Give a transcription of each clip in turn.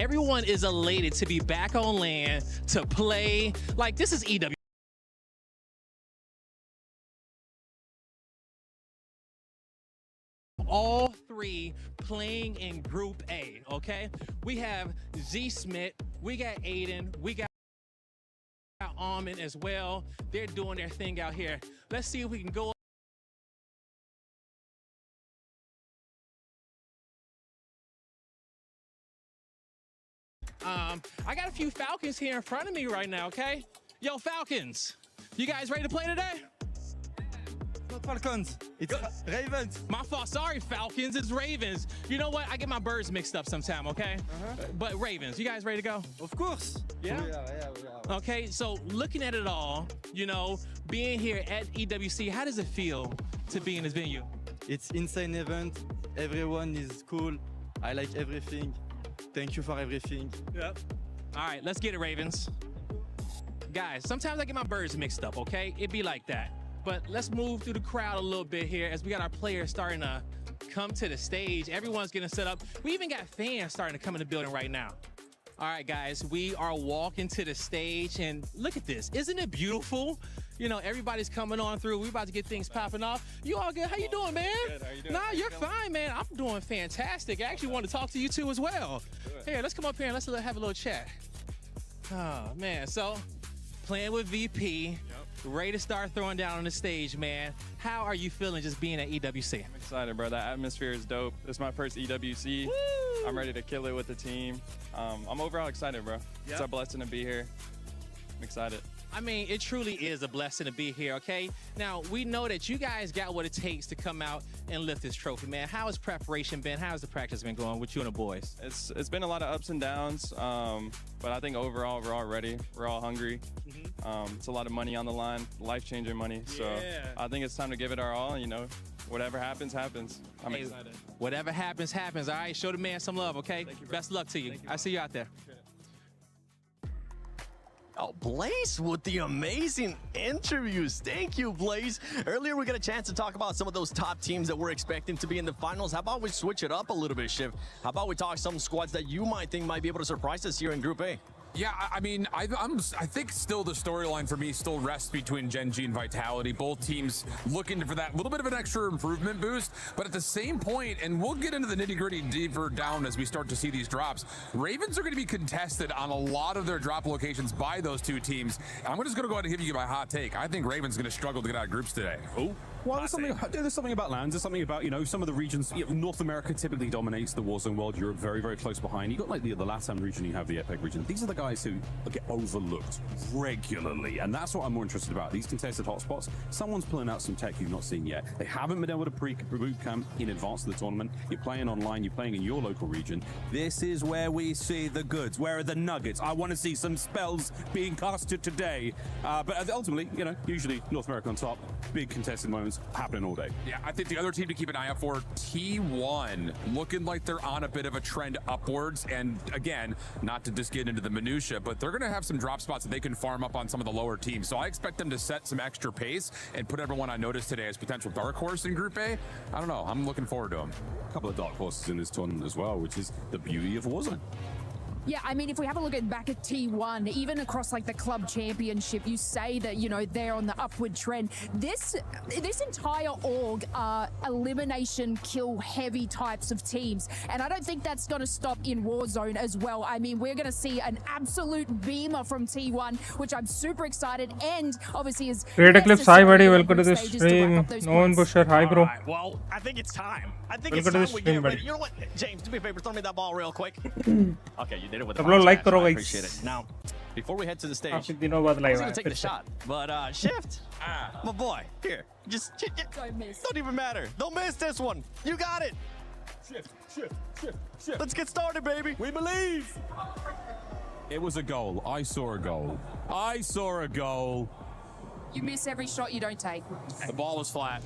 everyone is elated to be back on land, to play. Like, this is EW. All three playing in Group A, okay? We have Z Smith, we got Aiden, we got Armin as well. They're doing their thing out here. Let's see if we can go. I got a few Falcons here in front of me right now, okay? Yo, Falcons, you guys ready to play today? Not Falcons, it's Ravens. My fault, sorry Falcons, it's Ravens. You know what, I get my birds mixed up sometime, okay? But Ravens, you guys ready to go? Of course. Yeah? We are. Okay, so looking at it all, you know, being here at EWC, how does it feel to be in this venue? It's insane event. Everyone is cool. I like everything. Thank you for everything. Yep. All right, let's get it, Ravens. Guys, sometimes I get my birds mixed up, okay? It be like that. But let's move through the crowd a little bit here as we got our players starting to come to the stage. Everyone's getting set up. We even got fans starting to come in the building right now. All right, guys, we are walking to the stage, and look at this. Isn't it beautiful? You know, everybody's coming on through. We're about to get things popping off. You all good? How you doing, man? Good. How you doing? Nah, you're fine, man. I'm doing fantastic. I actually want to talk to you too as well. Here, let's come up here and let's have a little chat. Oh, man. So, playing with VP, ready to start throwing down on the stage, man. How are you feeling just being at EWC? I'm excited, bro. That atmosphere is dope. This is my first EWC. Woo! I'm ready to kill it with the team. I'm overall excited, bro. It's a blessing to be here. I'm excited. I mean, it truly is a blessing to be here, okay? Now, we know that you guys got what it takes to come out and lift this trophy, man. How has preparation been? How has the practice been going with you and the boys? It's been a lot of ups and downs, but I think overall we're all ready. We're all hungry. It's a lot of money on the line, life-changing money. So I think it's time to give it our all. You know, whatever happens, happens. I'm excited. Whatever happens, happens. All right, show the man some love, okay? Thank you, bro. Best luck to you. I see you out there. Oh, Blaze with the amazing interviews. Thank you, Blaze. Earlier, we got a chance to talk about some of those top teams that we're expecting to be in the finals. How about we switch it up a little bit, Shiv? How about we talk some squads that you might think might be able to surprise us here in Group A? Yeah, I mean, I think still the storyline for me still rests between Gen G and Vitality. Both teams looking for that little bit of an extra improvement boost, but at the same point, and we'll get into the nitty-gritty deeper down as we start to see these drops, Ravens are going to be contested on a lot of their drop locations by those two teams. I'm just going to go ahead and give you my hot take. I think Ravens going to struggle to get out of groups today. Oh. Well, there's something about lands. There's something about, you know, some of the regions. You know, North America typically dominates the Warzone world. Europe very, very close behind. You got like the LATAM region. You have the Epic region. These are the guys who get overlooked regularly, and that's what I'm more interested about. These contested hotspots. Someone's pulling out some tech you've not seen yet. They haven't been able to pre-boot camp in advance of the tournament. You're playing online. You're playing in your local region. This is where we see the goods. Where are the nuggets? I want to see some spells being casted today. But ultimately, you know, usually North America on top. Big contested moments happening all day. Yeah, I think the other team to keep an eye out for, T1, looking like they're on a bit of a trend upwards. And again, not to just get into the minutia, but they're going to have some drop spots that they can farm up on some of the lower teams. So I expect them to set some extra pace and put everyone on notice today as potential dark horse in Group A. I don't know. I'm looking forward to them. A couple of dark horses in this tournament as well, which is the beauty of Warzone. Yeah, I mean, if we have a look back at T1, even across like the club championship, you say that, you know, they're on the upward trend. This entire org are elimination kill heavy types of teams. And I don't think that's going to stop in Warzone as well. I mean, we're going to see an absolute beamer from T1, which I'm super excited. And obviously is Create Eclipse, hi buddy, welcome to the stream. No one pusher, hi bro. Right, well, I think it's time. I think it's time we get ready. You know what, James, do me a favor, throw me that ball real quick. Okay, you did it with the like I appreciate it. Now, before we head to the stage, I was gonna take the shot, but Shift, my boy, here, just don't even matter. Don't miss this one. You got it. Shift. Let's get started, baby. We believe. It was a goal. I saw a goal. You miss every shot you don't take. The ball was flat.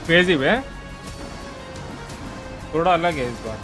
Crazy है, थोड़ा अलग है इस बार।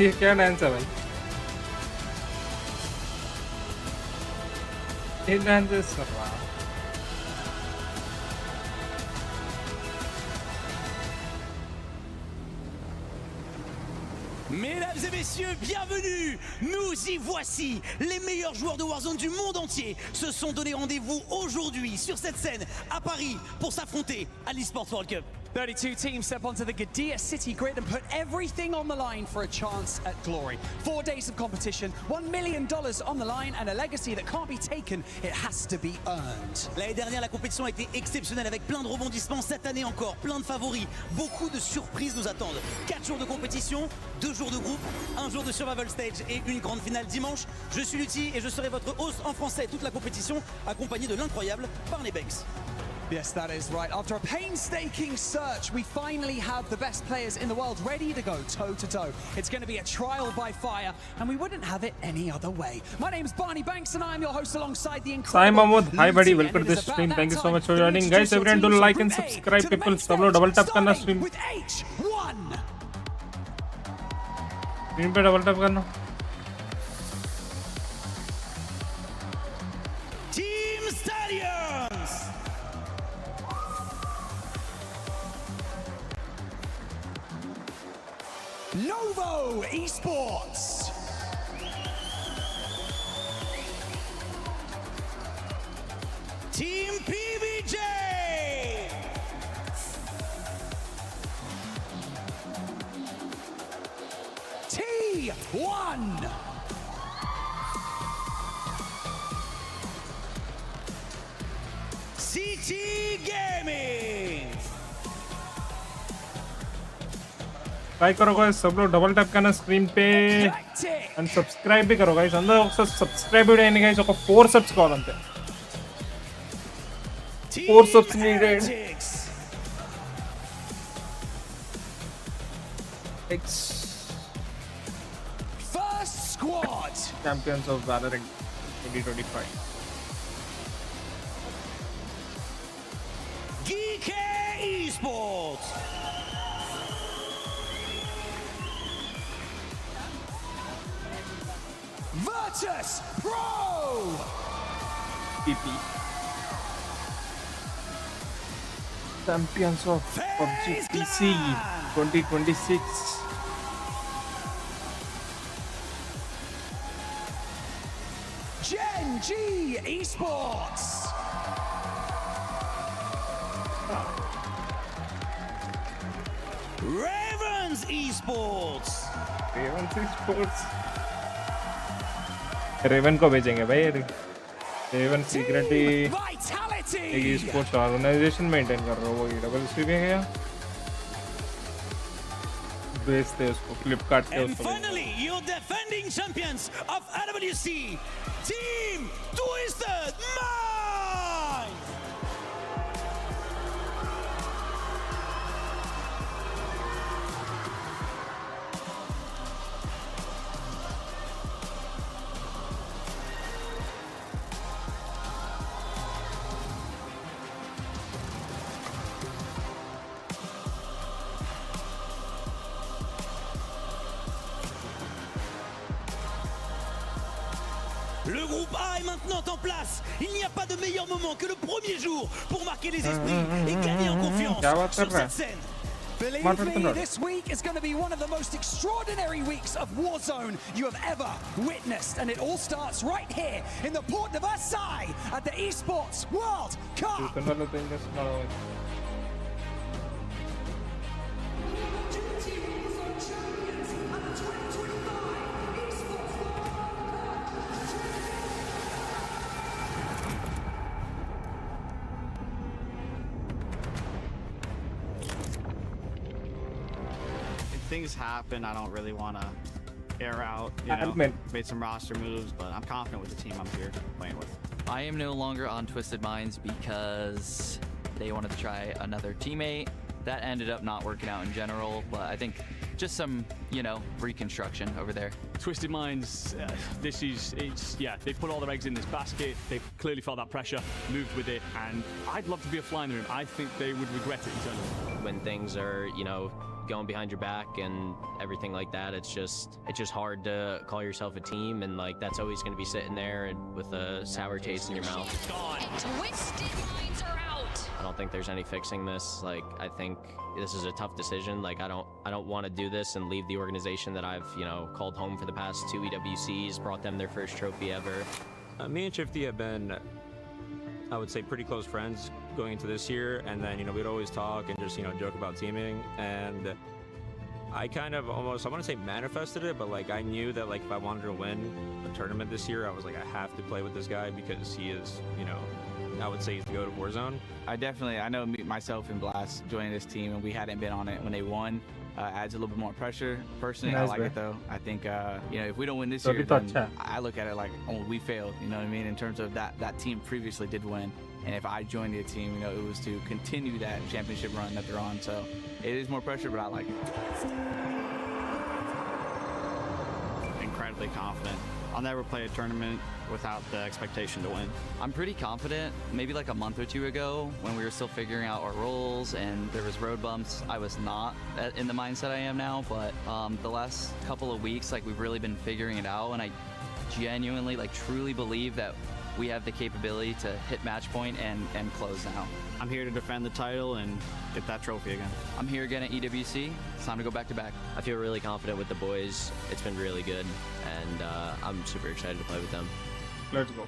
ये क्या dance है भाई? ये डांस कर रहा है। Mesdames et messieurs, bienvenue. Nous y voici. Les meilleurs joueurs de Warzone du monde entier se sont donné rendez-vous aujourd'hui sur cette scène à Paris pour s'affronter à l'eSports World Cup. 32 teams step onto the Gadia City grid and put everything on the line for a chance at glory. 4 days of competition, $1 million on the line, and a legacy that can't be taken, it has to be earned. L'année dernière, la compétition a été exceptionnelle avec plein de rebondissements. Cette année encore, plein de favoris. Beaucoup de surprises nous attendent. 4 jours de compétition, 2 jours de groupe, 1 jour de survival stage et une grande finale dimanche. Je suis Lutti et je serai votre host en français toute la compétition, accompagné de l'incroyable Barney Banks. Yes, that is right. After a painstaking search, we finally have the best players in the world ready to go toe-to-toe. It's going to be a trial by fire, and we wouldn't have it any other way. My name's Barney Banks, and I'm your host alongside the incredible Sai Mahmood, hi buddy, Lutti, welcome and to it the is about stream. that Thank you so time much for to joining. Guys, introduce your everyone do teams like from and Group A subscribe. to the People, main सब लोग stage, double tap करना starting stream. with H1. Screen पे double tap करना। Team Stadiums. Novo Esports. Team PBJ. T1. CT Gaming. Try करो guys, सब लोग double tap करना screen पे Eclectic. and subscribe भी करो गाइस. అందరూ ఒకసారి సబ్స్క్రైబ్ కూడా చేయండి గాయ్స్. ఒక 4 subs కావాలంతే. 4 subs needed. Heretics. First squad. Champions of Valorant 2025. Geek Esports. Virtus Pro. PP. Champions of PUBG PC 2026. Gen G Esports. Ravens Esports. Raven Sports. Raven को भेजेंगे भाई. रेवन सीक्रेटली एक Vitality. Sports organisation maintain कर रहा हूँ. वो double stream है क्या? बेचते उसको फ्लिपकार्ट पे And उसको. finally, your defending champions of RWC, Team Twisted Mind. Le groupe A est maintenant en place. Il n'y a pas de meilleur moment que le premier jour pour marquer les esprits et gagner en confiance sur cette scène. Believe me, this week is going to be one of the most extraordinary weeks of Warzone you have ever witnessed. And it all starts right here in the port of Versailles at the Esports World Cup. Things happen. I don't really want to air out, made some roster moves, but I'm confident with the team I'm here playing with. I am no longer on Twisted Minds because they wanted to try another teammate. That ended up not working out in general, but I think just some, reconstruction over there. Twisted Minds, they've put all their eggs in this basket. They've clearly felt that pressure, moved with it, and I'd love to be a fly in the room. I think they would regret it internally. When things are, going behind your back and everything like that, it's just hard to call yourself a team, and that's always going to be sitting there and with a sour taste in your mouth. Twisted Minds are out. I don't think there's any fixing this. I think this is a tough decision. I don't want to do this and leave the organization that I've called home for the past 2 EWCs, brought them their first trophy ever. Me and Shifty have been, I would say, pretty close friends going into this year, and then we'd always talk and just joke about teaming, and I kind of almost, I want to say manifested it, but I knew that if I wanted to win a tournament this year, I was I have to play with this guy because he is, I would say he's the go-to Warzone. I know myself and Blast joining this team, and we hadn't been on it when they won. Adds a little bit more pressure. Personally, I like it though. I think if we don't win this year, then I look at it we failed. You know what I mean? In terms of that team previously did win, and if I joined the team, it was to continue that championship run that they're on. So it is more pressure, but I like it. Incredibly confident. I'll never play a tournament without the expectation to win. I'm pretty confident. Maybe a month or two ago when we were still figuring out our roles and there was road bumps, I was not in the mindset I am now, but the last couple of weeks, we've really been figuring it out, and I genuinely, truly believe that we have the capability to hit match point and close now. I'm here to defend the title and get that trophy again. I'm here again at EWC. It's time to go back to back. I feel really confident with the boys. It's been really good, and I'm super excited to play with them. Let's go.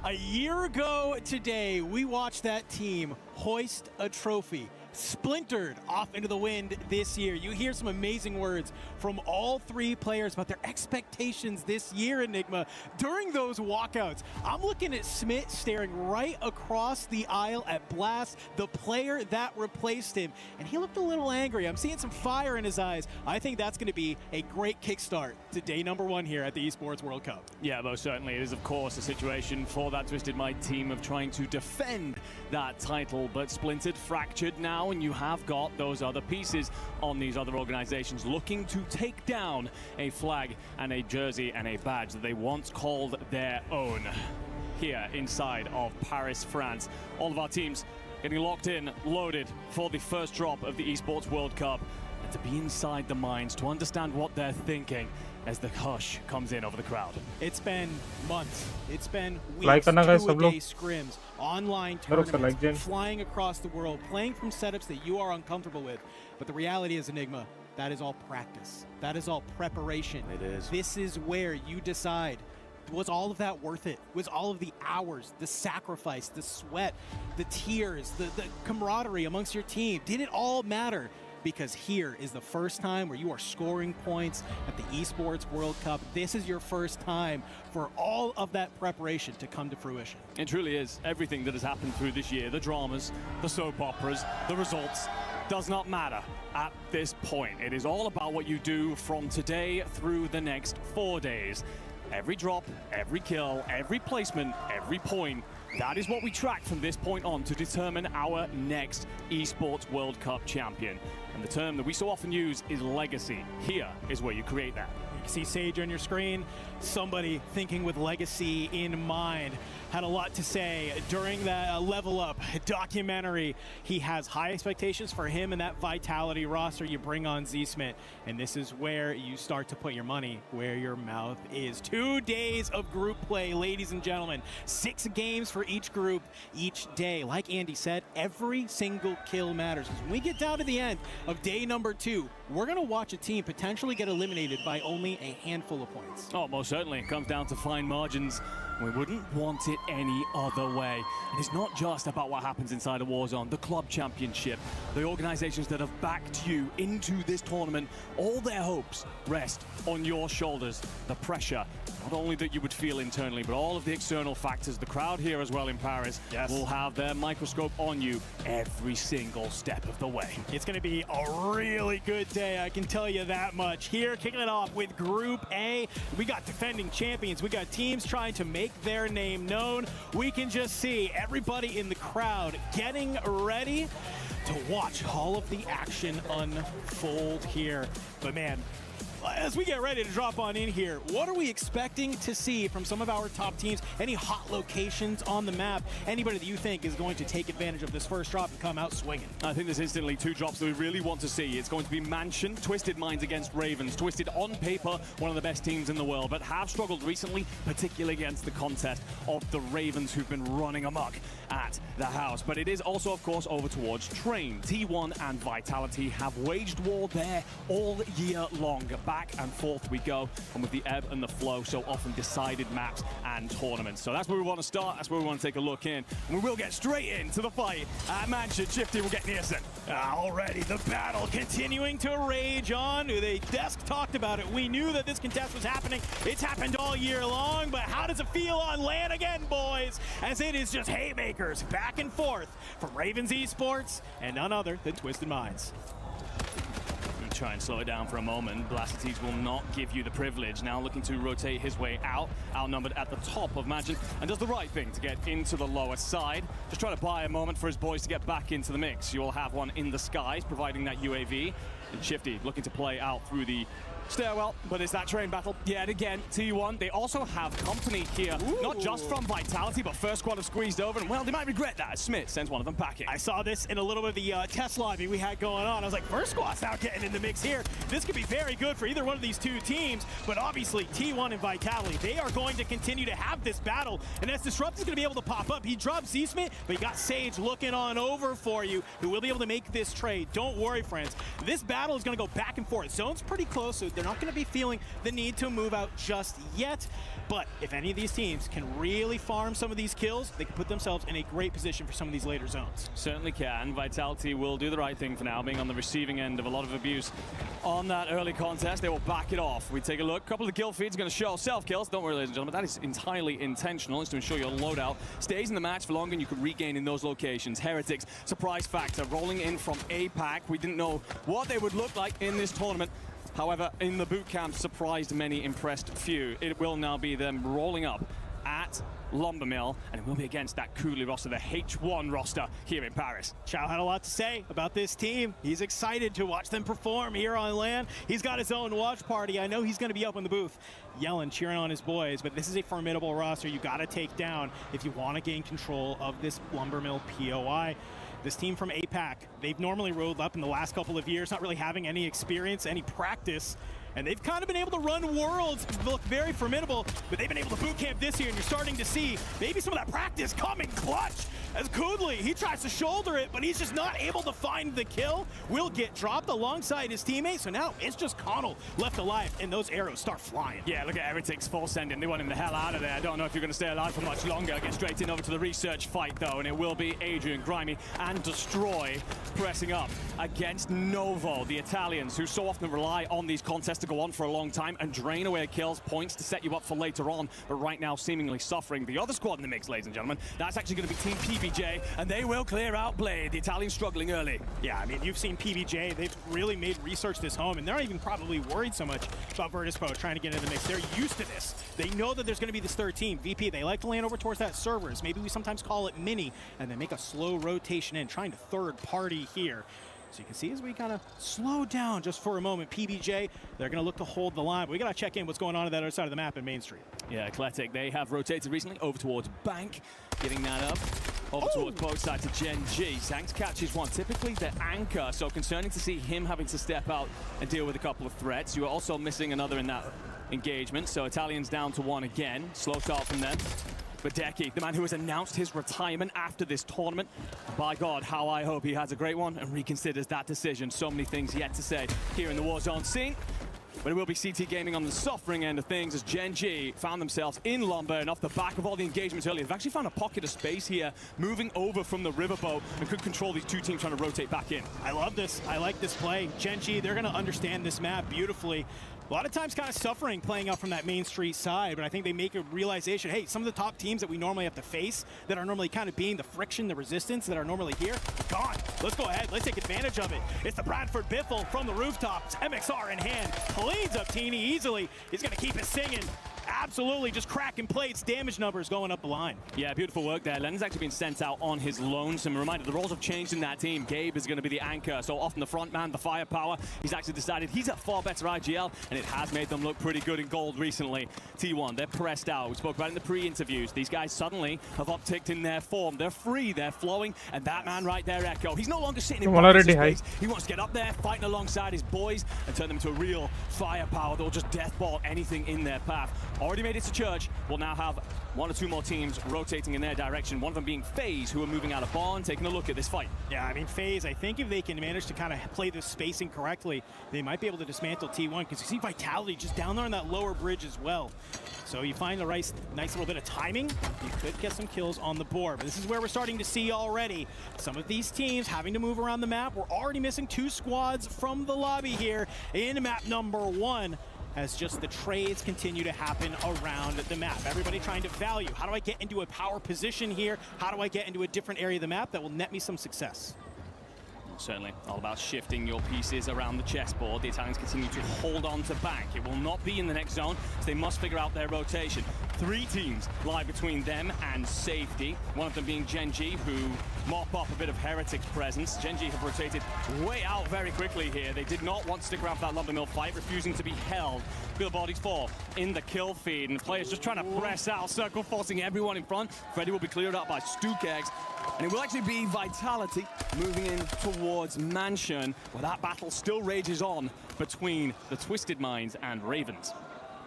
A year ago today, we watched that team hoist a trophy, splintered off into the wind this year. You hear some amazing words from all three players about their expectations this year, Enigma. During those walkouts, I'm looking at Smith staring right across the aisle at Blast, the player that replaced him, and he looked a little angry. I'm seeing some fire in his eyes. I think that's going to be a great kickstart to day number 1 here at the Esports World Cup. Yeah, most certainly. It is, of course, a situation for that Twisted Mind team of trying to defend that title, but splintered, fractured now, and you have got those other pieces on these other organizations looking to take down a flag and a jersey and a badge that they once called their own here inside of Paris, France. All of our teams getting locked in, loaded for the first drop of the Esports World Cup, and to be inside the minds, to understand what they're thinking as the hush comes in over the crowd. It's been months. It's been weeks, two-a-day scrims, online tournaments, flying across the world, playing from setups that you are uncomfortable with. But the reality is, Enigma, that is all practice. That is all preparation. It is. This is where you decide, was all of that worth it? Was all of the hours, the sacrifice, the sweat, the tears, the camaraderie amongst your team, did it all matter? Because here is the first time where you are scoring points at the Esports World Cup. This is your first time for all of that preparation to come to fruition. It truly is. Everything that has happened through this year, the dramas, the soap operas, the results, does not matter at this point. It is all about what you do from today through the next 4 days. Every drop, every kill, every placement, every point, that is what we track from this point on to determine our next Esports World Cup champion. And the term that we so often use is legacy. Here is where you create that. You can see Sage on your screen, somebody thinking with legacy in mind. had a lot to say during that Level Up documentary. He has high expectations for him and that Vitality roster. You bring on Z-Smith, and this is where you start to put your money where your mouth is. 2 days of group play, ladies and gentlemen. 6 games for each group each day. Like Andy said, every single kill matters. When we get down to the end of day number 2, we're going to watch a team potentially get eliminated by only a handful of points. Oh, most certainly. It comes down to fine margins. We wouldn't want it any other way. And it's not just about what happens inside a Warzone, the club championship, the organizations that have backed you into this tournament. All their hopes rest on your shoulders. The pressure, not only that you would feel internally, but all of the external factors. The crowd here as well in Paris will have their microscope on you every single step of the way. It's going to be a really good day, I can tell you that much. Here, kicking it off with Group A, we got defending champions. We got teams trying to make their name known. We can just see everybody in the crowd getting ready to watch all of the action unfold here. But man, as we get ready to drop on in here, what are we expecting to see from some of our top teams? Any hot locations on the map? Anybody that you think is going to take advantage of this first drop and come out swinging? I think there's instantly 2 drops that we really want to see. It's going to be Mansion, Twisted Minds against Ravens. Twisted, on paper, one of the best teams in the world, but have struggled recently, particularly against the contest of the Ravens, who've been running amok at the house. But it is also, of course, over towards Train. T1 and Vitality have waged war there all year long. Back and forth we go, and with the ebb and the flow, so often decided maps and tournaments. So that's where we want to start, that's where we want to take a look in, and we will get straight into the fight at Mansion. Shifty will get Nielsen. Already the battle continuing to rage on. The desk talked about it. We knew that this contest was happening. It's happened all year long, but how does it feel on LAN again, boys? As it is just haymakers back and forth from Ravens Esports and none other than Twisted Minds. Try and slow it down for a moment. Blastates will not give you the privilege. Now looking to rotate his way out, outnumbered at the top of Mansion, and does the right thing to get into the lower side. Just try to buy a moment for his boys to get back into the mix. You will have one in the skies, providing that UAV. And Shifty looking to play out through the stairwell, but it's that train battle yet again. T1, they also have company here. Ooh. Not just from Vitality, but first squad have squeezed over, and well, they might regret that as Smith sends one of them packing. I saw this in a little bit of the test lobby we had going on. I was like, first squad's now getting in the mix here. This could be very good for either one of these 2 teams, but obviously T1 and Vitality, they are going to continue to have this battle, and as Disrupt is going to be able to pop up, he dropped Z-Smith, but you got Sage looking on over for you, who will be able to make this trade. Don't worry, friends. This battle is going to go back and forth. Zone's pretty close, so they're not going to be feeling the need to move out just yet. But if any of these teams can really farm some of these kills, they can put themselves in a great position for some of these later zones. Certainly can. Vitality will do the right thing for now, being on the receiving end of a lot of abuse on that early contest. They will back it off. We take a look. A couple of the kill feeds going to show self-kills. Don't worry, ladies and gentlemen, that is entirely intentional. It's to ensure your loadout stays in the match for longer and you can regain in those locations. Heretics, surprise factor, rolling in from APAC. We didn't know what they would look like in this tournament. However, in the boot camp, surprised many, impressed few. It will now be them rolling up at Lumbermill, and it will be against that Cooley roster, the H1 roster here in Paris. Chow had a lot to say about this team. He's excited to watch them perform here on LAN. He's got his own watch party. I know he's going to be up in the booth yelling, cheering on his boys, but this is a formidable roster you got to take down if you want to gain control of this Lumbermill POI. This team from APAC, they've normally rolled up in the last couple of years, not really having any experience, any practice, and they've kind of been able to run worlds, look very formidable, but they've been able to boot camp this year, and you're starting to see maybe some of that practice coming clutch as Kudley, he tries to shoulder it, but he's just not able to find the kill. Will get dropped alongside his teammate, so now it's just Connell left alive, and those arrows start flying. Yeah, look at Heretics full sending. They want him the hell out of there. I don't know if you're going to stay alive for much longer. Get straight in over to the research fight, though, and it will be Adrian, Grimy, and Destroy pressing up against Novo, the Italians, who so often rely on these contests to go on for a long time and drain away kills, points to set you up for later on, but right now seemingly suffering. The other squad in the mix, ladies and gentlemen, that's actually going to be Team PBJ, and they will clear out Blade. The Italians struggling early. Yeah, I mean, you've seen PBJ. They've really made research this home, and they're not even probably worried so much about Virtus.pro trying to get into the mix. They're used to this. They know that there's going to be this third team. VP, they like to land over towards that servers. Maybe we sometimes call it mini, and then make a slow rotation in, trying to third party here. So you can see as we kind of slow down just for a moment, PBJ, they're going to look to hold the line. But we got to check in what's going on that other side of the map in Main Street. Yeah, Eclectic, they have rotated recently over towards Bank, getting that up. Over towards both sides to Gen G. Zanks catches one, typically the anchor, so concerning to see him having to step out and deal with a couple of threats. You are also missing another in that engagement, so Italians down to one again. Slow start from them. But Decky, the man who has announced his retirement after this tournament, by God, how I hope he has a great one and reconsiders that decision. So many things yet to say here in the Warzone scene. But it will be CT Gaming on the suffering end of things as Gen G found themselves in Lumber, and off the back of all the engagements earlier, they've actually found a pocket of space here, moving over from the riverboat, and could control these two teams trying to rotate back in. I love this. I like this play. Gen G, they're going to understand this map beautifully. A lot of times kind of suffering playing out from that Main Street side, but I think they make a realization, hey, some of the top teams that we normally have to face, that are normally kind of being the friction, the resistance that are normally here, gone. Let's go ahead. Let's take advantage of it. It's the Bradford Biffle from the rooftops, MXR in hand. Cleans up Teeny easily. He's going to keep it singing. Absolutely just cracking plates, damage numbers going up the line. Yeah, beautiful work there. Lennon's actually been sent out on his lonesome. Reminder, the roles have changed in that team. Gabe is going to be the anchor, so often the front man, the firepower. He's actually decided he's a far better IGL, and it has made them look pretty good in gold recently. T1, they're pressed out. We spoke about it in the pre-interviews. These guys suddenly have upticked in their form. They're free, they're flowing, and that man right there, Echo, he's no longer sitting in space. He wants to get up there, fighting alongside his boys, and turn them into a real firepower that will just deathball anything in their path. Already made it to church. We'll now have one or two more teams rotating in their direction, one of them being FaZe, who are moving out of Barn, taking a look at this fight. Yeah, I mean, FaZe, I think if they can manage to kind of play this spacing correctly, they might be able to dismantle T1, because you see Vitality just down there on that lower bridge as well. So you find the nice little bit of timing, you could get some kills on the board. But this is where we're starting to see already some of these teams having to move around the map. We're already missing 2 squads from the lobby here in map number 1. As just the trades continue to happen around the map. Everybody trying to value. How do I get into a power position here? How do I get into a different area of the map that will net me some success? Certainly all about shifting your pieces around the chessboard. The Italians continue to hold on to Bank. It will not be in the next zone, so they must figure out their rotation. 3 teams lie between them and safety. One of them being Gen G, who mop up a bit of Heretics presence. Gen G have rotated way out very quickly here. They did not want to stick around for that lumber mill fight, refusing to be held. Feel bodies fall in the kill feed, and the players just trying to press out, circle forcing everyone in front. Freddy will be cleared up by Stukegs, and it will actually be Vitality moving in towards Mansion, where that battle still rages on between the Twisted Minds and Ravens.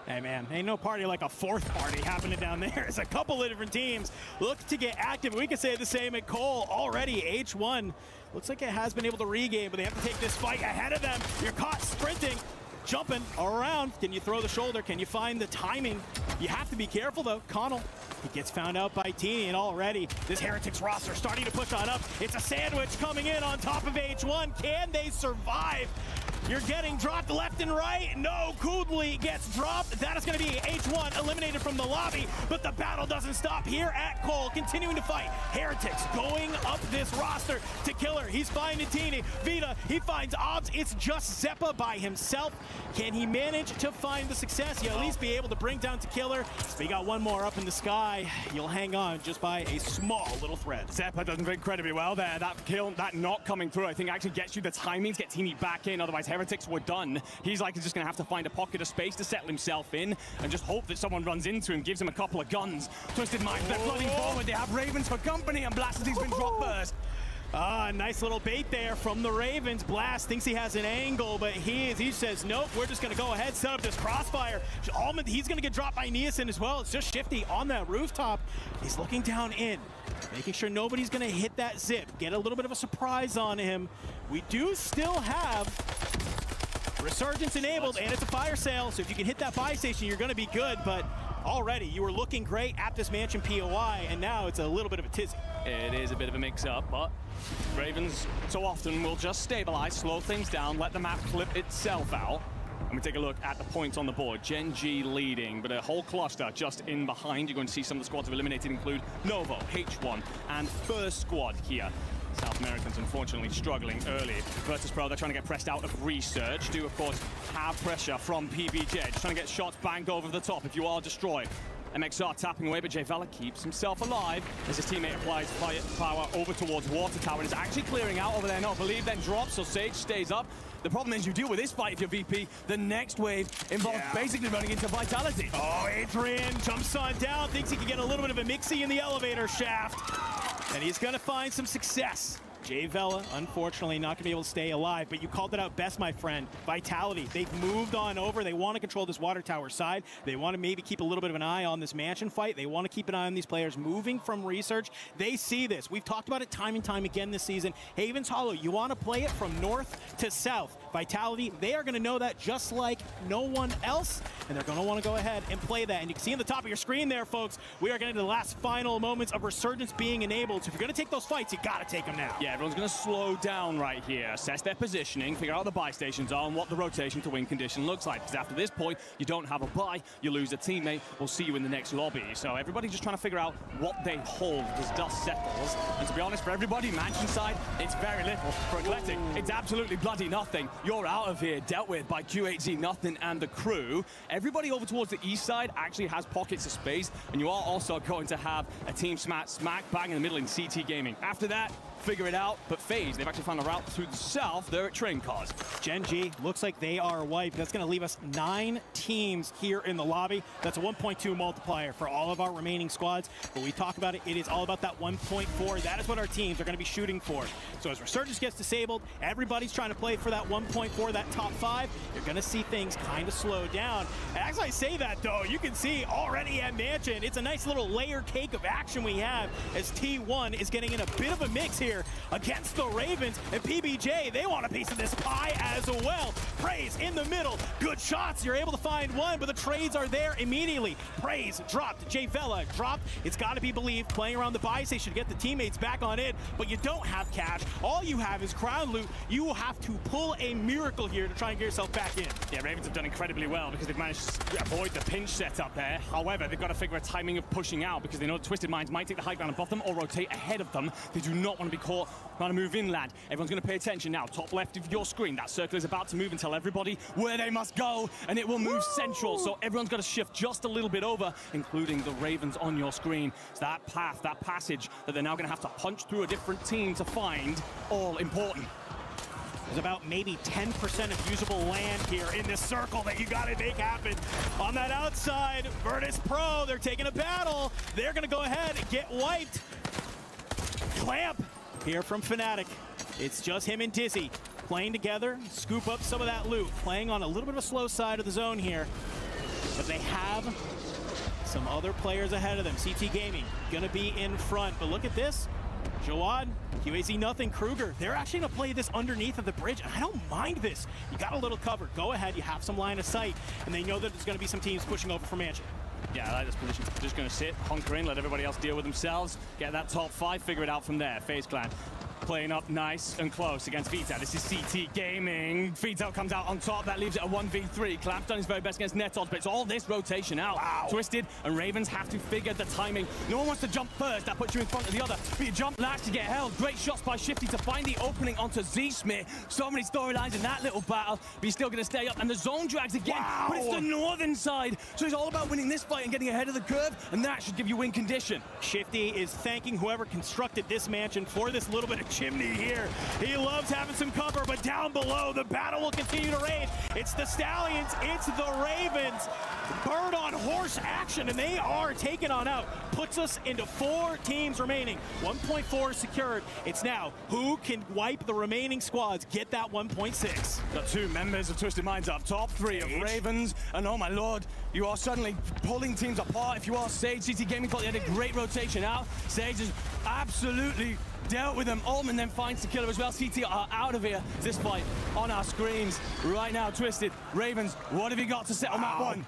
Hey man, ain't no party like a 4th party happening down there. It's a couple of different teams look to get active. We can say the same at Cole already. H1 looks like it has been able to regain, but they have to take this fight ahead of them. You're caught sprinting, jumping around. Can you throw the shoulder? Can you find the timing? You have to be careful though. Connell, he gets found out by Teeny, and already this Heretics roster starting to push on up. It's a sandwich coming in on top of H1. Can they survive? You're getting dropped left and right. No, Kudli gets dropped. That is going to be H1 eliminated from the lobby, but the battle doesn't stop here at Cole, continuing to fight. Heretics going up this roster to Killer. He's finding Teeny. Vita, he finds Obs. It's just Zeppa by himself. Can he manage to find the success? He'll at least be able to bring down to Killer. We got one more up in the sky. You'll hang on just by a small little thread. Zeppa does incredibly well there. That kill, that not coming through, I think actually gets you the timing to get Teeny back in. Otherwise, Heretics were done. He's likely just going to have to find a pocket of space to settle himself in and just hope that someone runs into him, gives him a couple of guns. Twisted Minds, they're flooding forward. They have Ravens for company, and Blastity's been dropped first. Nice little bait there from the Ravens. Blast thinks he has an angle, but he says, nope, we're just going to go ahead, set up this crossfire. Almond, he's going to get dropped by Niasen as well. It's just Shifty on that rooftop. He's looking down in, making sure nobody's going to hit that zip. Get a little bit of a surprise on him. We do still have Resurgence enabled, and it's a fire sale, so if you can hit that buy station, you're going to be good, but already you were looking great at this Mansion POI, and now it's a little bit of a tizzy. It is a bit of a mix-up, but Ravens so often will just stabilize, slow things down, let the map clip itself out. And we take a look at the points on the board. Gen G leading, but a whole cluster just in behind. You're going to see some of the squads have eliminated include Novo, H1, and First Squad here. South Americans unfortunately struggling early. Virtus.pro, they're trying to get pressed out of Research. Do, of course, have pressure from PBJ. Just trying to get shots banged over the top if you are destroyed. MXR tapping away, but Vela keeps himself alive as his teammate applies firepower over towards Water Tower and is actually clearing out over there. No, Believe then drops, so Sage stays up. The problem is you deal with this fight if you're VP. The next wave involves basically running into Vitality. Oh, Adrian jumps on down, thinks he can get a little bit of a mixie in the elevator shaft. And he's gonna find some success. Vela, unfortunately, not gonna be able to stay alive, but you called it out best, my friend. Vitality, they've moved on over. They want to control this Water Tower side. They want to maybe keep a little bit of an eye on this mansion fight. They want to keep an eye on these players moving from research. They see this. We've talked about it time and time again this season. Haven's Hollow, you want to play it from north to south. Vitality, they are going to know that just like no one else, and they're going to want to go ahead and play that. And you can see on the top of your screen there, folks, we are getting to the last final moments of Resurgence being enabled. So if you're going to take those fights, you got to take them now. Yeah, everyone's going to slow down right here, assess their positioning, figure out what the buy stations are and what the rotation to win condition looks like. Because after this point, you don't have a buy, you lose a teammate, we'll see you in the next lobby. So everybody's just trying to figure out what they hold as dust settles. And to be honest, for everybody, Mansion side, it's very little. For Eclectic, it's absolutely bloody nothing. You're out of here, dealt with by Q8Z Nothing and the crew. Everybody over towards the east side actually has pockets of space, and you are also going to have a team smack bang in the middle in CT Gaming. After that, figure it out, but FaZe, they've actually found a route through the south. They're at train cars. Gen G looks like they are wiped. That's going to leave us 9 teams here in the lobby. That's a 1.2 multiplier for all of our remaining squads. But we talk about it, it is all about that 1.4. That is what our teams are going to be shooting for. So as Resurgence gets disabled, everybody's trying to play for that 1.4, that top 5. You're going to see things kind of slow down. And as I say that, though, you can see already at Mansion, it's a nice little layer cake of action we have as T1 is getting in a bit of a mix here against the Ravens, and PBJ, they want a piece of this pie as well. Praise in the middle, good shots, you're able to find one, but the trades are there immediately. Praise dropped, Vela dropped, it's got to be Believe, playing around the buy station to get the teammates back on it, but you don't have cash, all you have is crown loot. You will have to pull a miracle here to try and get yourself back in. Yeah, Ravens have done incredibly well because they've managed to avoid the pinch setup there. However, they've got to figure a timing of pushing out because they know Twisted Minds might take the high ground above them or rotate ahead of them. They do not want to be caught trying to move inland. Everyone's going to pay attention now. Top left of your screen, that circle is about to move and tell everybody where they must go, and it will move central. So everyone's got to shift just a little bit over, including the Ravens on your screen. So that path, that passage that they're now going to have to punch through a different team to find, all important. There's about maybe 10% of usable land here in this circle that you gotta make happen. On that outside, Virtus Pro, they're taking a battle. They're gonna go ahead and get wiped. Clamp here from Fnatic. It's just him and Dizzy playing together, scoop up some of that loot, playing on a little bit of a slow side of the zone here. But they have some other players ahead of them. CT Gaming gonna be in front, but look at this. Jawad, QAZ Nothing, Kruger, they're actually going to play this underneath of the bridge, and I don't mind this. You got a little cover. Go ahead, you have some line of sight, and they know that there's going to be some teams pushing over from Mansion. Yeah, I like this position. Just going to sit, hunker in, let everybody else deal with themselves, get that top 5, figure it out from there. FaZe Clan playing up nice and close against Vita. This is CT Gaming. Vita comes out on top. That leaves it a 1v3. Clamp's done his very best against Netos, but it's all this rotation out. Wow. Twisted and Ravens have to figure the timing. No one wants to jump first. That puts you in front of the other. But you jump last to get held. Great shots by Shifty to find the opening onto Z-Smith. So many storylines in that little battle, but he's still going to stay up. And the zone drags again, but it's the northern side. So it's all about winning this fight and getting ahead of the curve, and that should give you win condition. Shifty is thanking whoever constructed this mansion for this little bit of chimney here. He loves having some cover, but down below, the battle will continue to rage. It's the Stallions, it's the Ravens. Bird on horse action, and they are taken on out. Puts us into 4 teams remaining. 1.4 secured. It's now who can wipe the remaining squads, get that 1.6. The 2 members of Twisted Minds up top, 3 of Ravens, and oh my lord, you are suddenly pulling teams apart. If you are Sage, CT Gaming thought they had a great rotation out. Sage is absolutely dealt with them. Ullman then finds the killer as well. CT are out of here. This fight on our screens right now. Twisted, Ravens, what have you got to settle that one?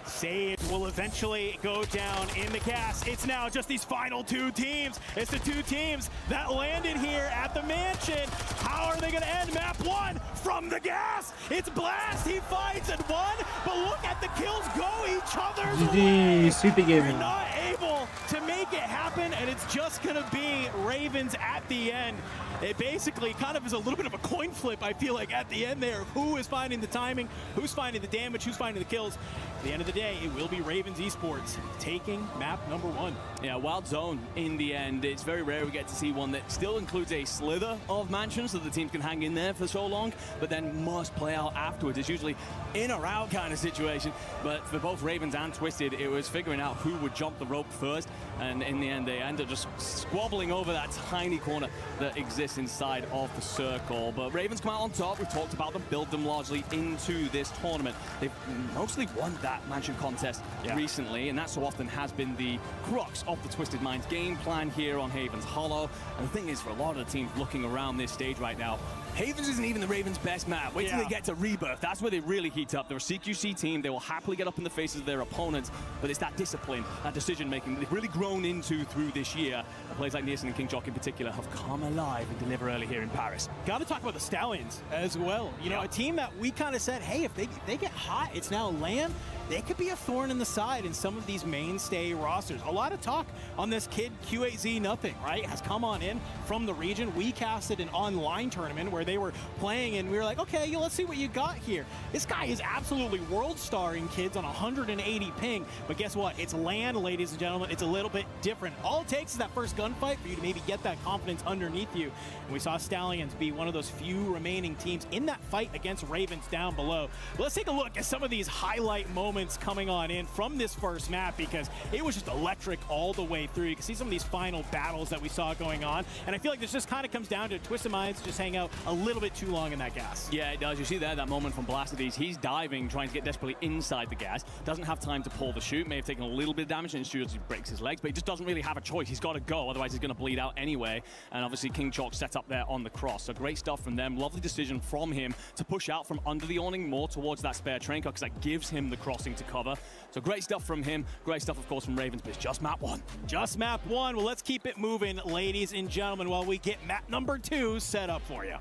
Sage will eventually go down in the gas. It's now just these final 2 teams. It's the 2 teams that landed here at the mansion. How are they going to end map 1 from the gas? It's Blast. He fights and won, but look at the kills go each other's way. They're not able to make it happen, and it's just going to be Ravens at the end. it basically kind of is a little bit of a coin flip, I feel like, at the end there. Who is finding the timing, who's finding the damage, who's finding the kills. At the end of the day, it will be Ravens Esports taking map number 1. Yeah, Wild Zone in the end. It's very rare we get to see one that still includes a slither of mansions so the team can hang in there for so long, but then must play out afterwards. It's usually in or out kind of situation, but for both Ravens and Twisted, it was figuring out who would jump the rope first, and in the end, they end up just squabbling over that tiny corner that exists inside of the circle. But Ravens come out on top. We've talked about them, build them largely into this tournament. They've mostly won that mansion contest recently, and that so often has been the crux of the Twisted Minds game plan here on Haven's Hollow. And the thing is, for a lot of the teams looking around this stage right now, Havens isn't even the Ravens' best map. Wait till they get to Rebirth. That's where they really heat up. They're a CQC team. They will happily get up in the faces of their opponents, but it's that discipline, that decision-making that they've really grown into through this year. And players like Nielsen and King Jock in particular have come alive and deliver early here in Paris. Got to talk about the Stallions as well. You know, a team that we kind of said, hey, if they get hot, it's now LAN. They could be a thorn in the side in some of these mainstay rosters. A lot of talk on this kid, Q8Z Nothing, right? Has come on in from the region. We casted an online tournament where they were playing, and we were like, okay, let's see what you got here. This guy is absolutely world-starring kids on 180 ping. But guess what? It's LAN, ladies and gentlemen. It's a little bit different. All it takes is that first gunfight for you to maybe get that confidence underneath you. And we saw Stallions be one of those few remaining teams in that fight against Ravens down below. But let's take a look at some of these highlight moments coming on in from this first map, because it was just electric all the way through. You can see some of these final battles that we saw going on, and I feel like this just kind of comes down to Twisted Minds just hang out a little bit too long in that gas. Yeah, it does. You see there that moment from Blastides. He's diving, trying to get desperately inside the gas. Doesn't have time to pull the shoot. May have taken a little bit of damage and he breaks his legs, but he just doesn't really have a choice. He's got to go, otherwise he's going to bleed out anyway. And obviously King Chalk set up there on the cross. So great stuff from them. Lovely decision from him to push out from under the awning more towards that spare train car, because that gives him the crossing to cover. So great stuff from him. Great stuff, of course, from Ravens, but it's just map 1. Just map 1. Well, let's keep it moving, ladies and gentlemen, while we get map number 2 set up for you.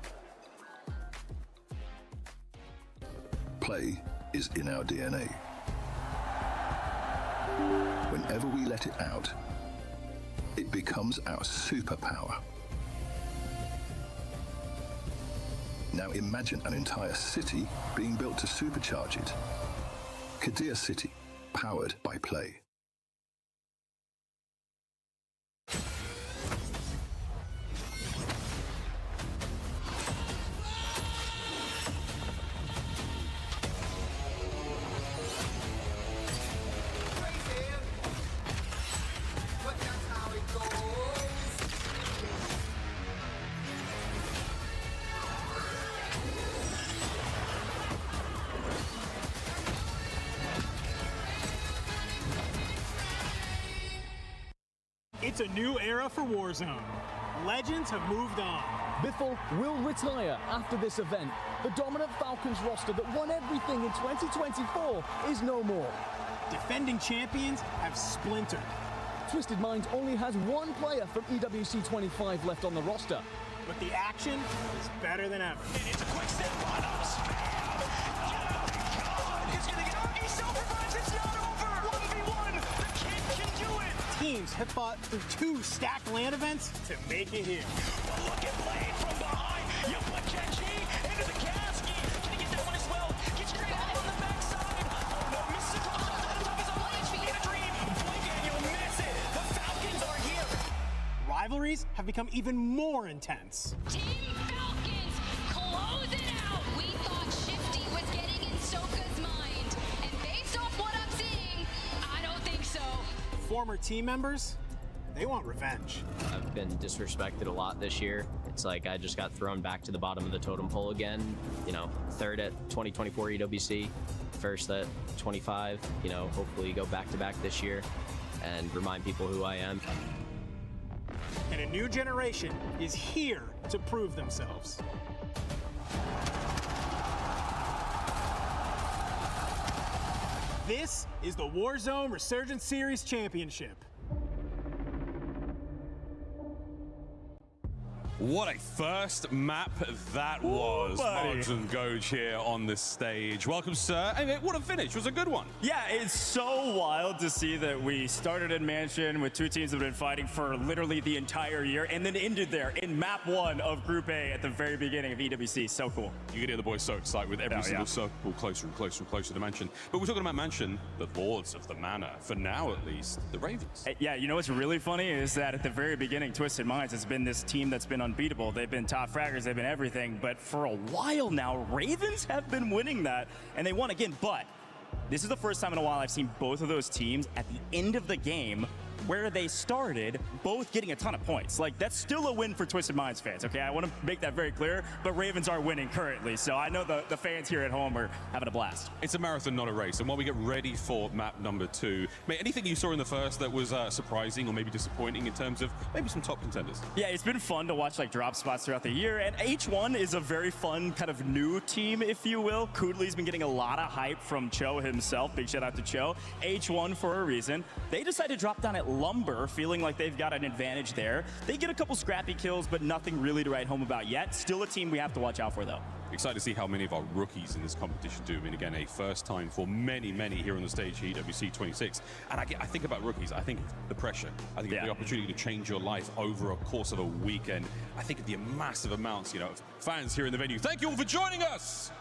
Play is in our DNA. Whenever we let it out, it becomes our superpower. Now imagine an entire city being built to supercharge it. Kadir City, powered by Play. It's a new era for Warzone. Legends have moved on. Biffle will retire after this event. The dominant Falcons roster that won everything in 2024 is no more. Defending champions have splintered. Twisted Minds only has one player from EWC 25 left on the roster. But the action is better than ever. It's a quick step on up, spam! God! He's gonna get He self-revives, it's not over! 1v1! The kid can do it! Teams have fought through 2 stacked LAN events to make it here. Well, look at Blade from behind! You put Genji into the gas! Can he get that one as well? Get straight out on the backside! Oh no, misses across the top of his own ledge! In a dream! Blink and you'll miss it! The Falcons are here! Rivalries have become even more intense. Team Falcons, close it out. We thought Shifty was getting in Soka's mind. And based off what I'm seeing, I don't think so. Former team members, they want revenge. I've been disrespected a lot this year. It's like I just got thrown back to the bottom of the totem pole again. You know, 3rd at 2024 EWC, 1st at 25. You know, hopefully go back-to-back this year and remind people who I am. And a new generation is here to prove themselves. This is the Warzone Resurgence Series Championship. What a first map that was. Martin Goj here on the stage. Welcome, sir. And what a finish. It was a good one. Yeah, it's so wild to see that we started in Mansion with two teams that have been fighting for literally the entire year and then ended there in map 1 of Group A at the very beginning of EWC. So cool. You can hear the boys so excited with every single circle closer and closer and closer to Mansion. But we're talking about Mansion, the Lords of the Manor, for now at least, the Ravens. Yeah, you know what's really funny is that at the very beginning, Twisted Minds has been this team that's been unbeatable. They've been top fraggers, they've been everything, but for a while now, Ravens have been winning that, and they won again, but this is the first time in a while I've seen both of those teams at the end of the game where they started, both getting a ton of points. Like, that's still a win for Twisted Minds fans, okay? I want to make that very clear, but Ravens are winning currently, so I know the fans here at home are having a blast. It's a marathon, not a race, and while we get ready for map number 2, mate, anything you saw in the first that was surprising or maybe disappointing in terms of maybe some top contenders? Yeah, it's been fun to watch like drop spots throughout the year, and H1 is a very fun kind of new team, if you will. Kudley's been getting a lot of hype from Cho himself. Big shout out to Cho. H1 for a reason. They decided to drop down at Lumber, feeling like they've got an advantage there. They get a couple scrappy kills, but nothing really to write home about yet. Still a team we have to watch out for, though. Excited to see how many of our rookies in this competition do. I mean, again, a first time for many, many here on the stage, EWC 26. And I think about rookies. I think the pressure. I think the opportunity to change your life over a course of a weekend. I think of the massive amounts, you know, of fans here in the venue. Thank you all for joining us.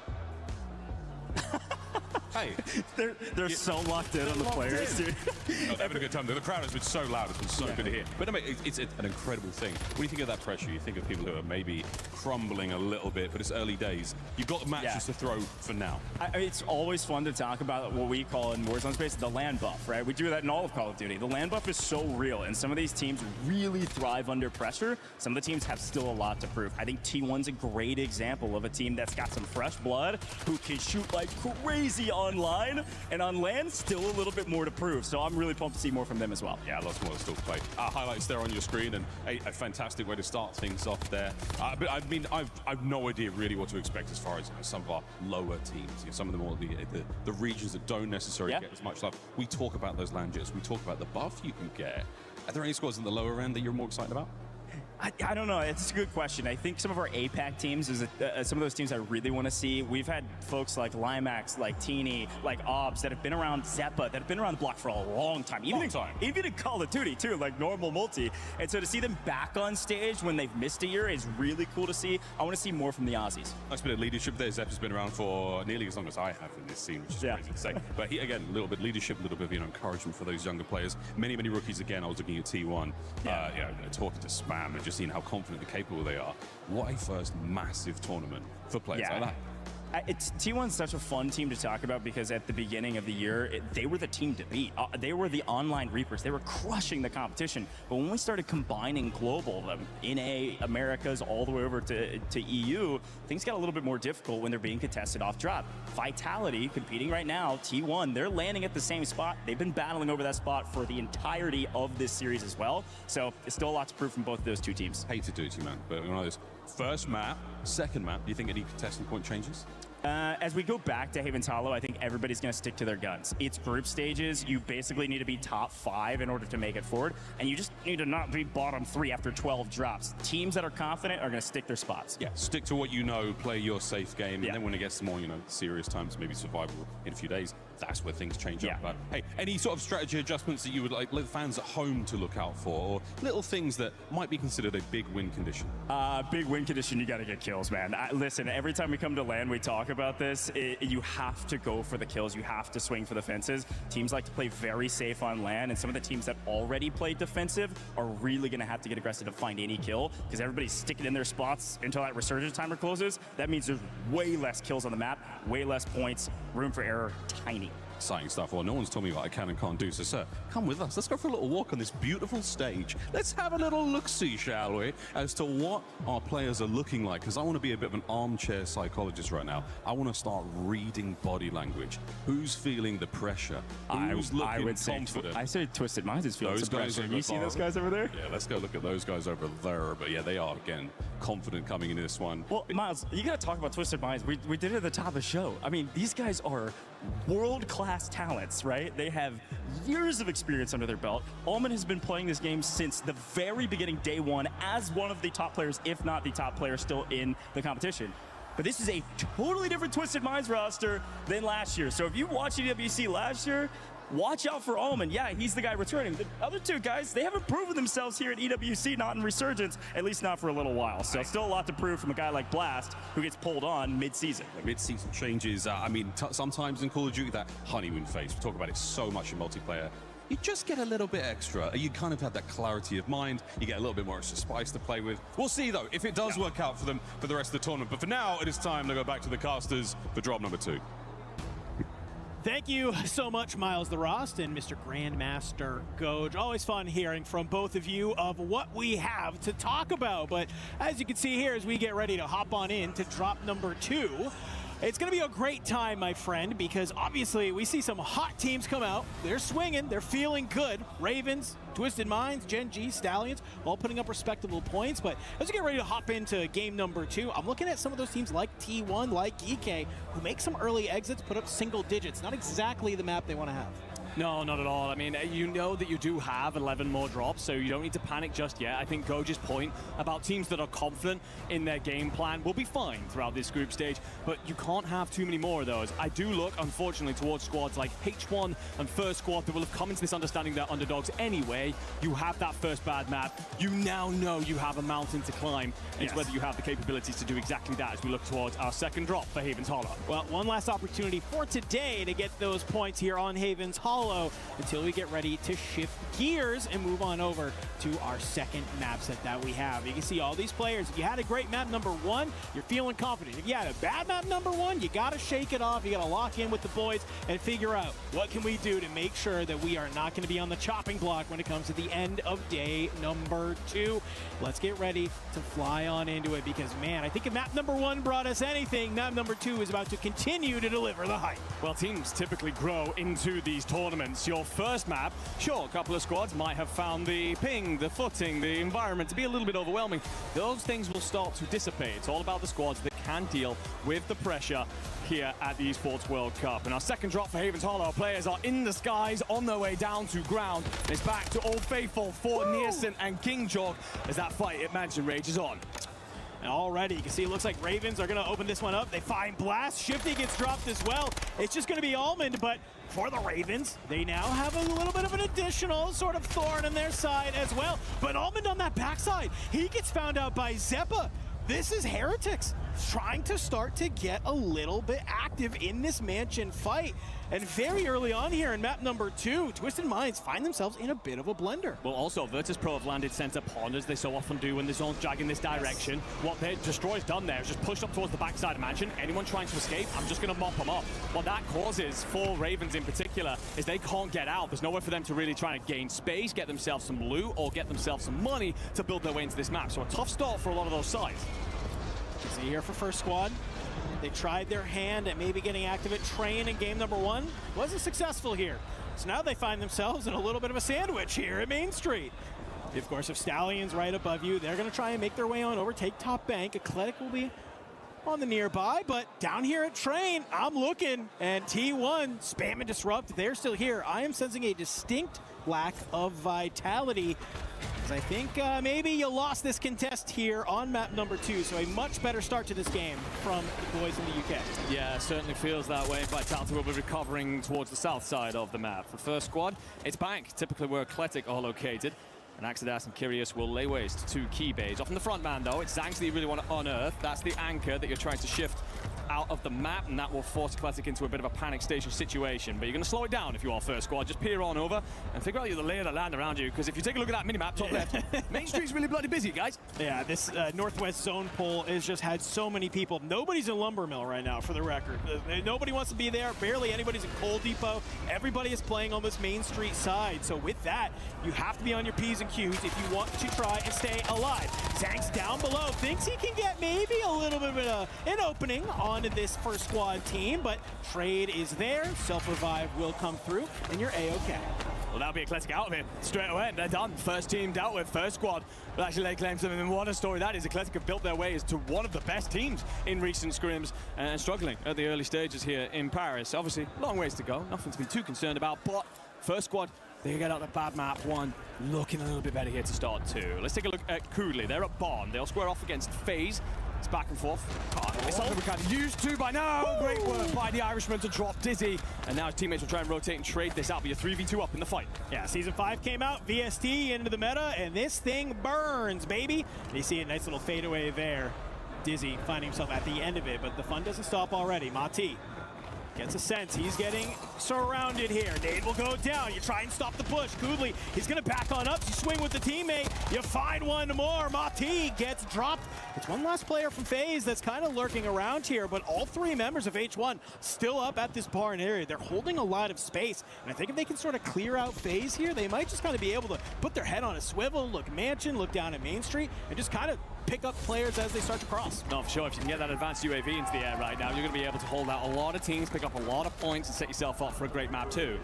Hey, they're so locked in on the players, dude. No, they're having a good time. The crowd has been so loud. It's been so good to hear. But I mean, it's an incredible thing. When you think of that pressure, you think of people who are maybe crumbling a little bit, but it's early days. You've got matches to throw for now. It's always fun to talk about what we call in Warzone space the land buff, right? We do that in all of Call of Duty. The land buff is so real, and some of these teams really thrive under pressure. Some of the teams have still a lot to prove. I think T1's a great example of a team that's got some fresh blood, who can shoot like crazy online, and on land, still a little bit more to prove. So I'm really pumped to see more from them as well. Yeah, lots more to still play. Highlights there on your screen, and a fantastic way to start things off there. But I mean, I've no idea really what to expect as far as some of our lower teams. You know, some of them all the regions that don't necessarily get as much love. We talk about those land jets. We talk about the buff you can get. Are there any squads in the lower end that you're more excited about? I don't know. It's a good question. I think some of our APAC teams is some of those teams I really want to see. We've had folks like Limax, like Teeny, like Obs that have been around Zeppa, that have been around the block for a long time. Even in Call of Duty too, like normal multi. And so to see them back on stage when they've missed a year is really cool to see. I want to see more from the Aussies. Nice bit of leadership there. Zeppa's been around for nearly as long as I have in this scene, which is crazy to say. But he, again, a little bit of leadership, a little bit of encouragement for those younger players. Many rookies. Again, I was looking at T1, talking to Spam and just seeing how confident and capable they are. What a first massive tournament for players like that. T1's such a fun team to talk about because at the beginning of the year, they were the team to beat. They were the online Reapers. They were crushing the competition. But when we started combining global, NA, Americas, all the way over to EU, things got a little bit more difficult when they're being contested off drop. Vitality, competing right now, T1, they're landing at the same spot. They've been battling over that spot for the entirety of this series as well. So it's still a lot to prove from both of those two teams. Hate to do it to you, man, but one of those first map, second map, do you think any contesting point changes? As we go back to Haven's Hollow, I think everybody's going to stick to their guns. It's group stages. You basically need to be top 5 in order to make it forward, and you just need to not be bottom 3 after 12 drops. Teams that are confident are going to stick their spots. Yeah, stick to what you know, play your safe game, and then when it gets more, serious times, maybe survival in a few days, that's where things change up. But hey, any sort of strategy adjustments that you would like fans at home to look out for, or little things that might be considered a big win condition? Big win condition, you got to get kills, man. Listen, every time we come to land, we talk about this. You have to go for the kills. You have to swing for the fences. Teams like to play very safe on land, and some of the teams that already play defensive are really going to have to get aggressive to find any kill because everybody's sticking in their spots until that resurgence timer closes. That means there's way less kills on the map, way less points, room for error, tiny. Exciting stuff. Well, no one's told me what I can and can't do. So, sir, come with us. Let's go for a little walk on this beautiful stage. Let's have a little look-see, shall we, as to what our players are looking like. Because I want to be a bit of an armchair psychologist right now. I want to start reading body language. Who's feeling the pressure? Who's looking confident? I say Twisted Minds is feeling some pressure. You see those guys over there? Yeah, let's go look at those guys over there. But yeah, they are, again, confident coming into this one. Well, Miles, you got to talk about Twisted Minds. We did it at the top of the show. I mean, these guys are world-class talents, right? They have years of experience under their belt. Allman has been playing this game since the very beginning, day one, as one of the top players, if not the top player still in the competition. But this is a totally different Twisted Minds roster than last year. So if you watched EWC last year, watch out for Allman. Yeah, he's the guy returning. The other two guys, they haven't proven themselves here at EWC, not in Resurgence, at least not for a little while. So still a lot to prove from a guy like Blast, who gets pulled on mid-season. Mid-season changes. I mean, sometimes in Call of Duty, that honeymoon phase, we talk about it so much in multiplayer, you just get a little bit extra. You kind of have that clarity of mind. You get a little bit more extra spice to play with. We'll see, though, if it does work out for them for the rest of the tournament. But for now, it is time to go back to the casters for drop number 2. Thank you so much, Miles the Rost and Mr. Grandmaster Goj. Always fun hearing from both of you of what we have to talk about. But as you can see here, as we get ready to hop on in to drop number 2, it's going to be a great time, my friend, because obviously we see some hot teams come out. They're swinging. They're feeling good. Ravens, Twisted Minds, Gen G, Stallions, all putting up respectable points. But as we get ready to hop into game number 2, I'm looking at some of those teams like T1, like EK, who make some early exits, put up single digits. Not exactly the map they want to have. No, not at all. I mean, you know that you do have 11 more drops, so you don't need to panic just yet. I think Goj's point about teams that are confident in their game plan will be fine throughout this group stage, but you can't have too many more of those. I do look, unfortunately, towards squads like H1 and First Squad that will have come into this understanding they're underdogs anyway. You have that first bad map. You now know you have a mountain to climb. It's whether you have the capabilities to do exactly that as we look towards our second drop for Haven's Hollow. Well, one last opportunity for today to get those points here on Haven's Hollow until we get ready to shift gears and move on over to our second map set that we have. You can see all these players. If you had a great map number 1, you're feeling confident. If you had a bad map number 1, you got to shake it off. You got to lock in with the boys and figure out what can we do to make sure that we are not going to be on the chopping block when it comes to the end of day number 2. Let's get ready to fly on into it because, man, I think if map number 1 brought us anything, map number 2 is about to continue to deliver the hype. Well, teams typically grow into these tournaments. Your first map, sure, a couple of squads might have found the ping, the footing, the environment to be a little bit overwhelming. Those things will start to dissipate. It's all about the squads that can deal with the pressure here at the Esports World Cup. And our second drop for Haven's Hollow, players are in the skies on their way down to ground. It's back to Old Faithful for Nielsen and King Jorg as that fight at Mansion rages on. And already, you can see it looks like Ravens are going to open this one up. They find Blast. Shifty gets dropped as well. It's just going to be Almond, but for the Ravens, they now have a little bit of an additional sort of thorn in their side as well. But Almond on that backside, he gets found out by Zeppa. This is Heretics trying to start to get a little bit active in this Mansion fight. And very early on here in map number 2, Twisted Minds find themselves in a bit of a blender. Well, also, Virtus Pro have landed center pond, as they so often do when the zone's dragging this direction. What Destroy's done there is just pushed up towards the backside of Mansion. Anyone trying to escape, I'm just going to mop them up. What that causes for Ravens in particular is they can't get out. There's nowhere for them to really try to gain space, get themselves some loot, or get themselves some money to build their way into this map. So a tough start for a lot of those sides. You see here for First Squad, they tried their hand at maybe getting active at Train in game number 1. Wasn't successful here. So now they find themselves in a little bit of a sandwich here at Main Street. Of course, if Stallion's right above you, they're going to try and make their way on over, take top bank. Athletic will be on the nearby, but down here at Train, I'm looking, and T1, Spam and Disrupt, they're still here. I am sensing a distinct lack of vitality. I think maybe you lost this contest here on map number 2, so a much better start to this game from the boys in the UK. Yeah, it certainly feels that way. Vitality will be recovering towards the south side of the map. For First Squad, it's Bank, typically where Athletic are located. And Axidas and Kyrios will lay waste to key bays. Off in the front man, though, it's Zangs that you really want to unearth. That's the anchor that you're trying to shift out of the map, and that will force Athletic into a bit of a panic station situation. But you're going to slow it down if you are First Squad. Just peer on over and figure out the lay of the land around you, because if you take a look at that mini-map, top left, Main Street's really bloody busy, guys. Yeah, this Northwest Zone poll has just had so many people. Nobody's in Lumbermill right now, for the record. Nobody wants to be there. Barely anybody's in Coal Depot. Everybody is playing on this Main Street side. So with that, you have to be on your P's and Q's if you want to try and stay alive. Zangs down below thinks he can get maybe a little bit of an opening on on this first squad team, but trade is there. Self-revive will come through, and you're A-okay. Well, that'll be Eclectic out of it straight away. They're done. First team dealt with, first squad. But actually, lay claim to them. And what a story that is. Eclectic have built their way to one of the best teams in recent scrims and struggling at the early stages here in Paris. Obviously, long ways to go. Nothing to be too concerned about. But first squad, they get out the bad map one. Looking a little bit better here to start two. Let's take a look at Kudli. They're at Barn. They'll square off against FaZe. It's back and forth. It's all we can use to by now. Woo! Great work by the Irishman to drop Dizzy. And now his teammates will try and rotate and trade this out. But you're 3v2 up in the fight. Yeah, Season 5 came out, VST into the meta, and this thing burns, baby. And you see a nice little fadeaway there. Dizzy finding himself at the end of it, but the fun doesn't stop already. Mati gets a sense. He's getting surrounded here. Nade will go down. You try and stop the push. Kudli, he's going to back on up. You swing with the teammate. You find one more. Mati gets dropped. It's one last player from FaZe that's kind of lurking around here, but all three members of H1 still up at this barn area. They're holding a lot of space, and I think if they can sort of clear out FaZe here, they might just kind of be able to put their head on a swivel, look Mansion, look down at Main Street, and just kind of pick up players as they start to cross. No, for sure. If you can get that advanced UAV into the air right now, you're going to be able to hold out a lot of teams, pick up a lot of points, and set yourself up for a great map too.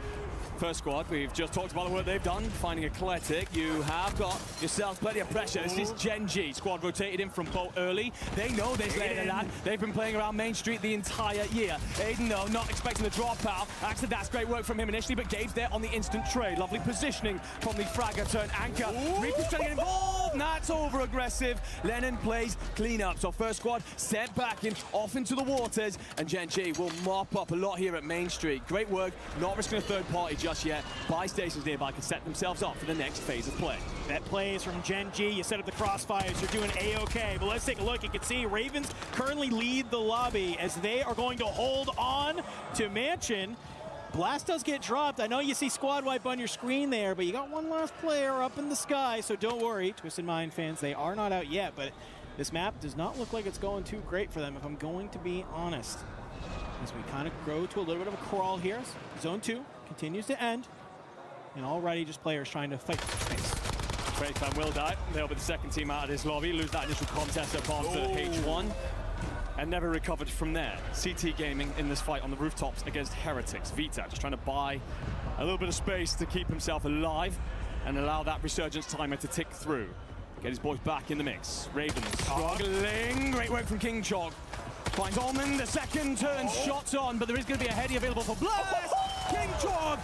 First squad, we've just talked about the work they've done, finding Eclectic. You have got yourselves plenty of pressure. This is Gen G. Squad rotated in from boat early. They know they've laid a land. They've been playing around Main Street the entire year. Aiden, though, not expecting the dropout. Actually, that's great work from him initially, but Gabe's there on the instant trade. Lovely positioning from the fragger turn anchor. Reaper's trying to get involved. That's over-aggressive. Lennon plays clean up. So first squad set back in, off into the waters, and Gen G will mop up a lot here at Main Street. Great work. Not risking a third party just yet. Buy stations nearby can set themselves up for the next phase of play. That play is from Gen G. You set up the crossfires. You're doing A-okay. But let's take a look. You can see Ravens currently lead the lobby as they are going to hold on to Mansion. Blast does get dropped. I know you see squad wipe on your screen there, but you got one last player up in the sky, so don't worry. Twisted Mind fans, they are not out yet, but this map does not look like it's going too great for them, if I'm going to be honest. As we kind of grow to a little bit of a crawl here. Zone 2 continues to end. And already just players trying to fight for space. Freefire will die. They'll be the second team out of this lobby. Lose that initial contest up onto H1. And never recovered from there. CT Gaming in this fight on the rooftops against Heretics. Vita just trying to buy a little bit of space to keep himself alive and allow that resurgence timer to tick through. Get his boys back in the mix. Ravens struggling. Great work from King Chog. Finds Almond, the second turn, shots on, but there is going to be a heady available for Blast. King Chog,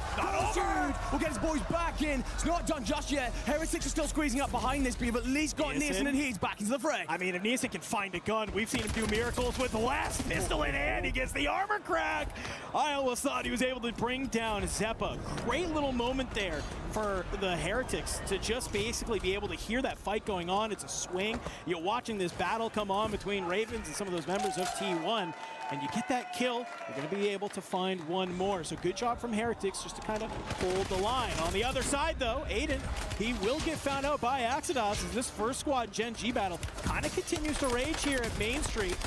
will get his boys back in. It's not done just yet. Heretics are still squeezing up behind this, but you've at least got Nielsen and he's back into the fray. I mean, if Nielsen can find a gun, we've seen him do miracles with the last pistol in hand. He gets the armor crack. I almost thought he was able to bring down Zeppa. Great little moment there for the Heretics to just basically be able to hear that fight going on. It's a swing. You're watching this battle come on between Ravens and some of those members of T1. And you get that kill, you're going to be able to find one more. So good job from Heretics just to kind of hold the line. On the other side, though, Aiden, he will get found out by Axidos as this first squad Gen G battle kind of continues to rage here at Main Street.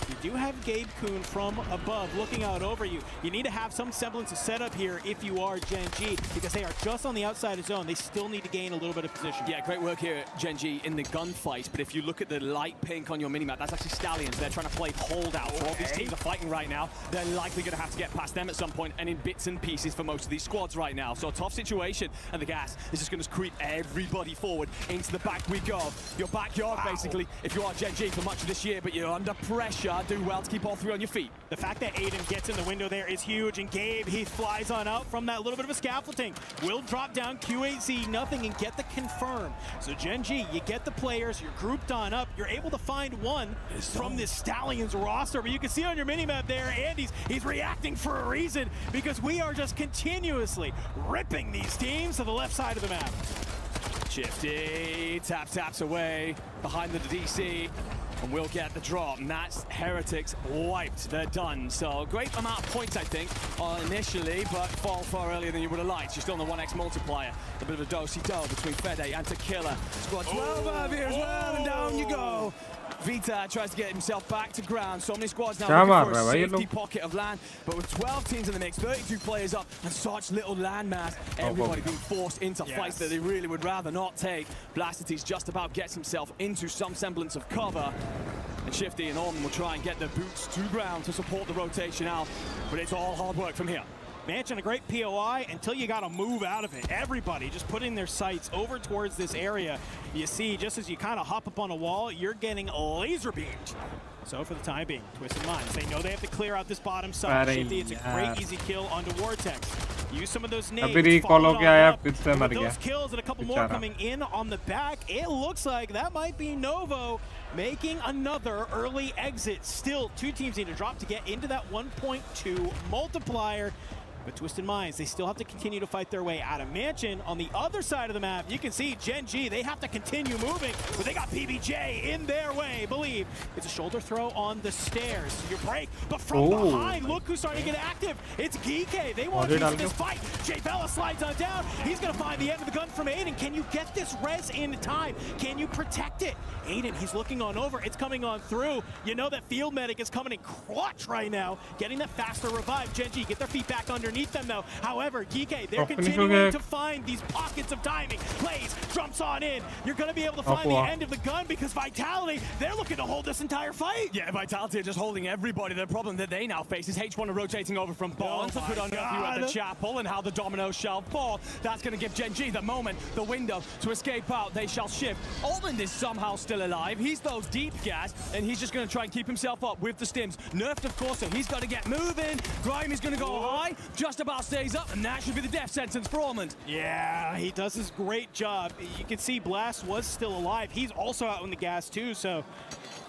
You do have Gabe Kuhn from above looking out over you. You need to have some semblance of setup here if you are Gen G, because they are just on the outside of zone. They still need to gain a little bit of position. Yeah, great work here at Gen G in the gunfight, but if you look at the light pink on your minimap, that's actually Stallions. They're trying to play holdout. So all these teams are fighting right now. They're likely going to have to get past them at some point and in bits and pieces for most of these squads right now. So a tough situation, and the gas is just going to creep everybody forward into the back we go. Your backyard, basically, if you are Gen G for much of this year, but you're under pressure, do well to keep all three on your feet. The fact that Aiden gets in the window there is huge, and Gabe, he flies on out from that little bit of a scaffolding. Will drop down Q8Z, nothing, and get the confirm. So Gen G, you get the players, you're grouped on up, you're able to find one from this Stallions roster, but you can see on your minimap there, Andy's, he's reacting for a reason, because we are just continuously ripping these teams to the left side of the map. Shifty, taps away behind the DC. And we'll get the drop, and that's Heretics wiped. They're done. So great amount of points, I think, initially, but fall far earlier than you would have liked. You're still on the 1x multiplier. A bit of a do-si-do between Fede and Tequila. Squad 12 out here as well, and down you go. Vita tries to get himself back to ground. So many squads now looking for a safety pocket of land, but with 12 teams in the mix, 32 players up, and such little land mass, everybody being forced into fights that they really would rather not take. Blastity's just about gets himself into some semblance of cover. And Shifty and Orman will try and get the boots to ground to support the rotation out, but it's all hard work from here. Mansion, a great POI until you got to move out of it. Everybody just putting their sights over towards this area. You see, just as you kind of hop up on a wall, you're getting laser beamed. So for the time being, Twisted Minds, they know they have to clear out this bottom side. Shifty, it's a great easy kill onto Vortex. Use some of those nades. With those kills and a couple more coming in on the back, it looks like that might be Novo making another early exit. Still, 2 teams need to drop to get into that 1.2 multiplier. But Twisted Minds, they still have to continue to fight their way out of Mansion. On the other side of the map, you can see Gen G, they have to continue moving, but they got PBJ in their way. Believe it's a shoulder throw on the stairs. Your break, but from behind, look who's starting to get active. It's Geeke. They want to piece of this fight. Jay Bella slides on down. He's going to find the end of the gun from Aiden. Can you get this res in time? Can you protect it? Aiden, he's looking on over. It's coming on through. You know that Field Medic is coming in clutch right now, getting that faster revive. Gen G get their feet back underneath them though. However, Geeke, they're continuing to find these pockets of timing. Blaze jumps on in. You're going to be able to find the end of the gun because Vitality, they're looking to hold this entire fight. Yeah, Vitality are just holding everybody. The problem that they now face is H1 are rotating over from Barnes. I could unearth you at the chapel and how the dominoes shall fall. That's going to give Gen G the moment, the window to escape out. They shall shift. Almond is somehow still alive. He's though deep gas, and he's just going to try and keep himself up with the stims. Nerfed, of course, so he's got to get moving. Grime is going to go high. Just about stays up, and that should be the death sentence for Ormond. Yeah, he does his great job. You can see Blast was still alive. He's also out in the gas too, so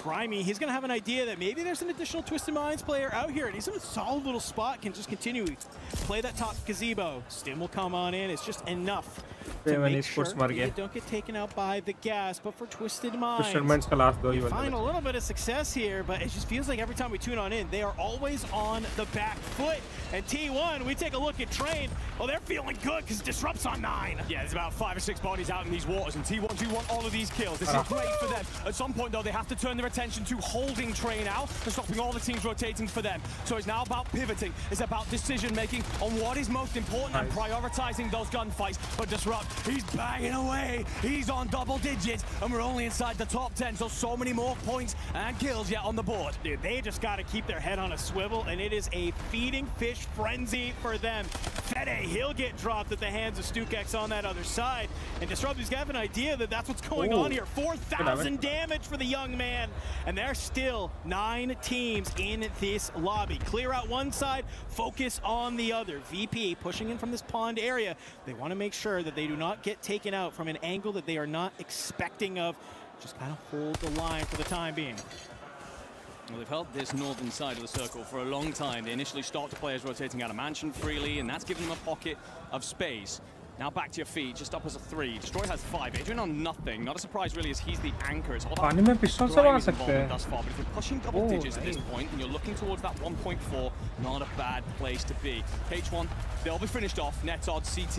Grimy, he's gonna have an idea that maybe there's an additional Twisted Minds player out here, and he's in a solid little spot, can just continue play that top gazebo. Stim will come on in. It's just enough to make sure you don't get taken out by the gas. But for Twisted Minds, you find a little bit of success here, but it just feels like every time we tune on in, they are always on the back foot. And T1, we take a look at Train. Oh, they're feeling good because Disrupt's on 9. Yeah, there's about 5 or 6 bodies out in these waters, and T1 do want all of these kills. This is great for them. At some point, though, they have to turn their attention to holding Train out and stopping all the teams rotating for them. So it's now about pivoting. It's about decision-making on what is most important and prioritizing those gunfights. But Disrupt, he's banging away. He's on double digits, and we're only inside the top 10, so many more points and kills yet on the board. Dude, they just got to keep their head on a swivel, and it is a feeding fish frenzy for them. Fede, he'll get dropped at the hands of Stukex on that other side. And Disrupt, he's got an idea that that's what's going on here. 4,000 damage for the young man. And there's still 9 teams in this lobby. Clear out one side, focus on the other. VP pushing in from this pond area. They want to make sure that they do not get taken out from an angle that they are not expecting of. Just kind of hold the line for the time being. Well, they've held this northern side of the circle for a long time. They initially stopped players rotating out of Mansion freely, and that's given them a pocket of space. Now back to your feet, just up as a 3. Destroy has 5. Adrian on nothing. Not a surprise really, as he's the anchor. It's all about Grime thus far, but if you're pushing double digits at this point and you're looking towards that 1.4, not a bad place to be. H1, they'll be finished off. Net odds, CT,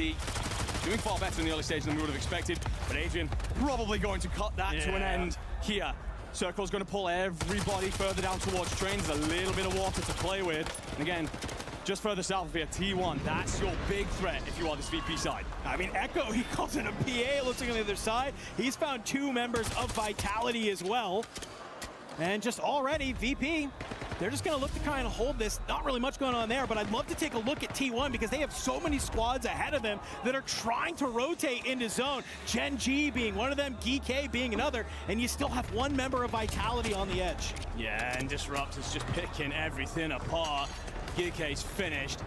doing far better in the early stage than we would have expected, but Adrian probably going to cut that to an end here. Circle's going to pull everybody further down towards Train. There's a little bit of water to play with. And again, just further south of here, T1, that's your big threat if you are this VP side. I mean, Echo, he calls it a PA, looks like on the other side. He's found 2 members of Vitality as well. And just already, VP, they're just going to look to kind of hold this. Not really much going on there, but I'd love to take a look at T1 because they have so many squads ahead of them that are trying to rotate into zone. Gen G being one of them, Geeke being another, and you still have 1 member of Vitality on the edge. Yeah, and Disrupt is just picking everything apart. Geeke's finished.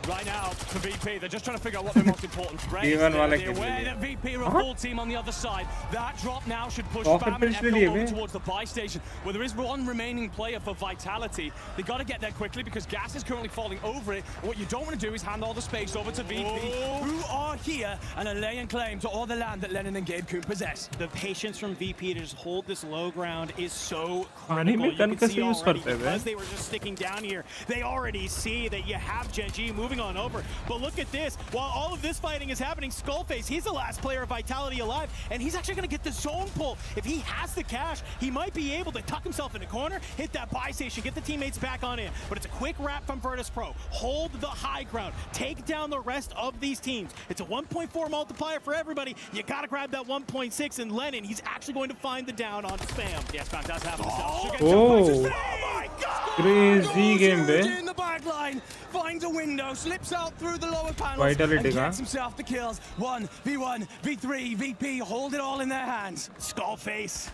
Right now, for VP, they're just trying to figure out what their most important threat is. They're aware that VP are a full team on the other side. That drop now should push Spam and Echo over towards the buy station, where there is 1 remaining player for Vitality. They got to get there quickly because gas is currently falling over it. And what you don't want to do is hand all the space over to VP, who are here and are laying claim to all the land that Lennon and Gabe Coon possess. The patience from VP to just hold this low ground is so critical. You can see already, because they were just sticking down here, they already see that you have Gen G moving on over. But look at this. While all of this fighting is happening, Skullface, he's the last player of Vitality alive, and he's actually going to get the zone pull. If he has the cash, he might be able to tuck himself in a corner, hit that buy station, get the teammates back on in. But it's a quick wrap from Virtus Pro. Hold the high ground. Take down the rest of these teams. It's a 1.4 multiplier for everybody. You got to grab that 1.6, and Lennon, he's actually going to find the down on Spam. Yes, Spam does have himself. Oh, my God! crazy game, be. In the back line, finds a window, slips out through the lower panels, Vitality, and gets himself the kills. 1v1, v3, VP, hold it all in their hands. Skullface.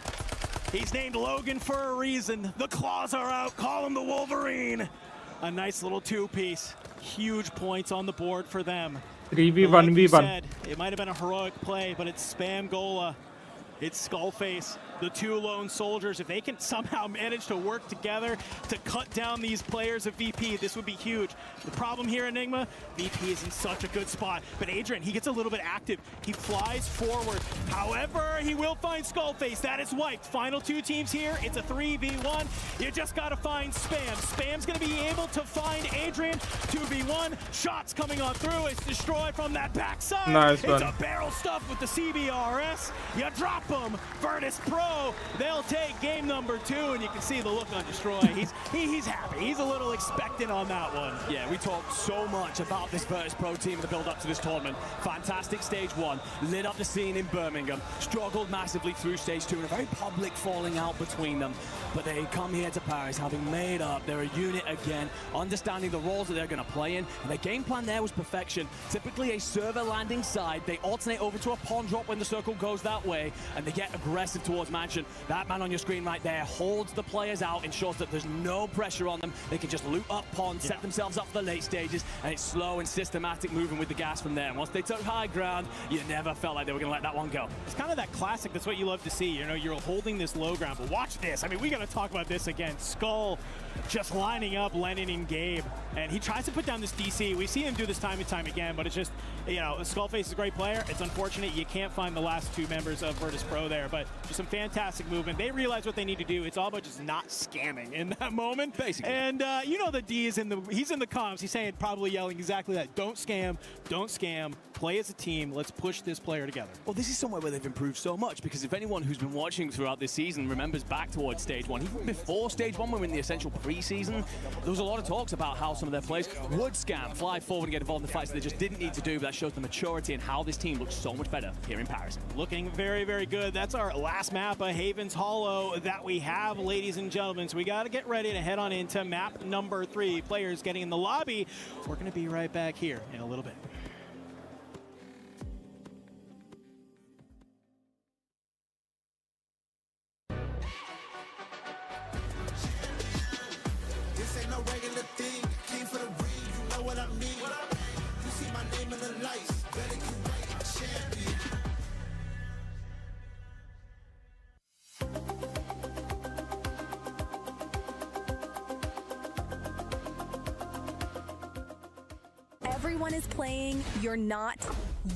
He's named Logan for a reason. The claws are out. Call him the Wolverine. A nice little two-piece. Huge points on the board for them. 3v1v1. It might have been a heroic play, but it's Spam Gola. It's Skullface, the two lone soldiers. If they can somehow manage to work together to cut down these players of VP, this would be huge. The problem here, Enigma, VP is in such a good spot. But Adrian, he gets a little bit active. He flies forward. However, he will find Skullface. That is wiped. Final two teams here. It's a 3v1. You just got to find Spam. Spam's going to be able to find Adrian. 2v1. Shots coming on through. It's destroyed from that backside. Nice it's one. a barrel stuff with the CBRS. You drop him. Virtus Pro, they'll take game number 2, and you can see the look on Destroy. He's happy. He's a little expectant on that one. Yeah, we talked so much about this Virtus Pro team in the build-up to this tournament. Fantastic stage 1, lit up the scene in Birmingham, struggled massively through stage 2, and a very public falling out between them. But they come here to Paris having made up. They're a unit again, understanding the roles that they're going to play in, and their game plan there was perfection. Typically a server landing side, they alternate over to a pawn drop when the circle goes that way, and they get aggressive towards Mansion. That man on your screen right there holds the players out, ensures that there's no pressure on them. They can just loot up pawns, set themselves up for the late stages, and it's slow and systematic moving with the gas from there. And once they took high ground, you never felt like they were going to let that one go. It's kind of that classic, that's what you love to see. You know, you're holding this low ground, but watch this. I mean, we got to talk about this again. Skull just lining up Lennon and Gabe, and he tries to put down this DC. We see him do this time and time again, but it's just, you know, Skullface is a great player. It's unfortunate you can't find the last two members of Virtus Pro there, but just some fantastic movement. They realize what they need to do. It's all about just not scamming in that moment. Basically. And you know, the D is he's in the comms. He's saying, probably yelling exactly that. Don't scam, play as a team. Let's push this player together. Well, this is somewhere where they've improved so much, because if anyone who's been watching throughout this season remembers back towards stage 1, even before stage 1, when we're in the essential preseason, there was a lot of talks about how some of their players would scam, fly forward and get involved in the fights that they just didn't need to do, but that shows the maturity and how this team looks so much better here in Paris. Looking very, very good. That's our last map of Haven's Hollow that we have, ladies and gentlemen. So we got to get ready to head on into map number 3. Players getting in the lobby. We're going to be right back here in a little bit. This ain't no regular thing. Came for the ring, you know what I mean. You see my name in the lights. Better get right, I'm champion. Everyone is playing, you're not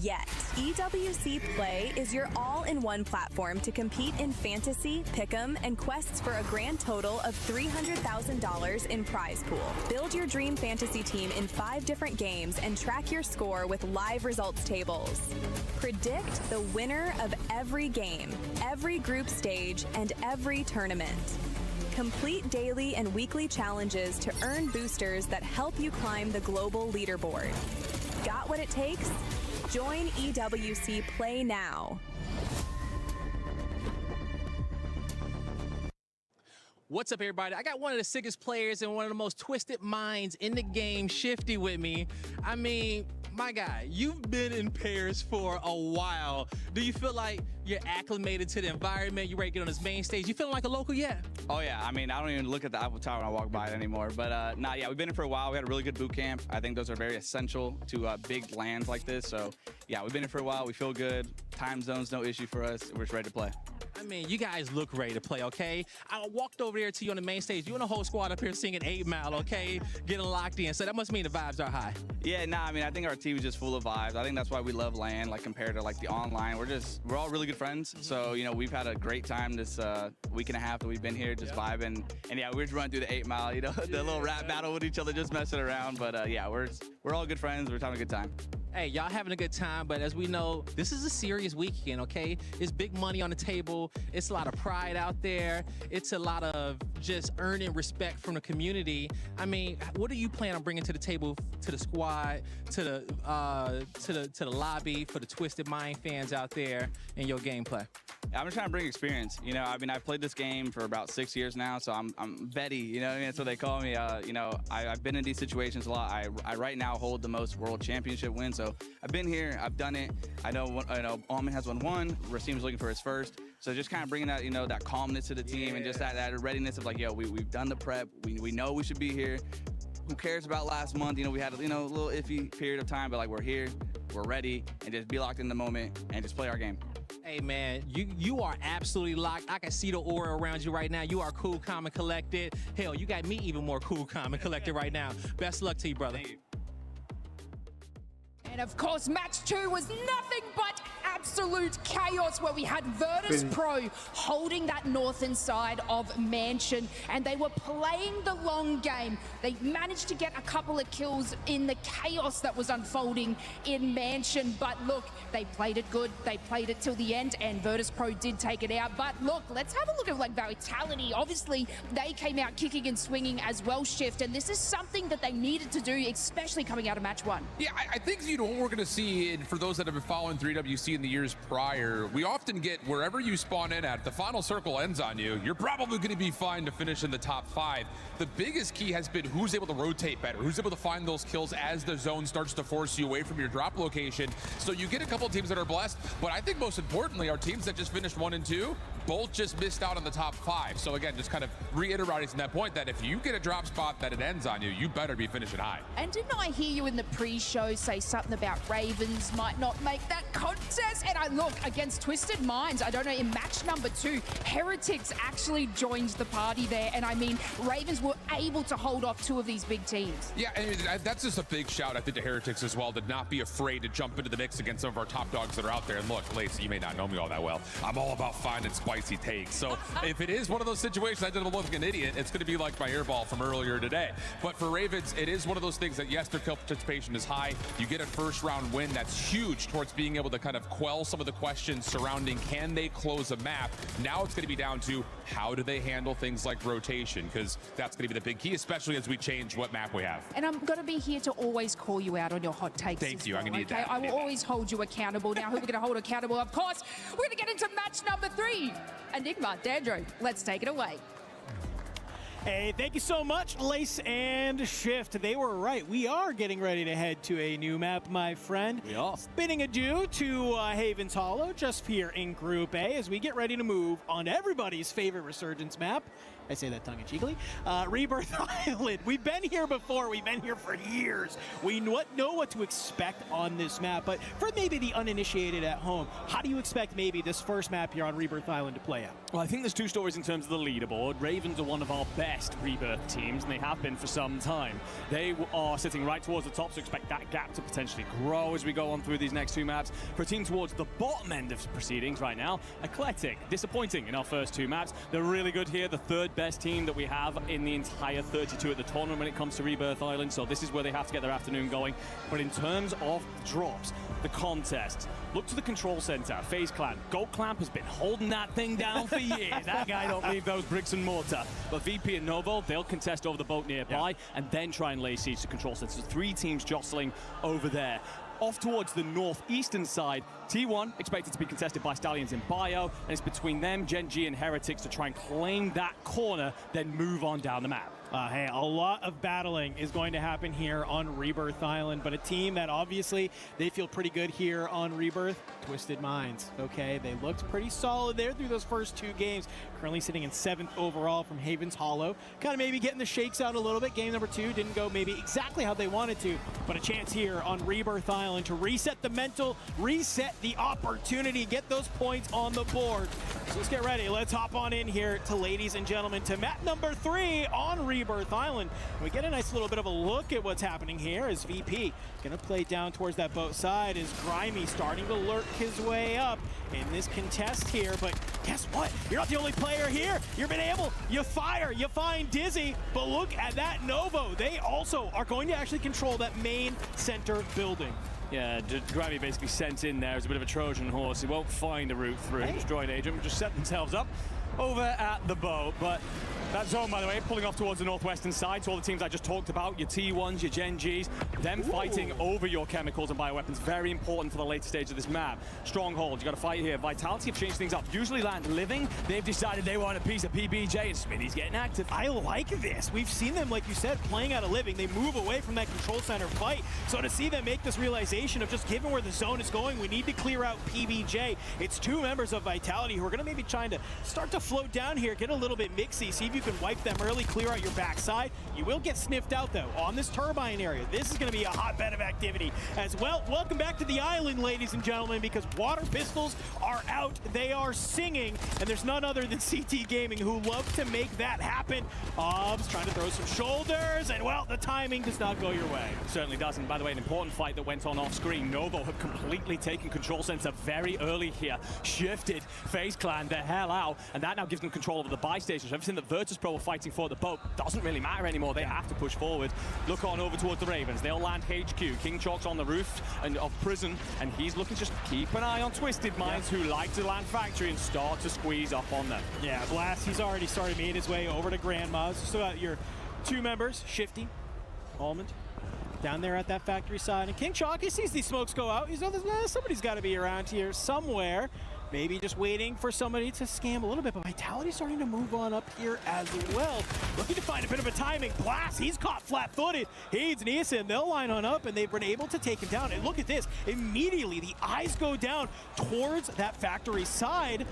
yet. EWC Play is your all-in-one platform to compete in fantasy, pick'em, and quests for a grand total of $300,000 in prize pool. Build your dream fantasy team in 5 different games and track your score with live results tables. Predict the winner of every game, every group stage, and every tournament. Complete daily and weekly challenges to earn boosters that help you climb the global leaderboard. Got what it takes? Join EWC Play now. What's up, everybody? I got one of the sickest players and one of the most twisted minds in the game, Shifty, with me. I mean, my guy, you've been in Paris for a while. Do you feel like you're acclimated to the environment? You ready to get on this main stage? You feeling like a local yet? Oh yeah, I mean, I don't even look at the Eiffel Tower when I walk by it anymore. But yeah, we've been in for a while. We had a really good boot camp. I think those are very essential to big lands like this. So yeah, we've been in for a while. We feel good. Time zone's no issue for us. We're just ready to play. I mean, you guys look ready to play, okay? I walked over there to you on the main stage. You and the whole squad up here singing 8 Mile, okay? Getting locked in. So that must mean the vibes are high. Yeah, nah, I mean, I think our team is just full of vibes. I think that's why we love LAN, like compared to like the online. We're all really good friends. So, you know, we've had a great time this week and a half that we've been here just vibing. And yeah, we're just running through the 8 Mile, you know, the little rap battle with each other, just messing around. But yeah, we're all good friends. We're having a good time. Hey, y'all having a good time, but as we know, this is a serious weekend, okay? It's big money on the table. It's a lot of pride out there. It's a lot of just earning respect from the community. I mean, what do you plan on bringing to the table, to the squad, to the lobby, for the Twisted Mind fans out there in your gameplay? I'm just trying to bring experience. You know, I mean, I've played this game for about 6 years now, so I'm vetty. You know, what I mean? That's what they call me. You know, I've been in these situations a lot. I right now hold the most world championship wins. So I've been here, I've done it. I know Alman has won one. Rasim's looking for his first. So just kind of bringing that, you know, that calmness to the team and just that readiness of like, yo, we've done the prep. We know we should be here. Who cares about last month? You know, we had a little iffy period of time, but like we're here, we're ready, and just be locked in the moment and just play our game. Hey man, you are absolutely locked. I can see the aura around you right now. You are cool, calm, and collected. Hell, you got me even more cool, calm, and collected right now. Best of luck to you, brother. And of course, match 2 was nothing but absolute chaos, where we had Virtus Pro holding that northern side of Mansion, and they were playing the long game. They managed to get a couple of kills in the chaos that was unfolding in Mansion, but look, they played it good. They played it till the end, and Virtus Pro did take it out. But look, let's have a look at like Vitality. Obviously, they came out kicking and swinging as well, Shift, and this is something that they needed to do, especially coming out of match 1. Yeah, I think, you know, what we're going to see, and for those that have been following 3WC in the years prior, we often get wherever you spawn in at, the final circle ends on you. You're probably going to be fine to finish in the top 5. The biggest key has been who's able to rotate better, who's able to find those kills as the zone starts to force you away from your drop location. So you get a couple of teams that are blessed, but I think most importantly, our teams that just finished 1 and 2, both just missed out on the top 5. So again, just kind of reiterating that point that if you get a drop spot that it ends on you, you better be finishing high. And didn't I hear you in the pre-show say something about Ravens might not make that contest? And I look, against Twisted Minds, I don't know, in match number 2, Heretics actually joined the party there. And I mean, Ravens were able to hold off 2 of these big teams. Yeah, and that's just a big shout, I think, to Heretics as well, to not be afraid to jump into the mix against some of our top dogs that are out there. And look, Lacey, you may not know me all that well. I'm all about finding spicy takes. So if it is one of those situations I did look like an idiot, it's going to be like my airball from earlier today. But for Ravens, it is one of those things that, yes, their kill participation is high. You get a first round win. That's huge towards being able to kind of quell some of the questions surrounding can they close a map. Now it's going to be down to how do they handle things like rotation, because that's going to be the big key, especially as we change what map we have. And I'm going to be here to always call you out on your hot takes. Thank you. Well, I'm going to need okay? that. I will always hold you accountable. Now, who we're going to hold accountable? Of course, we're going to get into match number 3. Enigma, Dandro, let's take it away. Hey, thank you so much, Lace and Shift. They were right. We are getting ready to head to a new map, my friend. We are. Bidding adieu to Haven's Hollow, just here in Group A, as we get ready to move on to everybody's favorite Resurgence map. I say that tongue-in-cheekly. Rebirth Island. We've been here before. We've been here for years. We know what to expect on this map. But for maybe the uninitiated at home, how do you expect maybe this first map here on Rebirth Island to play out? Well, I think there's 2 stories in terms of the leaderboard. Ravens are one of our best Rebirth teams, and they have been for some time. They are sitting right towards the top, so expect that gap to potentially grow as we go on through these next 2 maps. For a team towards the bottom end of proceedings right now, Eclectic, disappointing in our first 2 maps. They're really good here, the 3rd best team that we have in the entire 32 at the tournament when it comes to Rebirth Island, so this is where they have to get their afternoon going. But in terms of drops, the contest, look to the control center. FaZe Clan, Gold Clamp has been holding that thing down for years. That guy don't leave those bricks and mortar. But VP and Novo, they'll contest over the boat nearby and then try and lay siege to control center. So 3 teams jostling over there. Off towards the northeastern side, T1 expected to be contested by Stallions in Bio, and it's between them, Gen G, and Heretics to try and claim that corner, then move on down the map. Hey, a lot of battling is going to happen here on Rebirth Island, but a team that obviously they feel pretty good here on Rebirth, Twisted Minds. Okay, they looked pretty solid there through those first 2 games. Currently sitting in 7th overall from Haven's Hollow. Kind of maybe getting the shakes out a little bit. Game number 2 didn't go maybe exactly how they wanted to, but a chance here on Rebirth Island to reset the mental, reset the opportunity, get those points on the board. So let's get ready. Let's hop on in here to, ladies and gentlemen, to map number 3 on Rebirth Island. And we get a nice little bit of a look at what's happening here as VP gonna play down towards that boat side, as Grimy starting to lurk his way up in this contest here. But guess what? You're not the only player here. You've been able, you fire, you find Dizzy, but look at that Novo. They also are going to actually control that main center building. Yeah, Grammy basically sent in there as a bit of a Trojan horse. He won't find a route through. Destroyed Adrian, just set themselves up over at the boat. But that zone, by the way, pulling off towards the northwestern side. So all the teams I just talked about, your T1s, your Gen Gs, them fighting over your chemicals and bioweapons, very important for the later stage of this map. Stronghold, you got to fight here. Vitality have changed things up. Usually land living. They've decided they want a piece of PBJ, and Smitty's getting active. I like this. We've seen them, like you said, playing out of living. They move away from that control center fight. So to see them make this realization of just given where the zone is going, we need to clear out PBJ. It's two members of Vitality who are going to maybe trying to start to float down here, get a little bit mixy, see if you can wipe them early, clear out your backside. You will get sniffed out, though, on this turbine area. This is going to be a hotbed of activity as well. Welcome back to the island, ladies and gentlemen, because water pistols are out. They are singing, and there's none other than CT Gaming who love to make that happen. Obs trying to throw some shoulders, and, well, the timing does not go your way. Certainly doesn't. By the way, an important fight that went on off screen. Novo have completely taken control center very early here. Shifted FaZe Clan the hell out, and that now gives them control over the buy stations. Everything that Virtus Pro were fighting for at the boat doesn't really matter anymore. They have to push forward. Look on over towards the Ravens. They'll land HQ. King Chalk's on the roof of Prison, and he's looking to just keep an eye on Twisted Minds, who like to land Factory and start to squeeze up on them. Yeah, Blast, he's already made his way over to Grandma's. So got your two members, Shifty, Almond, down there at that factory side. And King Chalk, he sees these smokes go out. He's somebody's got to be around here somewhere. Maybe just waiting for somebody to scam a little bit, but Vitality starting to move on up here as well. Looking to find a bit of a timing. Blast, he's caught flat-footed. Heeds and Eason, they'll line on up, and they've been able to take him down. And look at this. Immediately, the eyes go down towards that factory side,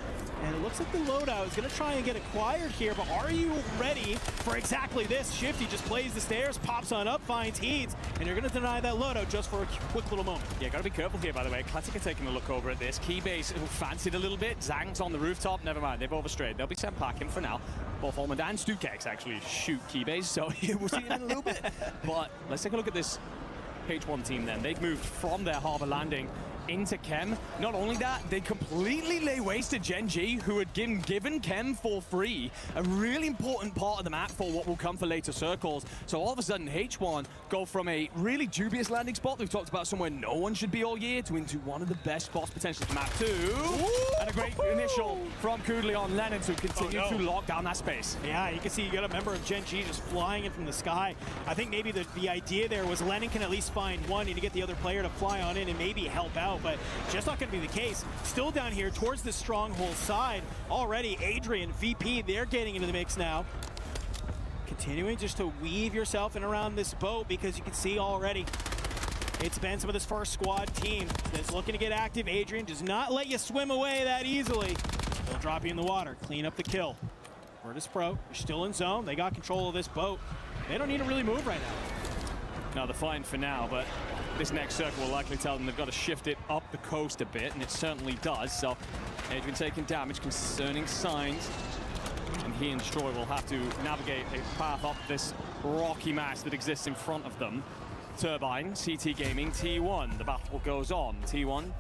and it looks like the loadout is going to try and get acquired here, but are you ready for exactly this? Shifty just plays the stairs, pops on up, finds Heeds, and you're going to deny that loadout just for a quick little moment. Yeah, got to be careful here, by the way. Classic are taking a look over at this. Keybase fancy a little bit. Zang's on the rooftop. Never mind. They've overstrayed. They'll be sent packing for now. Both Almond and Stukex actually shoot Keybase, so we'll see it in a little bit. But let's take a look at this H1 team then. They've moved from their harbor landing into Chem. Not only that, they completely lay waste to Gen G, who had given Chem for free, a really important part of the map for what will come for later circles. So all of a sudden, H1 go from a really dubious landing spot we've talked about somewhere no one should be all year to into one of the best spots potentially for map 2. And a great initial from Koodley on Lennon to continue to lock down that space. Yeah, you can see you got a member of Gen G just flying in from the sky. I think maybe the idea there was Lennon can at least find one and to get the other player to fly on in and maybe help out. But just not going to be the case. Still down here towards the stronghold side. Already Adrian, VP, they're getting into the mix now. Continuing just to weave yourself in around this boat, because you can see already it's been some of this first squad team that's looking to get active. Adrian does not let you swim away that easily. They'll drop you in the water, clean up the kill. Virtus Pro, they're still in zone. They got control of this boat. They don't need to really move right now. No, they're fine for now, but this next circle will likely tell them they've got to shift it up the coast a bit, and it certainly does. So Adrian taking damage, concerning signs, and he and Destroy will have to navigate a path up this rocky mass that exists in front of them. Turbine, CT Gaming, T1. The battle goes on. T1,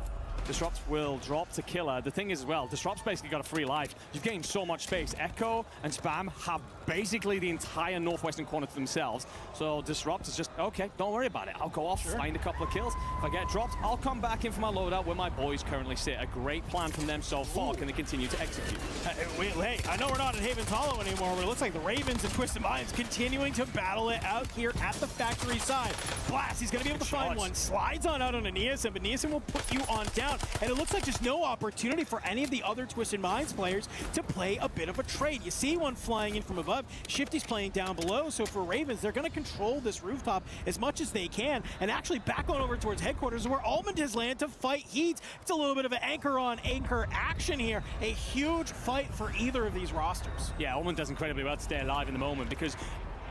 Disrupt will drop to Killer. The thing is as well, Disrupt's basically got a free life. You've gained so much space. Echo and Spam have basically the entire northwestern corner to themselves. So Disrupt is just, okay, don't worry about it. I'll go off, find a couple of kills. If I get dropped, I'll come back in for my loadout where my boys currently sit. A great plan from them so far. Can they continue to execute? Hey, I know we're not in Haven's Hollow anymore, but it looks like the Ravens and Twisted Minds continuing to battle it out here at the factory side. Blast, he's going to be able to find one. Slides on out on Aeneason, but Aeneason will put you on down. And it looks like just no opportunity for any of the other Twisted Minds players to play a bit of a trade. You see one flying in from above. Shifty's playing down below, so for Ravens, they're going to control this rooftop as much as they can and actually back on over towards headquarters where Almond has landed to fight Heat. It's a little bit of an anchor-on-anchor action here. A huge fight for either of these rosters. Yeah, Almond does incredibly well to stay alive in the moment, because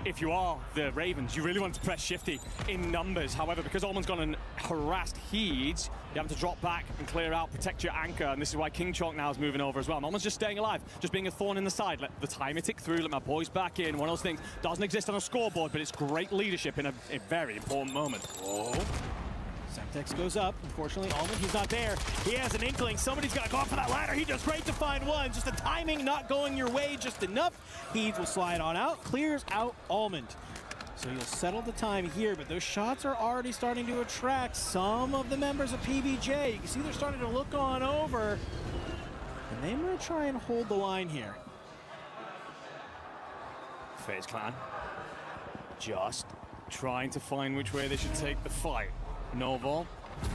if you are the Ravens, you really want to press Shifty in numbers. However, because Almond's gone and harassed Heeds, you have to drop back and clear out, protect your anchor, and this is why King Chalk now is moving over as well. Almond's just staying alive, just being a thorn in the side. Let the timer tick through, let my boys back in. One of those things doesn't exist on a scoreboard, but it's great leadership in a very important moment. Oh. Semtex goes up. Unfortunately, Almond, he's not there. He has an inkling. Somebody's got to go up for that ladder. He does great to find one. Just the timing not going your way just enough. Heeds will slide on out. Clears out Almond. So you'll settle the time here, but those shots are already starting to attract some of the members of PBJ. You can see they're starting to look on over, and they're going to try and hold the line here. FaZe Clan just trying to find which way they should take the fight. Novo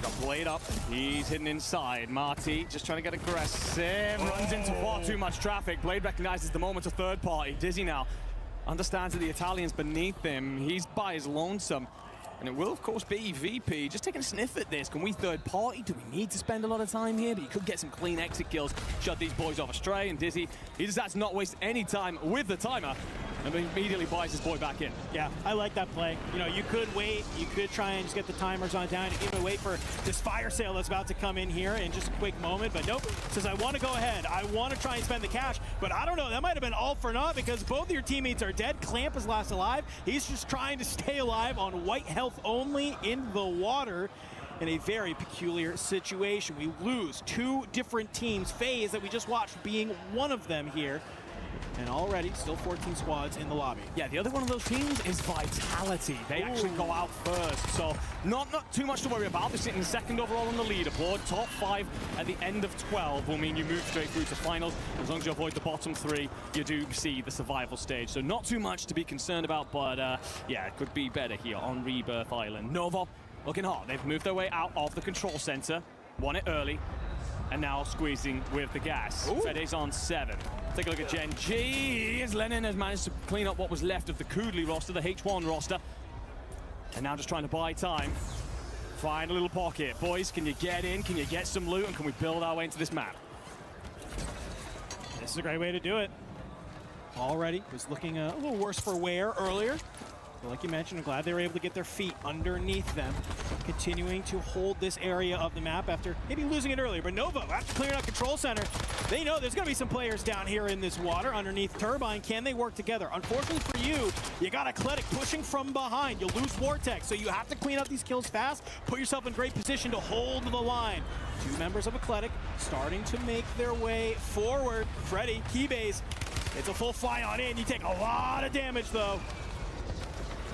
got Blade up, he's hidden inside. Marty just trying to get aggressive, runs into far too much traffic. Blade recognizes the moment of third party. Dizzy now understands that the Italian's beneath him. He's by his lonesome. And it will, of course, be VP just taking a sniff at this. Can we third party? Do we need to spend a lot of time here? But he could get some clean exit kills, shut these boys off astray. And Dizzy, he just has to not waste any time with the timer and immediately buys his boy back in. Yeah, I like that play. You know, you could wait, you could try and just get the timers on down, and even wait for this fire sale that's about to come in here in just a quick moment, but nope, says I want to go ahead. I want to try and spend the cash, but I don't know, that might have been all for naught because both of your teammates are dead. Clamp is last alive. He's just trying to stay alive on white health only in the water. In a very peculiar situation. We lose two different teams. FaZe that we just watched being one of them here. And already, still 14 squads in the lobby. Yeah, the other one of those teams is Vitality. They actually go out first, so not too much to worry about. They're sitting second overall on the leaderboard. Top 5 at the end of 12 will mean you move straight through to finals. As long as you avoid the bottom 3, you do see the survival stage. So not too much to be concerned about, but yeah, it could be better here on Rebirth Island. Novo looking hot. They've moved their way out of the control center, won it early, and now squeezing with the gas. Fede's on 7. Take a look at Gen G. As Lennon has managed to clean up what was left of the Kudli roster, the H1 roster. And now just trying to buy time. Find a little pocket. Boys, can you get in? Can you get some loot? And can we build our way into this map? This is a great way to do it. Already was looking a little worse for wear earlier. But like you mentioned, I'm glad they were able to get their feet underneath them, continuing to hold this area of the map after maybe losing it earlier. But Novo, after clearing out control center, they know there's going to be some players down here in this water underneath Turbine. Can they work together? Unfortunately for you, you got Eclectic pushing from behind. You'll lose Vortex, so you have to clean up these kills fast, put yourself in great position to hold the line. Two members of Eclectic starting to make their way forward. Freddy, Keybase, it's a full fly on in. You take a lot of damage, though.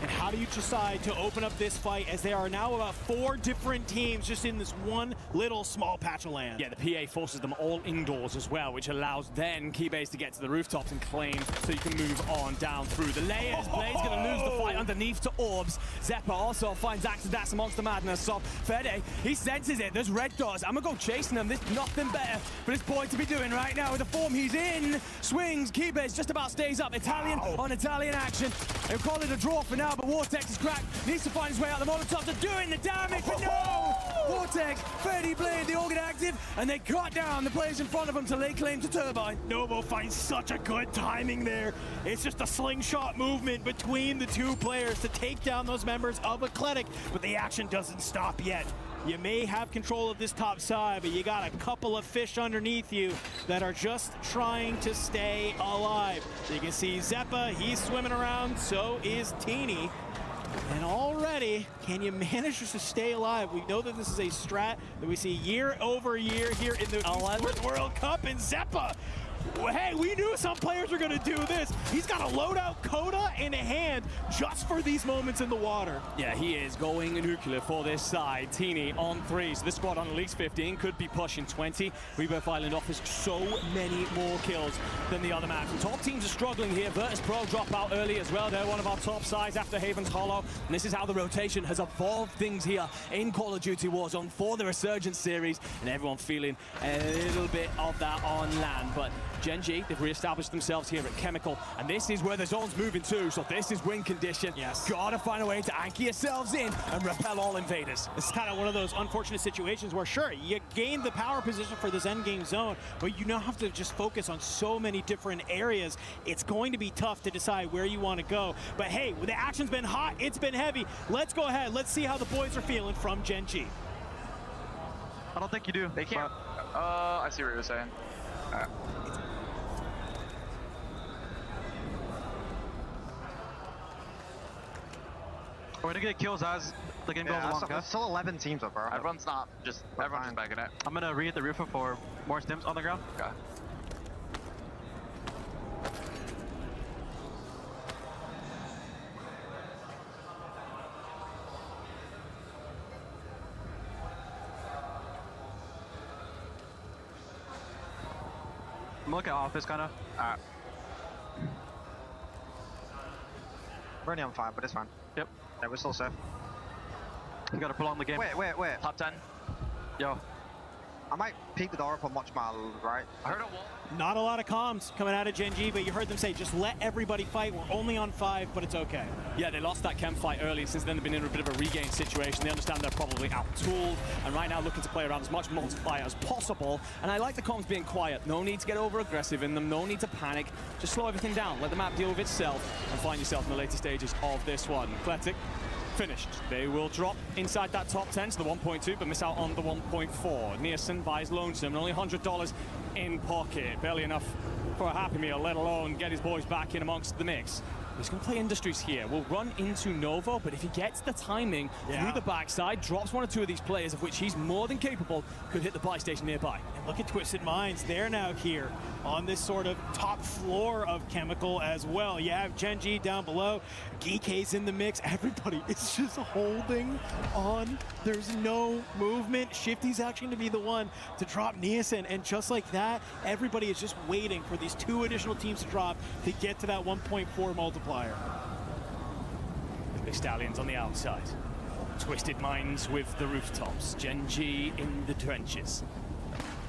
And how do you decide to open up this fight as there are now about 4 different teams just in this one little small patch of land? Yeah, the PA forces them all indoors as well, which allows then Keybase to get to the rooftops and claim so you can move on down through the layers. Blade's going to lose the fight underneath to Orbs. Zeppa also finds access. That's a monster madness. So Fede, he senses it. There's red dots. I'm going to go chasing them. There's nothing better for this boy to be doing right now with the form he's in. Swings. Keybase just about stays up. Italian on Italian action. They'll call it a draw for now, but Vortex is cracked. Needs to find his way out. The Molotovs are doing the damage, but no! Vortex, Freddy, Blade, the organ active, and they cut down the players in front of them to lay claim to Turbine. Novo finds such a good timing there. It's just a slingshot movement between the two players to take down those members of Eclectic, but the action doesn't stop yet. You may have control of this top side, but you got a couple of fish underneath you that are just trying to stay alive. You can see Zeppa, he's swimming around, so is Teeny. And already, can you manage just to stay alive? We know that this is a strat that we see year over year here in the Esports World Cup, and Zeppa, hey, we knew some players were going to do this. He's got a loadout Coda in hand just for these moments in the water. Yeah, he is going nuclear for this side. Teeny on 3, so this squad on at least 15, could be pushing 20. Rebirth Island offers so many more kills than the other maps. The top teams are struggling here. Virtus Pro drop out early as well. They're one of our top sides after Haven's Hollow. And this is how the rotation has evolved things here in Call of Duty Warzone for the Resurgence series. And everyone feeling a little bit of that on land. But Gen G, they've re-established themselves here at Chemical, and this is where the zone's moving to, so this is win condition. Yes. Gotta find a way to anchor yourselves in and repel all invaders. It's kind of one of those unfortunate situations where, sure, you gain the power position for this endgame zone, but you now have to just focus on so many different areas. It's going to be tough to decide where you want to go. But hey, the action's been hot, it's been heavy. Let's go ahead, let's see how the boys are feeling from Gen G. I don't think you do. They can't. I see what you're saying. We're gonna get kills as the game goes along. There's still 11 teams up, bro. Everyone's not just everyone's just backing it. I'm gonna re-hit the roof for more stims on the ground. Okay. I'm looking at office, kind of. We're only on 5, but it's fine. Yep. Yeah, we're still safe. You gotta prolong the game. Wait. Top 10. Yo. I might peek the door up on watch my right. I heard a wall. Not a lot of comms coming out of Gen G, but you heard them say, just let everybody fight. We're only on 5, but it's okay. Yeah, they lost that chem fight early. Since then, they've been in a bit of a regain situation. They understand they're probably out-tooled, and right now looking to play around as much multiplier as possible. And I like the comms being quiet. No need to get over-aggressive in them. No need to panic. Just slow everything down. Let the map deal with itself, and find yourself in the later stages of this one. Athletic. Finished. They will drop inside that top 10 to the 1.2, but miss out on the 1.4. Nearson buys Lonesome, and only $100 in pocket. Barely enough for a Happy Meal, let alone get his boys back in amongst the mix. He's going to play Industries here. We'll run into Novo, but if he gets the timing through the backside, drops one or two of these players, of which he's more than capable, could hit the buy station nearby. And look at Twisted Minds. They're now here on this sort of top floor of Chemical as well. You have Gen G down below. Geek's in the mix. Everybody is just holding on. There's no movement. Shifty's actually going to be the one to drop Neosin. And just like that, everybody is just waiting for these 2 additional teams to drop to get to that 1.4 multiplier. Big Stallions on the outside. Twisted Minds with the rooftops. Gen G in the trenches.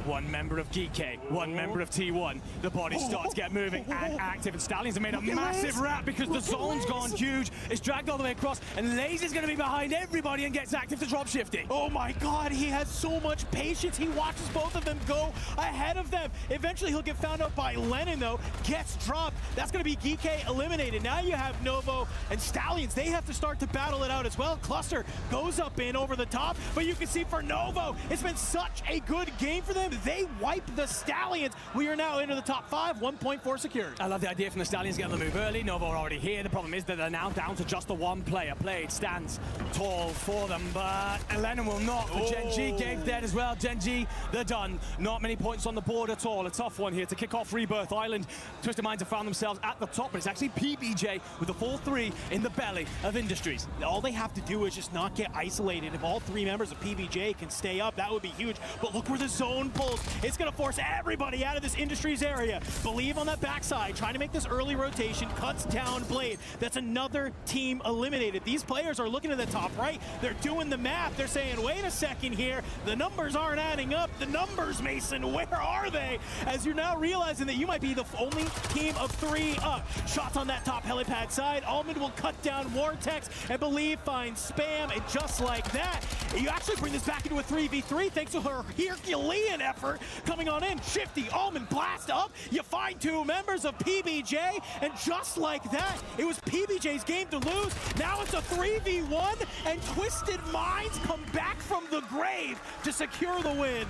One member of GK, one member of T1. The bodies start to get moving and active, and Stallions have made a massive wrap because the zone's gone huge. It's dragged all the way across, and Lazy's going to be behind everybody and gets active to drop Shifty. Oh my God, he has so much patience. He watches both of them go ahead of them. Eventually he'll get found out by Lennon though, gets dropped. That's going to be GK eliminated. Now you have Novo and Stallions. They have to start to battle it out as well. Cluster goes up in over the top, but you can see for Novo, it's been such a good game for them. They wipe the Stallions. We are now into the top 5, 1.4 secured. I love the idea from the Stallions getting the move early. Novo are already here. The problem is that they're now down to just the one player. Played stands tall for them, but Lennon will not. For Gen G, Gabe's dead as well. Gen G, they're done. Not many points on the board at all. A tough one here to kick off Rebirth Island. Twisted Minds have found themselves at the top, but it's actually PBJ with the full 3 in the belly of Industries. All they have to do is just not get isolated. If all 3 members of PBJ can stay up, that would be huge. But look where the zone pulls. It's going to force everybody out of this Industries area. Believe on that backside, trying to make this early rotation, cuts down Blade. That's another team eliminated. These players are looking at the top right. They're doing the math. They're saying, wait a second here. The numbers aren't adding up. The numbers, Mason, where are they? As you're now realizing that you might be the only team of 3 up. Shots on that top helipad side. Almond will cut down Vortex, and Believe finds Spam, and just like that, you actually bring this back into a 3v3 thanks to her Herculean effort. Coming on in, Shifty, Almond, blast up. You find 2 members of PBJ, and just like that, it was PBJ's game to lose. Now it's a 3v1, and Twisted Minds come back from the grave to secure the win.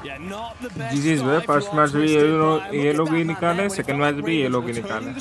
Yeah, not the best. GG's भाई first match भी ये लोग ही निकाले second match भी ये लोग ही निकाले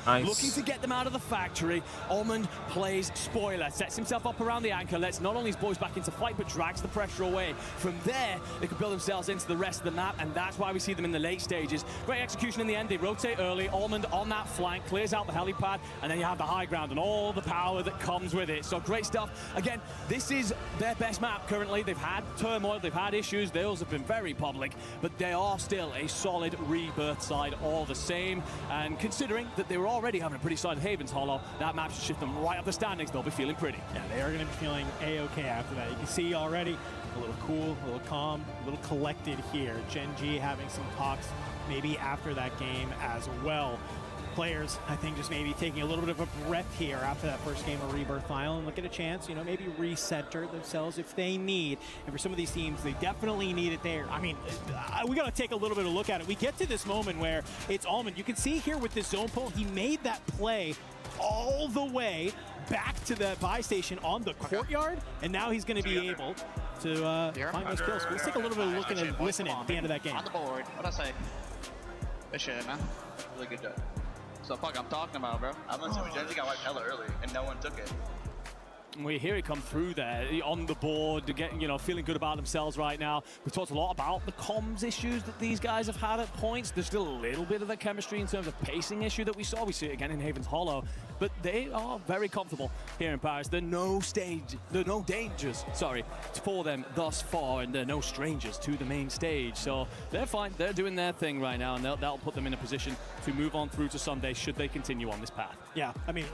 Nice. Looking to get them out of the factory. Almond plays spoiler, sets himself up around the anchor, lets not only his boys back into fight, but drags the pressure away. From there, they can build themselves into the rest of the map, and that's why we see them in the late stages. Great execution in the end. They rotate early. Almond on that flank, clears out the helipad, and then you have the high ground and all the power that comes with it. So great stuff. Again, this is their best map currently. They've had turmoil, they've had issues. They also have been very public, but they are still a solid Rebirth side all the same. And considering that they were already having a pretty solid Havens Hollow, that map should shift them right up the standings. They'll be feeling pretty. Yeah, they are going to be feeling A-OK after that. You can see already a little cool, a little calm, a little collected here. Gen G having some talks maybe after that game as well. Players, I think, just maybe taking a little bit of a breath here after that first game of Rebirth Final and look at a chance, you know, maybe recenter themselves if they need. And for some of these teams, they definitely need it there. I mean, we got to take a little bit of a look at it. We get to this moment where it's Almond. You can see here with this zone pull, he made that play all the way back to the buy station on the courtyard, and now he's going to be able to find those kills. Let's take a little bit of a look and listen in at the end of that game. On the board. What'd I say? Good shit, man. Really good job. So fuck I'm talking about, bro. I'm gonna say Gen G got wiped hella early and no one took it. We hear it come through there on the board, getting, feeling good about themselves right now. We've talked a lot about the comms issues that these guys have had at points. There's still a little bit of the chemistry in terms of pacing issue that we saw. We see it again in Haven's Hollow, but they are very comfortable here in Paris. There are no dangers, for them thus far, and there are no strangers to the main stage. So they're fine. They're doing their thing right now, and that'll put them in a position to move on through to Sunday should they continue on this path. Yeah, I mean,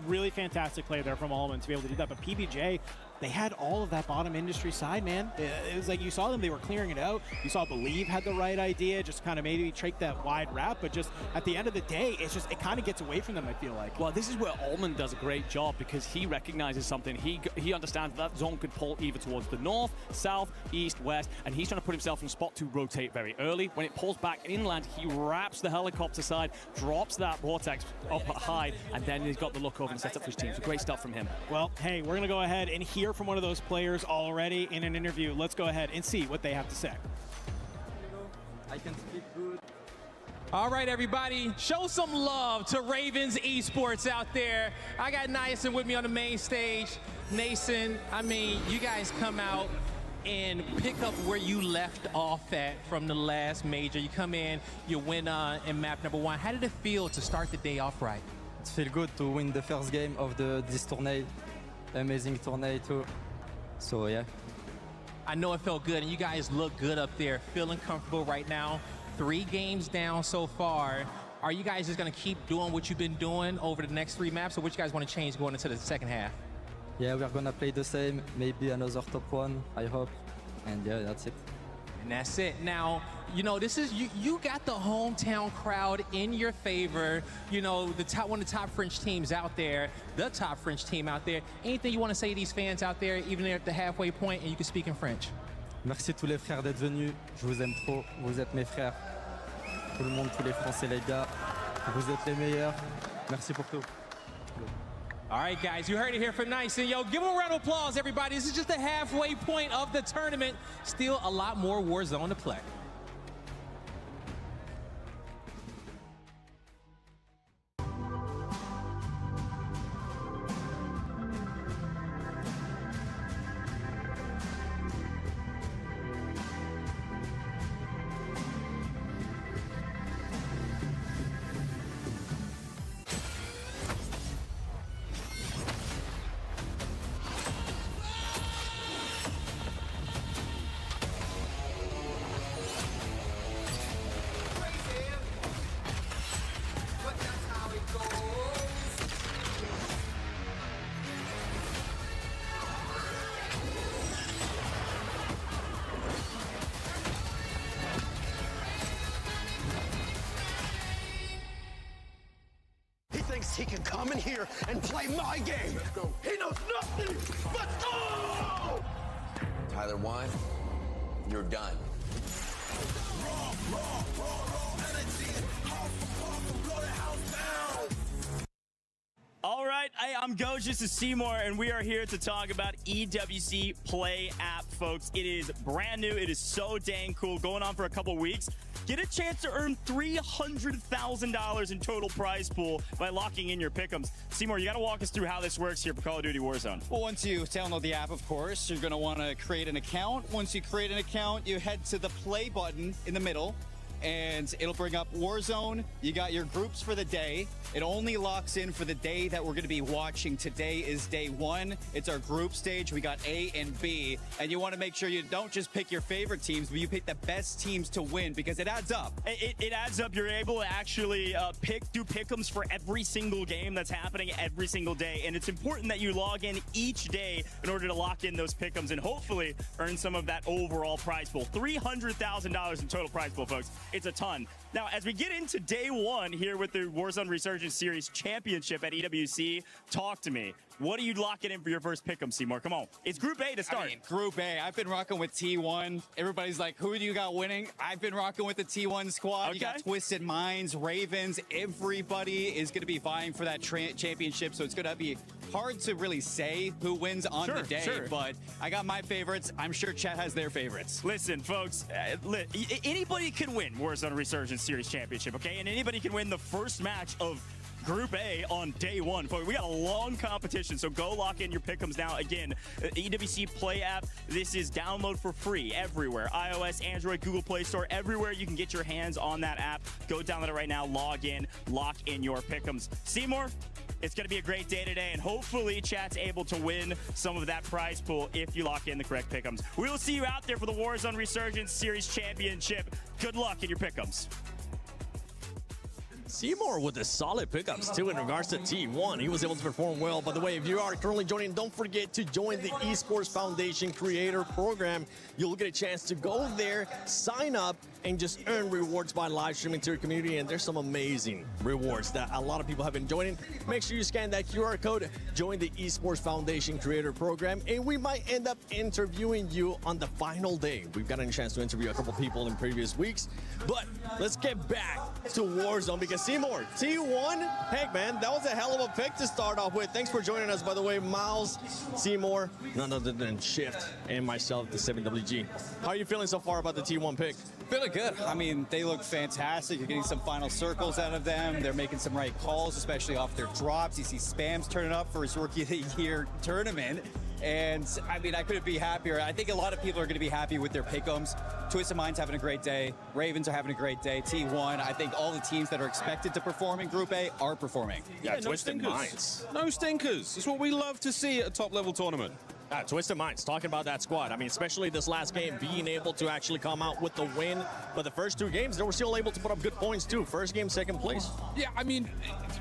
really fantastic play there from Allman to be able to do that. But PBJ, they had all of that bottom industry side, man. It was like you saw them, they were clearing it out. You saw Believe had the right idea, just kind of maybe take that wide wrap, but just at the end of the day, it kind of gets away from them, I feel like. Well, this is where Allman does a great job because he recognizes something. He understands that zone could pull either towards the north, south, east, west, and he's trying to put himself in a spot to rotate very early. When it pulls back inland, he wraps the helicopter side, drops that vortex up high, and then he's got the look over and sets up for his team. So great stuff from him. Well, hey, we're going to go ahead and hear from one of those players already in an interview. Let's go ahead and see what they have to say. I can speak good. All right, everybody, show some love to Ravens Esports out there. I got Nason with me on the main stage. Nason, I mean, you guys come out and pick up where you left off at from the last major. You come in, you win in map number 1. How did it feel to start the day off right? It feels good to win the first game of this tournament. Amazing tournament too. So yeah. I know it felt good, and you guys look good up there, feeling comfortable right now. 3 games down so far. Are you guys just going to keep doing what you've been doing over the next 3 maps, or what you guys want to change going into the second half? Yeah, we're going to play the same, maybe another top 1, I hope. And yeah, that's it. And that's it. Now, this is you got the hometown crowd in your favor. One of the top French teams out there, the top French team out there. Anything you want to say to these fans out there, even at the halfway point, and you can speak in French? Merci tous les frères d'être venus. Je vous aime trop. Vous êtes mes frères. Tout le monde, tous les Français, les gars. Vous êtes les meilleurs. Merci pour tout. All right, guys, you heard it here from Nason. Yo, give him a round of applause, everybody. This is just the halfway point of the tournament. Still a lot more Warzone to play. He can come in here and play my game. Let's go. He knows nothing. Let's go! Tyler 1, you're done. All right, I'm Gojus to Seymour, and we are here to talk about EWC Play app, folks. It is brand new. It is so dang cool. Going on for a couple weeks. Get a chance to earn $300,000 in total prize pool by locking in your pick'ems. Seymour, you got to walk us through how this works here for Call of Duty Warzone. Well, once you download the app, of course, you're going to want to create an account. Once you create an account, you head to the play button in the middle, and it'll bring up Warzone. You got your groups for the day. It only locks in for the day that we're going to be watching. Today is day 1. It's our group stage. We got A and B, and you want to make sure you don't just pick your favorite teams, but you pick the best teams to win, because it adds up. It adds up. You're able to actually do pick'ems for every single game that's happening every single day, and it's important that you log in each day in order to lock in those pick'ems and hopefully earn some of that overall prize pool. $300,000 in total prize pool, folks. It's a ton. Now, as we get into day 1 here with the Warzone Resurgence Series Championship at EWC, talk to me. What are you locking in for your first pick'em, Seymour? Come on. It's Group A to start. Group A. I've been rocking with T1. Everybody's like, who do you got winning? I've been rocking with the T1 squad. You got Twisted Minds, Ravens. Everybody is going to be vying for that championship, so it's going to be hard to really say who wins on the day, but I got my favorites. I'm sure chat has their favorites. Listen, folks, anybody can win Warzone Resurgence Series Championship, okay? And anybody can win the first match of Group A on day one. We got a long competition, so go lock in your pick'ems now. Again, EWC Play app, this is download for free everywhere. iOS, Android, Google Play Store, everywhere you can get your hands on that app. Go download it right now, log in, lock in your pick'ems. Seymour, it's going to be a great day today, and hopefully chat's able to win some of that prize pool if you lock in the correct pick'ems. We will see you out there for the Warzone Resurgence Series Championship. Good luck in your pick'ems. Seymour with the solid pickups too in regards to T1. He was able to perform well. By the way, if you are currently joining, don't forget to join the Esports Foundation Creator Program. You'll get a chance to go there, sign up, and just earn rewards by live streaming to your community. And there's some amazing rewards that a lot of people have been joining. Make sure you scan that QR code, join the Esports Foundation Creator Program, and we might end up interviewing you on the final day. We've gotten a chance to interview a couple people in previous weeks, but let's get back to Warzone because Seymour, T1, heck man, that was a hell of a pick to start off with. Thanks for joining us, by the way, Miles, Seymour, none other than Shift, and myself, the 7WG. How are you feeling so far about the T1 pick? Feeling good. I mean, they look fantastic. You're getting some final circles out of them. They're making some right calls, especially off their drops. You see Spams turning up for his Rookie of the Year tournament. And, I mean, I couldn't be happier. I think a lot of people are going to be happy with their pick'ems. Twisted Mind's having a great day. Ravens are having a great day. T1, I think all the teams that are expected to perform in Group A are performing. Yeah, Twisted Minds. No stinkers. It's what we love to see at a top-level tournament. Twisted Minds, talking about that squad. I mean, especially this last game, being able to actually come out with the win. But the first two games, they were still able to put up good points, too. First game, second place. Yeah, I mean,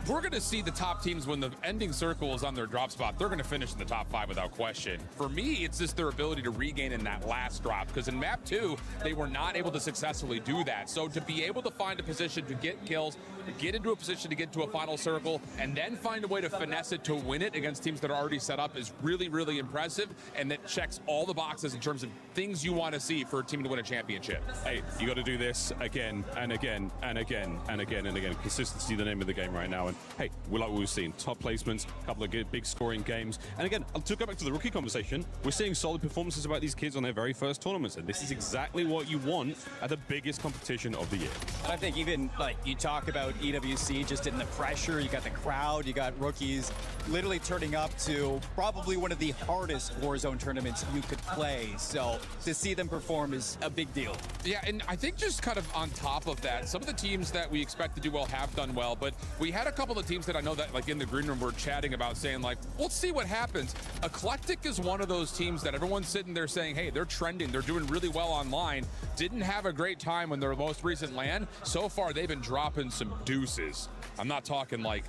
we're going to see the top teams when the ending circle is on their drop spot. They're going to finish in the top 5 without question. For me, it's just their ability to regain in that last drop. Because in map 2, they were not able to successfully do that. So to be able to find a position to get kills, get into a position to get to a final circle, and then find a way to finesse it to win it against teams that are already set up is really, really impressive. And that checks all the boxes in terms of things you want to see for a team to win a championship. Hey, you got to do this again and again and again and again and again. Consistency, the name of the game right now. And hey, we like what we've seen. Top placements, a couple of good big scoring games. And again, to go back to the rookie conversation, we're seeing solid performances about these kids on their very first tournaments. And this is exactly what you want at the biggest competition of the year. And I think even, like, you talk about EWC just in the pressure, you got the crowd, you got rookies literally turning up to probably one of the hardest Warzone tournaments you could play. So to see them perform is a big deal. Yeah, and I think just kind of on top of that, some of the teams that we expect to do well have done well, but we had a couple of teams that I know that, like, in the green room were chatting about saying, like, let's see what happens. Eclectic is one of those teams that everyone's sitting there saying, hey, they're trending, they're doing really well online. Didn't have a great time in their most recent LAN. So far, they've been dropping some deuces. I'm not talking like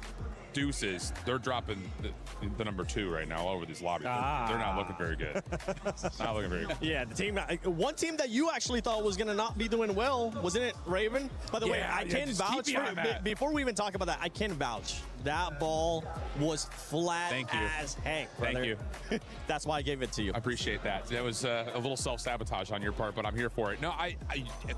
deuces. They're dropping the number 2 right now all over these lobbies. They're not looking very good. Not looking very good. Yeah, the team. One team that you actually thought was going to not be doing well, wasn't it, Raven? By the way, I can vouch for it. Before we even talk about that, I can vouch. That ball was flat as heck, brother. Thank you. That's why I gave it to you. I appreciate that. That was a little self-sabotage on your part, but I'm here for it. No,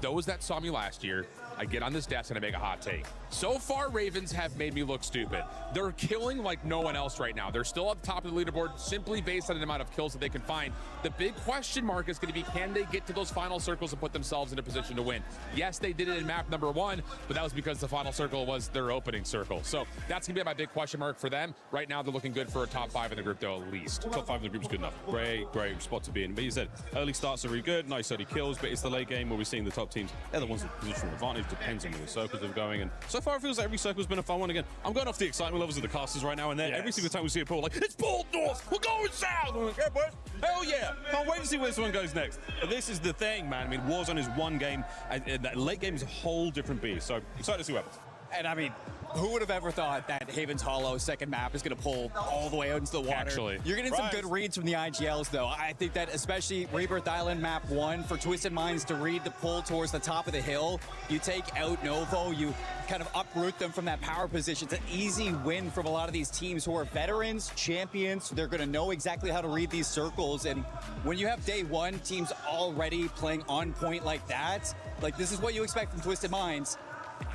those that saw me last year, I get on this desk and I make a hot take. So far, Ravens have made me look stupid. They're killing like no one else right now. They're still at the top of the leaderboard simply based on the amount of kills that they can find. The big question mark is going to be, can they get to those final circles and put themselves in a position to win? Yes, they did it in map number 1, but that was because the final circle was their opening circle. So that's going to be my big question mark for them. Right now, they're looking good for a top 5 in the group, though, at least. Top 5 in the group is good enough. Great spot to be in. But you said early starts are really good, nice early kills, but it's the late game where we're seeing the top teams. They're the ones with positional advantage. Depends on where the circles are going. And so far, it feels like every circle's been a fun one. Again, I'm going off the excitement levels of the casters right now, and then every single time we see a pool, like, it's ball north, we're going south. I'm like, yeah, boys, hell yeah. Can't wait to see where this one goes next. But this is the thing, man. I mean, Warzone is one game, and that late game is a whole different beast. So excited to see what happens. And I mean, who would have ever thought that Haven's Hollow second map is going to pull all the way out into the water? Actually. You're getting some good reads from the IGLs, though. I think that especially Rebirth Island map 1, for Twisted Minds to read the pull towards the top of the hill, you take out Novo, you kind of uproot them from that power position. It's an easy win from a lot of these teams who are veterans, champions. They're going to know exactly how to read these circles. And when you have day 1 teams already playing on point like that, like, this is what you expect from Twisted Minds.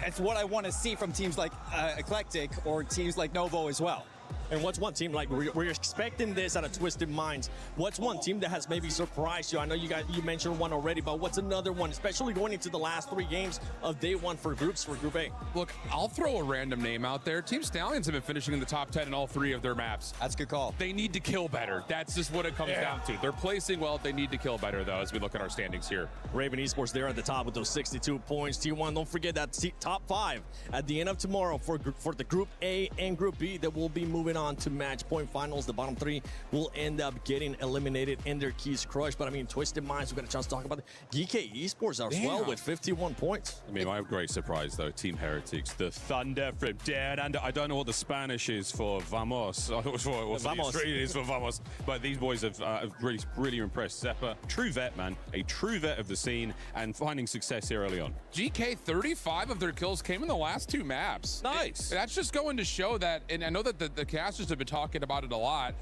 It's what I want to see from teams like Eclectic or teams like Novo as well. And what's one team, like we're expecting this out of Twisted Minds, what's one team that has maybe surprised you? I know you mentioned one already, but what's another one, especially going into the last 3 games of day 1 for groups for Group A? Look, I'll throw a random name out there. Team Stallions have been finishing in the top 10 in all 3 of their maps. That's a good call. They need to kill better. That's just what it comes down to. They're placing well. They need to kill better, though, as we look at our standings here. Raven Esports there at the top with those 62 points. T1, don't forget that top 5 at the end of tomorrow for the Group A and Group B that will be moving on to match point finals. The bottom 3 will end up getting eliminated and their keys crushed. But I mean, Twisted Minds, we got a chance to talk about the GK Esports as well with 51 points. I mean, my great surprise though, Team Heretics, the thunder from down under. I don't know what the Spanish is for Vamos. I thought it was what the Australian is for Vamos. But these boys have really impressed. Zeppa, true vet, man, a true vet of the scene, and finding success here early on. GK, 35 of their kills came in the last 2 maps. Nice. That's just going to show that, and I know that the casters have been talking about it a lot.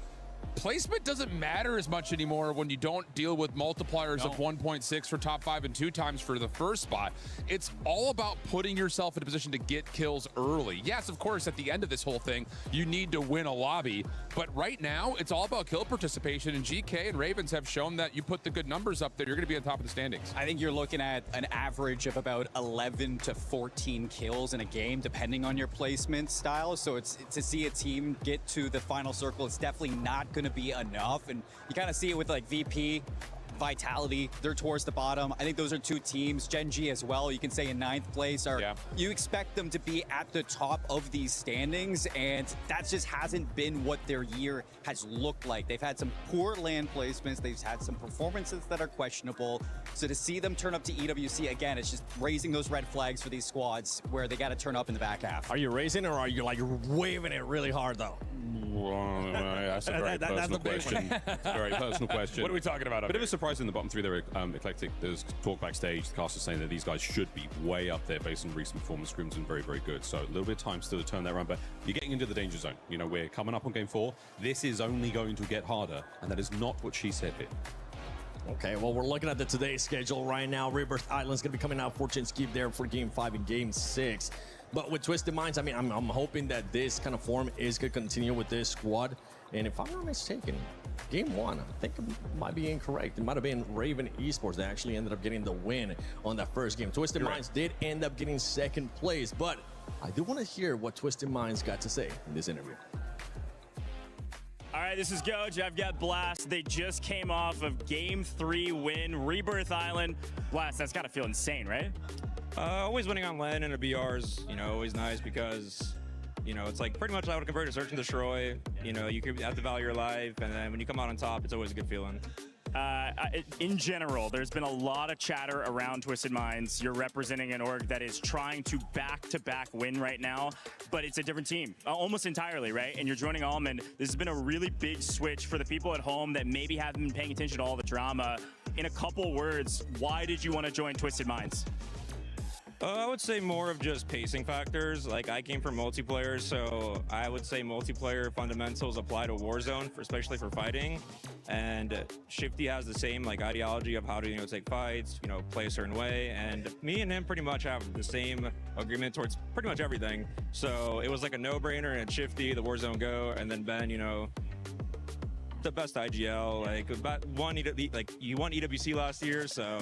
Placement doesn't matter as much anymore when you don't deal with multipliers of 1.6 for top 5 and 2 times for the first spot. It's all about putting yourself in a position to get kills early. Yes, of course, at the end of this whole thing, you need to win a lobby, but right now, it's all about kill participation, and GK and Ravens have shown that you put the good numbers up there, you're going to be on top of the standings. I think you're looking at an average of about 11 to 14 kills in a game, depending on your placement style. So it's to see a team get to the final circle, it's definitely not going to be enough, and you kind of see it with like VP, Vitality, they're towards the bottom. I think those are 2 teams. Gen G as well, you can say in 9th place. You expect them to be at the top of these standings, and that just hasn't been what their year has looked like. They've had some poor land placements. They've had some performances that are questionable. So to see them turn up to EWC again, it's just raising those red flags for these squads where they got to turn up in the back half. Are you raising, or are you like waving it really hard though? Well, that's a very personal question. It's a very personal question. What are we talking about? Bit of a surprise in the bottom 3 there, Eclectic. There's talk backstage. The cast is saying that these guys should be way up there based on recent performance. Scrims and very, very good. So a little bit of time still to turn that around, but you're getting into the danger zone. You know, we're coming up on game 4. This is only going to get harder, and that is not what she said here. Okay, well, we're looking at the today's schedule right now. Rebirth Island's going to be coming out. Fortune Skip there for game 5 and game 6. But with Twisted Minds, I mean, I'm hoping that this kind of form is going to continue with this squad. And if I'm not mistaken, game 1, I think it might be incorrect. It might have been Raven Esports that actually ended up getting the win on that first game. Twisted Minds did end up getting 2nd place, but I do want to hear what Twisted Minds got to say in this interview. All right, this is Goj. I've got Blast. They just came off of game 3 win, Rebirth Island. Blast, that's got to feel insane, right? Always winning on land and a BR is, always nice because, it's like pretty much I would convert to search and destroy. You have to value your life, and then when you come out on top, it's always a good feeling. In general, there's been a lot of chatter around Twisted Minds. You're representing an org that is trying to back-to-back win right now, but it's a different team, almost entirely, right? And you're joining Almond. This has been a really big switch for the people at home that maybe haven't been paying attention to all the drama. In a couple words, why did you want to join Twisted Minds? I would say more of just pacing factors. Like, I came from multiplayer, so I would say multiplayer fundamentals apply to Warzone, especially for fighting. And Shifty has the same ideology of how to take fights, play a certain way. And me and him pretty much have the same agreement towards pretty much everything. So it was like a no-brainer. And Shifty, the Warzone Go, and then Ben, the best IGL. You won EWC last year, so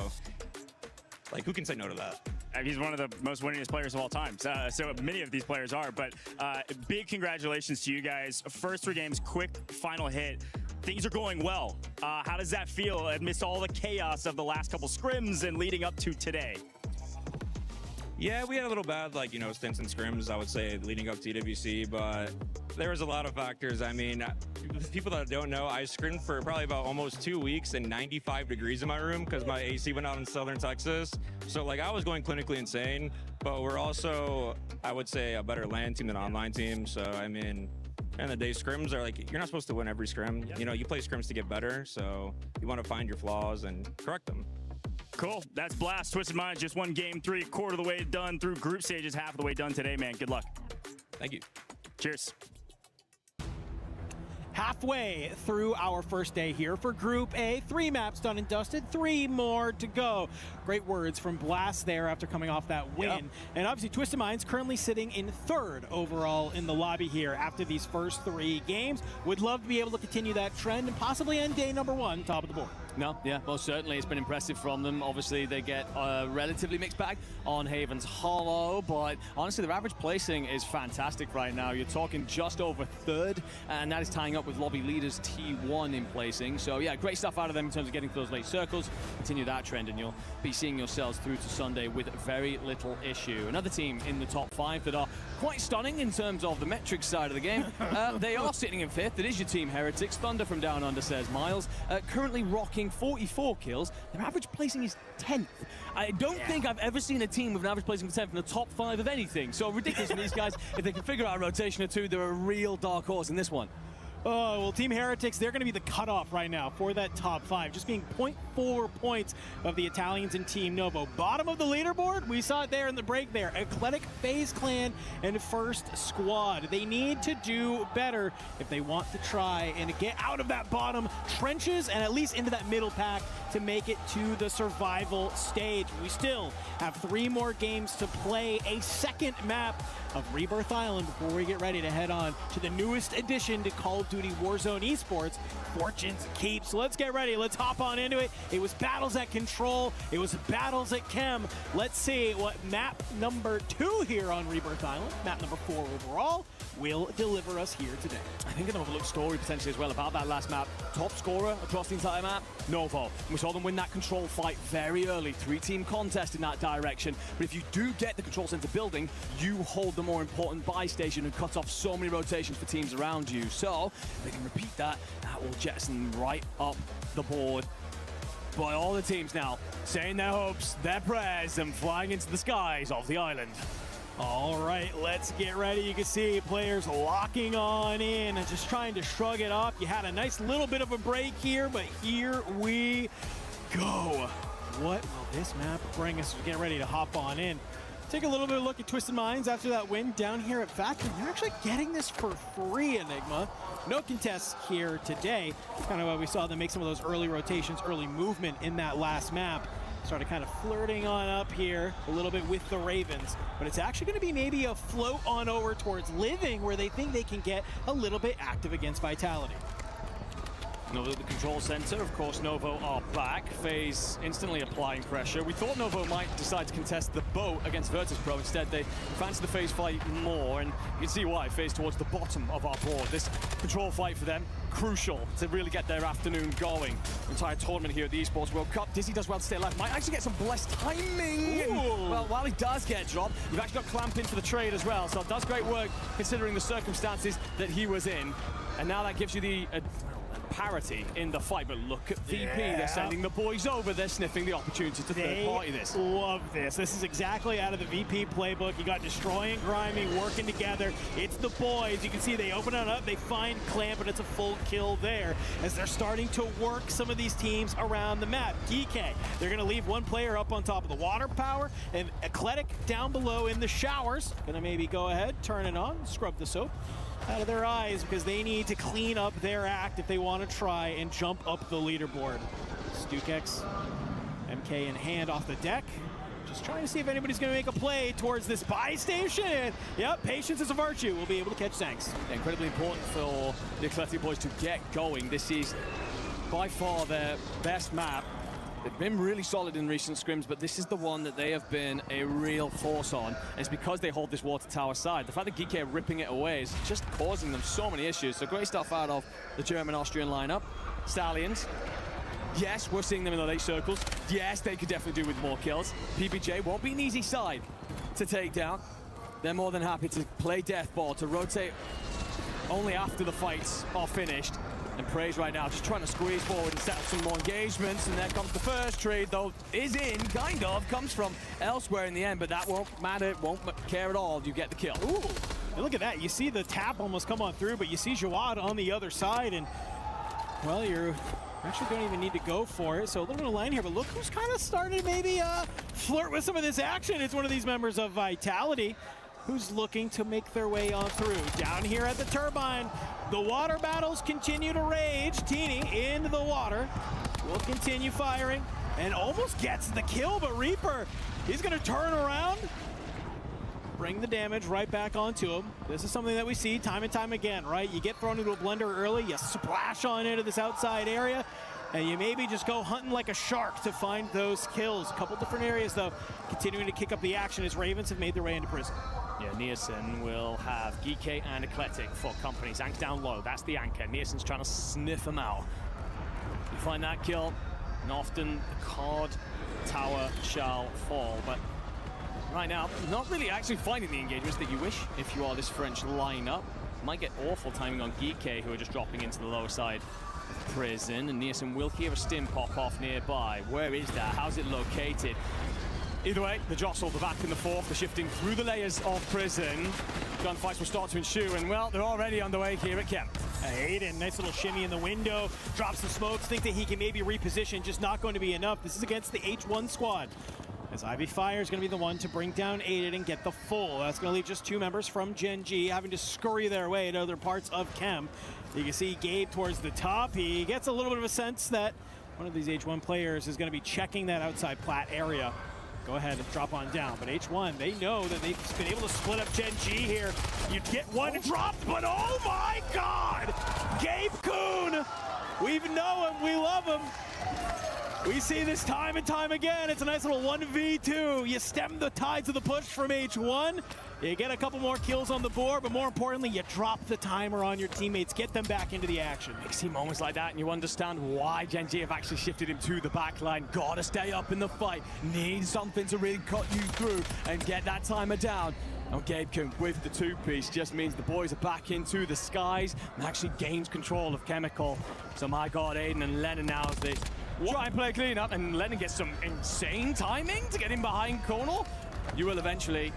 who can say no to that? He's one of the most winningest players of all time. So many of these players are, but big congratulations to you guys. First 3 games, quick final hit. Things are going well. How does that feel amidst all the chaos of the last couple scrims and leading up to today? Yeah, we had a little bad, stints and scrims, I would say, leading up to EWC, but there was a lot of factors. I mean, people that don't know, I scrimmed for probably about almost 2 weeks and 95 degrees in my room because my AC went out in southern Texas. So, I was going clinically insane, but we're also, I would say, a better LAN team than online team. So, I mean, end of the day, scrims are you're not supposed to win every scrim. You play scrims to get better, so you want to find your flaws and correct them. Cool. That's Blast. Twisted Minds just won game 3, quarter of the way done through group stages, half of the way done today, man. Good luck. Thank you. Cheers. halfway through our first day here for Group A. 3 maps done and dusted, 3 more to go. Great words from Blast there after coming off that win. Yep. And obviously Twisted Minds currently sitting in 3rd overall in the lobby here after these first 3 games. Would love to be able to continue that trend and possibly end day number 1 top of the board. No, yeah, most certainly. It's been impressive from them. Obviously, they get a relatively mixed bag on Haven's Hollow, but honestly, their average placing is fantastic right now. You're talking just over 3rd, and that is tying up with lobby leaders T1 in placing. So, yeah, great stuff out of them in terms of getting to those late circles. Continue that trend, and you'll be seeing yourselves through to Sunday with very little issue. Another team in the top 5 that are quite stunning in terms of the metrics side of the game. They are sitting in 5th. It is your team Heretics. Thunder from Down Under, says Miles. Currently rocking 44 kills. Their average placing is 10th. I don't think I've ever seen a team with an average placing of 10th in the top 5 of anything. So ridiculous for these guys. If they can figure out a rotation or 2, they're a real dark horse in this one. Oh, well, Team Heretics, they're going to be the cutoff right now for that top 5, just being 0.4 points of the Italians in Team Novo. Bottom of the leaderboard, we saw it there in the break there. Eclectic, FaZe Clan, and First Squad. They need to do better if they want to try and get out of that bottom trenches and at least into that middle pack to make it to the survival stage. We still have 3 more games to play, a second map of Rebirth Island before we get ready to head on to the newest addition to Call of Duty Warzone Esports, Fortune's Keep. So let's get ready. Let's hop on into it. It was battles at Control. It was battles at Chem. Let's see what map number 2 here on Rebirth Island, map number 4 overall, will deliver us here today. I think an overlooked story potentially as well about that last map. Top scorer across the entire map, Novo. We saw them win that Control fight very early. 3-team contest in that direction. But if you do get the Control Center building, you hold the more important buy station and cut off so many rotations for teams around you. So if they can repeat that, that will jettison right up the board. But all the teams now saying their hopes, their prayers, and flying into the skies of the island. All right, let's get ready. You can see players locking on in and just trying to shrug it off. You had a nice little bit of a break here, but here we go. What will this map bring us? We're getting ready to hop on in. Take a little bit of a look at Twisted Minds after that win down here at Factory. They're actually getting this for free, Enigma. No contests here today. Kind of what we saw them make some of those early rotations, early movement in that last map. Started kind of flirting on up here a little bit with the Ravens, but it's actually going to be maybe a float on over towards Living where they think they can get a little bit active against Vitality. Novo at the control center. Of course, Novo are back. FaZe instantly applying pressure. We thought Novo might decide to contest the boat against Virtus Pro. Instead, they fancy the FaZe fight more, and you can see why. FaZe towards the bottom of our board. This control fight for them, crucial to really get their afternoon going. Entire tournament here at the Esports World Cup. Dizzy does well to stay alive. Might actually get some blessed timing. And, well, while he does get dropped, we've actually got Clamp in for the trade as well. So it does great work considering the circumstances that he was in. And now that gives you the parity in the fight, but look at VP. They're sending the boys over. They're sniffing the opportunity to third party this. Love this. This is exactly out of the VP playbook. You got Destroy and Grimy working together. It's the boys. You can see they open it up. They find Clamp, and it's a full kill there as they're starting to work some of these teams around the map. DK, they're going to leave one player up on top of the water power, and Eclectic down below in the showers. Going to maybe go ahead, turn it on, scrub the soap out of their eyes because they need to clean up their act if they want to try and jump up the leaderboard. Stukex, MK in hand off the deck. Just trying to see if anybody's going to make a play towards this buy station. And, yep, patience is a virtue. We'll be able to catch Zanks. Incredibly important for the Eclectic boys to get going. This is by far their best map. They've been really solid in recent scrims, but this is the one that they have been a real force on. And it's because they hold this water tower side. The fact that Geeky are ripping it away is just causing them so many issues. So great stuff out of the German-Austrian lineup. Stallions. Yes, we're seeing them in the late circles. Yes, they could definitely do with more kills. PBJ won't be an easy side to take down. They're more than happy to play deathball, to rotate only after the fights are finished. And Praise right now just trying to squeeze forward and set up some more engagements. And there comes the first trade, though, is in, kind of, comes from elsewhere in the end, but that won't matter, won't care at all. You get the kill. Ooh, and look at that. You see the tap almost come on through, but you see Jawad on the other side, and, well, you're actually don't even need to go for it. So a little bit of line here, but look who's kind of starting to maybe flirt with some of this action. It's one of these members of Vitality. who's looking to make their way on through. Down here at the turbine, the water battles continue to rage. Teeny into the water, will continue firing, and almost gets the kill, but Reaper, he's gonna turn around, bring the damage right back onto him. This is something that we see time and time again, right? You get thrown into a blender early, you splash on into this outside area, and you maybe just go hunting like a shark to find those kills. A couple different areas, though, continuing to kick up the action as Ravens have made their way into prison. Yeah, Nielsen will have Geeky and Eclectic for company. Zank down low, that's the anchor. Nielsen's trying to sniff him out. You find that kill, and often the card tower shall fall, but right now, not really actually finding the engagements that you wish if you are this French lineup. Might get awful timing on Geeky, who are just dropping into the lower side of prison, and Nielsen will hear a stim pop off nearby. Where is that? How's it located? Either way, the jostle, the back and the forth, the shifting through the layers of prison. Gunfights will start to ensue, and well, they're already underway here at Camp. Aiden, nice little shimmy in the window, drops the smokes, think that he can maybe reposition, just not going to be enough. This is against the H1 squad, as Ivy Fire is going to be the one to bring down Aiden and get the full. That's going to leave just 2 members from Gen G having to scurry their way to other parts of Chem. You can see Gabe towards the top. He gets a little bit of a sense that one of these H1 players is going to be checking that outside plat area. Go ahead and drop on down, but H1, they know that they've been able to split up Gen G here. You get one dropped, but oh my God! Gabe Kuhn! We know him, we love him. We see this time and time again. It's a nice little 1v2. You stem the tides of the push from H1. You get a couple more kills on the board, but more importantly, you drop the timer on your teammates, get them back into the action. You see moments like that and you understand why Gen G have actually shifted him to the back line. Gotta stay up in the fight. Need something to really cut you through and get that timer down. And Gabe Kuhn with the 2-piece just means the boys are back into the skies and actually gains control of Chemical. So my God, Aiden and Lennon now as they try and play clean up, and Lennon gets some insane timing to get in behind Cornel. You will eventually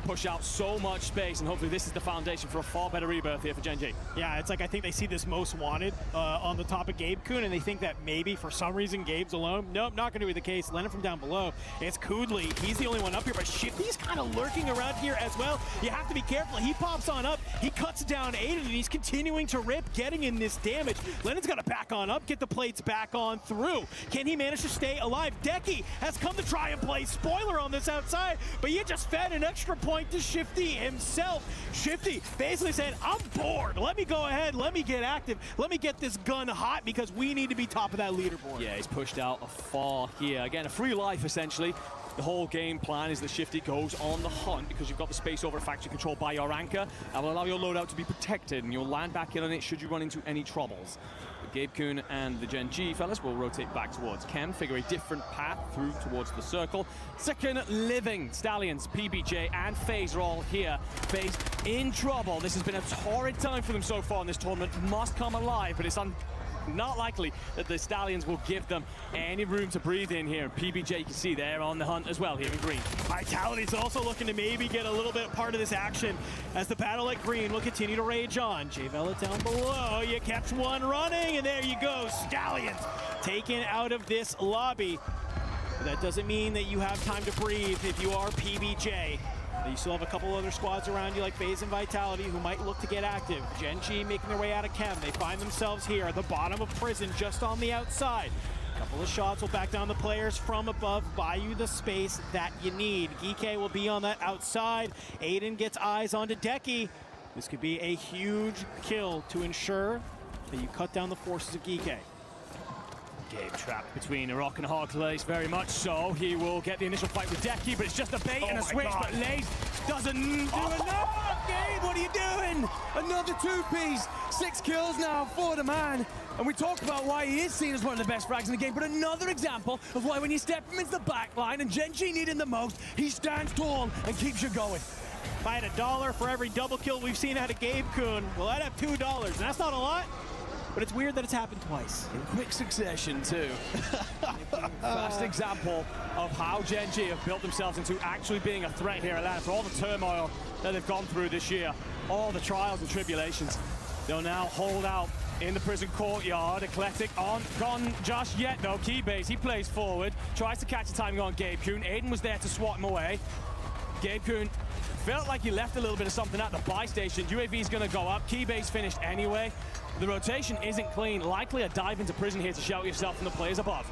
push out so much space, and hopefully this is the foundation for a far better rebirth here for Gen G. Yeah, it's like I think they see this most wanted on the top of Gabe Kuhn, and they think that maybe for some reason Gabe's alone. Nope, not going to be the case. Lennon from down below. It's Kudley. He's the only one up here, but Shifty's kind of lurking around here as well. You have to be careful. He pops on up. He cuts down Aiden, and he's continuing to rip, getting in this damage. Lennon's got to back on up, get the plates back on through. Can he manage to stay alive? Decky has come to try and play spoiler on this outside, but you just fed an extra point to Shifty himself. Shifty basically said, I'm bored. Let me go ahead. Let me get active. Let me get this gun hot because we need to be top of that leaderboard. Yeah, he's pushed out a far here. Again, a free life, essentially. The whole game plan is that Shifty goes on the hunt because you've got the space over factory controlled by your anchor. That will allow your loadout to be protected, and you'll land back in on it should you run into any troubles. But Gabe Kuhn and the Gen G fellas will rotate back towards Chem, figure a different path through towards the circle. Second Living, Stallions, PBJ, and FaZe are all here. FaZe in trouble. This has been a torrid time for them so far in this tournament. Must come alive, but it's not likely that the Stallions will give them any room to breathe in here. And PBJ, you can see they're on the hunt as well here in green. Vitality's also looking to maybe get a little bit part of this action as the battle at green will continue to rage on. J-Vela down below, you kept one running, and there you go. Stallions taken out of this lobby. But that doesn't mean that you have time to breathe if you are PBJ. You still have a couple other squads around you like FaZe and Vitality who might look to get active. Gen G making their way out of Chem. They find themselves here at the bottom of prison just on the outside. A couple of shots will back down the players from above, buy you the space that you need. Geeky will be on that outside. Aiden gets eyes onto Decky. This could be a huge kill to ensure that you cut down the forces of Geeky. Gabe trapped between a rock and a hard place, very much so. He will get the initial fight with Decky, but it's just a bait and a switch, but Lays doesn't do enough. Gabe, what are you doing? Another 2-piece. 6 kills now for the man. And we talked about why he is seen as one of the best frags in the game, but another example of why when you step him into the back line and Gen G need him the most, he stands tall and keeps you going. If I had $1 for every double kill we've seen out of Gabe Kuhn, well, I'd have $2, and that's not a lot. But it's weird that it's happened twice. In quick succession, too. First example of how Gen G have built themselves into actually being a threat here at Atlanta. For all the turmoil that they've gone through this year, all the trials and tribulations, they'll now hold out in the prison courtyard. Eclectic aren't gone just yet, though. Keybase, he plays forward, tries to catch the timing on Gabe Kuhn. Aiden was there to swat him away. Gabe Kuhn felt like he left a little bit of something at the buy station. UAV is going to go up. Keybase finished anyway. The rotation isn't clean. Likely a dive into prison here to shout yourself from the players above.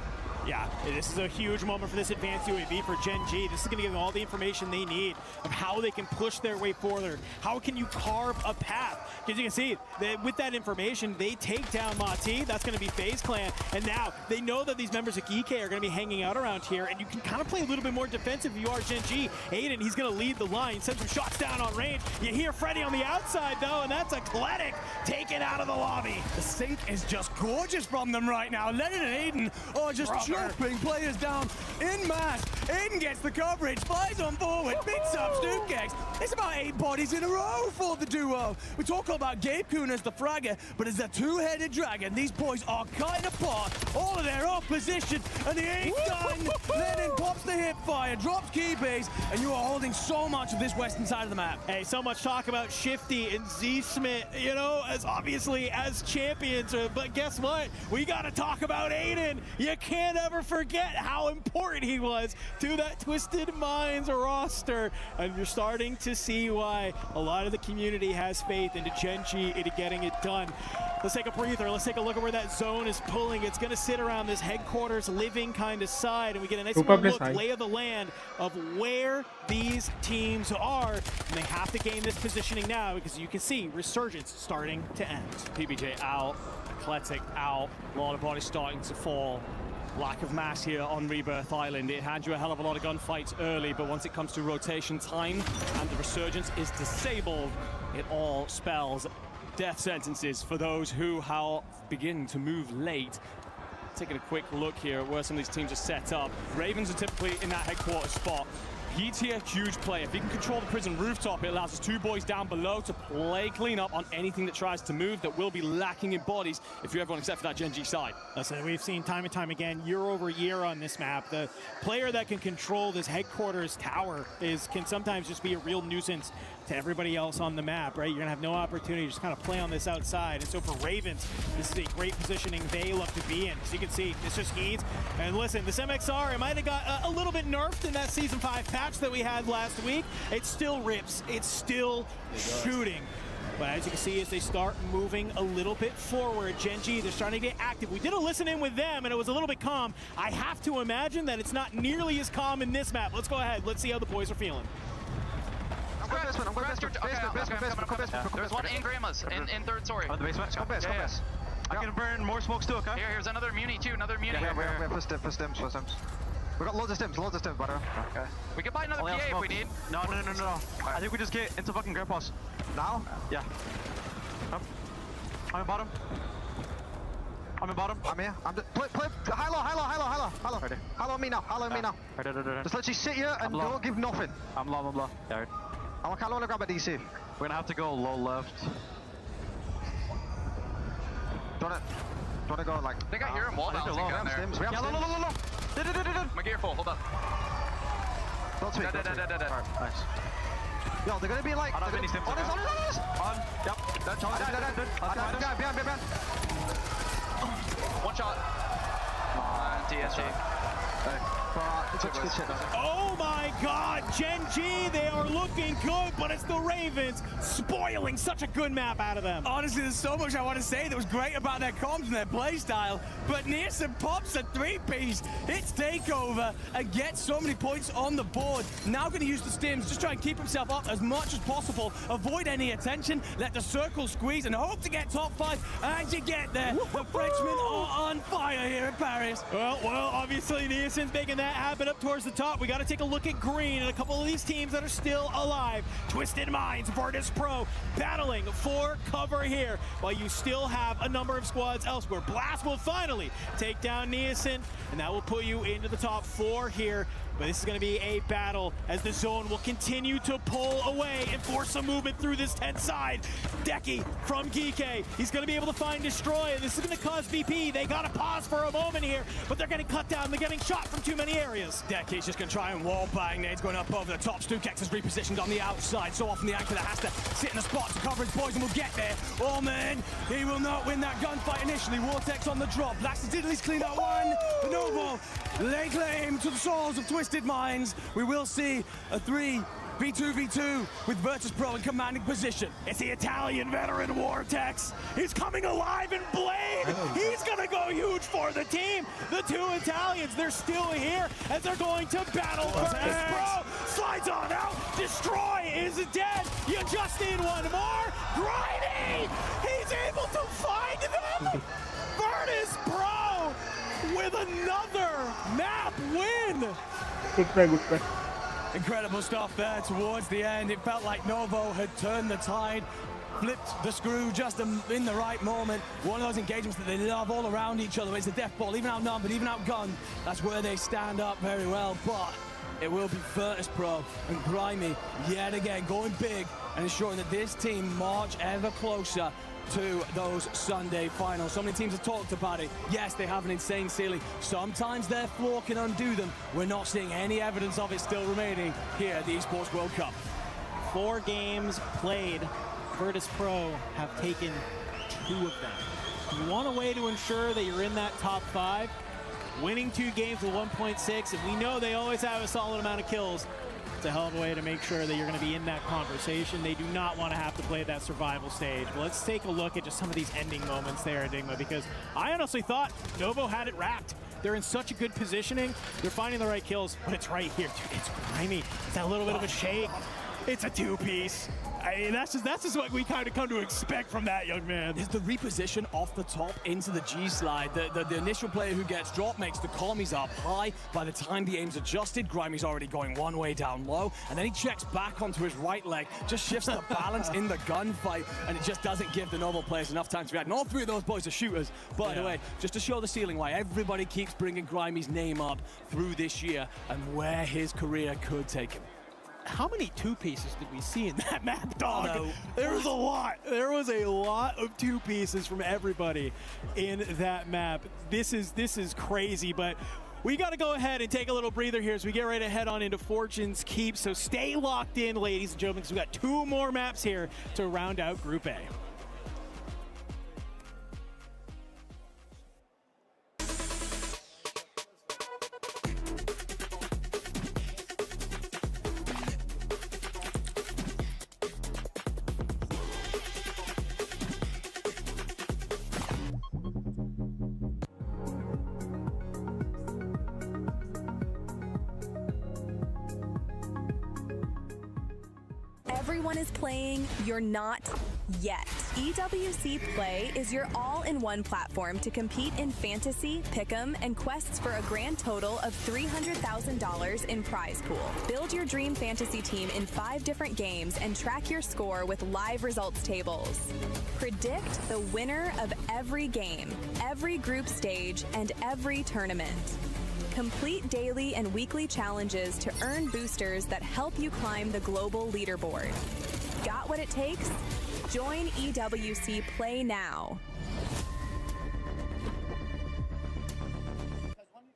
Yeah, this is a huge moment for this advanced UAV for Gen G. This is going to give them all the information they need of how they can push their way forward. How can you carve a path? Because you can see, with that information, they take down Mati. That's going to be FaZe Clan. And now they know that these members of GK are going to be hanging out around here. And you can kind of play a little bit more defensive if you are Gen G. Aiden, he's going to lead the line, send some shots down on range. You hear Freddy on the outside, though, and that's Athletic taken out of the lobby. The sync is just gorgeous from them right now. Lennon and Aiden are just chopping players down in mass. Aiden gets the coverage, flies on forward, picks up Stukex. It's about 8 bodies in a row for the duo. We talk about Gabe Kuhn as the fragger, but as a two-headed dragon, these boys are kind of apart. All of their off position, and he ain't done. Lennon pops the hip fire, drops Keybase, and you are holding so much of this western side of the map. Hey, so much talk about Shifty and Z-Smith, you know, as obviously as champions, but guess what? We got to talk about Aiden. You can't ever forget how important he was to that Twisted Minds roster, and you're starting to see why a lot of the community has faith into Gen G into getting it done. Let's take a breather. Let's take a look at where that zone is pulling. It's going to sit around this headquarters living kind of side, and we get a nice little look, lay of the land of where these teams are, and they have to gain this positioning now because you can see Resurgence starting to end. PBJ out, Athletic out, a lot of bodies starting to fall. Lack of mass here on Rebirth Island. It had you a hell of a lot of gunfights early, but once it comes to rotation time and the Resurgence is disabled, it all spells death sentences for those who begin to move late. Taking a quick look here at where some of these teams are set up. Ravens are typically in that headquarters spot. He's here, huge play. If he can control the prison rooftop, it allows his 2 boys down below to play clean up on anything that tries to move that will be lacking in bodies if you're everyone except for that Gen G side. Listen, we've seen time and time again, year over year on this map, the player that can control this headquarters tower can sometimes just be a real nuisance to everybody else on the map, right? You're gonna have no opportunity to just kind of play on this outside. And so for Ravens, this is a great positioning they love to be in. As you can see, this just eats. And listen, this MXR, it might have got a little bit nerfed in that Season 5 patch that we had last week. It still rips, it's still shooting. But as you can see, as they start moving a little bit forward, Gen G, they're starting to get active. We did a listen in with them, and it was a little bit calm. I have to imagine that it's not nearly as calm in this map. Let's go ahead, let's see how the boys are feeling. I'm going basement. There's one in Grandma's, in third story. Oh, the basement? Go best, go best. I can burn more smokes too, okay? Here's another muni too, another muni. Yeah, first stims. We got loads of stims, butter. Okay. We can buy another PA if we need. No. I think we just get into fucking Grandpa's. Now? Yeah. I'm in bottom. I'm here. Play. High low. Ready. High me now. Ready. Just literally sit here and don't give nothing. I'm low. Yeah. I want to grab a DC. We're gonna have to go low left. Don't wanna go like. I think I hear him wall bouncing down there. We have low. My gear full. Hold up. Don't speak. Dead. Nice. Yo, they're gonna be like. I don't have any stims. On. Yep. That's all. Behind. One shot. On TSG. Oh my God, Gen G, they are looking good, but it's the Ravens spoiling such a good map out of them. Honestly, there's so much I want to say that was great about their comms and their play style, but Nearson pops a 3-piece, hits takeover, and gets so many points on the board. Now going to use the stims, just try and keep himself up as much as possible, avoid any attention, let the circle squeeze, and hope to get top 5, and you get there. The Frenchmen are on fire here in Paris. Well, obviously Nearson's making that happen up towards the top. We got to take a look at green and a couple of these teams that are still alive. Twisted Minds, Virtus Pro, battling for cover here, while you still have a number of squads elsewhere. Blast will finally take down Nearson, and that will put you into the top 4 here. But this is going to be a battle as the zone will continue to pull away and force some movement through this 10th side. Decky from Geeky, he's going to be able to find Destroy. This is going to cause VP. They got to pause for a moment here, but they're getting cut down. They're getting shot from too many areas. Decky's just going to try and wall bang. Nade's going up over the top. Stukex is repositioned on the outside. So often the anchor that has to sit in a spot to cover his boys and will get there. Oh man, he will not win that gunfight initially. Vortex on the drop. Blast Diddley's cleaned out one. The Noble lay claim to the souls of Twisted Minds. We will see a 3 V2v2 with Virtus Pro in commanding position. It's the Italian veteran Vortex. He's coming alive in Blade. He's going to go huge for the team. The two Italians, they're still here as they're going to battle Virtus Pro. Slides on out. Destroy is dead. You just need one more. Grimy! He's able to find them. Virtus Pro with another map win. Good play, good play. Incredible stuff there towards the end. It felt like Novo had turned the tide, flipped the screw just in the right moment. One of those engagements that they love all around each other. It's a death ball, even outnumbered, even outgunned. That's where they stand up very well. But it will be Virtus Pro and Grimy yet again going big and ensuring that this team march ever closer to those Sunday finals. So many teams have talked about it. Yes, they have an insane ceiling. Sometimes their floor can undo them. We're not seeing any evidence of it still remaining here at the Esports World Cup. 4 games played. Virtus Pro have taken 2 of them. You want a way to ensure that you're in that top 5. Winning 2 games with 1.6, and we know they always have a solid amount of kills. It's a hell of a way to make sure that you're going to be in that conversation. They do not want to have to play that survival stage. But let's take a look at just some of these ending moments there, Enigma, because I honestly thought Novo had it wrapped. They're in such a good positioning. They're finding the right kills, but it's right here. Dude, it's Grimy. It's that little bit of a shake. It's a 2-piece. I mean, that's just what we kind of come to expect from that young man. Is the reposition off the top into the G slide. The initial player who gets dropped makes the commies up high. By the time the aim's adjusted, Grimy's already going one way down low, and then he checks back onto his right leg, just shifts the balance in the gunfight, and it just doesn't give the Novo players enough time to react. And all 3 of those boys are shooters, by the way, just to show the ceiling why everybody keeps bringing Grimy's name up through this year and where his career could take him. How many 2-pieces did we see in that map, dog? No. There was a lot. There was a lot of 2-pieces from everybody in that map. This is crazy, but we got to go ahead and take a little breather here as we get ready to head on into Fortune's Keep. So stay locked in, ladies and gentlemen, because we got 2 more maps here to round out Group A. Everyone is playing, you're not yet. EWC Play is your all-in-one platform to compete in fantasy, pick'em, and quests for a grand total of $300,000 in prize pool. Build your dream fantasy team in 5 different games and track your score with live results tables. Predict the winner of every game, every group stage, and every tournament. Complete daily and weekly challenges to earn boosters that help you climb the global leaderboard. Got what it takes? Join EWC Play now.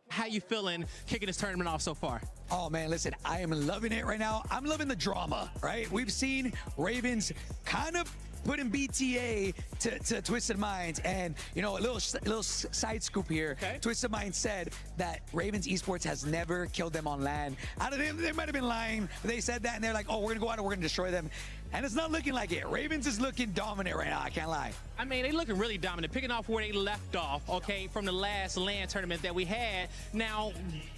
How you feeling kicking this tournament off so far? Oh man, listen, I am loving it right now. I'm loving the drama, right? We've seen Ravens kind of putting BTA to Twisted Minds, and you know, a little side scoop here. Okay. Twisted Minds said that Ravens Esports has never killed them on LAN. I don't know, they might have been lying. They said that, and they're like, oh, we're gonna go out and we're gonna destroy them. And it's not looking like it. Ravens is looking dominant right now, I can't lie. I mean, they looking really dominant, picking off where they left off, okay, from the last LAN tournament that we had. Now,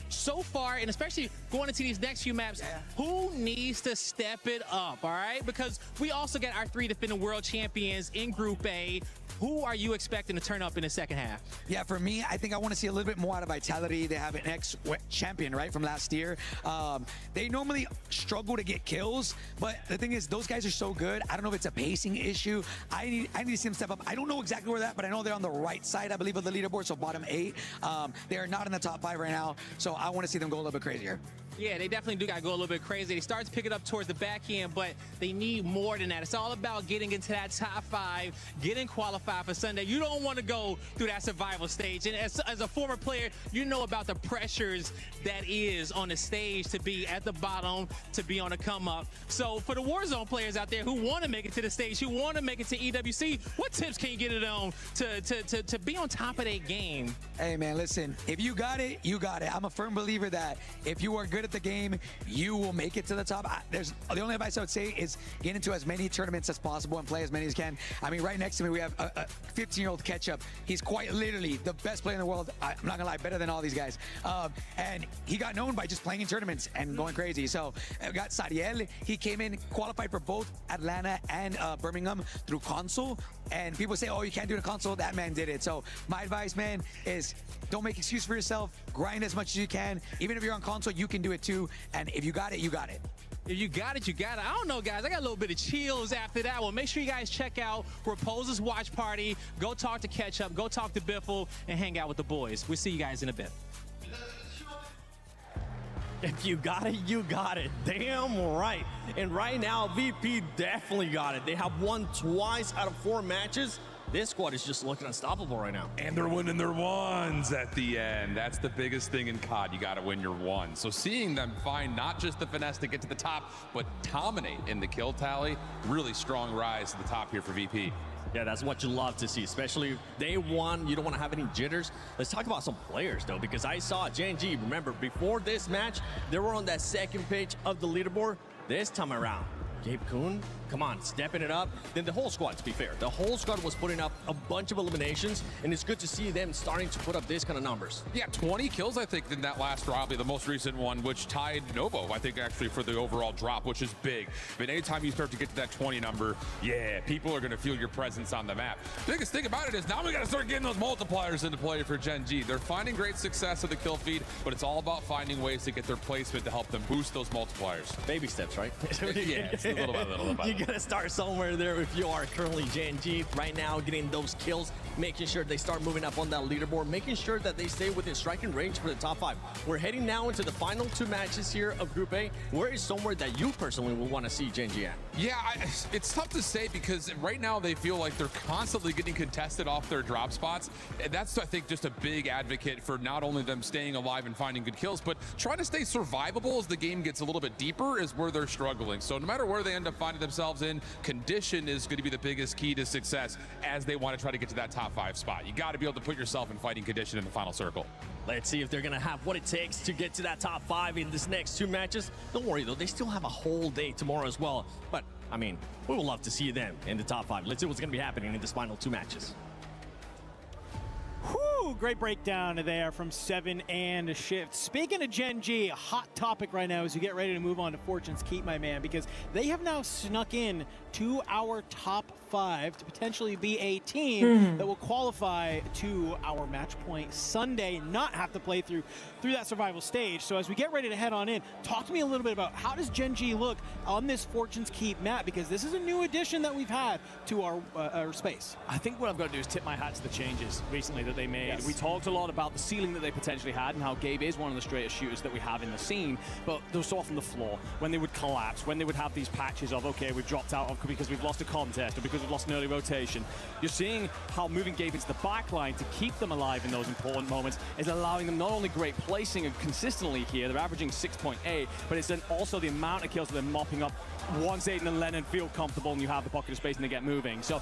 so far, and especially going into these next few maps, who needs to step it up, all right? Because we also got our 3 defending world champions in Group A. Who are you expecting to turn up in the second half? Yeah, for me, I think I want to see a little bit more out of Vitality. They have an ex-champion, right, from last year. They normally struggle to get kills, but the thing is, those guys are so good. I don't know if it's a pacing issue. I need to see them step up. I don't know exactly where they're at, but I know they're on the right side, I believe, of the leaderboard, so bottom 8. They are not in the top 5 right now, so I want to see them go a little bit crazier. Yeah, they definitely do got to go a little bit crazy. They start to pick it up towards the back end, but they need more than that. It's all about getting into that top 5, getting qualified for Sunday. You don't want to go through that survival stage. And as a former player, you know about the pressures that is on the stage to be at the bottom, to be on the come up. So for the Warzone players out there who want to make it to the stage, who want to make it to EWC, what tips can you get it on to be on top of that game? Hey, man, listen, if you got it, you got it. I'm a firm believer that if you are good at the game, you will make it to the top. The only advice I would say is get into as many tournaments as possible and play as many as you can. I mean, right next to me, we have a 15-year-old Ketchup. He's quite literally the best player in the world. I'm not gonna lie, better than all these guys. And he got known by just playing in tournaments and going crazy. So I got Sariel. He came in, qualified for both Atlanta and Birmingham through console. And people say, oh, you can't do the console. That man did it. So my advice, man, is don't make excuse for yourself. Grind as much as you can. Even if you're on console, you can do it too. And if you got it, you got it. If you got it, you got it. I don't know, guys. I got a little bit of chills after that one. Make sure you guys check out Raposa's watch party. Go talk to Ketchup. Go talk to Biffle and hang out with the boys. We'll see you guys in a bit. If you got it, you got it. Damn right. And right now, VP definitely got it. They have won twice out of 4 matches. This squad is just looking unstoppable right now. And they're winning their ones at the end. That's the biggest thing in COD. You got to win your one. So seeing them find not just the finesse to get to the top, but dominate in the kill tally, really strong rise to the top here for VP. Yeah, that's what you love to see, especially day one. You don't want to have any jitters. Let's talk about some players, though, because I saw JNG. Remember, before this match, they were on that second page of the leaderboard. This time around, Gabe Kuhn, come on, stepping it up. Then the whole squad, to be fair, the whole squad was putting up a bunch of eliminations, and it's good to see them starting to put up this kind of numbers. Yeah, 20 kills, I think, in that last rally, the most recent one, which tied Novo, I think, actually, for the overall drop, which is big. But anytime you start to get to that 20 number, yeah, people are going to feel your presence on the map. Biggest thing about it is now we got to start getting those multipliers into play for Gen G. They're finding great success at the kill feed, but it's all about finding ways to get their placement to help them boost those multipliers. Baby steps, right? Yeah, it's little by little by You gotta start somewhere there if you are currently JNG right now, getting those kills, making sure they start moving up on that leaderboard, making sure that they stay within striking range for the top 5. We're heading now into the final 2 matches here of Group A. Where is somewhere that you personally would want to see JNG at? Yeah, it's tough to say because right now they feel like they're constantly getting contested off their drop spots. And that's, I think, just a big advocate for not only them staying alive and finding good kills, but trying to stay survivable as the game gets a little bit deeper is where they're struggling. So no matter where they end up finding themselves in, condition is going to be the biggest key to success as they want to try to get to that top 5 spot. You got to be able to put yourself in fighting condition in the final circle. Let's see if they're going to have what it takes to get to that top 5 in this next 2 matches. Don't worry, though. They still have a whole day tomorrow as well. But, I mean, we would love to see them in the top 5. Let's see what's going to be happening in this final 2 matches. Whew, great breakdown there from 7 and Shift. Speaking of Gen G, a hot topic right now as you get ready to move on to Fortune's Keep, my man, because they have now snuck in to our top 5 to potentially be a team that will qualify to our match point Sunday, not have to play through that survival stage. So as we get ready to head on in, talk to me a little bit about how does Gen G look on this Fortune's Keep map, because this is a new addition that we've had to our space. I think what I've got to do is tip my hat to the changes recently that they made. Yes. We talked a lot about the ceiling that they potentially had and how Gabe is one of the straightest shooters that we have in the scene, but they were so often the floor when they would collapse, when they would have these patches of, okay, we've dropped out of because we've lost a contest or because we've lost an early rotation. You're seeing how moving Gabe into the back line to keep them alive in those important moments is allowing them not only great placing and consistently here, they're averaging 6.8, but it's then also the amount of kills that they're mopping up once Aiden and Lennon feel comfortable and you have the pocket of space and they get moving. So,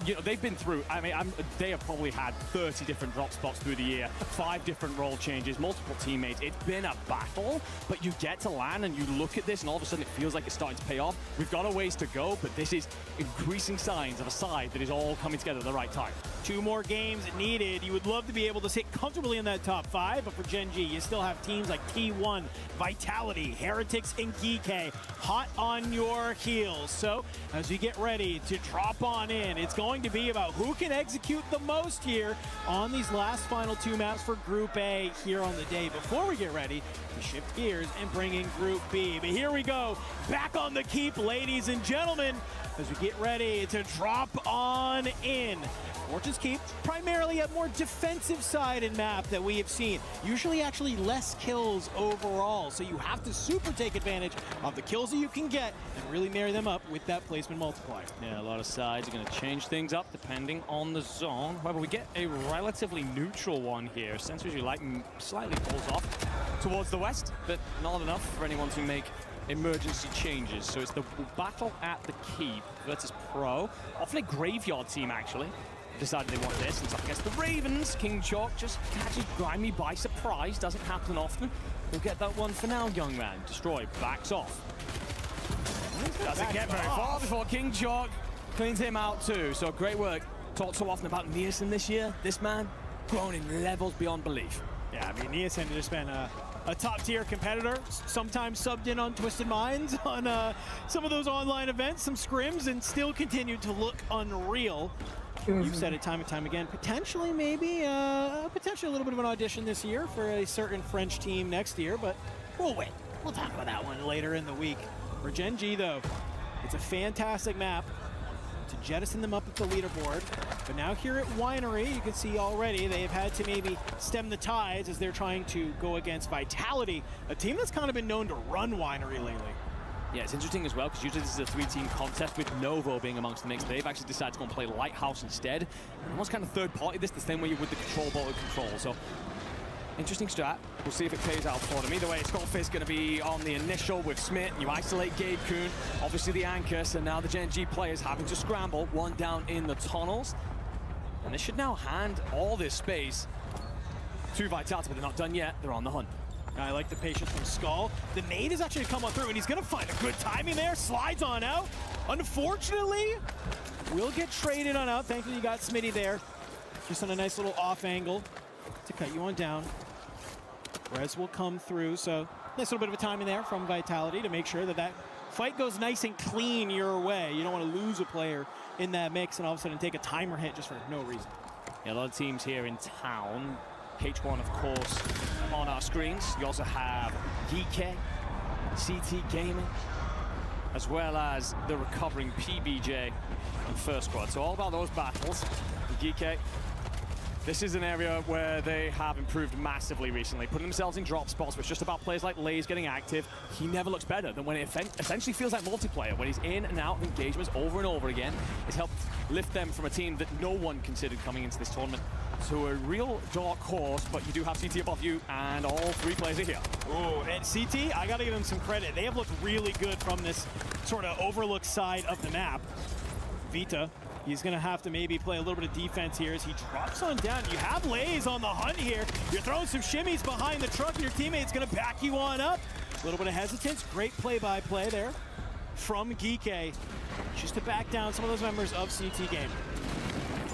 you know, they've been through, I mean, they have probably had 30 different drop spots through the year, 5 different role changes, multiple teammates. It's been a battle, but you get to LAN and you look at this and all of a sudden it feels like it's starting to pay off. We've got a ways to go, but this is increasing signs of a side that is all coming together at the right time. 2 more games needed. You would love to be able to sit comfortably in that top 5, but for Gen G, you still have teams like T1, Vitality, Heretics, and Geekay hot on your heels. So as you get ready to drop on in, it's going to be about who can execute the most here on these last final 2 maps for Group A here on the day before we get ready to shift gears and bring in Group B. But here we go, back on the Keep, ladies and gentlemen, as we get ready to drop on in. Fortune's Keep, primarily a more defensive side in map that we have seen. Usually actually less kills overall, so you have to super take advantage of the kills that you can get and really marry them up with that placement multiplier. Yeah, a lot of sides are going to change things up depending on the zone. However, we get a relatively neutral one here. Sensors you like slightly pulls off towards the west, but not enough for anyone to make emergency changes. So it's the battle at the Keep versus Pro. Often a graveyard team, actually. decided they want this. It's up against the Ravens. King Chalk just catches Grimy by surprise. Doesn't happen often. We'll get that one for now, young man. Destroy, backs off. Doesn't get very far before King Chalk cleans him out too. So great work. Talked so often about Nielsen this year. This man, grown in levels beyond belief. Yeah, I mean, Nielsen has just been a top-tier competitor, sometimes subbed in on Twisted Minds on some of those online events, some scrims, and still continued to look unreal. You've said it time and time again, potentially maybe, potentially a little bit of an audition this year for a certain French team next year, but we'll wait. We'll talk about that one later in the week. For Gen G, though, it's a fantastic map to jettison them up at the leaderboard. But now here at Winery, you can see already they've had to maybe stem the tides as they're trying to go against Vitality, a team that's kind of been known to run Winery lately. Yeah, it's interesting as well, because usually this is a three-team contest with Novo being amongst the mix. They've actually decided to go and play Lighthouse instead. And almost kind of third-party this, the same way you would the control ball with control. So, interesting strat. We'll see if it pays out for them. Either way, Skullfist going to be on the initial with Smith. You isolate Gabe Kuhn, obviously the anchor, so now the Gen G players having to scramble. One down in the tunnels. And they should now hand all this space to Vitality, but they're not done yet. They're on the hunt. I like the patience from Skull. The nade is actually come on through, and he's going to find a good timing there. Slides on out. Unfortunately, will get traded on out. Thankfully, you got Smitty there. Just on a nice little off angle to cut you on down. Rez will come through, so nice little bit of a timing there from Vitality to make sure that that fight goes nice and clean your way. You don't want to lose a player in that mix and all of a sudden take a timer hit just for no reason. Yeah, a lot of teams here in town. H1, of course, on our screens. You also have GK, CT Gaming, as well as the recovering PBJ and First Squad. So all about those battles. GK, this is an area where they have improved massively recently, putting themselves in drop spots where it's just about players like Lays getting active. He never looks better than when it essentially feels like multiplayer, when he's in and out of engagements over and over again. It's helped lift them from a team that no one considered coming into this tournament to a real dark horse, but you do have CT above you, and all three players are here. Oh, and CT, I gotta give them some credit. They have looked really good from this sort of overlooked side of the map. Vita, he's gonna have to maybe play a little bit of defense here as he drops on down. You have Lays on the hunt here. You're throwing some shimmies behind the truck, and your teammate's gonna back you on up. A little bit of hesitance, great play-by-play there from Geeke, just to back down some of those members of CT Game.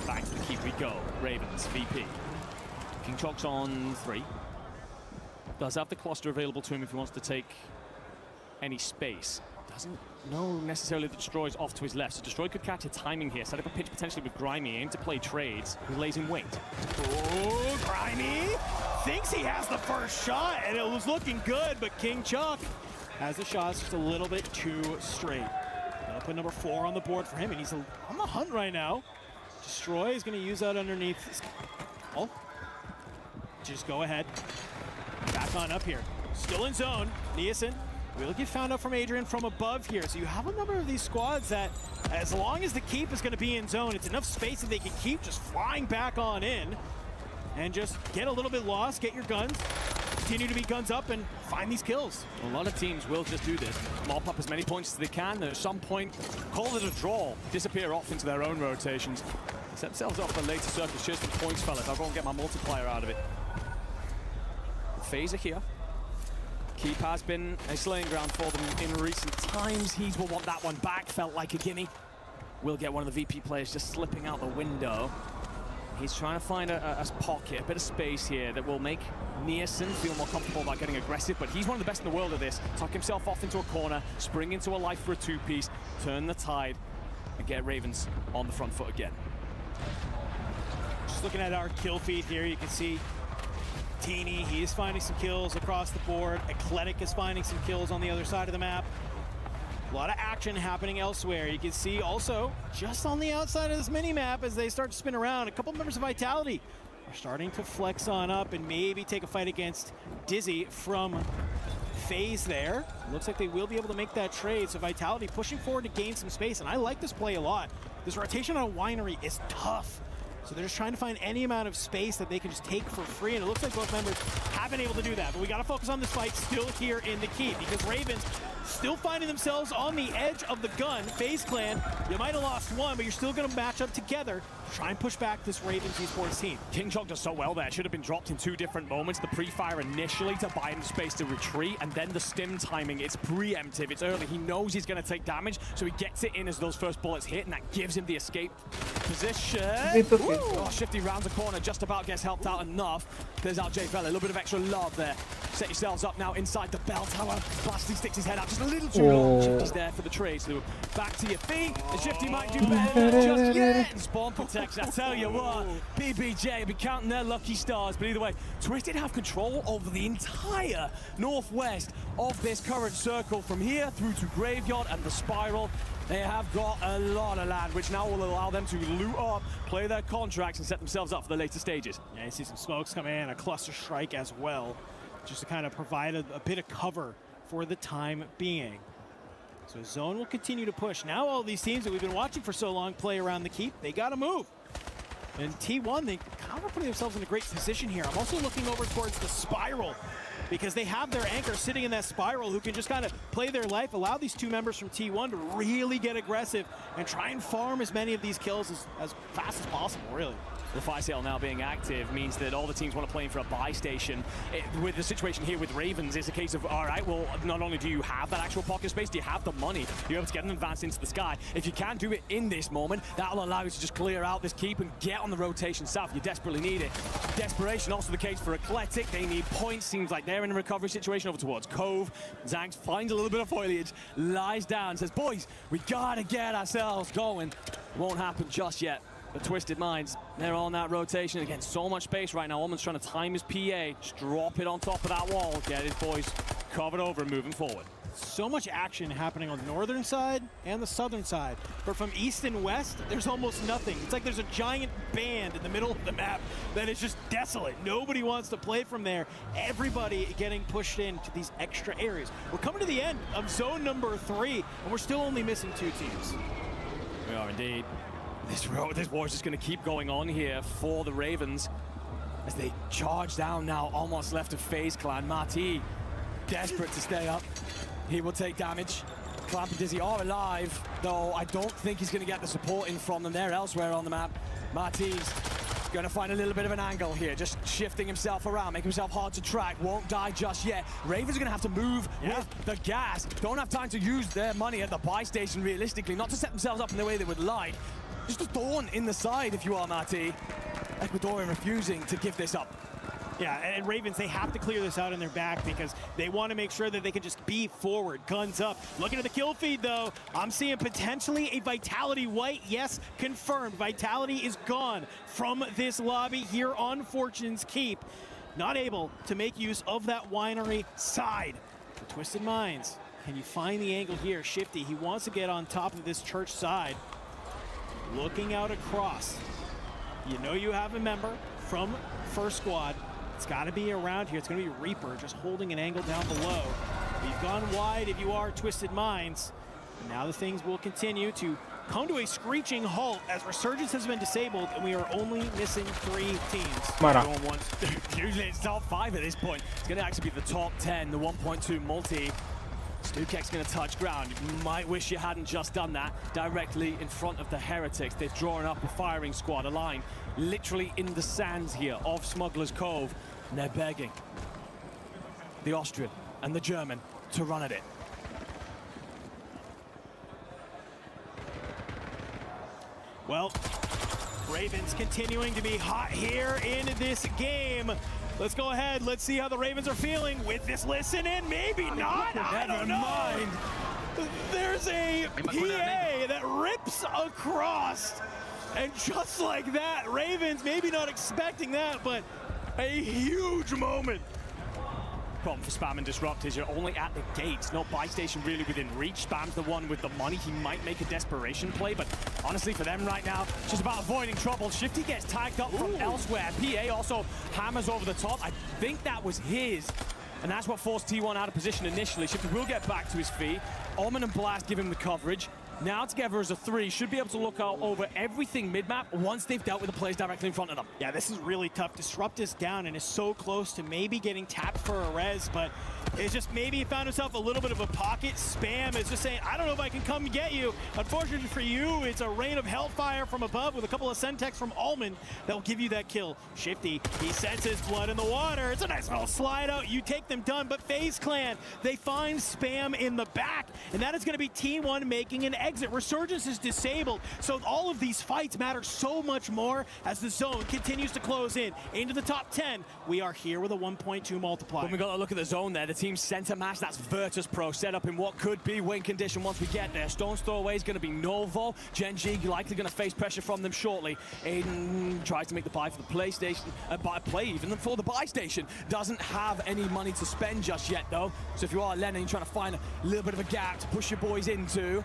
Back to the keep we go. Ravens, VP. King Chalk's on 3. Does have the cluster available to him if he wants to take any space. Doesn't know necessarily that Destroy's off to his left. So Destroy could catch a timing here, set up a pitch potentially with Grimy, aim to play trades, who lays in wait. Oh, Grimy thinks he has the first shot, and it was looking good, but King Chalk has the shots just a little bit too straight. I'll put number 4 on the board for him, and he's on the hunt right now. Destroy is going to use that underneath. Oh, just go ahead. Back on up here. Still in zone. Nielsen will get found out from Adrian from above here. So you have a number of these squads that, as long as the keep is going to be in zone, it's enough space that they can keep just flying back on in and just get a little bit lost, get your guns, continue to be guns up and find these kills. A lot of teams will just do this. Mop up as many points as they can, and at some point, call it a draw, disappear off into their own rotations. Set themselves up for later circles. Cheers for points, fellas. I'll go and get my multiplier out of it. Phaser here. Keep has been a slaying ground for them in recent times. He will want that one back. Felt like a gimme. We'll get one of the VP players just slipping out the window. He's trying to find a pocket, a bit of space here that will make Nielsen feel more comfortable about getting aggressive, but he's one of the best in the world at this. Tuck himself off into a corner, spring into a life for a 2-piece, turn the tide, and get Ravens on the front foot again. Just looking at our kill feed here, you can see Teeny, he is finding some kills across the board. Eclectic is finding some kills on the other side of the map. A lot of action happening elsewhere. You can see also, just on the outside of this mini-map as they start to spin around, a couple members of Vitality are starting to flex on up and maybe take a fight against Dizzy from FaZe there. Looks like they will be able to make that trade, so Vitality pushing forward to gain some space, and I like this play a lot. This rotation on Winery is tough. So they're just trying to find any amount of space that they can just take for free, and it looks like both members have been able to do that. But we got to focus on this fight still here in the keep, because Ravens still finding themselves on the edge of the gun. FaZe Clan, you might have lost one, but you're still going to match up together. Try and push back this Ravens esports team. King Chong does so well there. Should have been dropped in 2 different moments. The pre-fire initially to buy him space to retreat, and then the stim timing. It's preemptive. It's early. He knows he's going to take damage, so he gets it in as those first bullets hit, and that gives him the escape position. Oh, Shifty rounds the corner, just about gets helped out enough. There's out Jay Vela. A little bit of extra love there. Set yourselves up now inside the bell tower. Blasty sticks his head out just a little too long. Shifty's there for the trade, so back to your feet. And Shifty might do better than just yet. And Spawn protects. I tell you what, BBJ will be counting their lucky stars. But either way, Twisted have control over the entire northwest of this current circle from here through to Graveyard and the Spiral. They have got a lot of land, which now will allow them to loot up, play their contracts, and set themselves up for the later stages. Yeah, you see some smokes come in, a cluster strike as well, just to kind of provide a bit of cover for the time being. So Zone will continue to push. Now all these teams that we've been watching for so long play around the keep. They got to move. And T1, they kind of putting themselves in a great position here. I'm also looking over towards the Spiral, because they have their anchor sitting in that Spiral who can just kind of play their life, allow these 2 members from T1 to really get aggressive and try and farm as many of these kills as fast as possible, really. The fire sale now being active means that all the teams want to play in for a buy station. With the situation here with Ravens, it's a case of, all right, well, not only do you have that actual pocket space, do you have the money? You're able to get an advance into the sky. If you can't do it in this moment, that'll allow you to just clear out this keep and get on the rotation south. You desperately need it. Desperation also the case for Eclectic. They need points. Seems like they're in a recovery situation over towards Cove. Zanx finds a little bit of foliage, lies down, says, boys, we gotta get ourselves going. Won't happen just yet. The Twisted Minds, they're on that rotation. Again, so much space right now. Omen's trying to time his PA. Just drop it on top of that wall. Get his boys covered over and moving forward. So much action happening on the northern side and the southern side. But from east and west, there's almost nothing. It's like there's a giant band in the middle of the map that is just desolate. Nobody wants to play from there. Everybody getting pushed into these extra areas. We're coming to the end of zone number 3, and we're still only missing 2 teams. We are indeed. This war is just going to keep going on here for the Ravens as they charge down now, almost left of FaZe Clan. Marty, desperate to stay up. He will take damage. Clamp and Dizzy are alive, though I don't think he's going to get the support in from them. They're elsewhere on the map. Marty's going to find a little bit of an angle here, just shifting himself around, making himself hard to track. Won't die just yet. Ravens are going to have to move with the gas. Don't have time to use their money at the buy station, realistically, not to set themselves up in the way they would like. Just a thorn in the side if you are Marty. Ecuadorian refusing to give this up. Yeah, and Ravens, they have to clear this out in their back because they want to make sure that they can just be forward, guns up. Looking at the kill feed, though, I'm seeing potentially a Vitality White. Yes, confirmed. Vitality is gone from this lobby here on Fortune's Keep. Not able to make use of that winery side. The Twisted Minds, can you find the angle here? Shifty, he wants to get on top of this church side. Looking out across. You know you have a member from First Squad. It's got to be around here. It's going to be Reaper just holding an angle down below. You've gone wide if you are Twisted Minds. And now the things will continue to come to a screeching halt as Resurgence has been disabled and we are only missing 3 teams. Usually it's top 5 at this point. It's going to actually be the top 10, the 1.2 multi. Stukek's going to touch ground. You might wish you hadn't just done that directly in front of the Heretics. They've drawn up a firing squad, a line literally in the sands here of Smuggler's Cove. And they're begging the Austrian and the German to run at it. Well, Ravens continuing to be hot here in this game. Let's go ahead. Let's see how the Ravens are feeling with this listen in. Maybe not. I don't know. There's a PA that rips across. And just like that, Ravens maybe not expecting that, but a huge moment. Problem for Spam and Disrupt is you're only at the gates, no buy station really within reach. Spam's the one with the money. He might make a desperation play, but honestly for them right now, it's just about avoiding trouble. Shifty gets tagged up from elsewhere. PA also hammers over the top. I think that was his, and that's what forced T1 out of position initially. Shifty will get back to his feet. Omen and Blast give him the coverage. Now together as a 3, should be able to look out over everything mid-map once they've dealt with the players directly in front of them. Yeah, this is really tough. Disrupt is down and is so close to maybe getting tapped for a res, but It's just maybe he found himself a little bit of a pocket. Spam is just saying, I don't know if I can come get you. Unfortunately for you, it's a rain of hellfire from above with a couple of Sentex from Almond that will give you that kill. Shifty, he senses blood in the water. It's a nice little slide out. You take them done, but FaZe Clan, they find Spam in the back, and that is going to be T1 making an exit. Resurgence is disabled, so all of these fights matter so much more as the zone continues to close in into the top 10. We are here with a 1.2 multiplier. When we got to look at the zone there, the team's center mass, that's Virtus Pro, set up in what could be win condition once we get there. Stone's throw away is going to be Novo. Gen G likely going to face pressure from them shortly. Aiden tries to make the buy for the PlayStation, even for the buy station. Doesn't have any money to spend just yet though. So if you are Lennon, you're trying to find a little bit of a gap to push your boys into.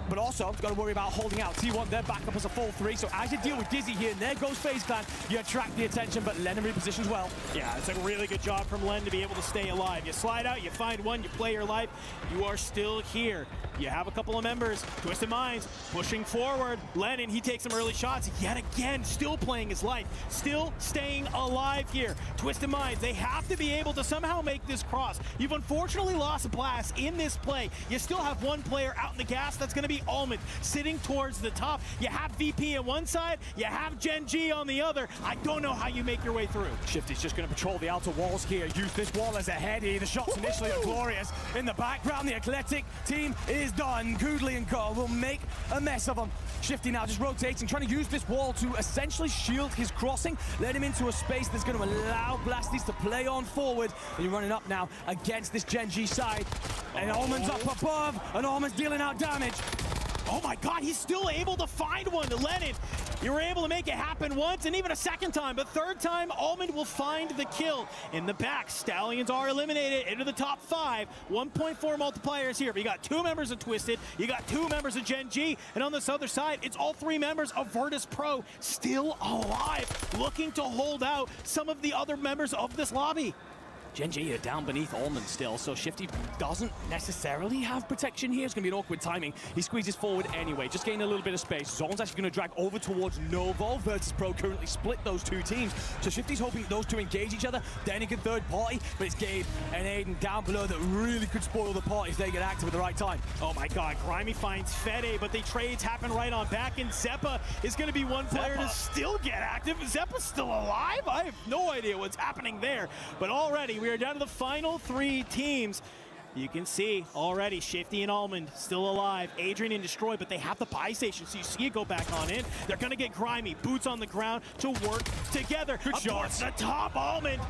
But also, got to worry about holding out. T1, they're back up as a full 3, so as you deal with Dizzy here, and there goes FaZe Clan, you attract the attention, but Lennon repositions well. Yeah, it's a really good job from Len to be able to stay alive. You slide out, you find one, you play your life, you are still here. You have a couple of members, Twisted Minds, pushing forward. Lennon, he takes some early shots, yet again, still playing his life, still staying alive here. Twisted Minds, they have to be able to somehow make this cross. You've unfortunately lost a blast in this play. You still have one player out in the gas, that's going to be Almond sitting towards the top. You have VP on one side, you have Gen G on the other. I don't know how you make your way through. Shifty's just going to patrol the outer walls here. Use this wall as a heady. The shots initially are glorious. In the background, the Eclectic team is done. Koodley and Co will make a mess of them. Shifty now just rotating, trying to use this wall to essentially shield his crossing, let him into a space that's going to allow Blasties to play on forward. And you're running up now against this Gen G side. And Almond's up above, and Almond's dealing out damage. Oh my God, he's still able to find one to Lennon. You were able to make it happen once and even a second time, but third time, Almond will find the kill. In the back, Stallions are eliminated into the top 5. 1.4 multipliers here, but you got 2 members of Twisted, you got 2 members of Gen G, and on this other side, it's all 3 members of Virtus Pro still alive, looking to hold out some of the other members of this lobby. Gen G are down beneath Almond still, so Shifty doesn't necessarily have protection here. It's going to be an awkward timing. He squeezes forward anyway, just gaining a little bit of space. Zone's actually going to drag over towards Novo. Virtus Pro currently split those 2 teams, so Shifty's hoping those 2 engage each other. Then he can third party, but it's Gabe and Aiden down below that really could spoil the party if they get active at the right time. Oh my God, Grimy finds Fede, but the trades happen right on back, and Zeppa is going to be one player to still get active. Zeppa's still alive? I have no idea what's happening there, but already we are down to the final 3 teams. You can see already Shifty and Almond still alive. Adrian and Destroy, but they have the buy station, so you see it go back on in. They're going to get Grimy, boots on the ground to work together. Good Up shot. towards the top, Almond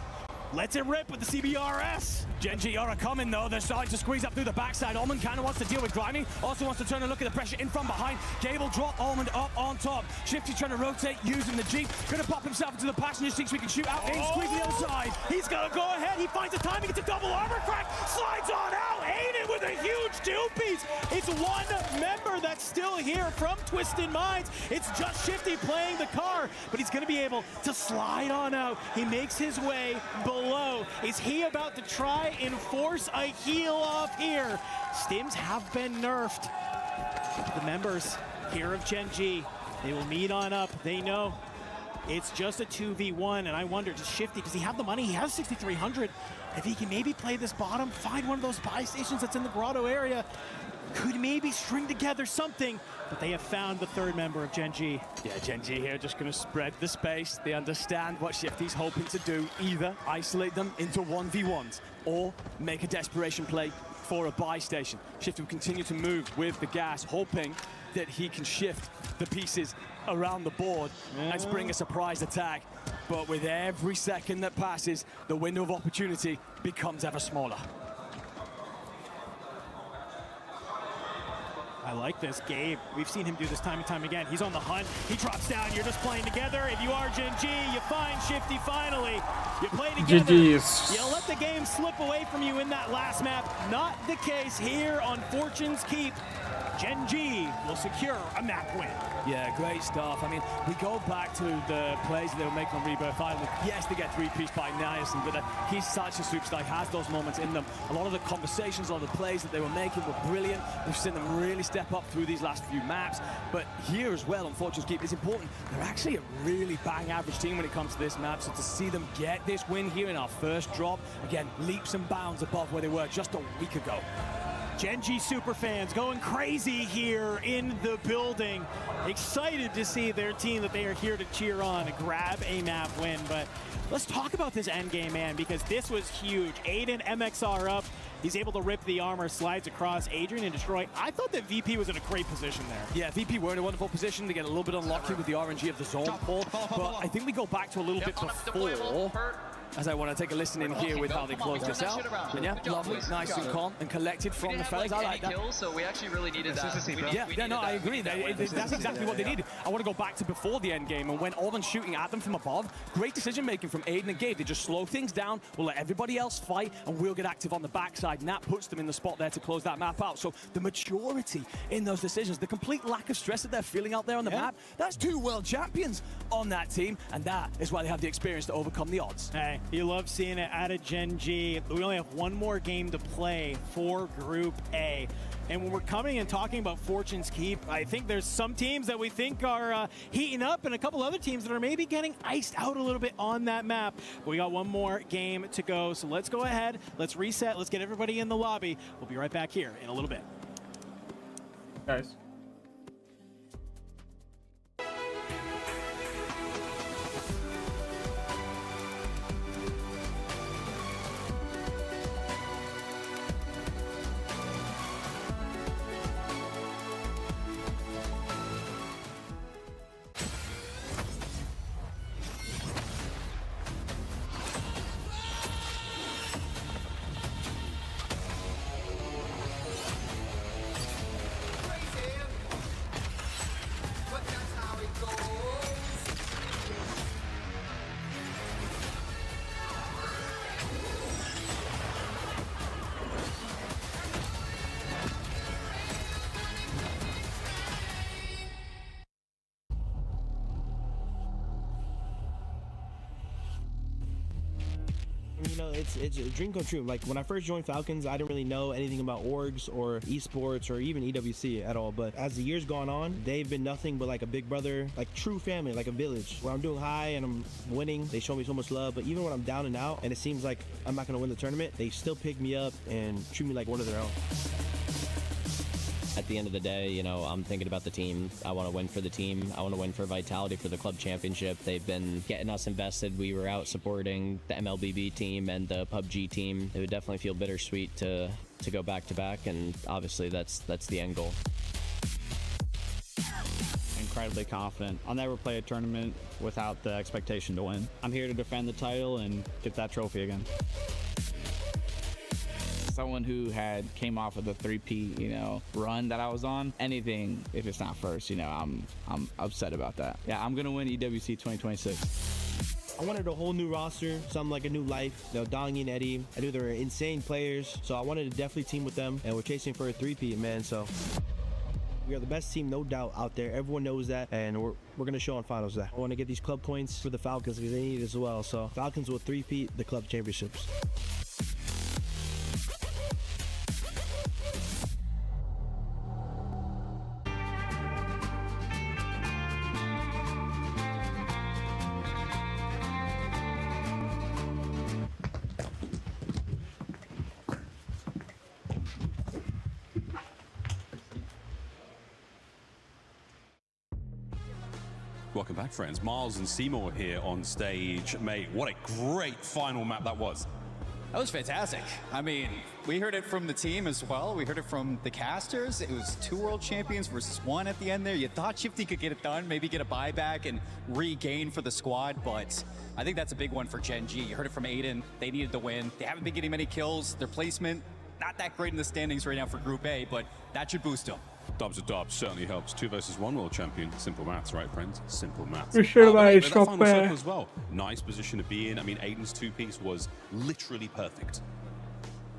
lets it rip with the CBRS. Gen G are coming though. They're starting to squeeze up through the backside. Almond kind of wants to deal with Grimy. Also wants to turn and look at the pressure in from behind. Gable drop Almond up on top. Shifty trying to rotate using the Jeep. Gonna pop himself into the passenger seat so he can shoot out in, squeeze the other side. He's gonna go ahead. He finds the timing. It's a double armor crack. Slides on out. Aiden with a huge 2-piece. It's one member that's still here from Twisted Minds. It's just Shifty playing the car, but he's gonna be able to slide on out. He makes his way below. Is he about to try and force a heal off here? Stims have been nerfed. The members here of Gen G, they will meet on up. They know it's just a 2v1, and I wonder, does Shifty, does he have the money? He has 6,300. If he can maybe play this bottom, find one of those buy stations that's in the grotto area, could maybe string together something, but they have found the 3rd member of Gen G. Yeah, Gen G here just going to spread the space. They understand what Shifty's hoping to do, either isolate them into 1v1s or make a desperation play for a buy station. Shifty will continue to move with the gas, hoping that he can shift the pieces around the board and spring a surprise attack. But with every second that passes, the window of opportunity becomes ever smaller. I like this, Gabe. We've seen him do this time and time again. He's on the hunt. He drops down. You're just playing together. If you are Gen G, you find Shifty finally. You play together. GG's. You let the game slip away from you in that last map. Not the case here on Fortune's Keep. Gen G will secure a map win. Yeah, great stuff. I mean, we go back to the plays that they were making on Rebirth Island. Yes, they get three-pieced by Niacin, but he's such a superstar. He has those moments in them. A lot of the conversations, a lot of the plays that they were making were brilliant. We've seen them really step up through these last few maps. But here as well, on Fortune's Keep, it's important. They're actually a really bang average team when it comes to this map. So to see them get this win here in our first drop, again, leaps and bounds above where they were just a week ago. Gen G superfans going crazy here in the building. Excited to see their team that they are here to cheer on and grab a map win. But let's talk about this endgame, man, because this was huge. Aiden MXR up. He's able to rip the armor, slides across Adrian and destroy. I thought that VP was in a great position there. Yeah, VP were in a wonderful position to get a little bit unlucky with the RNG of the zone pull. But I think we go back to a little bit before. As I want to take a listen in here with how they close this out. And yeah, lovely, nice and calm and collected from the fellas. I like that. Kills, so we actually really needed that. Yeah, no, I agree. That's exactly what they needed. I want to go back to before the end game and when Orban's shooting at them from above. Great decision making from Aiden and Gabe. They just slow things down. We'll let everybody else fight and we'll get active on the backside. And that puts them in the spot there to close that map out. So the maturity in those decisions, the complete lack of stress that they're feeling out there on the map, that's 2 world champions on that team. And that is why they have the experience to overcome the odds. Hey, you love seeing it out of Gen G. We only have one more game to play for Group A. And when we're coming and talking about Fortune's Keep, I think there's some teams that we think are heating up and a couple other teams that are maybe getting iced out a little bit on that map. But we got one more game to go, so let's go ahead, let's reset, let's get everybody in the lobby. We'll be right back here in a little bit. Guys. You know, it's a dream come true. Like when I first joined Falcons, I didn't really know anything about orgs or esports or even EWC at all. But as the years gone on, they've been nothing but like a big brother, like true family, like a village. When I'm doing high and I'm winning, they show me so much love. But even when I'm down and out and it seems like I'm not gonna win the tournament, they still pick me up and treat me like one of their own. At the end of the day, you know, I'm thinking about the team. I want to win for the team. I want to win for Vitality for the club championship. They've been getting us invested. We were out supporting the MLBB team and the PUBG team. It would definitely feel bittersweet to go back to back, and obviously that's the end goal. Incredibly confident. I'll never play a tournament without the expectation to win. I'm here to defend the title and get that trophy again. Someone who came off of the 3P, run that I was on, anything if it's not first, I'm upset about that. Yeah, I'm gonna win EWC 2026. I wanted a whole new roster, something like a new life. Dongy and Eddie, I knew they were insane players, so I wanted to definitely team with them, and we're chasing for a 3P, man, so. We are the best team, no doubt, out there. Everyone knows that, and we're going to show on finals that. I want to get these club points for the Falcons because they need it as well, so Falcons will 3P the club championships. Welcome back, friends. Miles and Seymour here on stage. Mate, what a great final map that was. That was fantastic. I mean, we heard it from the team as well. We heard it from the casters. It was 2 world champions versus 1 at the end there. You thought Shifty could get it done, maybe get a buyback and regain for the squad, but I think that's a big one for Gen G. You heard it from Aiden. They needed to win. They haven't been getting many kills. Their placement, not that great in the standings right now for Group A, but that should boost them. Dubs a dub certainly helps. 2 versus 1 world champion. Simple maths, right, friends? Simple maths. We should have that final circle as well. Nice position to be in. I mean, Aiden's 2-piece was literally perfect.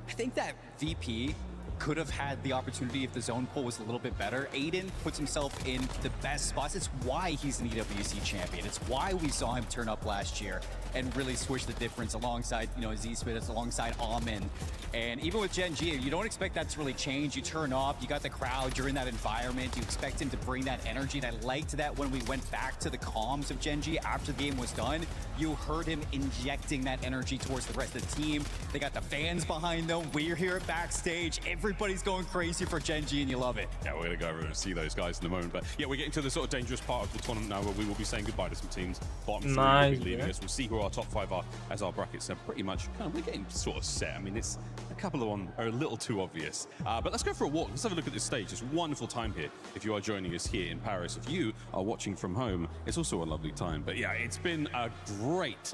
I think that VP could have had the opportunity if the zone pull was a little bit better. Aiden puts himself in the best spots. It's why he's an EWC champion. It's why we saw him turn up last year and really switch the difference alongside, you know, Z-Spit, alongside Almond. And even with Gen G, you don't expect that to really change. You turn up, you got the crowd, you're in that environment, you expect him to bring that energy. And I liked that when we went back to the comms of Gen G after the game was done, you heard him injecting that energy towards the rest of the team. They got the fans behind them. We're here backstage. Everybody's going crazy for Gen G, and you love it. Yeah, we're going to go over and see those guys in a moment. But yeah, we're getting to the sort of dangerous part of the tournament now where we will be saying goodbye to some teams. Bottom three will be leaving us. We'll see who our top 5 are as our brackets are pretty much we're getting sort of set. I mean, it's a couple of them are a little too obvious. But let's go for a walk. Let's have a look at this stage. It's a wonderful time here if you are joining us here in Paris. If you are watching from home, it's also a lovely time. But yeah, it's been a great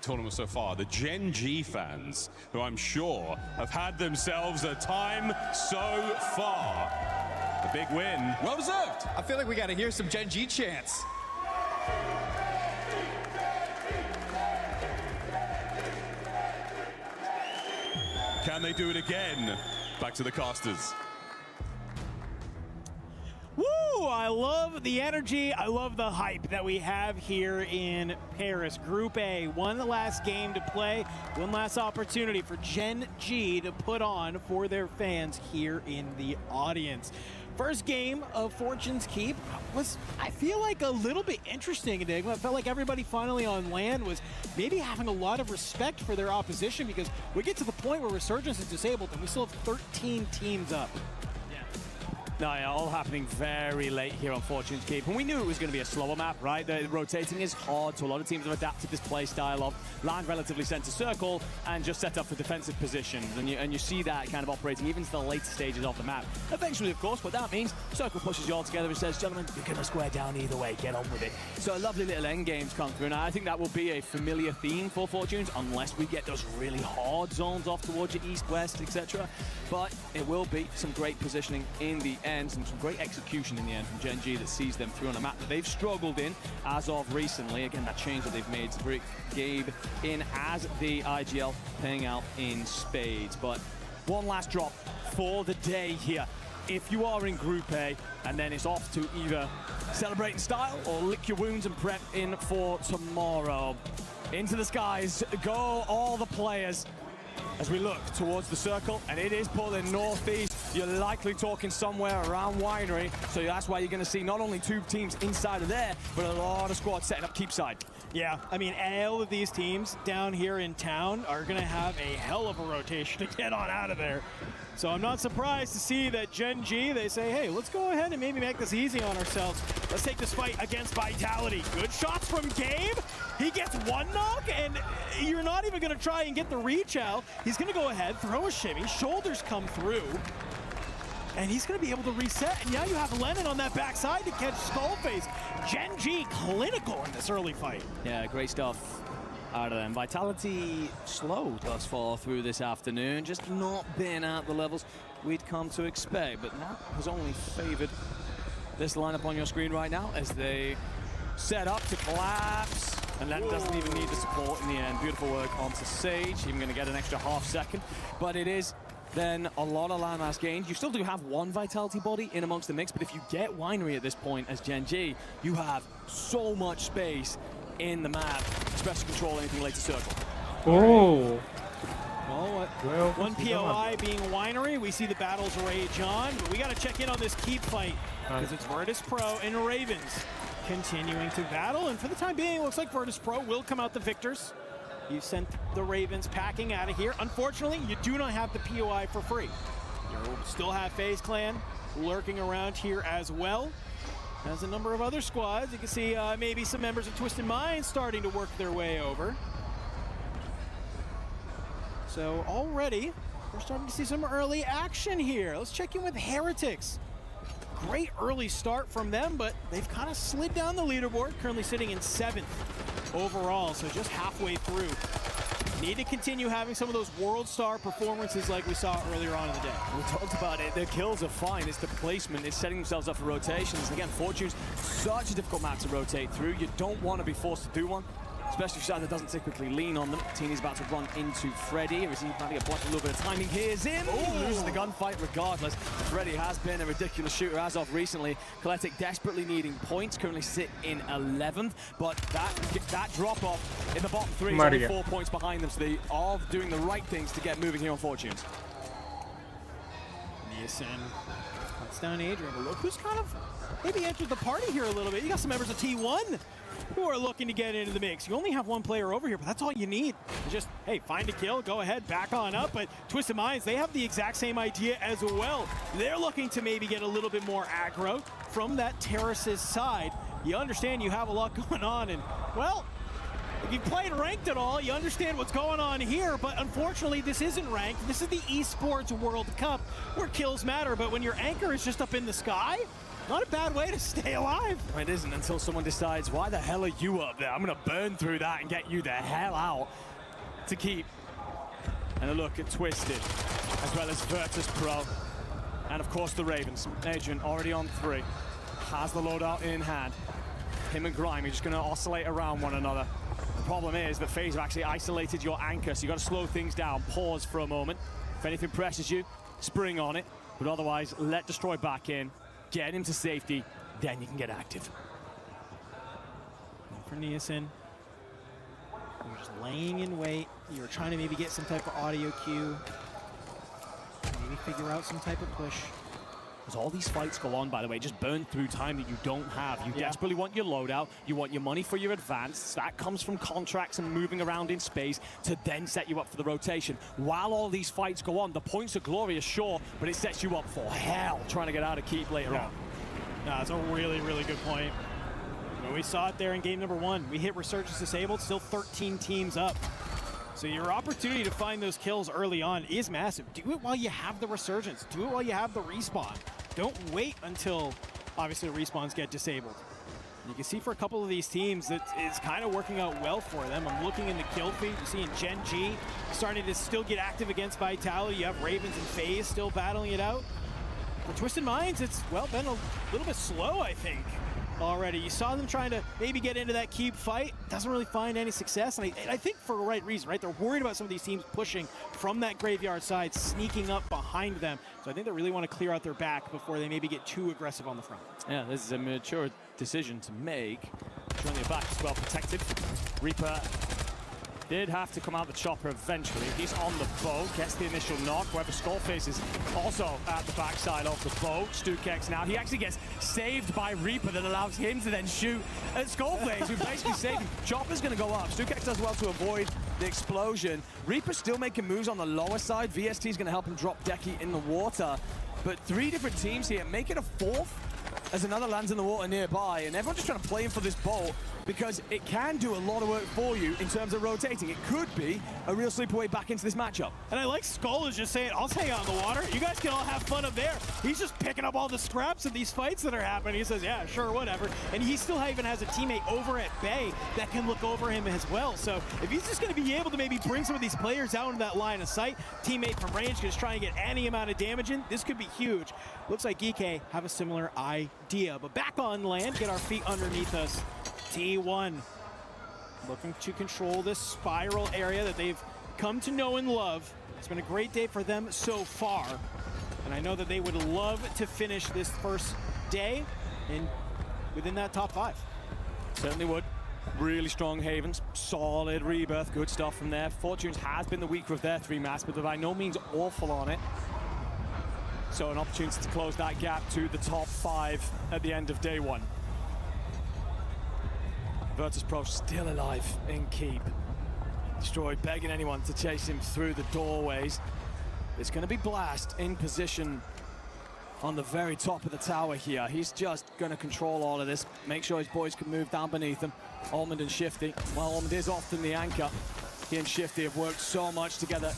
tournament so far. The Gen G fans, who I'm sure have had themselves a time so far. A big win. Well deserved. I feel like we got to hear some Gen G chants. Can they do it again? Back to the casters. Woo! I love the energy. I love the hype that we have here in Paris. Group A, one last game to play, one last opportunity for Gen G to put on for their fans here in the audience. First game of Fortune's Keep was, I feel like, a little bit interesting, Enigma. It felt like everybody finally on land was maybe having a lot of respect for their opposition, because we get to the point where Resurgence is disabled and we still have 13 teams up. No, yeah, all happening very late here on Fortune's Keep. And we knew it was going to be a slower map, right? The rotating is hard, so a lot of teams have adapted this play style of land relatively center circle and just set up for defensive positions. And you see that kind of operating even to the later stages of the map. Eventually, of course, what that means, Circle pushes you all together and says, gentlemen, you're going to square down either way, get on with it. So lovely little end games come through, and I think that will be a familiar theme for Fortunes, unless we get those really hard zones off towards your east, west, etc. But it will be some great positioning in the end, and some great execution in the end from Gen G that sees them through on a map that they've struggled in as of recently. Again, that change that they've made to bring Gabe in as the IGL, paying out in spades. But one last drop for the day here. If you are in Group A, and then it's off to either celebrate in style or lick your wounds and prep in for tomorrow. Into the skies go all the players as we look towards the circle, and it is pulling northeast. You're likely talking somewhere around Winery, so that's why you're going to see not only 2 teams inside of there, but a lot of squads setting up Keepside. Yeah, I mean, all of these teams down here in town are going to have a hell of a rotation to get on out of there. So I'm not surprised to see that Gen G, they say, hey, let's go ahead and maybe make this easy on ourselves. Let's take this fight against Vitality. Good shots from Gabe. He gets one knock, and you're not even going to try and get the reach out. He's going to go ahead, throw a shimmy, shoulders come through, and he's going to be able to reset. And now you have Lennon on that backside to catch Skullface. Gen G clinical in this early fight. Yeah, great stuff out of them. Vitality slow thus far through this afternoon, just not been at the levels we'd come to expect, but that has only favored this lineup on your screen right now as they set up to collapse, and that doesn't even need the support in the end. Beautiful work onto Sage, even going to get an extra half second, but it is then a lot of landmass gains. You still do have one Vitality body in amongst the mix, but if you get Winery at this point as Gen G, you have so much space in the map, especially control anything later circle. Oh. Well, one POI being Winery. We see the battles rage on, but we got to check in on this Keep fight because it's Virtus Pro and Ravens continuing to battle, and for the time being, it looks like Virtus Pro will come out the victors. You sent the Ravens packing out of here. Unfortunately, you do not have the POI for free. You still have FaZe Clan lurking around here as well as a number of other squads. You can see maybe some members of Twisted Minds starting to work their way over. So already, we're starting to see some early action here. Let's check in with Heretics. Great early start from them, but they've kind of slid down the leaderboard, currently sitting in 7th overall, so just halfway through. Need to continue having some of those world star performances like we saw earlier on in the day. We talked about it. Their kills are fine. It's the placement. It's setting themselves up for rotations. Again, Fortune's such a difficult map to rotate through. You don't want to be forced to do one. especially if Shadow doesn't typically lean on them. Teeny's about to run into Freddy. Is he planning to block a little bit of timing? Here's him. He loses the gunfight regardless. Freddy has been a ridiculous shooter as of recently. Koletic desperately needing points, currently sit in 11th, but that drop off in the bottom three is only 4 points behind them, so they are doing the right things to get moving here on Fortunes. Nielsen cuts down Adrian, but look who's kind of maybe entered the party here a little bit. You got some members of T1 who are looking to get into the mix. You only have one player over here, but that's all you need. It's just, hey, find a kill, go ahead, back on up. But Twisted Minds, they have the exact same idea as well. They're looking to maybe get a little bit more aggro from that Terrace's side. You understand you have a lot going on, and, well, if you've played ranked at all, you understand what's going on here, but unfortunately this isn't ranked. This is the Esports World Cup where kills matter, but when your anchor is just up in the sky, not a bad way to stay alive. It isn't until someone decides, why the hell are you up there? I'm going to burn through that and get you the hell out to keep. And a look at Twisted, as well as Virtus Pro. And of course the Ravens. Adrian already on 3. Has the loadout in hand. Him and Grimy just going to oscillate around one another. The problem is that FaZe have actually isolated your anchor, so you got to slow things down, pause for a moment. If anything presses you, spring on it, but otherwise let Destroy back in, get him to safety, then you can get active. For Nielsen, you're just laying in wait. You're trying to maybe get some type of audio cue, maybe figure out some type of push. As all these fights go on, by the way, just burn through time that you don't have. You desperately want your loadout, you want your money for your advance. That comes from contracts and moving around in space to then set you up for the rotation. While all these fights go on, the points are glorious, sure, but it sets you up for hell trying to get out of keep later on. No, that's a really, really good point. Well, we saw it there in game number 1. We hit Resurgence disabled, still 13 teams up. So your opportunity to find those kills early on is massive. Do it while you have the Resurgence. Do it while you have the respawn. Don't wait until, obviously, respawns get disabled. You can see for a couple of these teams that it's kind of working out well for them. I'm looking in the kill feed. You're seeing Gen G starting to still get active against Vitality. You have Ravens and FaZe still battling it out. For Twisted Minds, it's, well, been a little bit slow, I think, already. You saw them trying to maybe get into that keep fight. Doesn't really find any success, and I think for the right reason, right? They're worried about some of these teams pushing from that graveyard side, sneaking up behind them. So I think they really want to clear out their back before they maybe get too aggressive on the front. Yeah, this is a mature decision to make. Showing your back is well protected. Reaper did have to come out the chopper eventually. He's on the boat, gets the initial knock. However, Skullface is also at the backside of the boat. Stukex now, he actually gets saved by Reaper that allows him to then shoot at Skullface, who basically saved him. Chopper's gonna go up. Stukex does well to avoid the explosion. Reaper's still making moves on the lower side. VST is gonna help him drop Decky in the water. But 3 different teams here, make it a 4th as another lands in the water nearby, and everyone's just trying to play him for this bolt because it can do a lot of work for you in terms of rotating. It could be a real sleepaway back into this matchup. And I like Skull is just saying, I'll hang out in the water. You guys can all have fun up there. He's just picking up all the scraps of these fights that are happening. He says, yeah, sure, whatever. And he still even has a teammate over at Bay that can look over him as well. So if he's just going to be able to maybe bring some of these players out into that line of sight, teammate from range can just try and get any amount of damage in, this could be huge. Looks like EK have a similar idea. But back on land, get our feet underneath us. T1 looking to control this spiral area that they've come to know and love. It's been a great day for them so far. And I know that they would love to finish this first day within that top 5. Certainly would. Really strong Havens, solid rebirth, good stuff from there. Fortunes has been the weaker of their 3 maps, but they're by no means awful on it. So an opportunity to close that gap to the top 5 at the end of day 1. Virtus Pro still alive in keep. Destroy begging anyone to chase him through the doorways. It's going to be Blast in position on the very top of the tower here. He's just going to control all of this, make sure his boys can move down beneath him. Almond and Shifty, while Almond is often the anchor, he and Shifty have worked so much together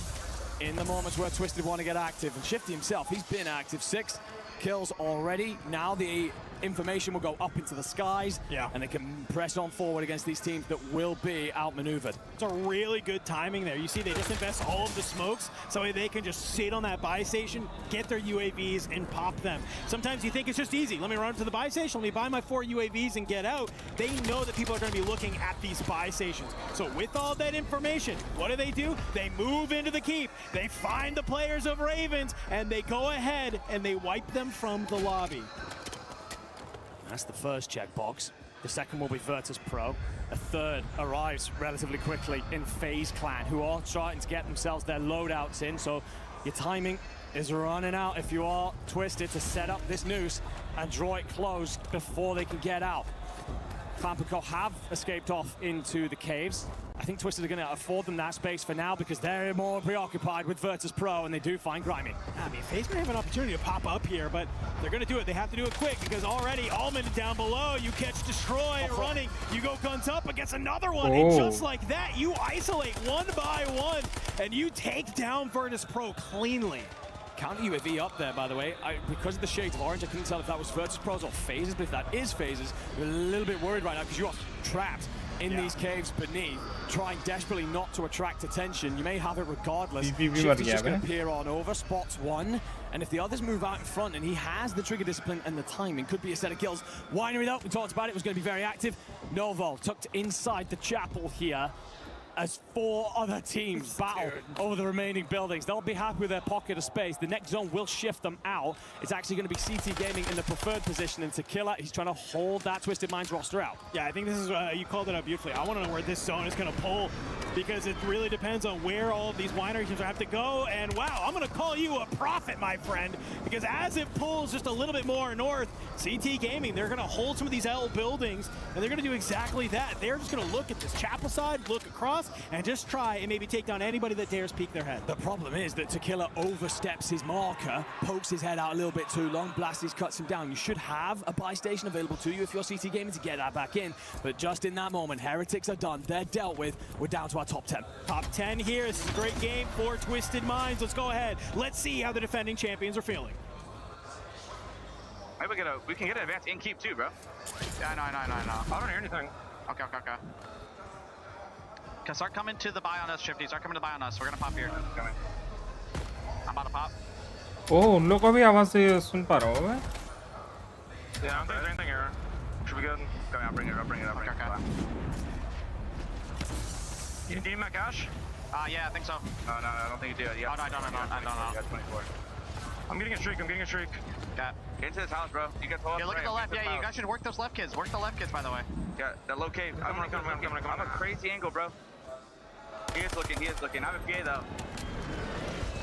in the moments where Twisted want to get active. And Shifty himself, he's been active. 6 kills already. Now the information will go up into the skies, and they can press on forward against these teams that will be outmaneuvered. It's a really good timing there. You see, they just invest all of the smokes so they can just sit on that buy station, get their UAVs, and pop them. Sometimes you think it's just easy. Let me run to the buy station, let me buy my 4 UAVs and get out. They know that people are going to be looking at these buy stations. So with all that information, what do? They move into the keep. They find the players of Ravens, and they go ahead and they wipe them from the lobby. That's the first checkbox. The second will be Virtus Pro. A third arrives relatively quickly in FaZe Clan, who are starting to get themselves their loadouts in. So your timing is running out if you are Twisted to set up this noose and draw it close before they can get out. Fampico have escaped off into the caves. I think Twisted are going to afford them that space for now because they're more preoccupied with Virtus Pro, and they do find Grimy. I mean, FaZe may have an opportunity to pop up here, but they're going to do it. They have to do it quick because already Allman down below. You catch Destroy running. You go guns up against another one, and just like that, you isolate one by one, and you take down Virtus Pro cleanly. Counter UAV up there, by the way. Because of the shades of orange, I couldn't tell if that was Virtus Pros or Phases, but if that is Phases, we're a little bit worried right now because you are trapped in these caves beneath, trying desperately not to attract attention. You may have it regardless. Shifty's just going to peer on over, spots one, and if the others move out in front and he has the trigger discipline and the timing, could be a set of kills. Winery though, we talked about it, was going to be very active. Novo tucked inside the chapel here as 4 other teams battle over the remaining buildings. They'll be happy with their pocket of space. The next zone will shift them out. It's actually going to be CT Gaming in the preferred position, and Tequila, he's trying to hold that Twisted Minds roster out. Yeah, I think this is, you called it out beautifully. I want to know where this zone is going to pull because it really depends on where all of these winery teams have to go. And wow, I'm going to call you a prophet, my friend, because as it pulls just a little bit more north, CT Gaming, they're going to hold some of these L buildings, and they're going to do exactly that. They're just going to look at this chapel side, look across, and just try and maybe take down anybody that dares peek their head. The problem is that Tequila oversteps his marker, pokes his head out a little bit too long, Blasties cuts him down. You should have a buy station available to you if you're CT Gaming to get that back in, but just in that moment, Heretics are done. They're dealt with. We're down to our top 10. Top 10 here. This is a great game for Twisted Minds. Let's go ahead. Let's see how the defending champions are feeling. Maybe we can get an advance in keep too, bro. Yeah, I know. I don't hear anything. Okay. Okay, start coming to the buy on us, Shifty. Start coming to the buy on us. We're gonna pop here. I'm about to pop. उन लोग को भी आवाज से सुन पा रहा हूँ मैं. Yeah, I don't think there's anything here. Should be good. I'll bring it up. Okay. You need my cash? Yeah, I think so. No, I don't think you do. Yeah. Oh, no, I don't know. Yeah, 24. I'm getting a streak. Okay. Get into this house, bro. You got 12. Yeah, look at the left. Yeah, you guys should work those left kids. Work the left kids, by the way. Yeah, that low cave. I'm a crazy angle, bro. He is looking. I have a PA, though.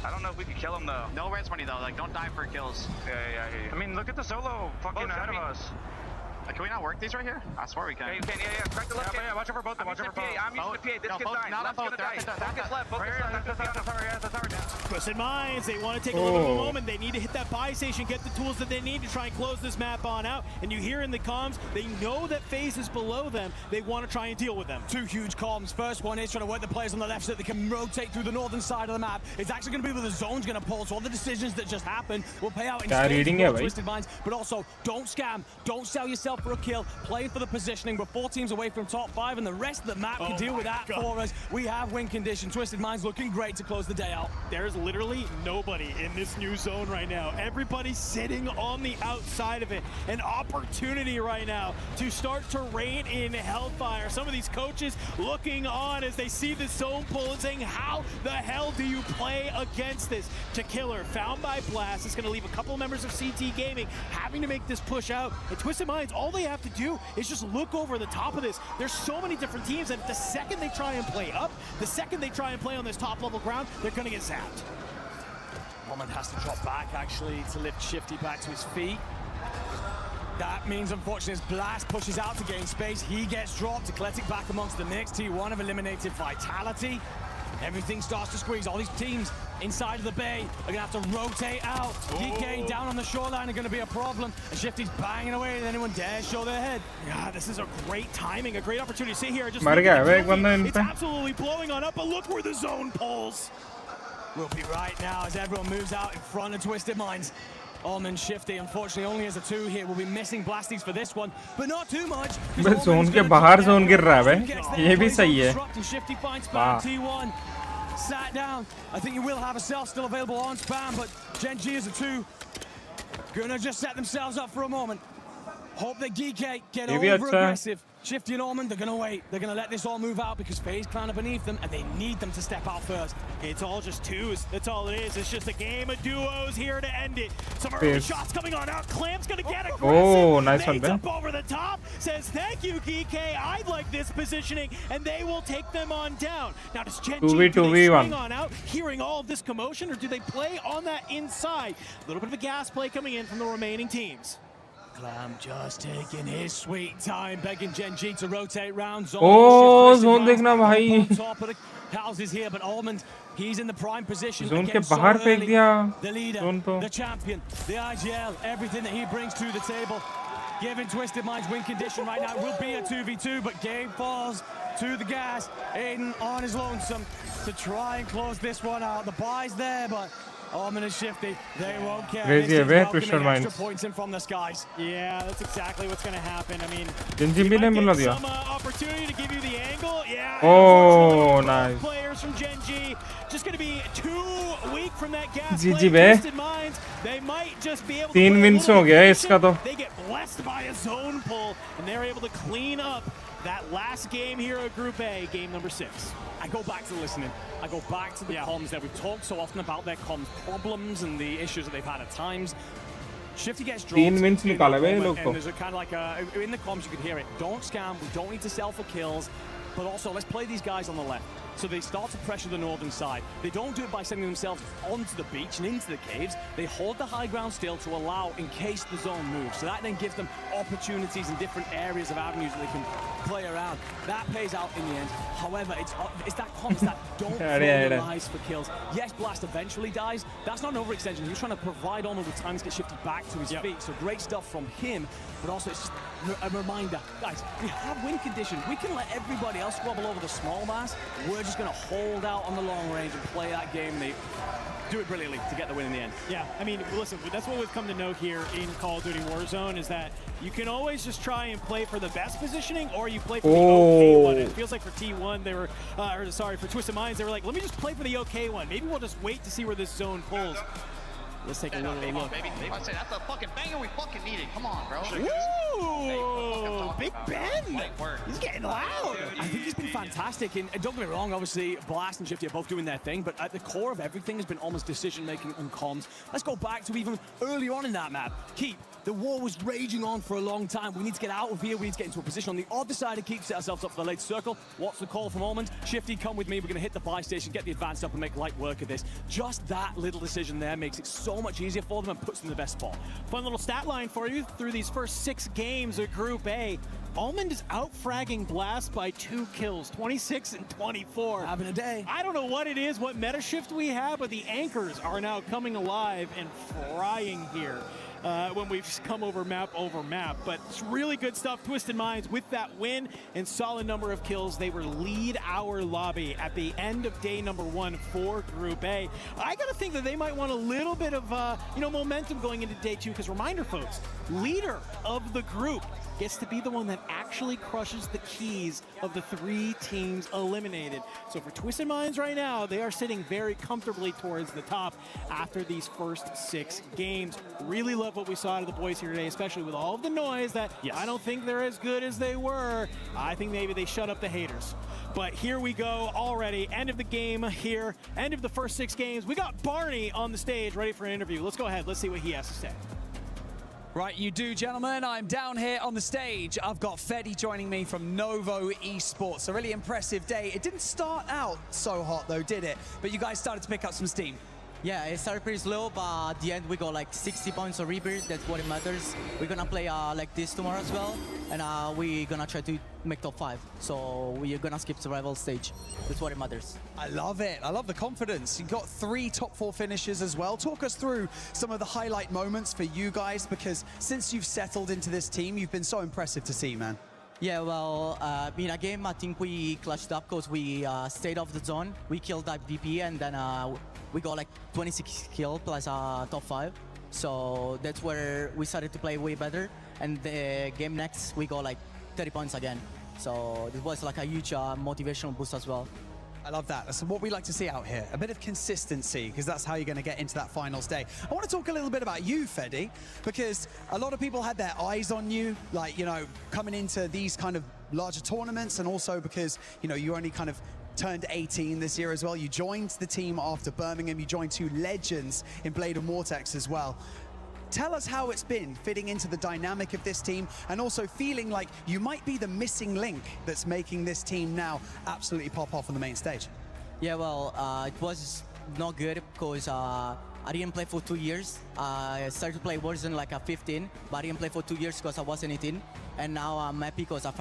I don't know if we can kill him, though. No res money, though. Like, don't die for kills. Yeah. I mean, look at the solo fucking ahead of us. Can we not work these right here? I swear we can. Yeah, you can. Yeah. Crack the left. Yeah, watch over both. I'm using the PA. This kid's dying. Left's gonna die. Focus left. Twisted Minds, they want to take a little bit of a moment. They need to hit that buy station, get the tools that they need to try and close this map on out. And you hear in the comms, they know that FaZe is below them. They want to try and deal with them. 2 huge comms. First one is trying to work the players on the left so that they can rotate through the northern side of the map. It's actually going to be where the zone's going to pull, so all the decisions that just happened will pay out in spades for Twisted Minds. But also, don't scam. Don't sell yourself for a kill. Play for the positioning. We're 4 teams away from top 5, and the rest of the map can deal with that for us. We have win condition. Twisted Minds looking great to close the day out. There's literally nobody in this new zone right now. Everybody's sitting on the outside of it. An opportunity right now to start to rein in Hellfire. Some of these coaches looking on as they see the zone pull and saying, how the hell do you play against this? Tequila found by Blast. It's going to leave a couple members of CT Gaming having to make this push out. And Twisted Minds, all they have to do is just look over the top of this. There's so many different teams that the second they try and play up, the second they try and play on this top level ground, they're going to get zapped. Roman has to drop back, actually, to lift Shifty back to his feet. That means, unfortunately, as Blast pushes out to gain space, he gets dropped. Eclectic back amongst the mix. T1 have eliminated Vitality. Everything starts to squeeze. All these teams inside of the bay are going to have to rotate out. DK down on the shoreline are going to be a problem. And Shifty's banging away, and anyone dares show their head. Yeah, this is a great timing, a great opportunity. See here, just it's absolutely blowing on up, but look where the zone pulls. We'll be right now as everyone moves out in front of Twisted Minds. Allman Shifty, unfortunately, only has a 2 here. We'll be missing blasties for this one, but not too much. बस zone के बाहर zone गिर रहा है भाई, ये भी सही है। Shifty finds spam. T1 sat down. I think you will have a cell still available on spam, but Gen G is a 2. Gonna just set themselves up for a moment. Hope they DK get over aggressive. Shifty and Allman, they're going to wait. They're going to let this all move out because FaZe Clan are beneath them, and they need them to step out first. It's all just 2s. That's all it is. It's just a game of duos here to end it. Some early shots coming on out. Clamp's going to get aggressive. Oh, nice one, Ben. Up over the top. Says, thank you, DK. I like this positioning, and they will take them on down. Now, does Gen G swing on out, hearing all of this commotion, or do they play on that inside? A little bit of a gas play coming in from the remaining teams. Clam just taking his sweet time, begging Gen G to rotate round. Oh, zone देखना भाई. Top of the houses here, but Allman, he's in the prime position. Zone के बाहर फेंक दिया. The leader, the champion, the IGL, everything that he brings to the table. Given Twisted Mind's win condition right now, will be a 2v2, but game falls to the gas. Aiden on his lonesome to try and close this one out. The buy's there, but Allman and Shifty, they won't care. Crazy welcoming extra points in from the skies. Yeah, that's exactly what's going to happen. I mean, some opportunity to give you the angle. Yeah. Oh, nice. Players from Gen G just going to be too weak from that gas. Twisted Minds, they might just be able to 3 wins हो गया इसका तो. They get blessed by a zone pull, and they're able to clean up that last game here at Group A, game number 6. I go back to the listening. I go back to the comms there. We've talked so often about their comms problems and the issues that they've had at times. Shifty gets dropped. 3 wins निकाले हुए लोग and there's a kind of like in the comms you can hear it. Don't scam. We don't need to sell for kills. But also, let's play these guys on the left. So they start to pressure the northern side. They don't do it by sending themselves onto the beach and into the caves. They hold the high ground still to allow in case the zone moves. So that then gives them opportunities in different areas of avenues that they can play around. That pays out in the end. However, it's that comms that don't rise for kills. Yes, Blast eventually dies. That's not an overextension. He was trying to provide on the time to get Shifty back to his feet. So great stuff from him. But also, it's just a reminder. Guys, we have win condition. We can let everybody else squabble over the small mass. We're just going to hold out on the long range and play that game. They do it brilliantly to get the win in the end. Yeah, I mean, listen, that's what we've come to know here in Call of Duty Warzone is that you can always just try and play for the best positioning, or you play for the OK one. It feels like for T1, they were, for Twisted Minds, they were like, let me just play for the OK one. Maybe we'll just wait to see where this zone pulls. Let's take a little look. Baby. I say that's the fucking banger we fucking needed. Come on, bro. Ooh, Big Ben. He's getting loud. I think he's been fantastic. And don't get me wrong, obviously, Blast and Shifty are both doing their thing, but at the core of everything has been almost decision-making on comms. Let's go back to even early on in that map. Keep. The war was raging on for a long time. We need to get out of here. We need to get into a position on the other side and keep set ourselves up for the late circle. What's the call from Allman? Shifty, come with me. We're going to hit the buy station, get the advance up, and make light work of this. Just that little decision there makes it so much easier for them and puts them in the best spot. Fun little stat line for you. Through these first 6 games of Group A, Allman is out-fragging Blast by 2 kills, 26 and 24. Having a day. I don't know what it is, what meta shift we have, but the anchors are now coming alive and frying here. When we've come over map. But it's really good stuff. Twisted Minds with that win and solid number of kills. They were lead our lobby at the end of day number 1 for Group A. I got to think that they might want a little bit of momentum going into day 2, because reminder, folks, leader of the group gets to be the one that actually crushes the keys of the 3 teams eliminated. So for Twisted Minds right now, they are sitting very comfortably towards the top after these first 6 games. Really love what we saw out of the boys here today, especially with all of the noise that I don't think they're as good as they were. I think maybe they shut up the haters. But here we go already. End of the game here. End of the first 6 games. We got Barney on the stage ready for an interview. Let's go ahead. Let's see what he has to say. Right, you do, gentlemen. I'm down here on the stage. I've got Fedi joining me from Novo Esports. A really impressive day. It didn't start out so hot, though, did it? But you guys started to pick up some steam. Yeah, it started pretty slow, but at the end we got like 60 points of rebirth. That's what it matters. We're gonna play like this tomorrow as well, and we're gonna try to make top 5. So we're gonna skip survival stage. That's what it matters. I love it. I love the confidence. You got 3 top 4 finishes as well. Talk us through some of the highlight moments for you guys, because since you've settled into this team, you've been so impressive to see, man. Yeah, well, in a game, I think we clutched up because we stayed off the zone. We killed that VP, and then we got like 26 kills plus top 5. So that's where we started to play way better. And the game next, we got like 30 points again. So it was like a huge motivational boost as well. I love that. That's what we like to see out here. A bit of consistency, because that's how you're going to get into that finals day. I want to talk a little bit about you, Fedi, because a lot of people had their eyes on you, like, you know, coming into these kind of larger tournaments, and also because, you know, you only kind of turned 18 this year as well. You joined the team after Birmingham. You joined two legends in Blade and Vortex as well. Tell us how it's been fitting into the dynamic of this team, and also feeling like you might be the missing link that's making this team now absolutely pop off on the main stage. Yeah, well, it was not good because I didn't play for 2 years. I started to play Warzone like at 15, but I didn't play for 2 years because I wasn't 18. And now I'm happy because I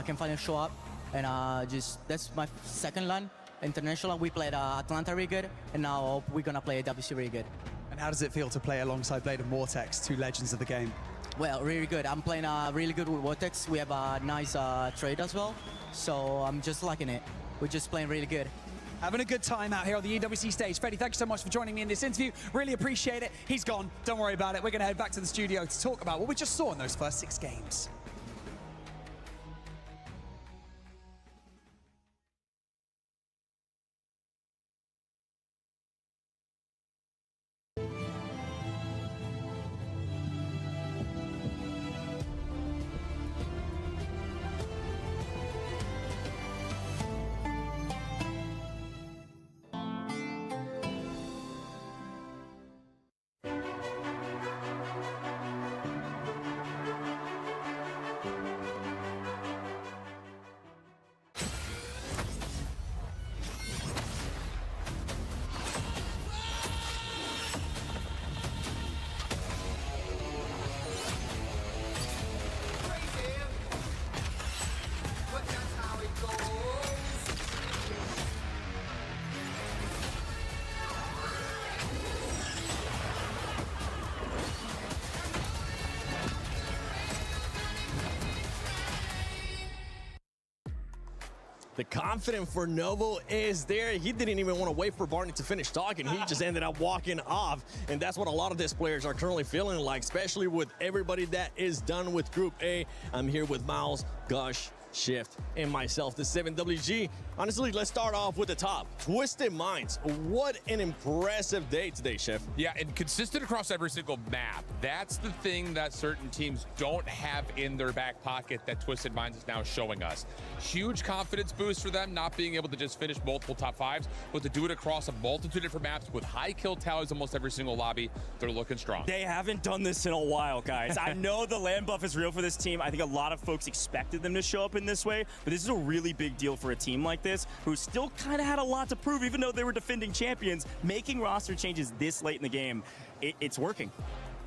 can finally show up. And that's my second LAN, international. We played Atlanta really good, and now we're gonna play WC really good. And how does it feel to play alongside Blade and Vortex, two legends of the game? Well, really good. I'm playing really good with Vortex. We have a nice trade as well, so I'm just liking it. We're just playing really good. Having a good time out here on the EWC stage. Fedi, thank you so much for joining me in this interview. Really appreciate it. He's gone. Don't worry about it. We're going to head back to the studio to talk about what we just saw in those first 6 games. The confidence for Novo is there. He didn't even want to wait for Barney to finish talking. He just ended up walking off. And that's what a lot of these players are currently feeling like, especially with everybody that is done with Group A. I'm here with Miles, Gush, Shift, and myself, the 7WG. Honestly, let's start off with the top. Twisted Minds. What an impressive day today, Shift. Yeah, and consistent across every single map. That's the thing that certain teams don't have in their back pocket that Twisted Minds is now showing us. Huge confidence boost for them, not being able to just finish multiple top 5s, but to do it across a multitude of different maps with high kill tallies almost every single lobby. They're looking strong. They haven't done this in a while, guys. I know the land buff is real for this team. I think a lot of folks expected them to show up in this way, but this is a really big deal for a team like this, who still kind of had a lot to prove, even though they were defending champions. Making roster changes this late in the game, it's working.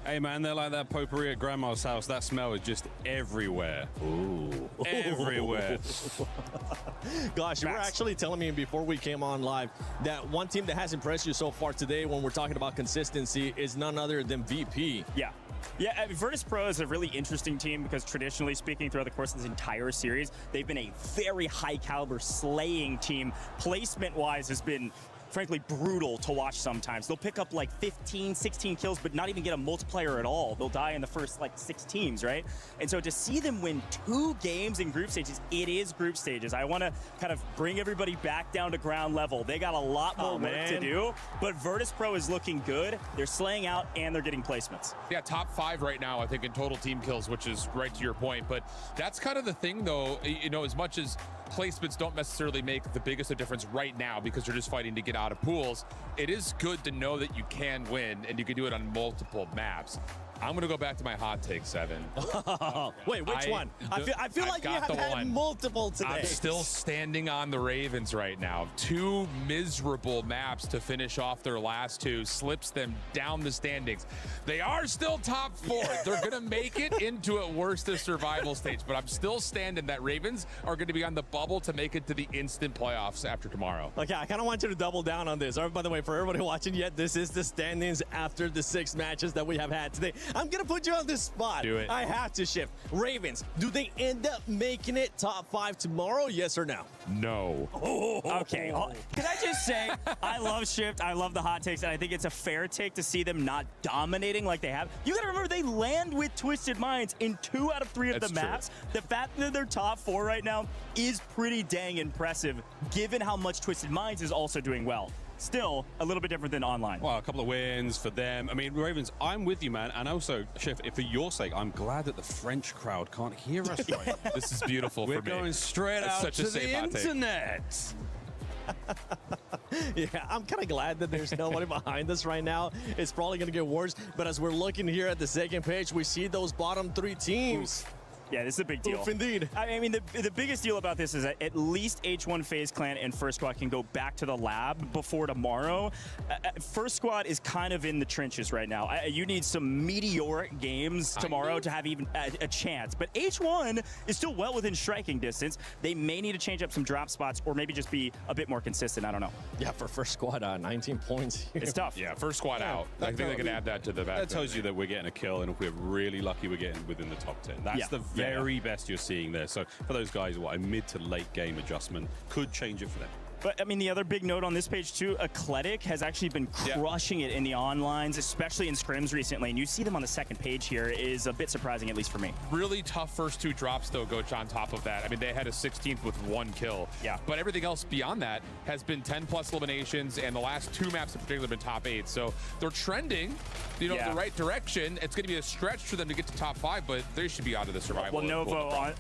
Hey man, they're like that potpourri at grandma's house. That smell is just everywhere. Ooh. Everywhere. Gosh, you were actually telling me before we came on live that one team that has impressed you so far today when we're talking about consistency is none other than VP. Yeah. Yeah, I mean, Virtus Pro is a really interesting team because traditionally speaking, throughout the course of this entire series, they've been a very high caliber slaying team. Placement-wise has been frankly brutal to watch sometimes. They'll pick up like 15, 16 kills, but not even get a multiplier at all. They'll die in the first like 6 teams, right? And so to see them win 2 games in group stages, it is group stages. I want to kind of bring everybody back down to ground level. They got a lot more work to do, but Virtus Pro is looking good. They're slaying out and they're getting placements. Yeah, top 5 right now, I think, in total team kills, which is right to your point. But that's kind of the thing, though, you know, as much as placements don't necessarily make the biggest of difference right now because you're just fighting to get out of pools, it is good to know that you can win and you can do it on multiple maps. I'm going to go back to my hot take, 7. Wait, which one? I feel like you have had multiple today. I'm still standing on the Ravens right now. 2 miserable maps to finish off their last 2 slips them down the standings. They are still top 4. They're going to make it into at worst the survival stage, but I'm still standing that Ravens are going to be on the bubble to make it to the instant playoffs after tomorrow. Okay, I kind of want you to double down on this. By the way, for everybody watching, this is the standings after the 6 matches that we have had today. I'm going to put you on this spot. Do it. I have to shift. Ravens, do they end up making it top 5 tomorrow? Yes or no? No. Okay, can I just say, I love Shift, I love the hot takes, and I think it's a fair take to see them not dominating like they have. You gotta remember, they land with Twisted Minds in 2 out of 3 of the maps. The fact that they're top 4 right now is pretty dang impressive, given how much Twisted Minds is also doing well. Still, a little bit different than online. Well, a couple of wins for them. I mean, Ravens, I'm with you, man. And also, Chef, for your sake, I'm glad that the French crowd can't hear us right now. This is beautiful We're for me. going straight That's out such to a safe the hot take. internet. Yeah, I'm kind of glad that there's nobody behind us right now. It's probably going to get worse. But as we're looking here at the second page, we see those bottom 3 teams. Yeah, this is a big deal. Oof, indeed. I mean, the biggest deal about this is that at least H1 FaZe Clan and First Squad can go back to the lab before tomorrow. First Squad is kind of in the trenches right now. You need some meteoric games tomorrow to have even a chance. But H1 is still well within striking distance. They may need to change up some drop spots or maybe just be a bit more consistent. I don't know. Yeah, for First Squad, 19 points. It's tough. Yeah, First Squad out. I think they can add that to the back. That tells you that we're getting a kill, and if we're really lucky, we're getting within the top 10. That's the very best you're seeing there. So for those guys, a mid to late game adjustment could change it for them. But, I mean, the other big note on this page, too, Eclectic has actually been crushing it in the onlines, especially in scrims recently. And you see them on the second page here is a bit surprising, at least for me. Really tough first 2 drops, though, Goach, on top of that. I mean, they had a 16th with 1 kill. Yeah. But everything else beyond that has been 10+ eliminations, and the last 2 maps in particular have been top 8. So they're trending, in the right direction. It's going to be a stretch for them to get to top 5, but they should be out of the survival. Well, Novo, I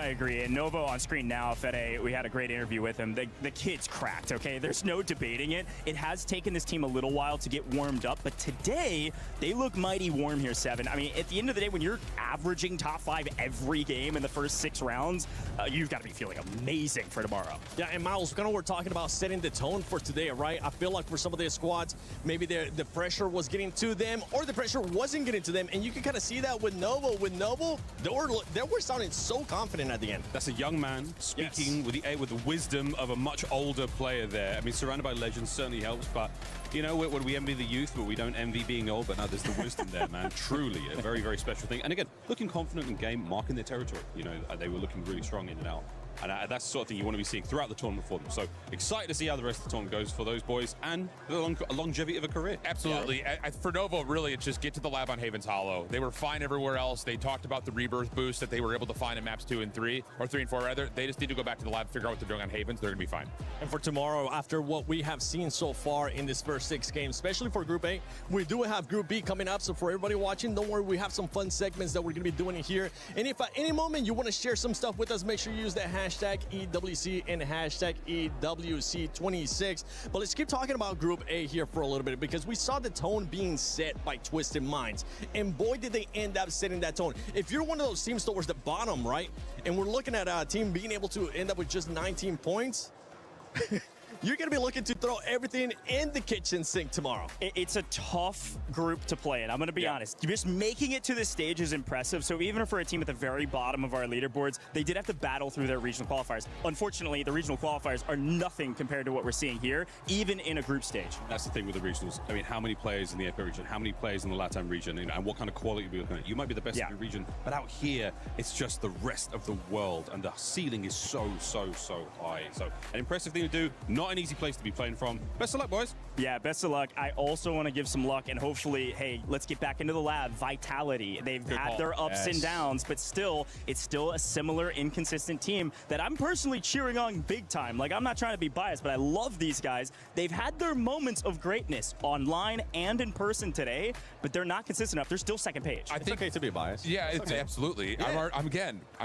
agree. And Novo on screen now, Fede, we had a great interview with him. The kid's cracked, okay? There's no debating it. It has taken this team a little while to get warmed up, but today, they look mighty warm here, Seven. I mean, at the end of the day, when you're averaging top 5 every game in the first 6 rounds, you've got to be feeling amazing for tomorrow. Yeah, and Miles, kind of we're talking about setting the tone for today, right? I feel like for some of their squads, maybe the pressure was getting to them, or the pressure wasn't getting to them, and you can kind of see that with Novo. With Novo, they were sounding so confident at the end. That's a young man speaking with the wisdom of a much older player there. I mean, surrounded by legends certainly helps, but you know, when we envy the youth, but we don't envy being old. But no, there's the wisdom there, man. Truly a very, very special thing. And again, looking confident in game, marking their territory. You know, they were looking really strong in and out. And that's the sort of thing you want to be seeing throughout the tournament for them. So excited to see how the rest of the tournament goes for those boys and the longevity of a career. Absolutely. Yeah. For Novo, really, it's just get to the lab on Haven's Hollow. They were fine everywhere else. They talked about the rebirth boost that they were able to find in maps 2 and 3, or 3 and 4 rather. They just need to go back to the lab, figure out what they're doing on Havens. They're going to be fine. And for tomorrow, after what we have seen so far in this first 6 games, especially for Group A, we do have Group B coming up. So for everybody watching, don't worry, we have some fun segments that we're going to be doing here. And if at any moment you want to share some stuff with us, make sure you use the hashtag EWC and hashtag EWC26. But let's keep talking about Group A here for a little bit, because we saw the tone being set by Twisted Minds. And boy, did they end up setting that tone. If you're one of those teams towards the bottom, right, and we're looking at a team being able to end up with just 19 points, you're going to be looking to throw everything in the kitchen sink tomorrow. It's a tough group to play in. I'm going to be honest. Just making it to this stage is impressive. So even for a team at the very bottom of our leaderboards, they did have to battle through their regional qualifiers. Unfortunately, the regional qualifiers are nothing compared to what we're seeing here, even in a group stage. That's the thing with the regionals. I mean, how many players in the APAC region? How many players in the LATAM region? And what kind of quality are we looking at? You might be the best in your region, but out here, it's just the rest of the world, and the ceiling is so high. So an impressive thing to do. Not an easy place to be playing from. Best of luck, boys. Yeah, best of luck. I also want to give some luck, and hopefully, hey, let's get back into the lab. Vitality. They've had their ups and downs, but still, it's still a similar inconsistent team that I'm personally cheering on big time. Like, I'm not trying to be biased, but I love these guys. They've had their moments of greatness online and in person today, but they're not consistent enough. They're still second page. I think it's okay to be biased. Yeah, it's absolutely. Yeah. I'm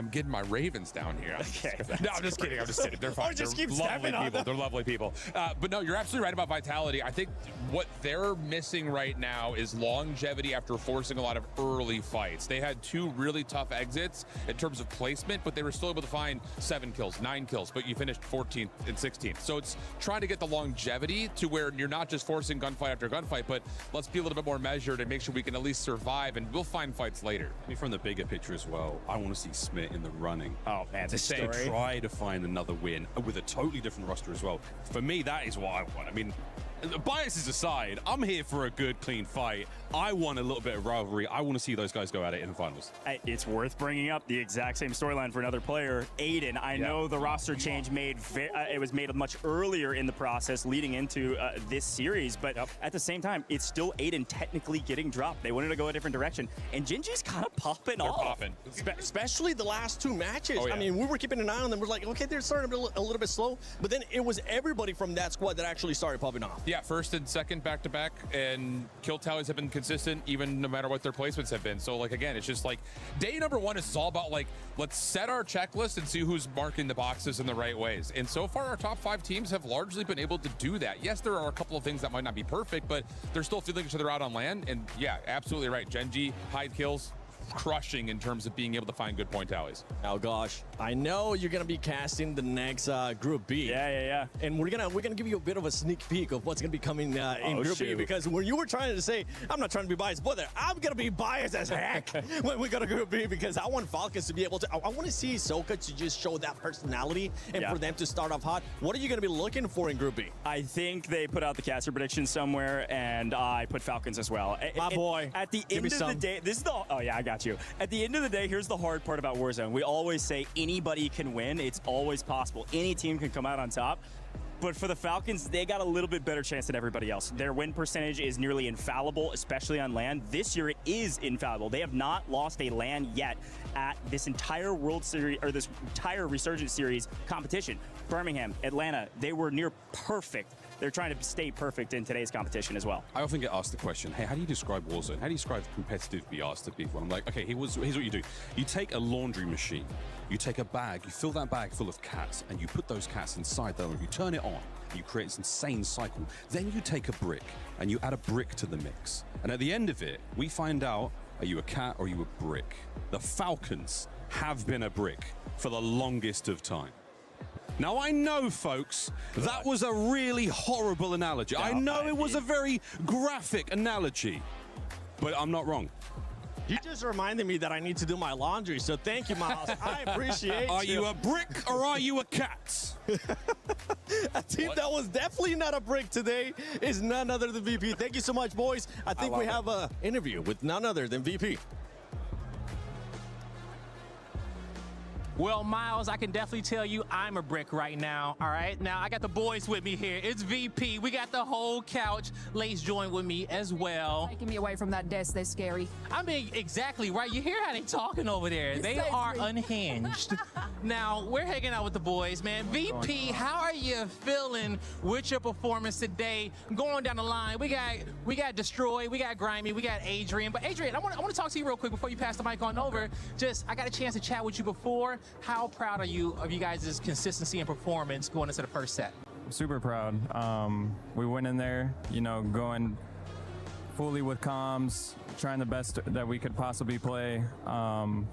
getting my Ravens down here. Okay. No, I'm just kidding. They're fine. Or just They're keep lovely stepping on people. them. They're lovely people. But no, you're absolutely right about Vitality. I think what they're missing right now is longevity after forcing a lot of early fights. They had 2 really tough exits in terms of placement, but they were still able to find 7 kills, 9 kills, but you finished 14th and 16th. So it's trying to get the longevity to where you're not just forcing gunfight after gunfight, but let's be a little bit more measured and make sure we can at least survive, and we'll find fights later. I mean, from the bigger picture as well, I want to see Smith in the running. Oh, man, to try to find another win with a totally different roster as well. For me, that is what I want. I mean, biases aside, I'm here for a good, clean fight. I want a little bit of rivalry. I want to see those guys go at it in the finals. It's worth bringing up the exact same storyline for another player, Aiden. I know the roster change it was made much earlier in the process leading into this series, but at the same time, it's still Aiden technically getting dropped. They wanted to go a different direction, and Gingy's kind of popping off. Popping. Especially the last 2 matches. I mean, we were keeping an eye on them. We're like, okay, they're starting to be a little bit slow, but then it was everybody from that squad that actually started popping off. Yeah, first and second back-to-back, and kill tallies have been consistent even no matter what their placements have been. So, like, again, it's just like day number 1 is all about, like, let's set our checklist and see who's marking the boxes in the right ways. And so far, our top 5 teams have largely been able to do that. Yes, there are a couple of things that might not be perfect, but they're still feeling each other out on land. And yeah, absolutely right. Genji, Hyde kills, crushing in terms of being able to find good point tallies. Oh gosh, I know you're gonna be casting the next Group B. Yeah. And we're gonna give you a bit of a sneak peek of what's gonna be coming in Group B, because when you were trying to say, I'm not trying to be biased, but I'm gonna be biased as heck when we go to Group B, because I want Falcons to be able to. I want to see Soka to just show that personality and for them to start off hot. What are you gonna be looking for in Group B? I think they put out the caster prediction somewhere, and I put Falcons as well. My boy. At the end of the day, this is the. Oh yeah, I got you. At the end of the day, here's the hard part about Warzone. We always say anybody can win. It's always possible. Any team can come out on top. But for the Falcons, they got a little bit better chance than everybody else. Their win percentage is nearly infallible, especially on land. This year, it is infallible. They have not lost a land yet at this entire World Series, or this entire Resurgence Series competition. Birmingham, Atlanta, they were near perfect. They're trying to stay perfect in today's competition as well. I often get asked the question, hey, how do you describe Warzone? How do you describe competitive BR to people? I'm like, okay, here's what you do. You take a laundry machine, you take a bag, you fill that bag full of cats, and you put those cats inside there, and you turn it on, and you create this insane cycle. Then you take a brick, and you add a brick to the mix. And at the end of it, we find out, are you a cat or are you a brick? The Falcons have been a brick for the longest of time. Now, I know, folks, that was a really horrible analogy. I know it was a very graphic analogy, but I'm not wrong. You just reminded me that I need to do my laundry, so thank you, Miles. I appreciate Are you a brick or are you a cat? A team that was definitely not a brick today is none other than VP. Thank you so much, boys. I think we have an interview with none other than VP. Well, Miles, I can definitely tell you I'm a brick right now, all right? Now, I got the boys with me here. It's VP. We got the whole couch. Lace joined with me as well. Taking me away from that desk, they're scary. I mean, exactly, right? You hear how they talking over there. They are unhinged. Now, we're hanging out with the boys, man. VP, how are you feeling with your performance today? Going down the line, we got Destroy, we got Grimy, we got Adrian. But Adrian, I want to talk to you real quick before you pass the mic on over. I got a chance to chat with you before. How proud are you of you guys' consistency and performance going into the first set? Super proud. We went in there, going fully with comms, trying the best that we could possibly play. I'm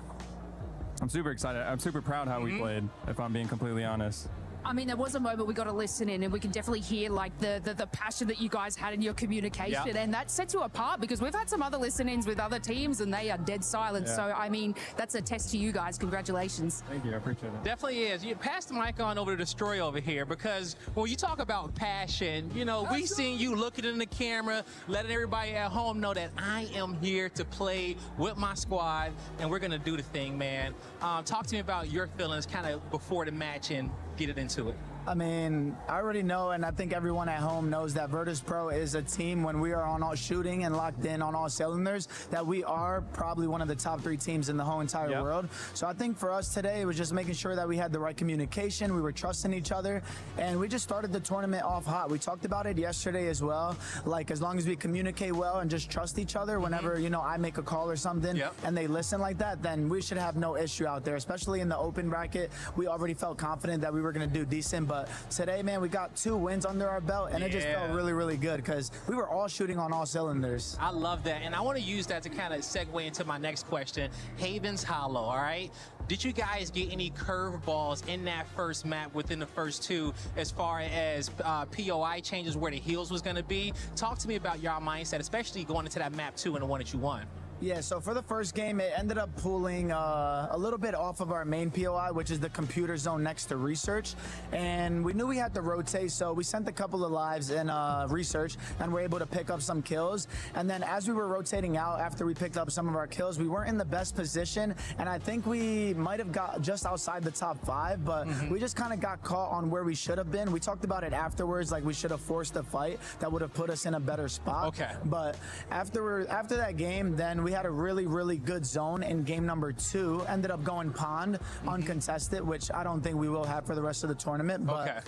super excited. I'm super proud how we played, if I'm being completely honest. I mean, there was a moment we got to listen in, and we can definitely hear like the passion that you guys had in your communication, and that sets you apart, because we've had some other listen-ins with other teams, and they are dead silent. So, I mean, that's a test to you guys. Congratulations. Thank you. I appreciate it. Definitely is. You pass the mic on over to Destroy over here, because when you talk about passion, we seen you looking in the camera, letting everybody at home know that I am here to play with my squad, and we're going to do the thing, man. Talk to me about your feelings kind of before the match and get it into it. I mean, I already know, and I think everyone at home knows that Virtus Pro is a team when we are on all shooting and locked in on all cylinders, that we are probably one of the top 3 teams in the whole entire world. So I think for us today, it was just making sure that we had the right communication, we were trusting each other, and we just started the tournament off hot. We talked about it yesterday as well. Like, as long as we communicate well and just trust each other, whenever, I make a call or something and they listen like that, then we should have no issue out there, especially in the open bracket. We already felt confident that we were going to do decent. But today, man, we got 2 wins under our belt, and it just felt really, really good, because we were all shooting on all cylinders. I love that, and I want to use that to kind of segue into my next question. Haven's Hollow, all right? Did you guys get any curveballs in that first map within the first 2 as far as POI changes, where the heals was going to be? Talk to me about your mindset, especially going into that map 2 and the one that you won. Yeah, so for the first game, it ended up pulling a little bit off of our main POI, which is the computer zone next to research. And we knew we had to rotate, so we sent a couple of lives in research and were able to pick up some kills. And then as we were rotating out, after we picked up some of our kills, we weren't in the best position. And I think we might have got just outside the top 5, but we just kind of got caught on where we should have been. We talked about it afterwards, like we should have forced a fight that would have put us in a better spot. Okay. But after that game, then we had a really, really good zone in game number 2. Ended up going pond uncontested, which I don't think we will have for the rest of the tournament. But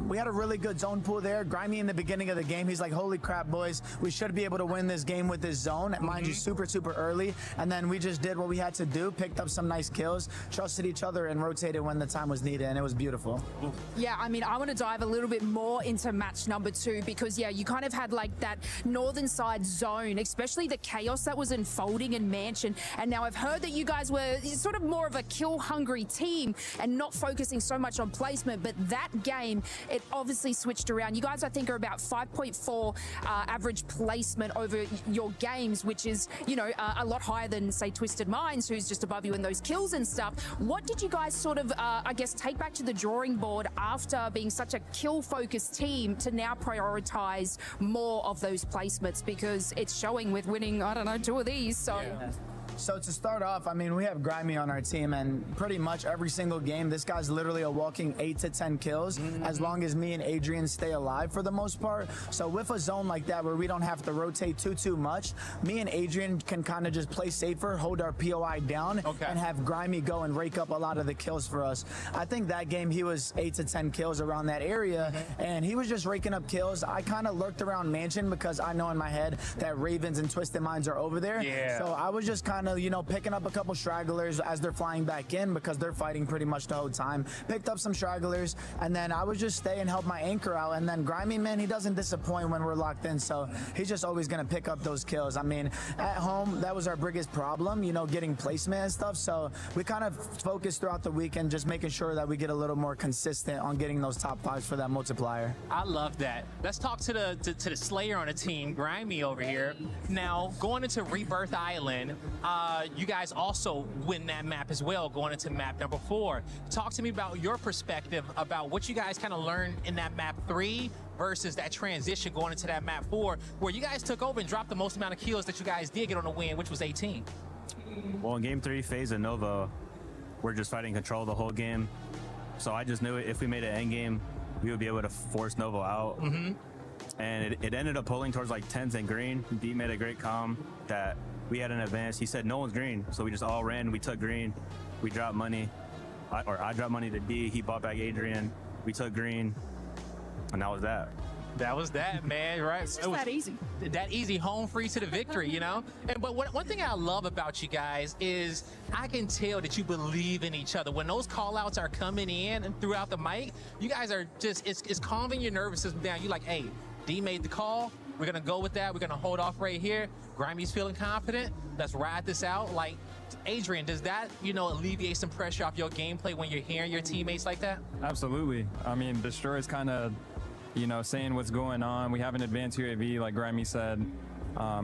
we had a really good zone pool there. Grimy in the beginning of the game, he's like, holy crap, boys, we should be able to win this game with this zone. Mind you, super, super early. And then we just did what we had to do, picked up some nice kills, trusted each other, and rotated when the time was needed, and it was beautiful. Yeah, I mean, I want to dive a little bit more into match number 2 because, yeah, you kind of had like that northern side zone, especially the chaos that was unfolding in Mansion. And now I've heard that you guys were sort of more of a kill-hungry team and not focusing so much on placement, but that game, it obviously switched around. You guys, I think, are about 5.4 average placement over your games, which is, you know, a lot higher than, say, Twisted Minds, who's just above you in those kills and stuff. What did you guys sort of, I guess, take back to the drawing board after being such a kill-focused team to now prioritize more of those placements? Because it's showing with winning, I don't know, 2 of these. So. Yeah. So to start off, I mean, we have Grimy on our team, and pretty much every single game, this guy's literally a walking 8 to 10 kills, as long as me and Adrian stay alive for the most part. So with a zone like that where we don't have to rotate too much, me and Adrian can kind of just play safer, hold our POI down, and have Grimy go and rake up a lot of the kills for us. I think that game, he was 8 to 10 kills around that area, and he was just raking up kills. I kind of lurked around Mansion because I know in my head that Ravens and Twisted Minds are over there. Yeah. So I was just kind of, you know, picking up a couple stragglers as they're flying back in because they're fighting pretty much the whole time. Picked up some stragglers, and then I would just stay and help my anchor out. And then Grimy, man, he doesn't disappoint when we're locked in, so he's just always going to pick up those kills. I mean, at home, that was our biggest problem, you know, getting placement and stuff. So we kind of focused throughout the weekend just making sure that we get a little more consistent on getting those top 5s for that multiplier. I love that. Let's talk to the Slayer on the team, Grimy over here. Now, going into Rebirth Island, you guys also win that map as well, going into map number 4. Talk to me about your perspective about what you guys kind of learned in that map 3 versus that transition going into that map 4, where you guys took over and dropped the most amount of kills that you guys did get on the win, which was 18. Well, in game 3, FaZe and Nova, we're just fighting control the whole game. So I just knew if we made an end game, we would be able to force Nova out. And it ended up pulling towards like 10s and green. D made a great comm that we had an advance. He said no one's green, so we just all ran. We took green. We dropped money, I dropped money to D. He bought back Adrian. We took green, and that was that. That was that, man, right? It's just that easy. That easy, home free to the victory, you know? But one thing I love about you guys is I can tell that you believe in each other. When those call-outs are coming in and throughout the mic, you guys are just, it's calming your nervous system down. You're like, hey, D made the call. We're going to go with that. We're going to hold off right here. Grimy's feeling confident. Let's ride this out. Like, Adrian, does that, you know, alleviate some pressure off your gameplay when you're hearing your teammates like that? Absolutely. I mean, Destroyer's kind of, you know, saying what's going on. We have an advanced UAV, like Grimy said.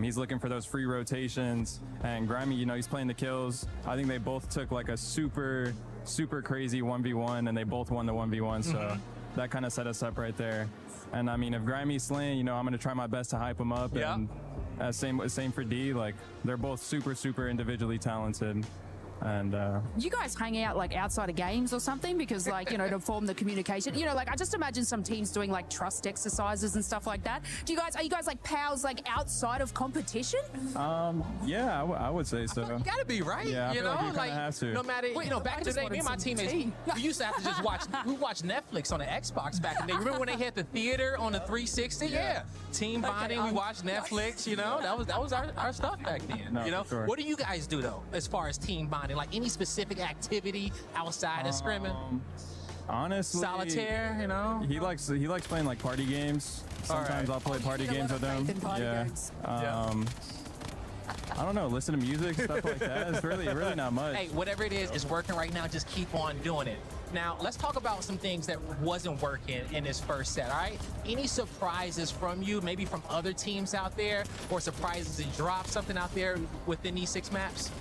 He's looking for those free rotations. And Grimy, you know, he's playing the kills. I think they both took like a super crazy 1v1, and they both won the 1v1. So that kind of set us up right there. And I mean, if Grimy's slaying, you know, I'm going to try my best to hype him up. Yeah. And same for D. Like, they're both super individually talented. And you guys hang out like outside of games or something, because like, you know, to form the communication, you know, like I just imagine some teams doing like trust exercises and stuff like that. Are you guys like pals like outside of competition? Yeah, I would say so. You gotta be, right? Yeah, I you feel know, like you have to. No matter, you know, back in the day, me and my teammates, we used to have to just watch Netflix on the Xbox back in the day. Remember when they had the theater on the 360? Yeah. Team bonding, we watched Netflix, you know, that was our stuff back then. No, you know, sure. What do you guys do though, as far as team bonding? Like any specific activity outside of scrimming? Honestly, solitaire, you know. He likes playing like party games. Sometimes I'll play party games with him. Yeah. I don't know, listen to music, stuff like that. It's really not much. Hey, whatever it is working right now. Just keep on doing it. Now, let's talk about some things that wasn't working in this first set, all right? Any surprises from you, maybe from other teams out there, or surprises to drop something out there within these 6 maps?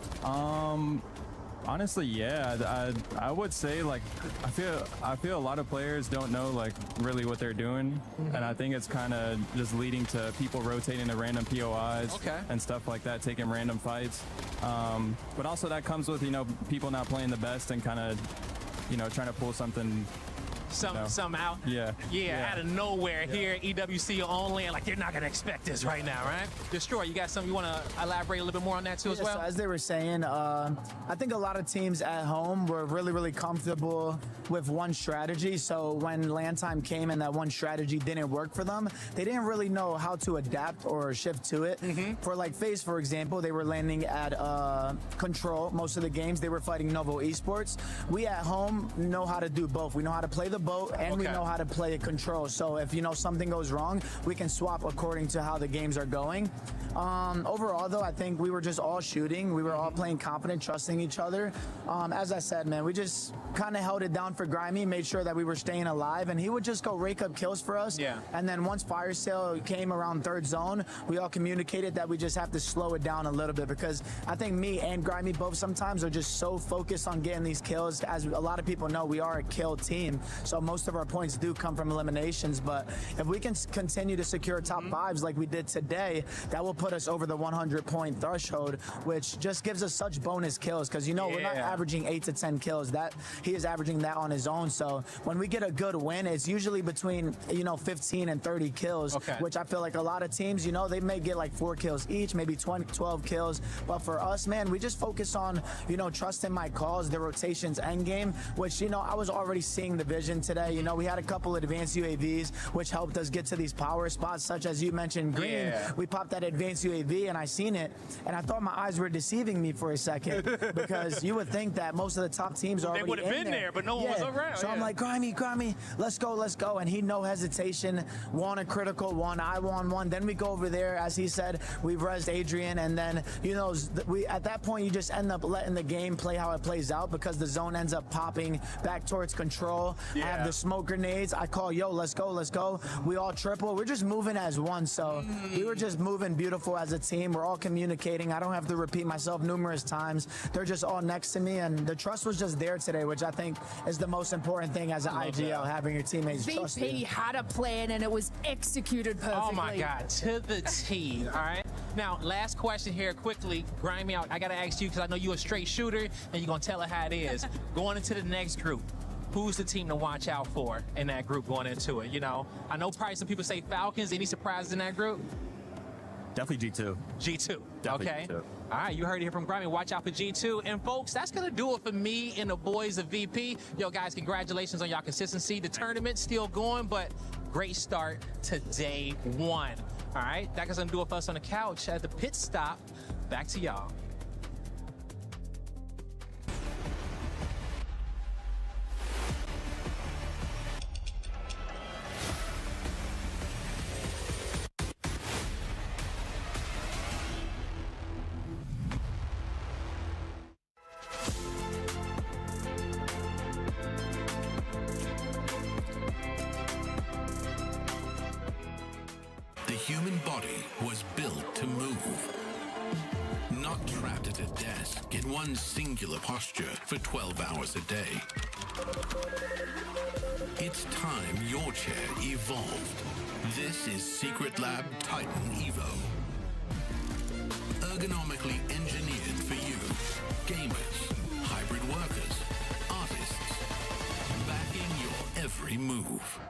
Honestly, yeah. I would say, like, I feel a lot of players don't know, like, really what they're doing, and I think it's kind of just leading to people rotating to random POIs and stuff like that, taking random fights. But also that comes with, you know, people not playing the best and kind of, you know, trying to pull something. Some out. Yeah. Out of nowhere here at EWC only. Like, they're not going to expect this right now, right? Destroy, you got something you want to elaborate a little bit more on that too as well? So as they were saying, I think a lot of teams at home were really comfortable with one strategy. So when LAN time came and that one strategy didn't work for them, they didn't really know how to adapt or shift to it. For like FaZe, for example, they were landing at Control most of the games. They were fighting Novo Esports. We at home know how to do both. We know how to play the boat and we know how to play Control. So if, you know, something goes wrong, we can swap according to how the games are going. Overall, though, I think we were just all shooting. We were all playing confident, trusting each other. As I said, man, we just kind of held it down for Grimy, made sure that we were staying alive, and he would just go rake up kills for us. And then once Fire Sale came around 3rd zone, we all communicated that we just have to slow it down a little bit, because I think me and Grimy both sometimes are just so focused on getting these kills. As a lot of people know, we are a kill team, so most of our points do come from eliminations. But if we can continue to secure top 5s like we did today, that will put us over the 100-point threshold, which just gives us such bonus kills, because, you know, we're not averaging 8 to 10 kills. That he is averaging that on his own. So when we get a good win, it's usually between, you know, 15 and 30 kills, which I feel like a lot of teams, you know, they may get like 4 kills each, maybe 12 kills. But for us, man, we just focus on, you know, trusting my calls, the rotations end game, which, you know, I was already seeing the vision today. You know, we had a couple of advanced UAVs, which helped us get to these power spots, such as you mentioned, Green. We popped that advanced UAV and I seen it, and I thought my eyes were deceiving me for a second, because you would think that most of the top teams are already would have been there, but no one was around. So I'm like, Grimy, let's go. And he, no hesitation, won a critical one. I won one. Then we go over there, as he said, we rezzed Adrian, and then, you know, we at that point you just end up letting the game play how it plays out, because the zone ends up popping back towards Control. I have the smoke grenades. I call, yo, let's go. We all triple. We're just moving as one. So we were just moving beautiful as a team. We're all communicating. I don't have to repeat myself numerous times. They're just all next to me, and the trust was just there today, which I think is the most important thing as an IGL, having your teammates trust you. VP had a plan and it was executed perfectly. Oh my God, to the T. All right. Now, last question here quickly. Grimy, I got to ask you, because I know you're a straight shooter and you're going to tell it how it is. Going into the next group, who's the team to watch out for in that group going into it? You know, I know probably some people say Falcons. Any surprises in that group? Definitely G2. G2. Definitely okay. G2. All right, you heard it here from Grimy. Watch out for G2. And folks, that's going to do it for me and the boys of VP. Yo, guys, congratulations on y'all consistency. The tournament's still going, but great start to day 1. All right, that's going to do it for us on the couch at the pit stop. Back to y'all. The human body was built to move, not trapped at a desk in one singular posture for 12 hours a day. It's time your chair evolved. This is Secret Lab Titan Evo. Ergonomically engineered for you, gamers, hybrid workers, artists, backing your every move.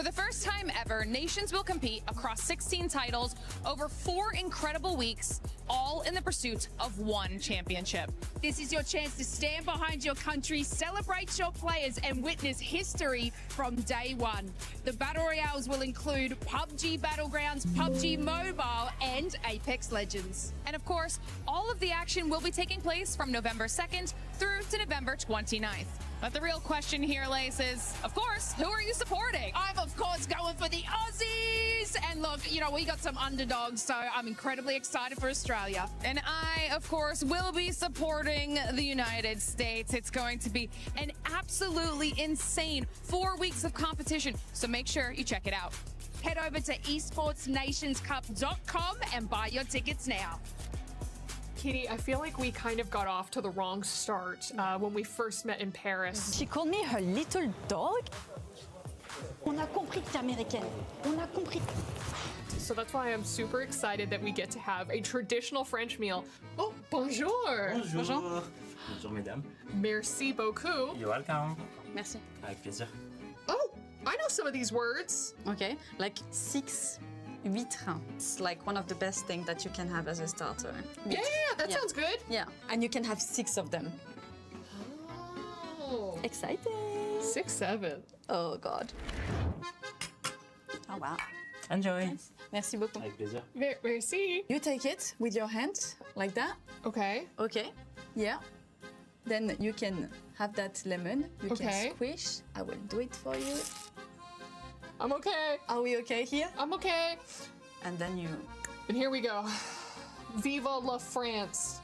the first time ever, nations will compete across 16 titles over 4 incredible weeks, all in the pursuit of one championship. This is your chance to stand behind your country, celebrate your players, and witness history from day one. The Battle Royales will include PUBG Battlegrounds, PUBG Mobile, and Apex Legends. And of course, all of the action will be taking place from November 2nd through to November 29th. But the real question here, Lace, is, of course, who are you supporting? I'm, of course, going for the Aussies. And look, you know, we got some underdogs, so I'm incredibly excited for Australia. And I, of course, will be supporting the United States. It's going to be an absolutely insane 4 weeks of competition, so make sure you check it out. Head over to esportsnationscup.com and buy your tickets now. Katie, I feel like we kind of got off to the wrong start when we first met in Paris. She called me her little dog. On a compris que t'es américaine. On a compris. So that's why I'm super excited that we get to have a traditional French meal. Oh, bonjour! Bonjour. Bonjour, mesdames. Merci beaucoup. You're welcome. Merci. Avec plaisir. Oh, I know some of these words. Okay, like 6 huîtres. It's like one of the best things that you can have as a starter. Yeah, that sounds good. Yeah, and you can have 6 of them. Oh. Exciting. 6, 7. Oh, God. Oh, wow. Enjoy. Nice. Merci beaucoup. Avec plaisir. Merci. You take it with your hand, like that. Okay. Okay. Yeah. Then you can have that lemon. You Okay. can squish. I will do it for you. I'm okay. Are we okay here? I'm okay. And then you... And here we go. Viva la France.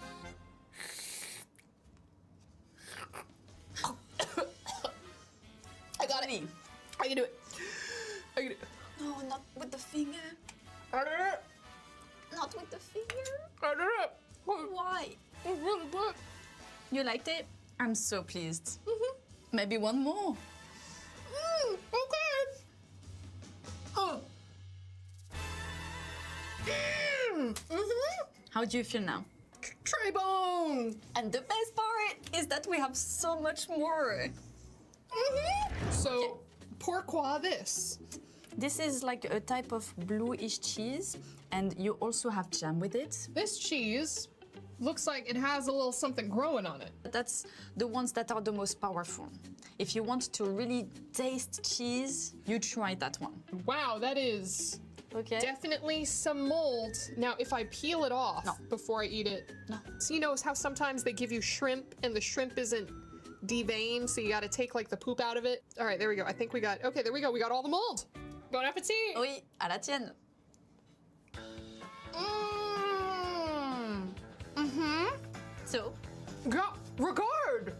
I got it. I can do it. I can do it. No, not with the finger. I did it. Not with the finger. I did it. Why? It's really good. You liked it? I'm so pleased. Maybe one more. Okay. Oh. How do you feel now? Trebone. And the best part is that we have so much more. So, pourquoi this? This is like a type of bluish cheese, and you also have jam with it. This cheese looks like it has a little something growing on it. That's the ones that are the most powerful. If you want to really taste cheese, you try that one. Wow, that is definitely some mold. Now, if I peel it off before I eat it, so you know how sometimes they give you shrimp and the shrimp isn't deveined, so you gotta take like the poop out of it? All right, there we go. I think we got, okay, there we go. We got all the mold. Bon appétit. Oui, à la tienne. So? Regard!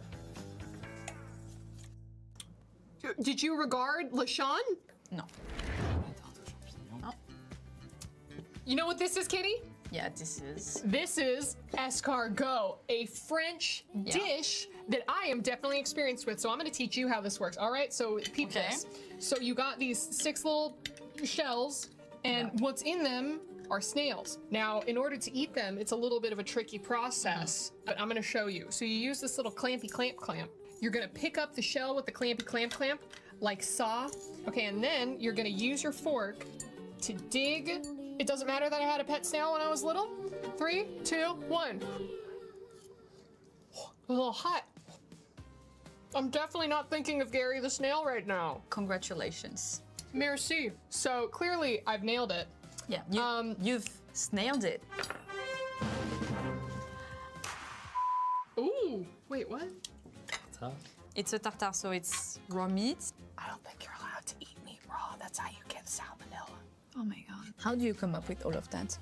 Did you regard LaShawn? No. You know what this is, Kitty? Yeah, this is. This is escargot, a French dish that I am definitely experienced with. So I'm going to teach you how this works. All right, so peep this. So you got these 6 little shells, and what's in them are snails. Now, in order to eat them, it's a little bit of a tricky process, but I'm going to show you. So you use this little clampy clamp. You're going to pick up the shell with the clampy clamp, like saw. Okay, and then you're going to use your fork to dig. It doesn't matter that I had a pet snail when I was little. 3, 2, 1. A little hot. I'm definitely not thinking of Gary the snail right now. Congratulations. Merci. So clearly I've nailed it. Yeah, you've snailed it. Ooh, wait, what? It's a tartare, so it's raw meat. I don't think you're allowed to eat meat raw. That's how you get salmonella. Oh my God. How do you come up with all of that?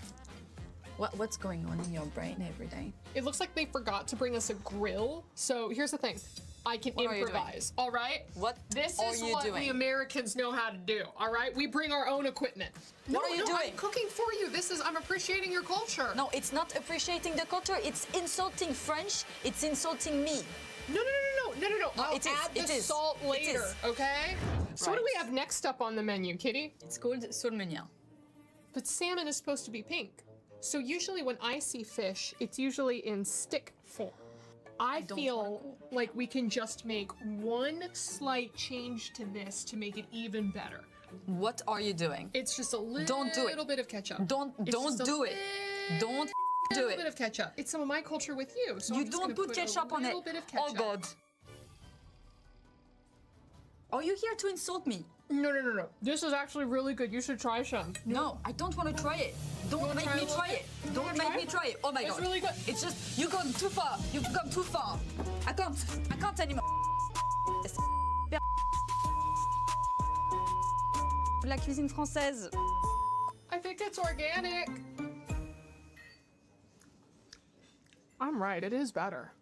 What's going on in your brain every day? It looks like they forgot to bring us a grill. So here's the thing. I can What are you improvise, all right? What This are is you what doing? the Americans know how to do, all right? We bring our own equipment. What are you doing? I'm cooking for you. I'm appreciating your culture. No, it's not appreciating the culture. It's insulting French. It's insulting me. No. I'll it is, add the it is, salt it later, is. okay? So what do we have next up on the menu, Kitty? It's called saumon. But salmon is supposed to be pink. So usually when I see fish, it's usually in stick form. I feel like we can just make one slight change to this to make it even better. What are you doing? It's just a little, Don't do it. Little bit of ketchup. Don't It's do just it. Don't a do little it. bit of ketchup. It's some of my culture with you. So You I'm just don't gonna put ketchup on a it. little bit of ketchup. Oh God. Are you here to insult me? No. This is actually really good. You should try some. No, I don't want to try it. Don't make me try it. Don't make me try it. Oh my God. It's really good. It's just, you've gone too far. You've gone too far. I can't anymore. La cuisine française. I think it's organic. I'm right. It is better.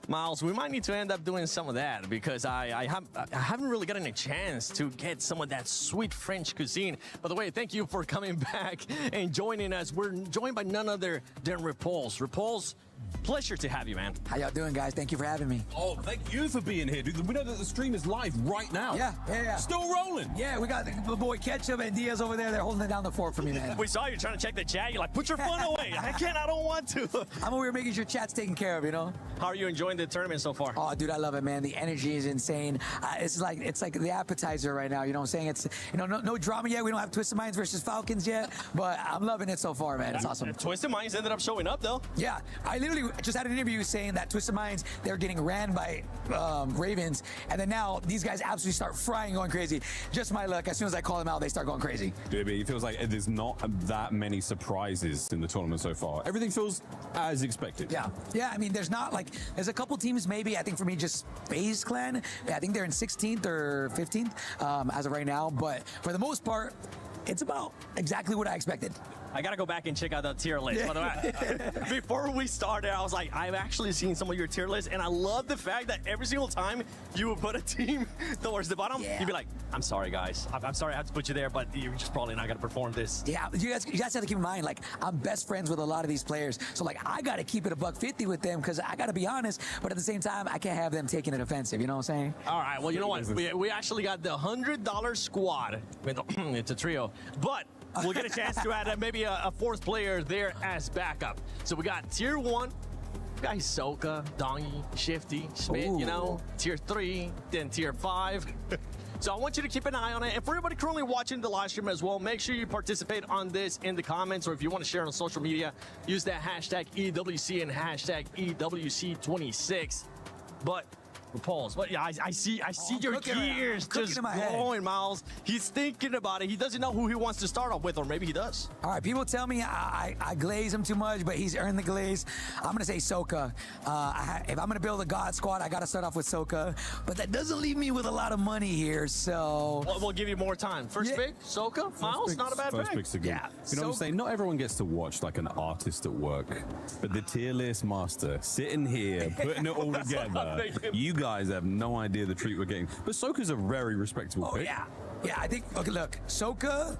Miles, we might need to end up doing some of that because I haven't really gotten a chance to get some of that sweet French cuisine. By the way, thank you for coming back and joining us. We're joined by none other than Repulse. Repulse, pleasure to have you, man. How y'all doing, guys? Thank you for having me. Oh, thank you for being here, dude. We know that the stream is live right now. Yeah. Still rolling. Yeah, we got the boy Ketchup and Diaz over there. They're holding it down the fort for me, man. We saw you trying to check the chat. You're like, put your phone away. I don't want to. I'm over here making sure chat's taken care of, you know? How are you enjoying the tournament so far? Oh, dude, I love it, man. The energy is insane. It's like the appetizer right now. You know what I'm saying? It's no drama yet. We don't have Twisted Minds versus Falcons yet, but I'm loving it so far, man. It's awesome. Twisted Minds ended up showing up though. Yeah, I literally just had an interview saying that Twisted Minds, they're getting ran by Ravens, and then now these guys absolutely start frying, going crazy. Just my luck. As soon as I call them out, they start going crazy. Dude, it feels like there's not that many surprises in the tournament so far. Everything feels as expected. Yeah. I mean, there's a couple teams maybe. I think for me, just FaZe Clan. I think they're in 16th or 15th as of right now. But for the most part, it's about exactly what I expected. I gotta go back and check out the tier list. By the way, before we started, I was like, I've actually seen some of your tier lists, and I love the fact that every single time you would put a team towards the bottom, you'd be like, I'm sorry, guys. I'm sorry I have to put you there, but you're just probably not gonna perform this. Yeah, you guys have to keep in mind, like, I'm best friends with a lot of these players, so like, I gotta keep it $150 with them because I gotta be honest, but at the same time, I can't have them taking it offensive. You know what I'm saying? All right. Well, you know what? We actually got the $100 squad. It's a trio, but we'll get a chance to add maybe a fourth player there as backup. So we got tier 1, guys, Soka, Dongy, Shifty, Schmidt, you know, tier 3, then tier 5. So I want you to keep an eye on it. And for everybody currently watching the live stream as well, make sure you participate on this in the comments, or if you want to share on social media, use that hashtag EWC and hashtag EWC26. But Repulse, but yeah, I see your gears just going, Miles. He's thinking about it. He doesn't know who he wants to start off with, or maybe he does. All right, people tell me I glaze him too much, but he's earned the glaze. I'm gonna say Soka. If I'm gonna build a God squad, I gotta start off with Soka, but that doesn't leave me with a lot of money here. So we'll give you more time. First pick, Soka. Miles, not a bad First pick. pick's a good. Yeah, You know what I'm saying? Not everyone gets to watch like an artist at work, but the tier list master sitting here, putting it all together. You guys have no idea the treat we're getting. But Soka's a very respectable pick. Yeah, I think, okay, look, Soka,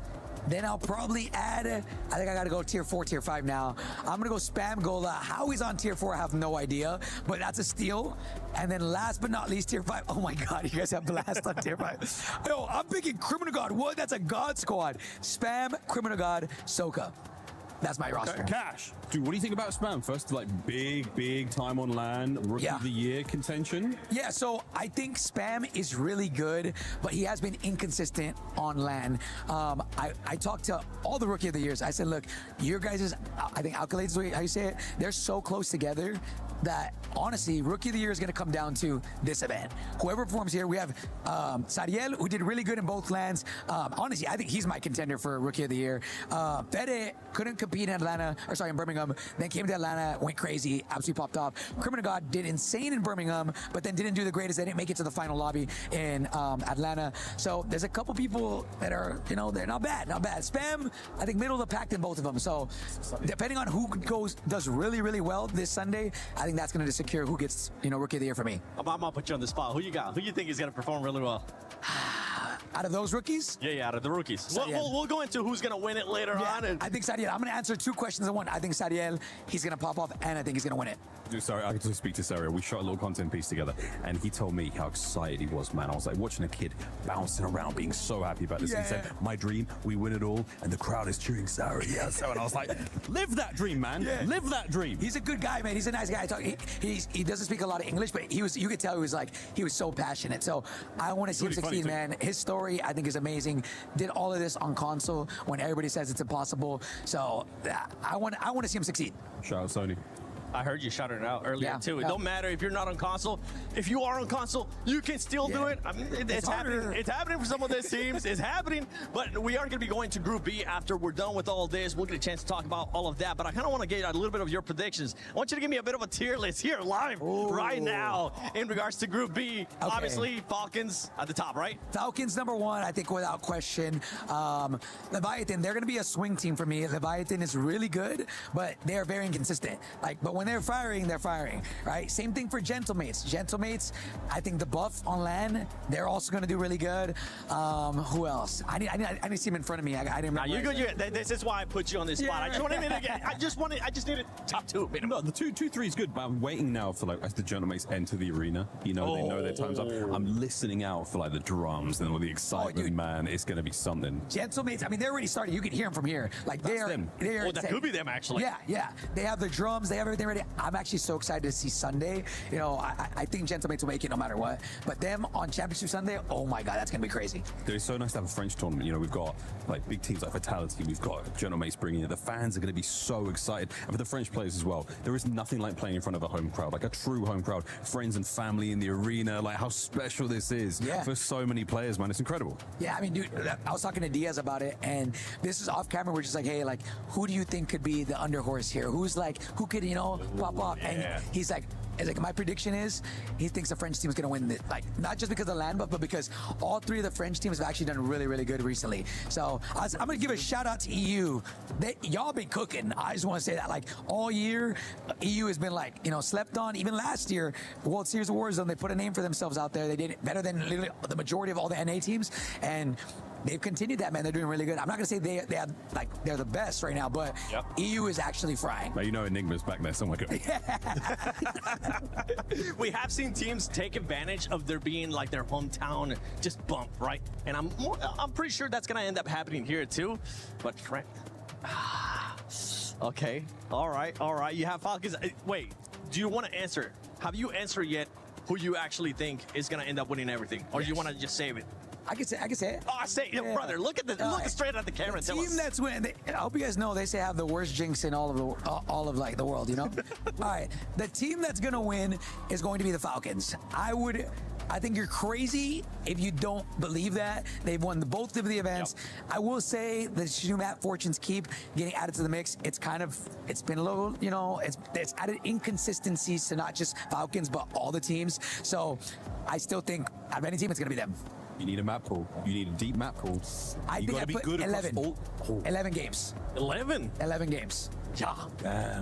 then I'll probably add, I think I gotta go tier 4, tier 5 now. I'm gonna go Spam Gola. How he's on tier 4, I have no idea, but that's a steal. And then last but not least, tier 5. Oh my God, you guys have Blast on tier 5. Yo, I'm picking Criminal God. What? That's a God squad. Spam, Criminal God, Soka. That's my roster. Cash. Dude, what do you think about Spam? First, like, big time on LAN, Rookie of the Year contention? Yeah, so I think Spam is really good, but he has been inconsistent on LAN. I talked to all the Rookie of the Years. I said, look, your guys' I think accolades, how you say it, they're so close together that honestly, Rookie of the Year is going to come down to this event. Whoever performs here, we have Sariel, who did really good in both lands. Honestly, I think he's my contender for Rookie of the Year. Fede couldn't compete in Atlanta, or sorry, in Birmingham, then came to Atlanta, went crazy, absolutely popped off. Criminal God did insane in Birmingham, but then didn't do the greatest. They didn't make it to the final lobby in Atlanta. So there's a couple people that are, you know, they're not bad. Spam, I think middle of the pack in both of them. So depending on who does really well this Sunday, I think that's going to secure who gets, you know, Rookie of the Year for me. I'm going to put you on the spot. Who you got? Who you think is going to perform really well? Out of those rookies? Yeah, out of the rookies. We'll go into who's going to win it later on. And I think Sadiel. I'm going to answer 2 questions in one. I think Sadiel, he's going to pop off, and I think he's going to win it. Dude, sorry, I just speak to Sario. We shot a little content piece together, and he told me how excited he was, man. I was like watching a kid bouncing around, being so happy about this. Yeah. He said, "My dream, we win it all, and the crowd is cheering Sario." Yeah, so, and I was like, "Live that dream, man. Yeah. Live that dream." He's a good guy, man. He's a nice guy. He doesn't speak a lot of English, but you could tell he was so passionate. So I want to see him succeed, man. His story, I think, is amazing. Did all of this on console when everybody says it's impossible. So I want to see him succeed. Shout out Sony. I heard you shouted it out earlier too. It don't matter if you're not on console. If you are on console, you can still do it. I mean, it's happening. It's happening for some of these teams. It's happening. But we are going to be going to Group B after we're done with all this. We'll get a chance to talk about all of that. But I kind of want to get a little bit of your predictions. I want you to give me a bit of a tier list here live right now in regards to Group B. Okay. Obviously, Falcons at the top, right? Falcons number 1, I think, without question. Leviathan, they're going to be a swing team for me. Leviathan is really good, but they are very inconsistent. But when they're firing, right? Same thing for Gentlemates. Gentlemates, I think the buff on LAN, they're also going to do really good. Who else? I need to see him in front of me. I didn't remember. You're good. This is why I put you on this spot. I just wanted to get. I just needed top 2. No, the 2-3 is good, but I'm waiting now for as the Gentlemates enter the arena. They know their time's up. I'm listening out for the drums and all the excitement. Man, it's going to be something. Gentlemates, I mean, they're already started. You can hear them from here. They're that could be them actually. Yeah. They have the drums. They have everything ready. I'm actually so excited to see Sunday. I think Gentlemates will make it no matter what. But them on Championship Sunday, oh my God, that's going to be crazy. Dude, it's so nice to have a French tournament. We've got big teams like Vitality. We've got Gentlemates bringing it. The fans are going to be so excited. And for the French players as well, there is nothing like playing in front of a home crowd, like a true home crowd. Friends and family in the arena, how special this is for so many players, man. It's incredible. Yeah, I mean, dude, I was talking to Diaz about it, and this is off camera. We're just hey, who do you think could be the underhorse here? Who could, pop up? And he's like, my prediction is he thinks the French team is going to win this. Not just because of LAN, but because all 3 of the French teams have actually done really, really good recently. So I'm going to give a shout out to EU. Y'all been cooking. I just want to say that all year, EU has been slept on. Even last year, World Series of Warzone, they put a name for themselves out there. They did it better than literally the majority of all the NA teams. And they've continued that, man. They're doing really good. I'm not going to say they're the best right now, but EU is actually frying. Enigma's back there somewhere. We have seen teams take advantage of there being their hometown just bump, right? And I'm pretty sure that's going to end up happening here too. But okay. All right. You have Falcons. Wait, do you want to answer? Have you answered yet who you actually think is going to end up winning everything? Or do you want to just save it? I can say it. Oh, say it, brother. Look straight at the camera. The team that's winning. I hope you guys know they say have the worst jinx in all of the world. All right, the team that's gonna win is going to be the Falcons. I think you're crazy if you don't believe that. They've won both of the events. I will say the Shumat Fortunes keep getting added to the mix. It's been a little, it's added inconsistencies to not just Falcons but all the teams. So I still think out of any team it's gonna be them. You need a map pool. You need a deep map pool. I think I put 11 games. 11 games. Yeah.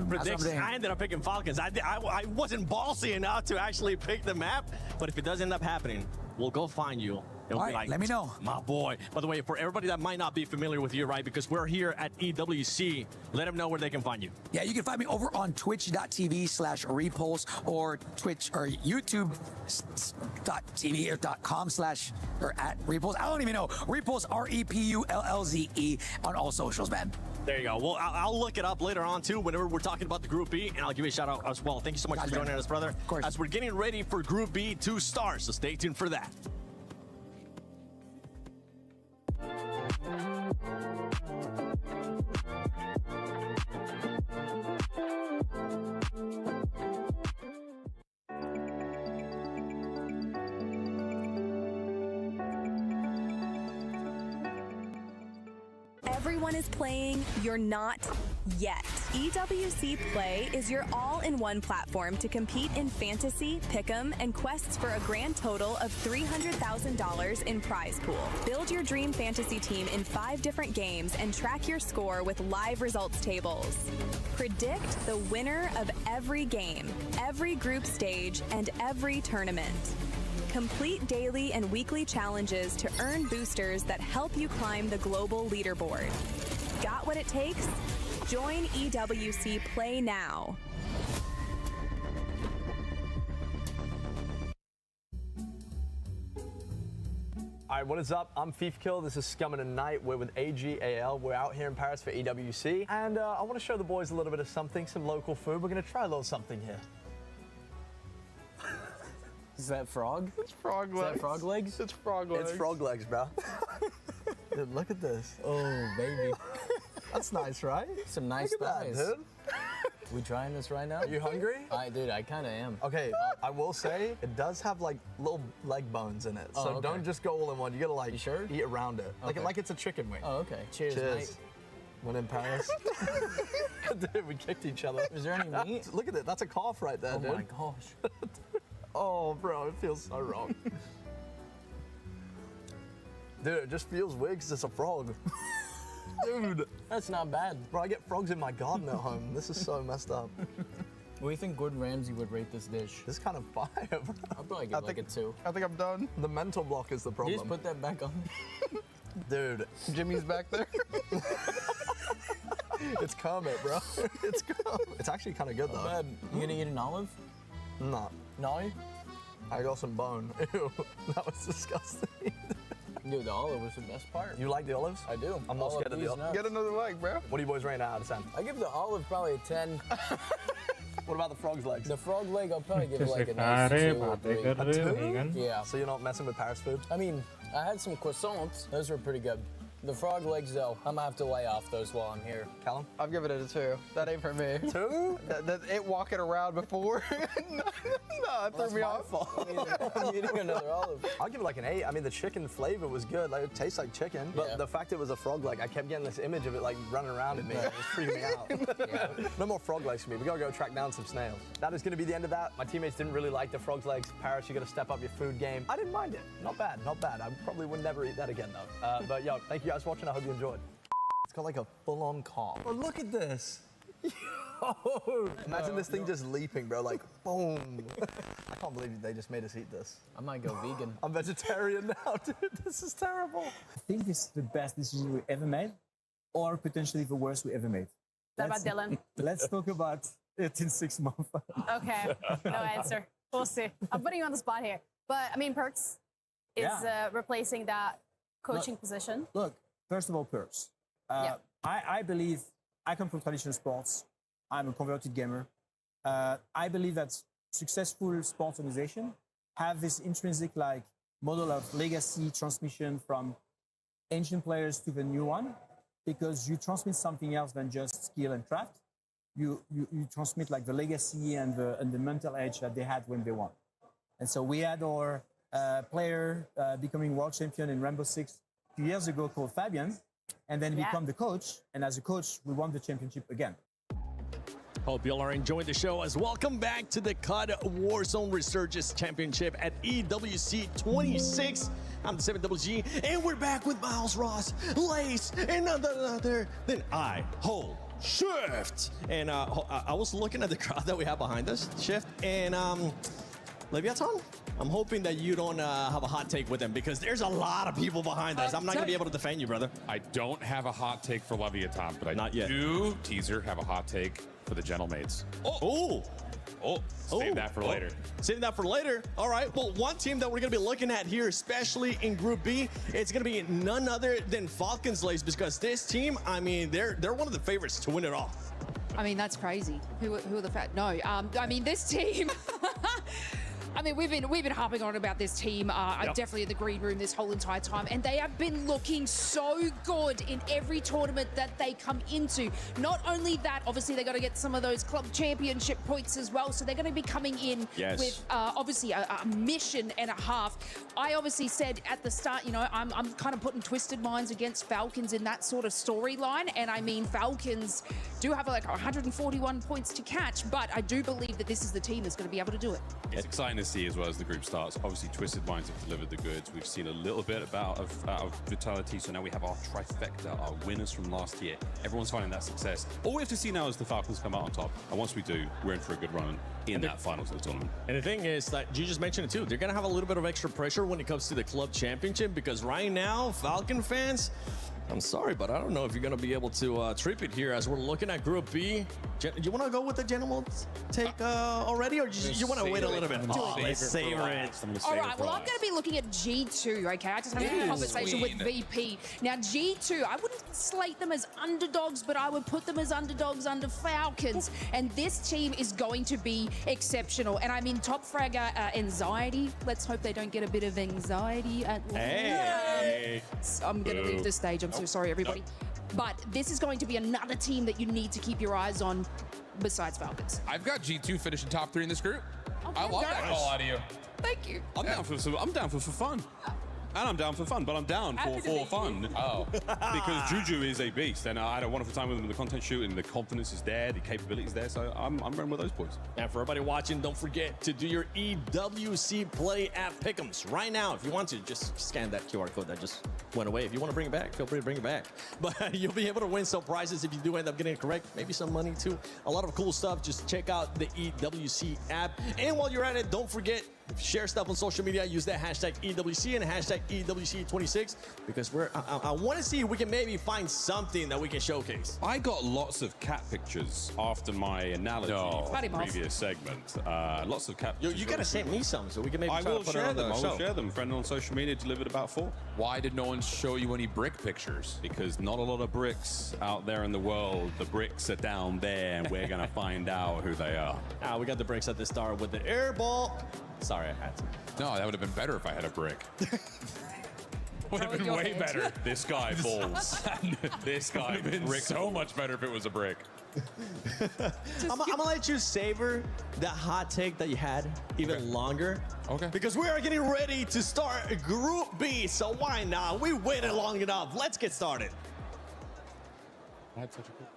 Prediction. I ended up picking Falcons. I wasn't ballsy enough to actually pick the map, but if it does end up happening, we'll go find you. It'll All be right, let me know. My boy. By the way, for everybody that might not be familiar with you, right, because we're here at EWC, let them know where they can find you. Yeah, you can find me over on twitch.tv/repulse or Twitch or YouTube.tv or .com/ or at repulse. I don't even know. Repulse, REPULLZE on all socials, man. There you go. Well, I'll look it up later on, too, whenever we're talking about the Group B, and I'll give you a shout-out as well. Thank you so much for joining us, brother. Of course. As we're getting ready for Group B to start, so stay tuned for that. Everyone is playing, you're not yet. EWC Play is your all-in-one platform to compete in fantasy, pick'em, and quests for a grand total of $300,000 in prize pool. Build your dream fantasy team in 5 different games and track your score with live results tables. Predict the winner of every game, every group stage, and every tournament. Complete daily and weekly challenges to earn boosters that help you climb the global leaderboard. Got what it takes? Join EWC Play now. All right, what is up? I'm Fiefkill. This is Scum in the Night. We're with AGAL. We're out here in Paris for EWC. And I want to show the boys a little bit of something, some local food. We're going to try a little something here. Is that frog? It's frog legs. Is that frog legs? It's frog legs. It's frog legs, bro. Dude, look at this. Oh, baby. That's nice, right? Some nice look at thighs. that, dude. We trying this right now? Are you hungry? Dude, I kind of am. Okay, I will say it does have like little leg bones in it, so okay. don't just go all in one. You gotta like eat around it, Okay. like it's a chicken wing. Oh, okay. Cheers, mate. When in Paris. Dude, we kicked each other. Is there any meat? Look at it. That's a cough right there, dude. Oh my gosh. Oh, bro, it feels so wrong. Dude, it just feels weird because it's a frog. Dude. That's not bad. Bro, I get frogs in my garden at home. This is so messed up. What do you think Gordon Ramsay would rate this dish? This is kind of fire, bro. I'd probably give like a 2. I think I'm done. The mental block is the problem. You just put that back on. Dude. Jimmy's back there. It's Kermit, bro. It's Kermit. It's actually kind of good, though. Bad. You gonna eat an olive? No. No? I got some bone. Ew, that was disgusting. Dude, the olive was the best part. You like the olives? I do. I'm not scared of the olives. Get another leg, bro. What are you boys rating out of 10? I give the olive probably a 10. What about the frog's legs? The frog leg, I'll probably give like a nice 2 or 3. A 2? Yeah. So you're not messing with Paris food? I mean, I had some croissants. Those were pretty good. The frog legs, though, I'm gonna have to lay off those while I'm here. Callum? I'll give it a 2. That ain't for me. 2? It walking around before. no, it threw me off. I'm eating another olive. I'll give it like an 8. I mean, the chicken flavor was good. Like, it tastes like chicken. But the fact it was a frog leg, I kept getting this image of it like running around at me. It was freaking me out. No more frog legs for me. We gotta go track down some snails. That is gonna be the end of that. My teammates didn't really like the frog's legs. Paris, you gotta step up your food game. I didn't mind it. Not bad, not bad. I probably would never eat that again though. But yo, thank you guys for watching. I hope you enjoyed. It's got like a full-on cough. Oh, look at this. Yo, imagine this thing just leaping, bro, like boom. I can't believe they just made us eat this. I might go vegan. I'm vegetarian now, dude. This is terrible. I think this is the best decision we ever made, or potentially the worst we ever made. What about Dylan? Let's talk about it in 6 months. Okay, no answer. We'll see. I'm putting you on the spot here. But, I mean, Perks is replacing that coaching position. Look, first of all, Perks. I believe, I come from traditional sports. I'm a converted gamer. I believe that successful sports organizations have this intrinsic like model of legacy transmission from ancient players to the new one, because you transmit something else than just skill and craft. You transmit like the legacy and the mental edge that they had when they won. And so we had our player becoming world champion in Rainbow Six a few years ago called Fabian, and then become the coach. And as a coach, we won the championship again. Hope you all are enjoying the show as welcome back to the CUD Warzone Resurgence Championship at EWC 26. I'm the 7GG, and we're back with Miles Ross, Lace, and none other than I, Hold Shift. And I was looking at the crowd that we have behind us, Shift, and Leviathan, I'm hoping that you don't have a hot take with them, because there's a lot of people behind us. I'm not going to be able to defend you, brother. I don't have a hot take for Leviathan, but I do, teaser, have a hot take for the Gentlemates. Save that for later. Save that for later. All right. Well, one team that we're going to be looking at here, especially in Group B, it's going to be none other than Falcons, Lace, because this team, I mean, they're one of the favorites to win it all. I mean, that's crazy. Who are the fat? No, I mean, this team. I mean, we've been harping on about this team. I'm definitely in the green room this whole entire time, and they have been looking so good in every tournament that they come into. Not only that, obviously they got to get some of those club championship points as well. So they're going to be coming in with obviously a mission and a half. I obviously said at the start, you know, I'm kind of putting Twisted Minds against Falcons in that sort of storyline, and I mean Falcons do have like 141 points to catch, but I do believe that this is the team that's going to be able to do it. It's exciting to see as well as the group starts. Obviously, Twisted Minds have delivered the goods. We've seen a little bit out of Vitality, so now we have our trifecta, our winners from last year. Everyone's finding that success. All we have to see now is the Falcons come out on top, and once we do, we're in for a good run in that finals of the tournament. And the thing is that you just mentioned it too. They're gonna have a little bit of extra pressure when it comes to the club championship, because right now, Falcon fans, I'm sorry, but I don't know if you're going to be able to trip it here as we're looking at Group B. You want to go with the general take already, or you want to wait a little bit? Oh, let's savor it. All right, well, I'm going to be looking at G2, okay? I just had a conversation with VP. Now, G2, I wouldn't slate them as underdogs, but I would put them as underdogs under Falcons. And this team is going to be exceptional. And I mean, top fragger anxiety. Let's hope they don't get a bit of anxiety at Hey. I'm going to leave the stage. I'm so sorry, everybody. But this is going to be another team that you need to keep your eyes on besides Falcons. I've got G2 finishing top 3 in this group. Okay, I love that call out of you. Thank you. I'm down for fun. And I'm down for fun, but I'm down for fun. Oh. Because Juju is a beast, and I had a wonderful time with him in the content shoot, and the confidence is there, the capability is there, so I'm running with those boys. And for everybody watching, don't forget to do your EWC Play app pick'ems right now. If you want to, just scan that QR code that just went away. If you want to bring it back, feel free to bring it back. But you'll be able to win some prizes if you do end up getting it correct. Maybe some money too. A lot of cool stuff. Just check out the EWC app. And while you're at it, don't forget, share stuff on social media. Use that hashtag EWC and hashtag EWC26, because I want to see if we can maybe find something that we can showcase. I got lots of cat pictures after my analogy from the previous segment. Lots of cat pictures. You got to send me some so we can maybe try to put it on the show. I will share them. Friend on social media delivered about 4. Why did no one show you any brick pictures? Because not a lot of bricks out there in the world. The bricks are down there, and we're going to find out who they are. We got the bricks at the start with the air ball. Sorry, I had to. No, that would have been better if I had a brick. Would have been way better. This guy balls. This guy would have been so much better if it was a brick. I'm gonna let you savor that hot take that you had even longer. Okay. Because we are getting ready to start Group B. So why not? We waited long enough. Let's get started. I had such a cool.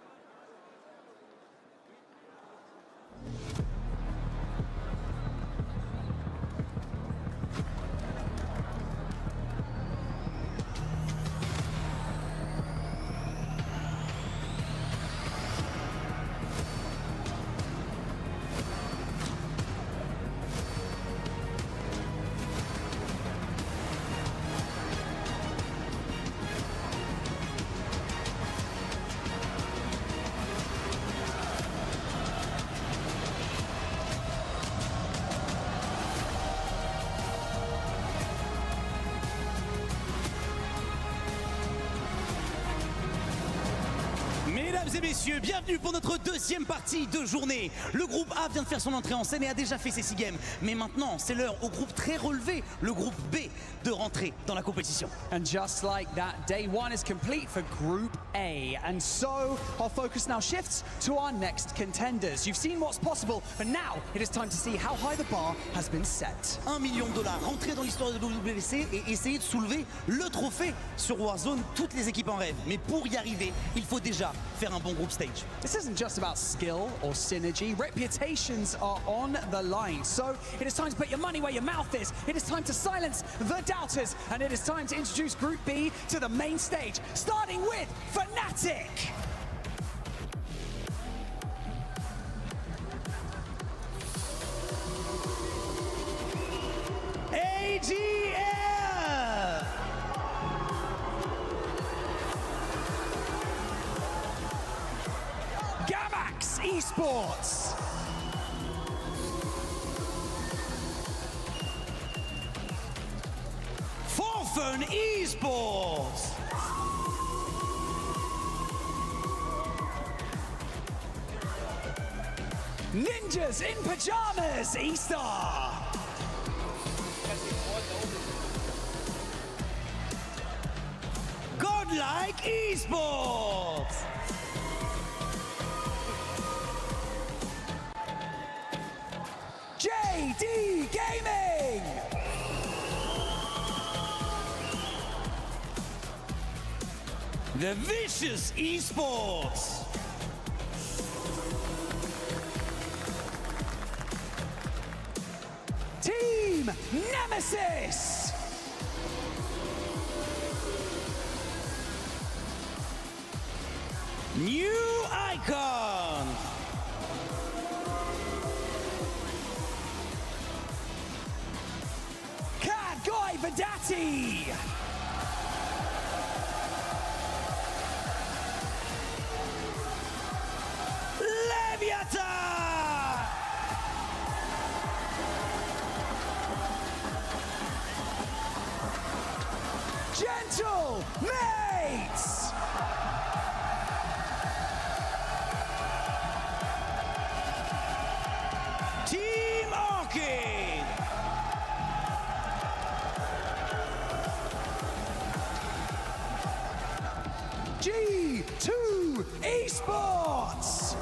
Mesdames et messieurs, bienvenue pour notre deuxième partie de journée. Le groupe A vient de faire son entrée en scène et a déjà fait ses 6 games. Mais maintenant, c'est l'heure au groupe très relevé, le groupe B, de rentrer dans la compétition. And just like that, day 1 is complete for Group A. And so, our focus now shifts to our next contenders. You've seen what's possible, but now it is time to see how high the bar has been set. $1 million, rentrer dans l'histoire de WWC et essayer de soulever le trophée sur Warzone, toutes les équipes en rêve. Mais pour y arriver, il faut déjà faire un bon group stage. This isn't just about skill or synergy. Reputations are on the line. So it is time to put your money where your mouth is. It is time to silence the doubters. And it is time to introduce Group B to the main stage, starting with Fnatic. AGF! Gamax Esports. Forfun Esports. Ninjas in Pajamas E-Star. Godlike Esports. JD Gaming. The Vicious Esports. Team Nemesis! New icon. Cat Guy Vedati! Leviathan! Gentle Mates! Team Orchid! G2 Esports!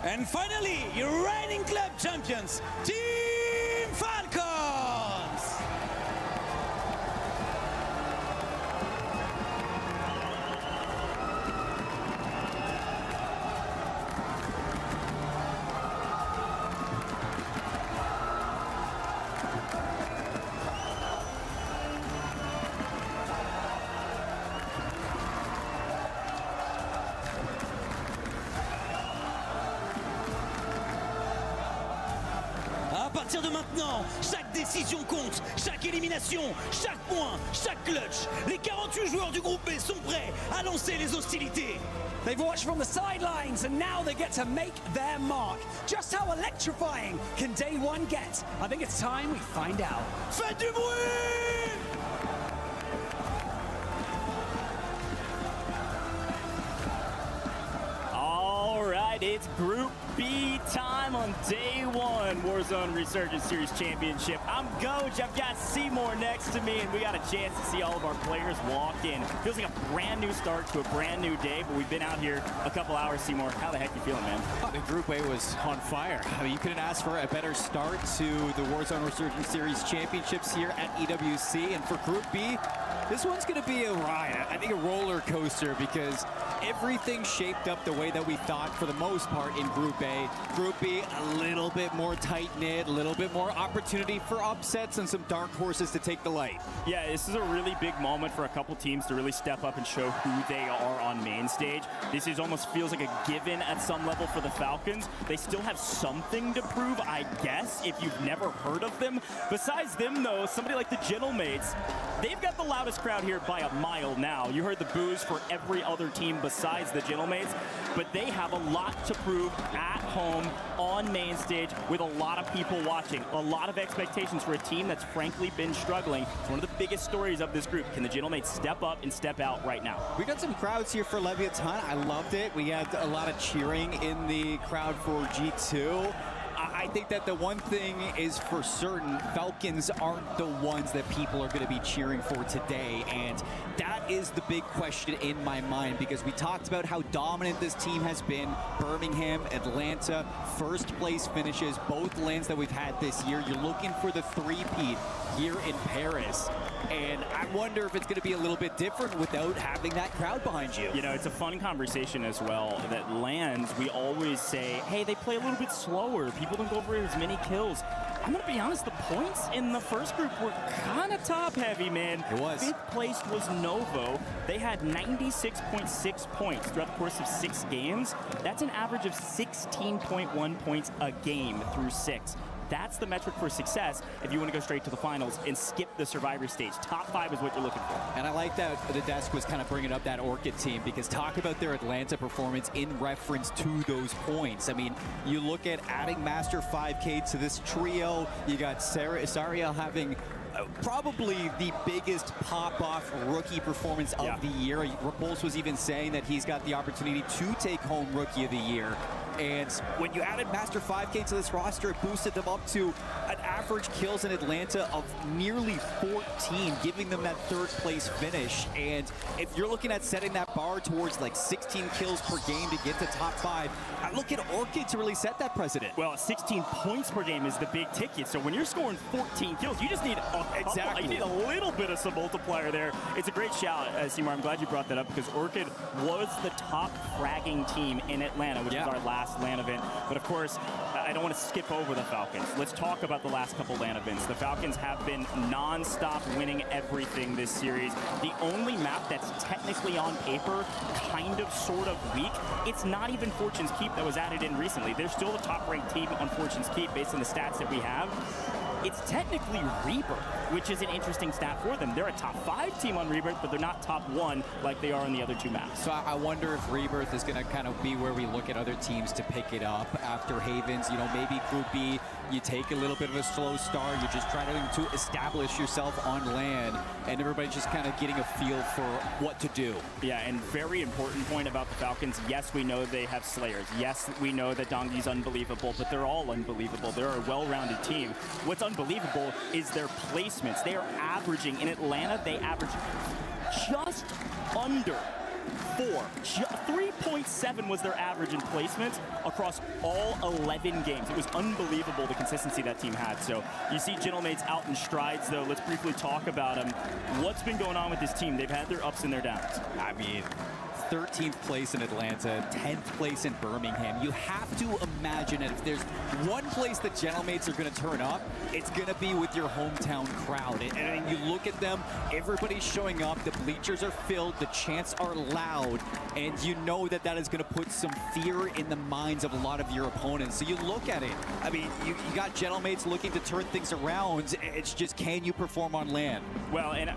And finally, your reigning club champions, Team Falcons! À partir de maintenant, chaque décision compte, chaque élimination, chaque point, chaque clutch. Les 48 joueurs du groupe B sont prêts à lancer les hostilités. They've watched from the sidelines and now they get to make their mark. Just how electrifying can day one get? I think it's time we find out. Faites du bruit! All right, it's Group B time on day one, Warzone Resurgence Series Championship. I'm Goj, I've got Seymour next to me, and we got a chance to see all of our players walk in. Feels like a brand new start to a brand new day, but we've been out here a couple hours. Seymour, how the heck you feeling, man? The Group A was on fire. I mean, you couldn't ask for a better start to the Warzone Resurgence Series Championships here at EWC, and for Group B, this one's going to be a ride. I think a roller coaster, because everything shaped up the way that we thought for the most part in Group A. Group B, a little bit more tight-knit, a little bit more opportunity for upsets and some dark horses to take the light. Yeah, this is a really big moment for a couple teams to really step up and show who they are on main stage. This is almost feels like a given at some level for the Falcons. They still have something to prove, I guess, if you've never heard of them. Besides them, though, somebody like the Gentlemates, they've got the loudest crowd here by a mile now. You heard the boos for every other team besides the Gentlemates, but they have a lot to prove at home on main stage with a lot of people watching. A lot of expectations for a team that's frankly been struggling. It's one of the biggest stories of this group. Can the Gentlemates step up and step out right now? We got some crowds here for Leviathan. I loved it. We had a lot of cheering in the crowd for G2. I think that the one thing is for certain, Falcons aren't the ones that people are going to be cheering for today, and that is the big question in my mind, because we talked about how dominant this team has been. Birmingham, Atlanta, first place finishes, both lands that we've had this year. You're looking for the three-peat here in Paris, and I wonder if it's going to be a little bit different without having that crowd behind you. You know, it's a fun conversation as well, that lands, we always say, hey, they play a little bit slower. People don't go for as many kills. I'm going to be honest, the points in the first group were kind of top-heavy, man. It was. Fifth place was Novo. They had 96.6 points throughout the course of 6 games. That's an average of 16.1 points a game through 6. That's the metric for success if you want to go straight to the finals and skip the survivor stage. Top 5 is what you're looking for. And I like that the desk was kind of bringing up that Orchid team, because talk about their Atlanta performance in reference to those points. I mean, you look at adding Master 5K to this trio. You got Sariel having probably the biggest pop-off rookie performance of the year. Repulse was even saying that he's got the opportunity to take home Rookie of the Year. And when you added Master 5K to this roster, it boosted them up to an average kills in Atlanta of nearly 14, giving them that third place finish. And if you're looking at setting that bar towards like 16 kills per game to get to top 5, I look at Orchid to really set that precedent. Well, 16 points per game is the big ticket. So when you're scoring 14 kills, you just need you need a little bit of some multiplier there. It's a great shout, Seymour. I'm glad you brought that up because Orchid was the top fragging team in Atlanta, which was our last LAN event. But of course, I don't want to skip over the Falcons. Let's talk about the last couple LAN events. The Falcons have been non-stop winning everything this series. The only map that's technically on paper kind of sort of weak, it's not even Fortune's Keep that was added in recently. They're still the top-ranked team on Fortune's Keep based on the stats that we have. It's technically Rebirth, which is an interesting stat for them. They're a top 5 team on Rebirth, but they're not top 1 like they are on the other 2 maps. So I wonder if Rebirth is going to kind of be where we look at other teams to pick it up after Havens. You know, maybe Group B, you take a little bit of a slow start. You're just trying to establish yourself on LAN, and everybody's just kind of getting a feel for what to do. Yeah, and very important point about the Falcons. Yes, we know they have Slayers. Yes, we know that Dongi's unbelievable, but they're all unbelievable. They're a well-rounded team. What's unbelievable is their placements. They are averaging, in Atlanta, they average just under 4. 3.7 was their average in placements across all 11 games. It was unbelievable the consistency that team had. So you see Gentlemates out in strides, though. Let's briefly talk about them. What's been going on with this team? They've had their ups and their downs. I mean, 13th place in Atlanta, 10th place in Birmingham. You have to imagine that if there's one place that Gentlemates are going to turn up, it's going to be with your hometown crowd. And you look at them, everybody's showing up, the bleachers are filled, the chants are loud, and you know that that is going to put some fear in the minds of a lot of your opponents. So you look at it, I mean, you got Gentlemates looking to turn things around. It's just, can you perform on LAN? Well, and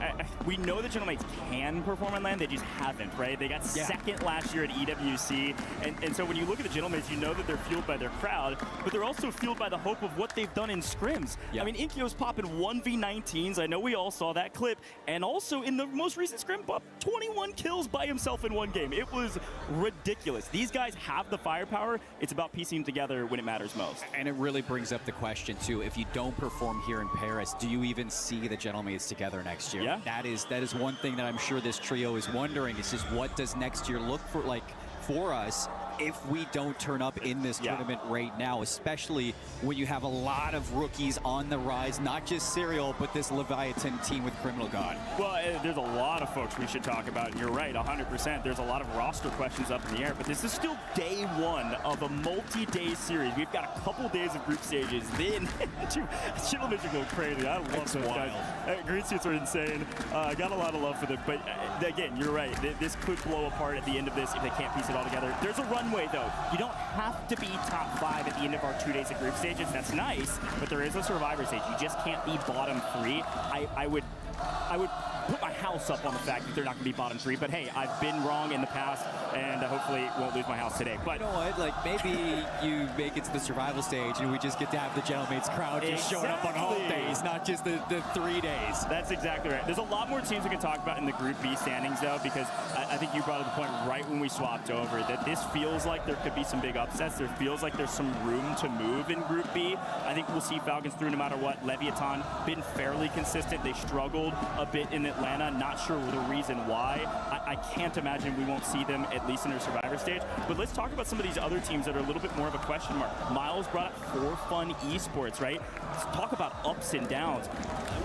we know that Gentlemates can perform on LAN, they just haven't, right? They got second last year at EWC, and so when you look at the Gentlemates, you know that they're fueled by their crowd, but they're also fueled by the hope of what they've done in scrims. I mean, Inkyo's popping 1v19s, I know we all saw that clip, and also in the most recent scrim, 21 kills by himself in one game. It was ridiculous. These guys have the firepower. It's about piecing them together when it matters most. And it really brings up the question, too, if you don't perform here in Paris, do you even see the Gentlemates together next year? Yeah. That is one thing that I'm sure this trio is wondering, is just what does next year look for, like, for us if we don't turn up in this tournament right now, especially when you have a lot of rookies on the rise, not just Serial, but this Leviathan team with Criminal God. Well, there's a lot of folks we should talk about, and you're right, 100%. There's a lot of roster questions up in the air, but this is still day 1 of a multi-day series. We've got a couple days of group stages, then Gentlemen are going crazy. I love those guys. Green suits are insane. I got a lot of love for them, but again, you're right. This could blow apart at the end of this if they can't piece it all together. There's a runway, though. You don't have to be top 5 at the end of our 2 days of group stages. That's nice, but there is a survivor stage. You just can't be bottom 3. I would put my house up on the fact that they're not going to be bottom 3, but hey, I've been wrong in the past, and hopefully won't lose my house today. But you know what? Like, maybe you make it to the survival stage, and we just get to have the Gentlemates crowd just showing up on all days, not just the 3 days. That's exactly right. There's a lot more teams we can talk about in the Group B standings, though, because I think you brought up the point right when we swapped over, that this feels like there could be some big upsets. There feels like there's some room to move in Group B. I think we'll see Falcons through no matter what. Leviathan been fairly consistent. They struggled a bit in Atlanta. Not sure the reason why. I can't imagine we won't see them at least in their survivor stage. But let's talk about some of these other teams that are a little bit more of a question mark. Miles brought up For Fun Esports, right? Let's talk about ups and downs.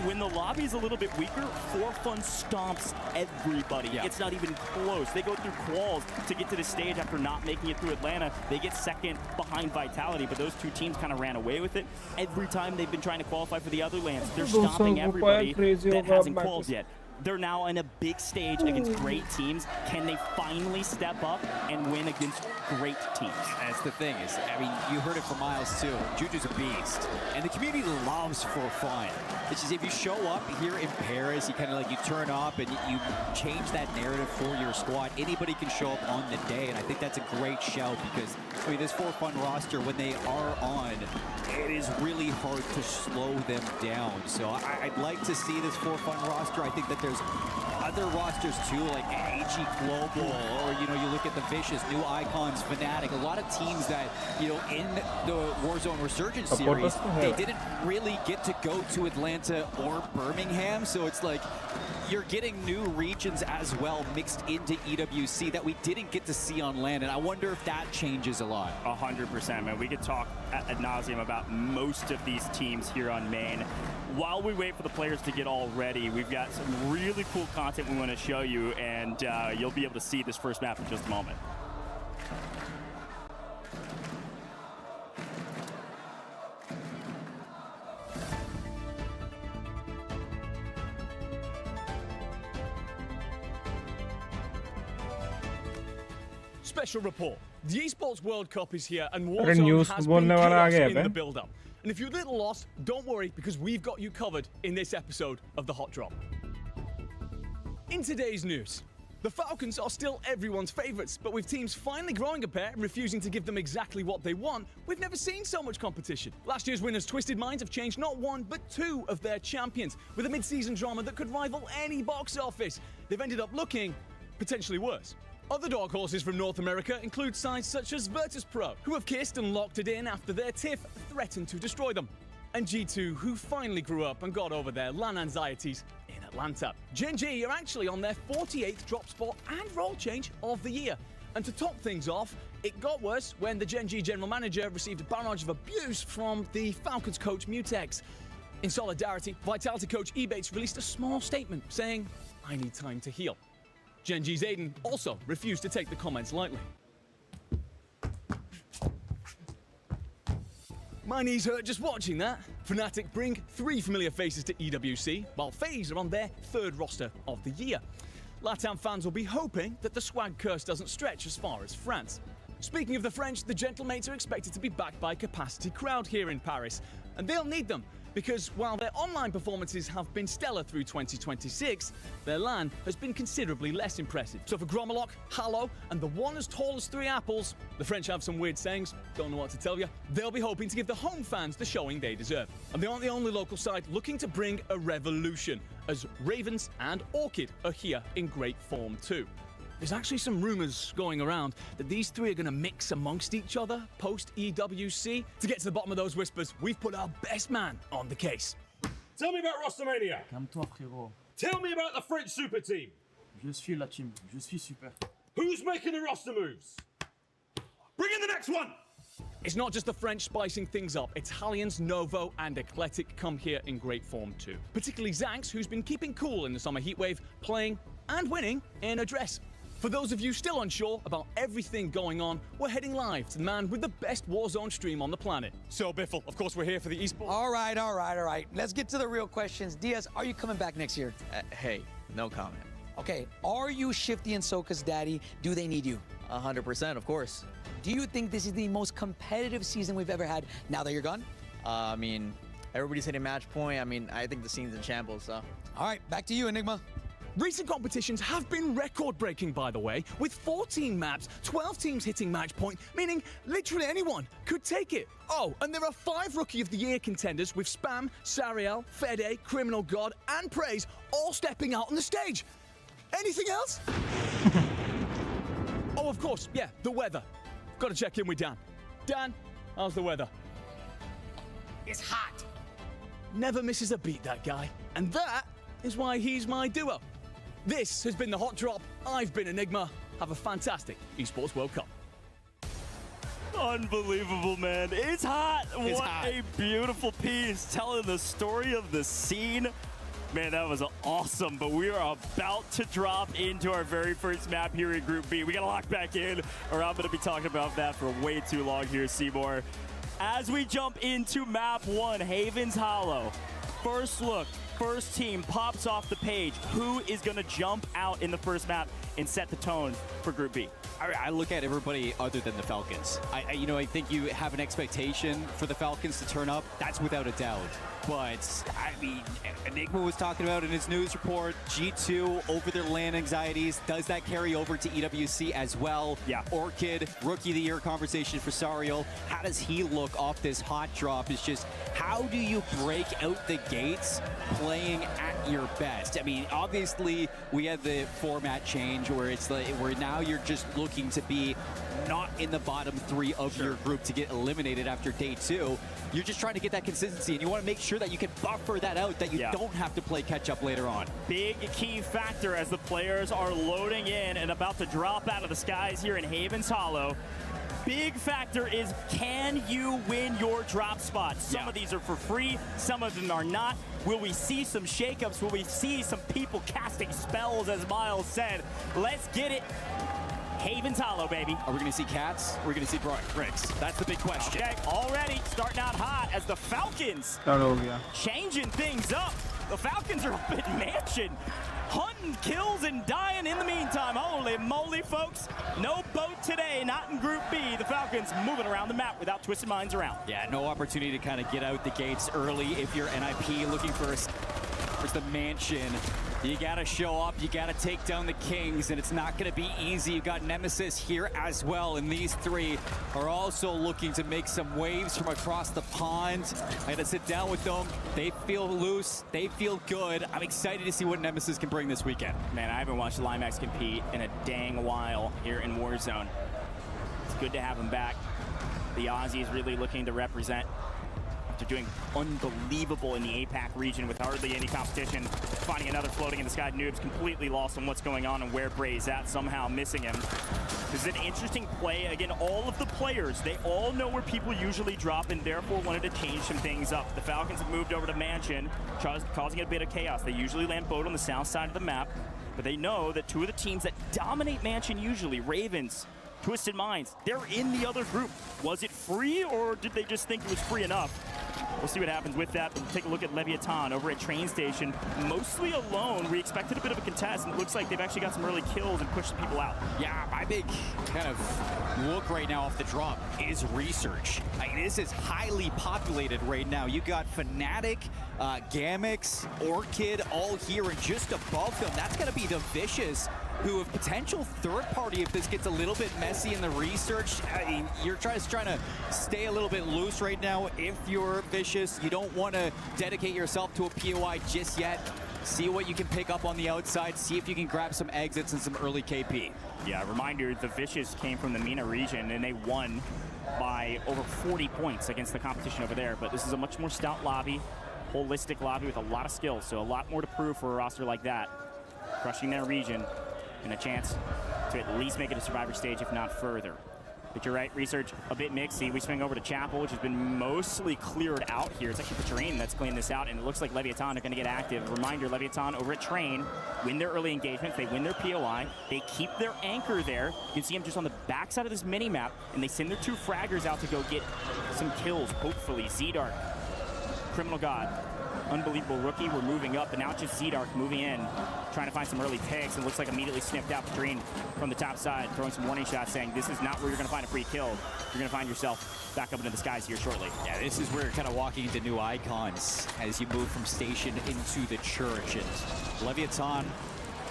When the lobby's a little bit weaker, For Fun stomps everybody. It's not even close. They go through quals to get to the stage after not making it through Atlanta. They get second behind Vitality, but those 2 teams kind of ran away with it. Every time they've been trying to qualify for the other lands, they're stopping everybody that hasn't qualified yet. They're now in a big stage against great teams. Can they finally step up and win against great teams? That's the thing is, I mean, you heard it from Miles too. Juju's a beast, and the community loves For Fun. It's just if you show up here in Paris, you kind of like you turn up and you change that narrative for your squad. Anybody can show up on the day, and I think that's a great shout because I mean, this For Fun roster, when they are on, it is really hard to slow them down. So I'd like to see this For Fun roster. I think that there's a other rosters too, like AG Global, or you look at the Vicious, New Icons, Fnatic, a lot of teams that in the Warzone Resurgence series, they didn't really get to go to Atlanta or Birmingham, so it's like you're getting new regions as well mixed into EWC that we didn't get to see on LAN, and I wonder if that changes a lot. 100%, man. We could talk ad nauseum about most of these teams here on main. While we wait for the players to get all ready, we've got some really cool content we want to show you, and you'll be able to see this first map in just a moment. Special report. The Esports World Cup is here and अरे Warzone news has बोलने been वाला आ chaos गया in है the build-up. And if you're a little lost, don't worry, because we've got you covered in this episode of The Hot Drop. In today's news, the Falcons are still everyone's favourites, but with teams finally growing a pair and refusing to give them exactly what they want, we've never seen so much competition. Last year's winners Twisted Minds have changed not one, but two of their champions, with a mid-season drama that could rival any box office. They've ended up looking potentially worse. Other dog horses from North America include sides such as Virtus.pro, who have kissed and locked it in after their tiff threatened to destroy them. And G2, who finally grew up and got over their LAN anxieties in Atlanta. Gen G are actually on their 48th drop spot and role change of the year. And to top things off, it got worse when the Gen G general manager received a barrage of abuse from the Falcons coach Mutex. In solidarity, Vitality coach Ebates released a small statement saying, "I need time to heal." Gen G's Aiden also refused to take the comments lightly. My knees hurt just watching that. Fnatic bring 3 familiar faces to EWC, while FaZe are on their 3rd roster of the year. LATAM fans will be hoping that the swag curse doesn't stretch as far as France. Speaking of the French, the Gentlemates are expected to be backed by a capacity crowd here in Paris, and they'll need them, because while their online performances have been stellar through 2026, their LAN has been considerably less impressive. So for Gromalock, Hallow, and the one as tall as 3 apples, the French have some weird sayings, don't know what to tell you, they'll be hoping to give the home fans the showing they deserve. And they aren't the only local side looking to bring a revolution, as Ravens and Orchid are here in great form too. There's actually some rumors going around that these 3 are going to mix amongst each other post-EWC. To get to the bottom of those whispers, we've put our best man on the case. Tell me about Rostermania. Calme-toi, frérot. Tell me about the French super team. Je suis la team. Je suis super. Who's making the roster moves? Bring in the next one. It's not just the French spicing things up. Italians, Novo, and Eclectic come here in great form too. Particularly Zanx, who's been keeping cool in the summer heatwave, playing and winning in a dress. For those of you still unsure about everything going on, we're heading live to the man with the best Warzone stream on the planet. So, Biffle, of course, we're here for the esports. All right. Let's get to the real questions. Diaz, are you coming back next year? Hey, no comment. Okay, are you Shifty and Soka's daddy? Do they need you? 100%, of course. Do you think this is the most competitive season we've ever had now that you're gone? I mean, everybody's hitting match point. I mean, I think the scene's in shambles, so. All right, back to you, Enigma. Recent competitions have been record-breaking, by the way, with 14 maps, 12 teams hitting match point, meaning literally anyone could take it. Oh, and there are 5 Rookie of the Year contenders with Spam, Sariel, Fede, Criminal God, and Praise all stepping out on the stage. Anything else? Oh, of course, yeah, the weather. Got to check in with Dan. Dan, how's the weather? It's hot. Never misses a beat, that guy. And that is why he's my duo. This has been The Hot Drop. I've been Enigma. Have a fantastic Esports World Cup. Unbelievable, man. It's hot. It's what hot. a beautiful piece telling the story of the scene. Man, that was awesome, but we are about to drop into our very first map here in Group B. We got to lock back in, or I'm going to be talking about that for way too long here, Seymour. As we jump into map 1, Haven's Hollow. First look, first team pops off the page. Who is going to jump out in the first map and set the tone for Group B? I look at everybody other than the Falcons. I think you have an expectation for the Falcons to turn up. That's without a doubt. But, I mean, Enigma was talking about in his news report, G2 over their LAN anxieties. Does that carry over to EWC as well? Yeah. Orchid, Rookie of the Year conversation for Sariel. How does he look off this hot drop? It's just, how do you break out the gates playing playing at your best. I mean, obviously, we had the format change where it's like, where now you're just looking to be not in the bottom 3 of your group to get eliminated after day 2. You're just trying to get that consistency, and you want to make sure that you can buffer that out, that you don't have to play catch up later on. Big key factor as the players are loading in and about to drop out of the skies here in Havens Hollow. Big factor is, can you win your drop spots? Some of these are for free, some of them are not. Will we see some shakeups? Will we see some people casting spells, as Miles said? Let's get it. Havens Hollow, baby. Are we going to see cats? We're going to see bricks. That's the big question. Okay, already starting out hot as the Falcons changing things up. The Falcons are up in Mansion, hunting kills and dying in the meantime. Holy moly, folks. No boat today, not in Group B. The Falcons moving around the map without Twisted Minds around. Yeah, no opportunity to kind of get out the gates early if you're NIP looking for the Mansion. You gotta show up, you gotta take down the Kings, and it's not gonna be easy. You got Nemesis here as well, and these 3 are also looking to make some waves from across the pond. I gotta sit down with them. They feel loose, they feel good. I'm excited to see what Nemesis can bring this weekend. Man, I haven't watched Limax compete in a dang while here in Warzone. It's good to have him back. The Aussies really looking to represent. They're doing unbelievable in the APAC region with hardly any competition. Finding another floating in the sky. Noob's completely lost on what's going on and where Bray's at, somehow missing him. This is an interesting play. Again, all of the players, they all know where people usually drop and therefore wanted to change some things up. The Falcons have moved over to Mansion, causing a bit of chaos. They usually land boat on the south side of the map, but they know that 2 of the teams that dominate Mansion usually, Ravens, Twisted Minds, they're in the other group. Was it free, or did they just think it was free enough? We'll see what happens with that. We'll take a look at Leviathan over at Train Station. Mostly alone. We expected a bit of a contest, and it looks like they've actually got some early kills and pushed people out. Yeah, my big kind of look right now off the drop is Research. I mean, this is highly populated right now. You got Fnatic, Gamix, Orchid all here, and just above them, that's going to be the Vicious, who have potential third party if this gets a little bit messy in the Research. I mean, you're trying to stay a little bit loose right now. If you're Vicious, you don't want to dedicate yourself to a POI just yet. See what you can pick up on the outside. See if you can grab some exits and some early KP. Yeah, reminder, the Vicious came from the MENA region and they won by over 40 points against the competition over there. But this is a much more stout lobby, holistic lobby with a lot of skills. So a lot more to prove for a roster like that. Crushing their region and a chance to at least make it a survivor stage, if not further. But you're right, Research a bit mixy. We swing over to Chapel, which has been mostly cleared out here. It's actually the Terrain that's cleaned this out, and it looks like Leviathan are going to get active. Reminder, Leviathan over at Train win their early engagements. They win their POI. They keep their anchor there. You can see them just on the backside of this mini-map, and they send their 2 fraggers out to go get some kills, hopefully. Z-Dark, Criminal God, unbelievable rookie. We're moving up, but now it's just Z-Dark moving in, trying to find some early picks, and looks like immediately sniffed out Katrine from the top side, throwing some warning shots, saying this is not where you're going to find a free kill. You're going to find yourself back up into the skies here shortly. Yeah, this is where you're kind of walking into new icons as you move from station into the church. And Leviathan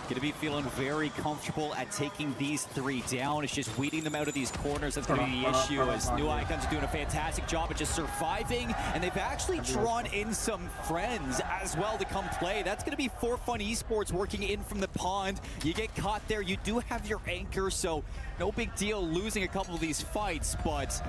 going to be feeling very comfortable at taking these 3 down. It's just weeding them out of these corners. That's going to be the issue, as New Icons are doing a fantastic job at just surviving, and they've actually drawn in some friends as well to come play. That's going to be For Fun Esports working in from the pond. You get caught there, you do have your anchor, so no big deal losing a couple of these fights, but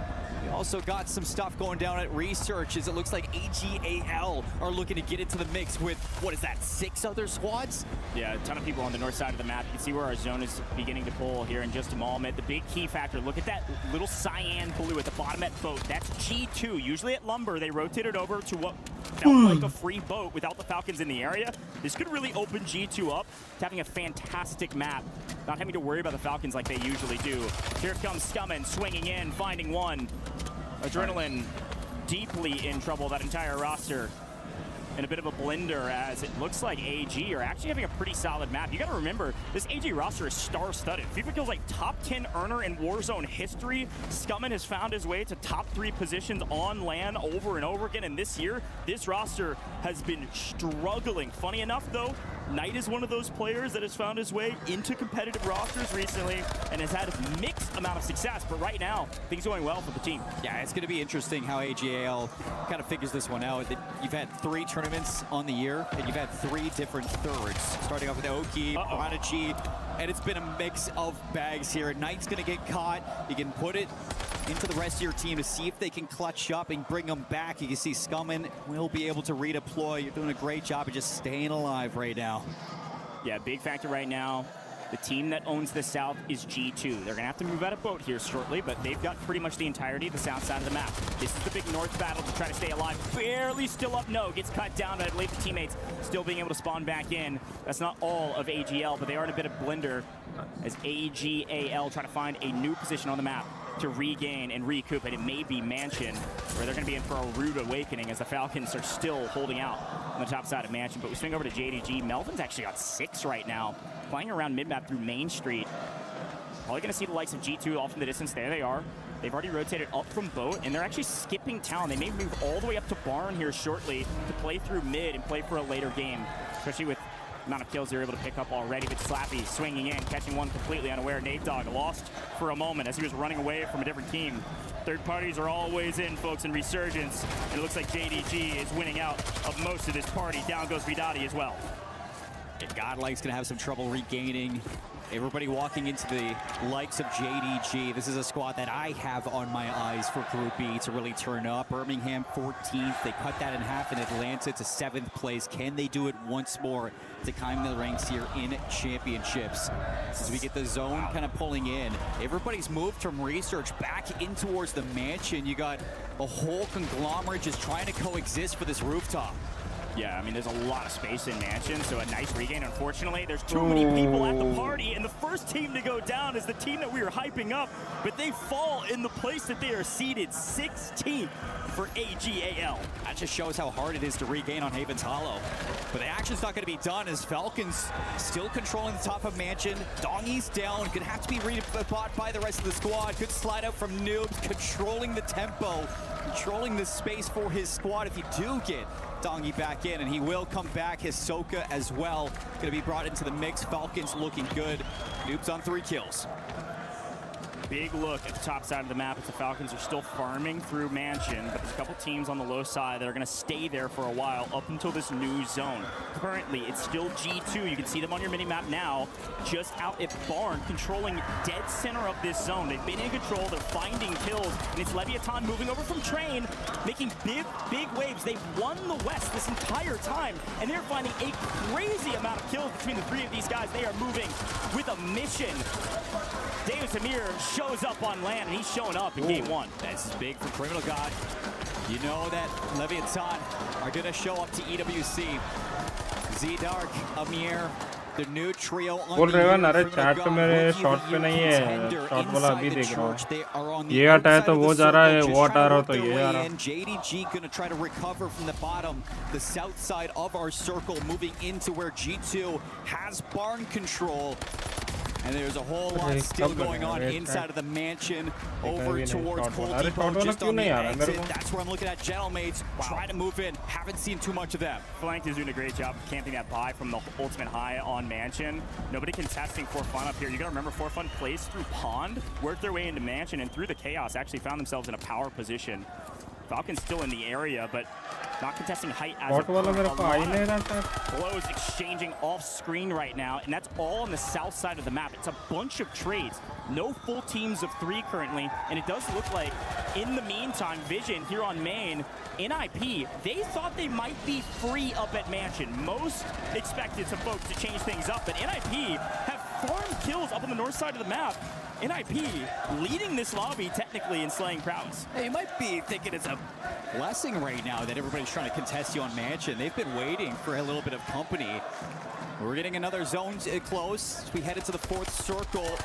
we also got some stuff going down at Research, as it looks like AGAL are looking to get into the mix with, what is that, 6 other squads? Yeah, a ton of people on the north side of the map. You can see where our zone is beginning to pull here in just a moment. The big key factor, look at that little cyan blue at the bottom at boat. That's G2. Usually at Lumber, they rotated over to what felt like a free boat without the Falcons in the area. This could really open G2 up to having a fantastic map, not having to worry about the Falcons like they usually do. Here comes Scummin, swinging in, finding one. Adrenaline deeply in trouble, that entire roster. In a bit of a blender, as it looks like AG are actually having a pretty solid map. You got to remember, this AG roster is star-studded. FIFA Kills like top 10 earner in Warzone history. Scummin has found his way to top 3 positions on LAN over and over again, and this year, this roster has been struggling. Funny enough, though, Knight is one of those players that has found his way into competitive rosters recently and has had a mixed amount of success, but right now, things going well for the team. Yeah, it's going to be interesting how AGAL kind of figures this one out. You've had 3 tournaments on the year, and you've had 3 different thirds, starting off with Oki, Prodigy, and it's been a mix of bags here. Knight's going to get caught. You can put it into the rest of your team to see if they can clutch up and bring them back. You can see Scummin will be able to redeploy. You're doing a great job of just staying alive right now. Yeah, big factor right now. The team that owns the South is G2. They're going to have to move out of boat here shortly, but they've got pretty much the entirety of the South side of the map. This is the big North battle to try to stay alive. Barely still up. No, gets cut down, but I believe the teammates still being able to spawn back in. That's not all of AGL, but they are in a bit of blender as AGAL try to find a new position on the map to regain and recoup, and it may be Mansion, where they're going to be in for a rude awakening as the Falcons are still holding out on the top side of Mansion. But we swing over to JDG. Melvin's actually got 6 right now, playing around mid-map through Main Street. Probably going to see the likes of G2 off in the distance. There they are. They've already rotated up from boat, and they're actually skipping town. They may move all the way up to Barn here shortly to play through mid and play for a later game, especially with amount of kills they're able to pick up already. But Slappy swinging in, catching one completely unaware. Nate Dogg lost for a moment as he was running away from a different team. Third parties are always in, folks, in Resurgence. And it looks like JDG is winning out of most of this party. Down goes Vidati as well. And Godlike's going to have some trouble regaining. Everybody walking into the likes of JDG. This is a squad that I have on my eyes for Group B to really turn up. Birmingham 14th. They cut that in half in Atlanta to 7th place. Can they do it once more to climb the ranks here in championships? As we get the zone kind of pulling in, everybody's moved from research back in towards the mansion. You got a whole conglomerate just trying to coexist for this rooftop. Yeah, I mean, there's a lot of space in Mansion, so a nice regain. Unfortunately, there's too many people at the party, and the first team to go down is the team that we were hyping up, but they fall in the place that they are seated, 16th for AGAL. That just shows how hard it is to regain on Haven's Hollow. But the action's not going to be done as Falcons still controlling the top of Mansion. Dongy's down, gonna have to be rebought by the rest of the squad. Good slide out from Noobs, controlling the tempo, controlling the space for his squad. If you do get Dongy back in, and he will come back. Hisoka as well going to be brought into the mix. Falcons looking good. Noobs on 3 kills. Big look at the top side of the map as the Falcons are still farming through Mansion, but there's a couple teams on the low side that are going to stay there for a while up until this new zone. Currently, it's still G2. You can see them on your mini-map now, just out at Barn, controlling dead center of this zone. They've been in control. They're finding kills, and it's Leviathan moving over from Train, making big waves. They've won the West this entire time, and they're finding a crazy amount of kills between the 3 of these guys. They are moving with a mission. Deus Amir shows up on land, and he's showing up in game 1. That's big for Criminal God. You know that Leviathan are going to show up to EWC. Z-Dark, Amir, the new trio on बोल रहे हो ना अरे chat पे मेरे shot पे नहीं है शॉट वाला अभी देख रहा हूँ ये हटा है तो वो जा रहा है वो हटा रहा हो तो ये आ रहा है JDG going to try to recover from the bottom, the south side of our circle, moving into where G2 has barn control. And there's a whole lot still going on inside of the mansion over towards Cold Depot, just on the exit. That's where I'm looking at Gentlemates. Try to move in. Haven't seen too much of them. Flank is doing a great job of camping that buy from the ultimate high on Mansion. Nobody contesting For Fun up here. You gotta remember, For Fun plays through Pond, worked their way into Mansion, and through the chaos actually found themselves in a power position. Falcons still in the area, but not contesting height as of blows exchanging off screen right now, and that's all on the south side of the map. It's a bunch of trades. No full teams of 3 currently, and it does look like in the meantime, Vision here on main, NIP, they thought they might be free up at Mansion. Most expected some folks to change things up, but NIP have farmed kills up on the north side of the map. NIP leading this lobby technically in slaying prowess. Hey, you might be thinking it's a blessing right now that everybody's trying to contest you on Mansion. They've been waiting for a little bit of company. We're getting another zone close. We head into the 4th circle.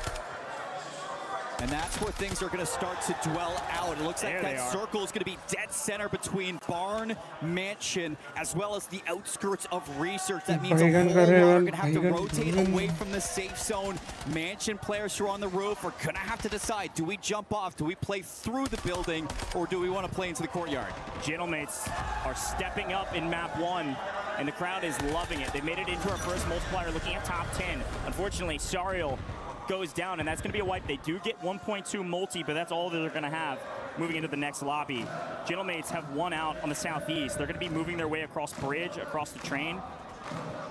And that's where things are going to start to dwell out. It looks like that circle is going to be dead center between Barn, Mansion, as well as the outskirts of Research. That means a whole lot are going to have to rotate away from the safe zone. Mansion players who are on the roof are going to have to decide, do we jump off, do we play through the building, or do we want to play into the courtyard? Gentlemates are stepping up in map 1. And the crowd is loving it. They made it into our first multiplier, looking at top 10. Unfortunately, Sariel goes down, and that's going to be a wipe. They do get 1.2 multi, but that's all that they're going to have moving into the next lobby. Gentlemates have one out on the southeast. They're going to be moving their way across bridge, across the train.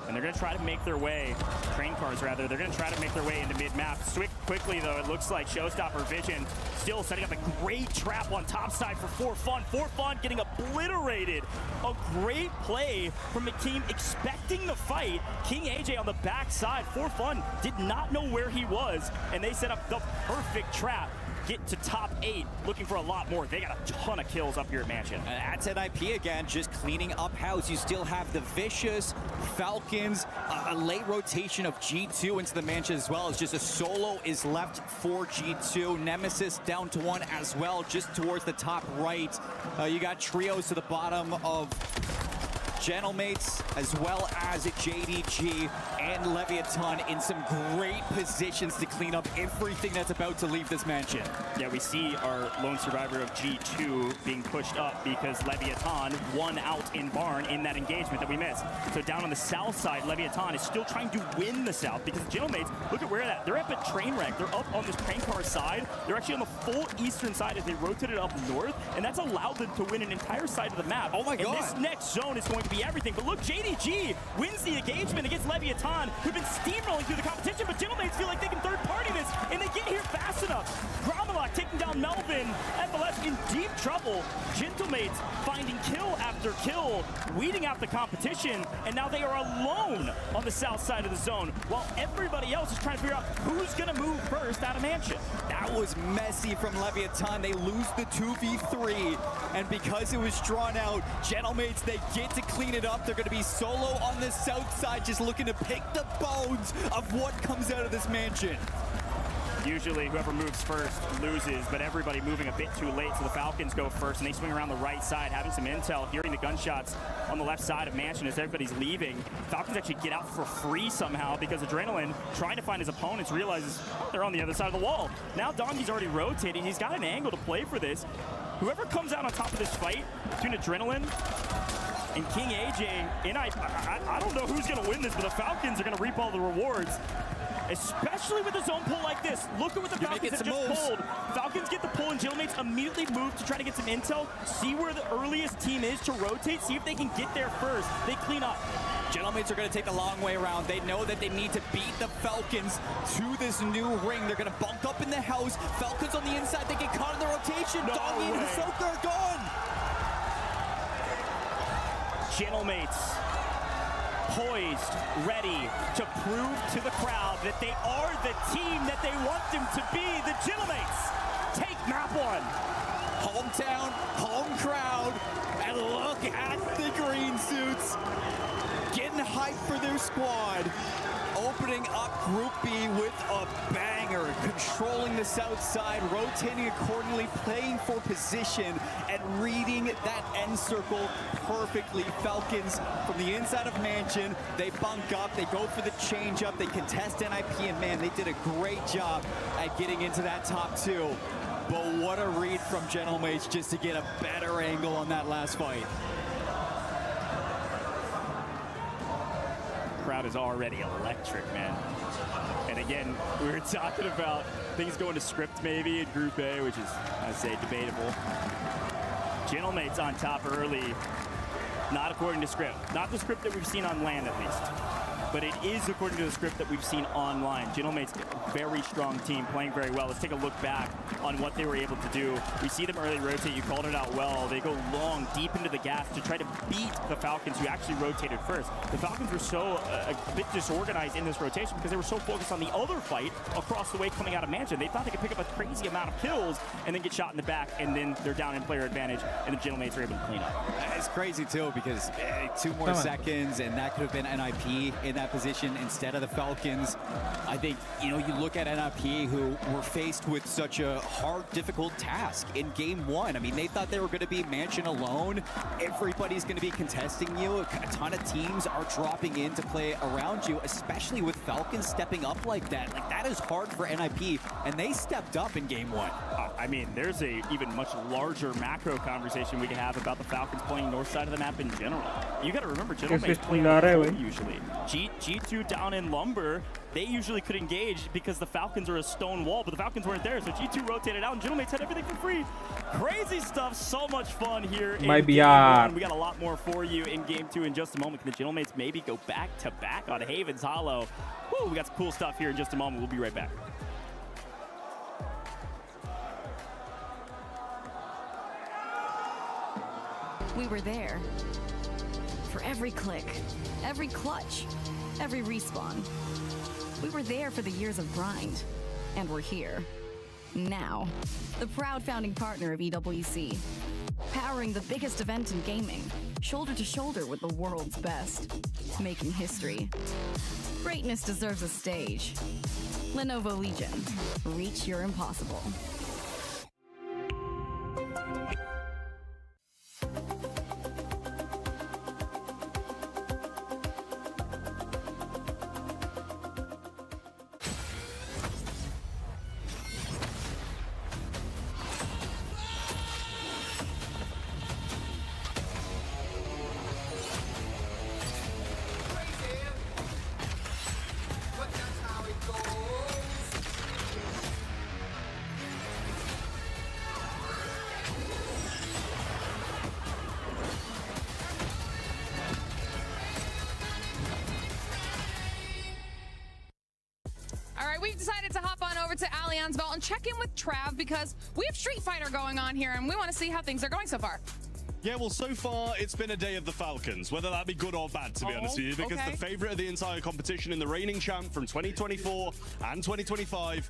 And they're going to try to make their way, train cars rather, they're going to try to make their way into mid-map. Quickly though, it looks like Showstopper Vision still setting up a great trap on top side for 4Fun. 4Fun getting obliterated. A great play from a team expecting the fight. King AJ on the back side. 4Fun did not know where he was, and they set up the perfect trap. Get to top 8, looking for a lot more. They got a ton of kills up here at Mansion. That's NIP again, just cleaning up house. You still have the Vicious, Falcons, a late rotation of G2 into the Mansion as well, as just a solo is left for G2. Nemesis down to 1 as well, just towards the top right. You got trios to the bottom of Gentlemates, as well as JDG and Leviathan in some great positions to clean up everything that's about to leave this mansion. Yeah, we see our lone survivor of G2 being pushed up because Leviathan won out in Barn in that engagement that we missed. So down on the south side, Leviathan is still trying to win the south because Gentlemates, look at where they're up at train wreck. They're up on this train car side. They're actually on the full eastern side as they rotated up north, and that's allowed them to win an entire side of the map. Oh my God. And this next zone is going to be everything. But look, JDG wins the engagement against Leviathan, who've been steamrolling through the competition, but Gentlemates feel like they can third-party this, and they get here fast enough. Gromelok taking down Melvin. FLS in deep trouble. Gentlemates finding kill after kill, weeding out the competition, and now they are alone on the south side of the zone, while everybody else is trying to figure out who's going to move first out of Mansion. That was messy from Leviathan. They lose the 2v3, and because it was drawn out, Gentlemates, they get to clean it up. They're going to be solo on the south side, just looking to pick the bones of what comes out of this mansion. Usually whoever moves first loses, but everybody moving a bit too late, so the Falcons go first, and they swing around the right side, having some intel, hearing the gunshots on the left side of Mansion as everybody's leaving. Falcons actually get out for free somehow because Adrenaline, trying to find his opponents, realizes they're on the other side of the wall. Now Donkey's already rotating. He's got an angle to play for this. Whoever comes out on top of this fight between Adrenaline and King AJ, and I don't know who's going to win this, but the Falcons are going to reap all the rewards, especially with a zone pull like this. Look at what the Falcons have just pulled. Falcons get the pull, and Gentlemates immediately move to try to get some intel, see where the earliest team is to rotate, see if they can get there first. They clean up. Gentlemates are going to take the long way around. They know that they need to beat the Falcons to this new ring. They're going to bunk up in the house. Falcons on the inside, they get caught in the rotation. Doggy and Hisoka are gone. Gentlemates poised, ready to prove to the crowd that they are the team that they want them to be. The Gentlemates take map 1. Hometown, home crowd, and look at the green suits getting hyped for their squad. Opening up Group B with a banger, controlling the south side, rotating accordingly, playing for position, and reading that end circle perfectly. Falcons from the inside of Mansion, they bunk up, they go for the change up, they contest NIP, and man, they did a great job at getting into that top 2. But what a read from Gentlemates just to get a better angle on that last fight. Crowd is already electric, man. And again, we were talking about things going to script maybe in Group A, which is, I'd say, debatable. Gentlemates on top early, not according to script. Not the script that we've seen on land, at least. But it is according to the script that we've seen online. Gentlemates, very strong team, playing very well. Let's take a look back on what they were able to do. We see them early rotate. You called it out well. They go long, deep into the gas to try to beat the Falcons, who actually rotated first. The Falcons were so a bit disorganized in this rotation because they were so focused on the other fight across the way coming out of Mansion. They thought they could pick up a crazy amount of kills and then get shot in the back, and then they're down in player advantage, and the Gentlemates were able to clean up. It's crazy, too, because 2 more seconds, and that could have been NIP in that that position instead of the Falcons. I think, you know, you look at NIP, who were faced with such a hard, difficult task in game one. I mean, they thought they were going to be Mansion alone. Everybody's going to be contesting you. A ton of teams are dropping in to play around you, especially with Falcons stepping up like that. Like, that is hard for NIP, and they stepped up in game one. I mean, there's a even much larger macro conversation we can have about the Falcons playing north side of the map in general. You got to remember, Gentlemen play usually. G2 down in Lumber, they usually could engage because the Falcons are a stone wall, but the Falcons weren't there, so G2 rotated out, and Gentlemates had everything for free. Crazy stuff, so much fun here in game one. We got a lot more for you in game two in just a moment. Can the Gentlemates maybe go back-to-back on Haven's Hollow? Woo, we got some cool stuff here in just a moment. We'll be right back. We were there for every click, every clutch, every respawn. We were there for the years of grind, and we're here now. The proud founding partner of EWC, powering the biggest event in gaming, shoulder to shoulder with the world's best, making history. Greatness deserves a stage. Lenovo Legion, reach your impossible. We've decided to hop on over to Allianz Vault and check in with Trav because we have Street Fighter going on here and we want to see how things are going so far. Yeah, well, so far, it's been a day of the Falcons, whether that be good or bad, to be honest with you, because the favorite of the entire competition and the reigning champ from 2024 and 2025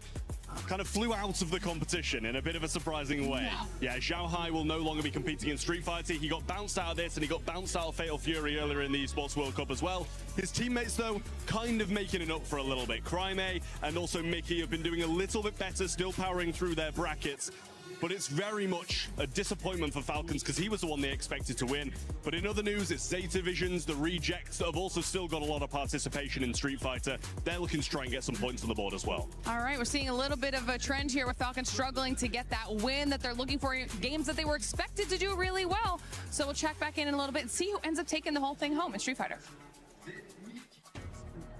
kind of flew out of the competition in a bit of a surprising way. Yeah, Xiao Hai will no longer be competing in Street Fighter. He got bounced out of this, and he got bounced out of Fatal Fury earlier in the Esports World Cup as well. His teammates, though, kind of making it up for a little bit. Crime and also Mickey have been doing a little bit better, still powering through their brackets. But it's very much a disappointment for Falcons because he was the one they expected to win. But in other news, it's Zeta Visions, the Rejects, that have also still got a lot of participation in Street Fighter. They're looking to try and get some points on the board as well. All right, we're seeing a little bit of a trend here with Falcons struggling to get that win that they're looking for, games that they were expected to do really well. So we'll check back in a little bit and see who ends up taking the whole thing home in Street Fighter.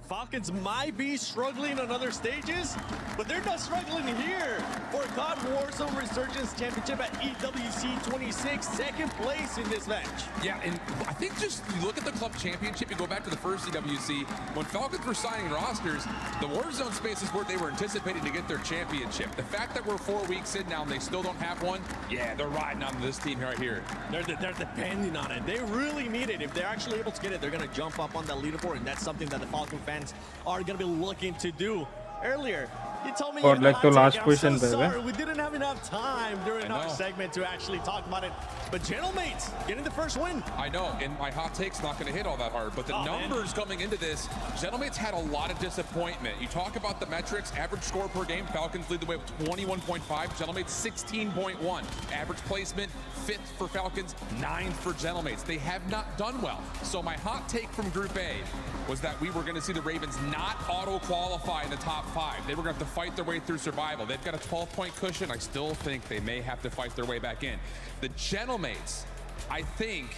Falcons might be struggling on other stages, but they're not struggling here for COD Warzone Resurgence Championship at EWC 26, second place in this match. Yeah, and I think just you look at the club championship, you go back to the first EWC, when Falcons were signing rosters, the Warzone space is where they were anticipating to get their championship. The fact that we're 4 weeks in now and they still don't have one, yeah, they're riding on this team right here. They're depending on it. They really need it. If they're actually able to get it, they're going to jump up on that leaderboard, and that's something that the Falcon fans are going to be looking to do. Earlier, you told me Or like the last question, so sorry, we didn't have enough time during our segment to actually talk about it. But Gentlemates getting the first win. I know, and my hot take's not going to hit all that hard, but the numbers coming into this, Gentlemates had a lot of disappointment. You talk about the metrics, average score per game, Falcons lead the way with 21.5, Gentlemates 16.1. Average placement, 5th for Falcons, 9th for Gentlemates. They have not done well. So my hot take from Group A was that we were going to see the Ravens not auto-qualify in the top 5. They were going to have to fight their way through survival. They've got a 12-point cushion. I still think they may have to fight their way back in. The Gentlemates, I think,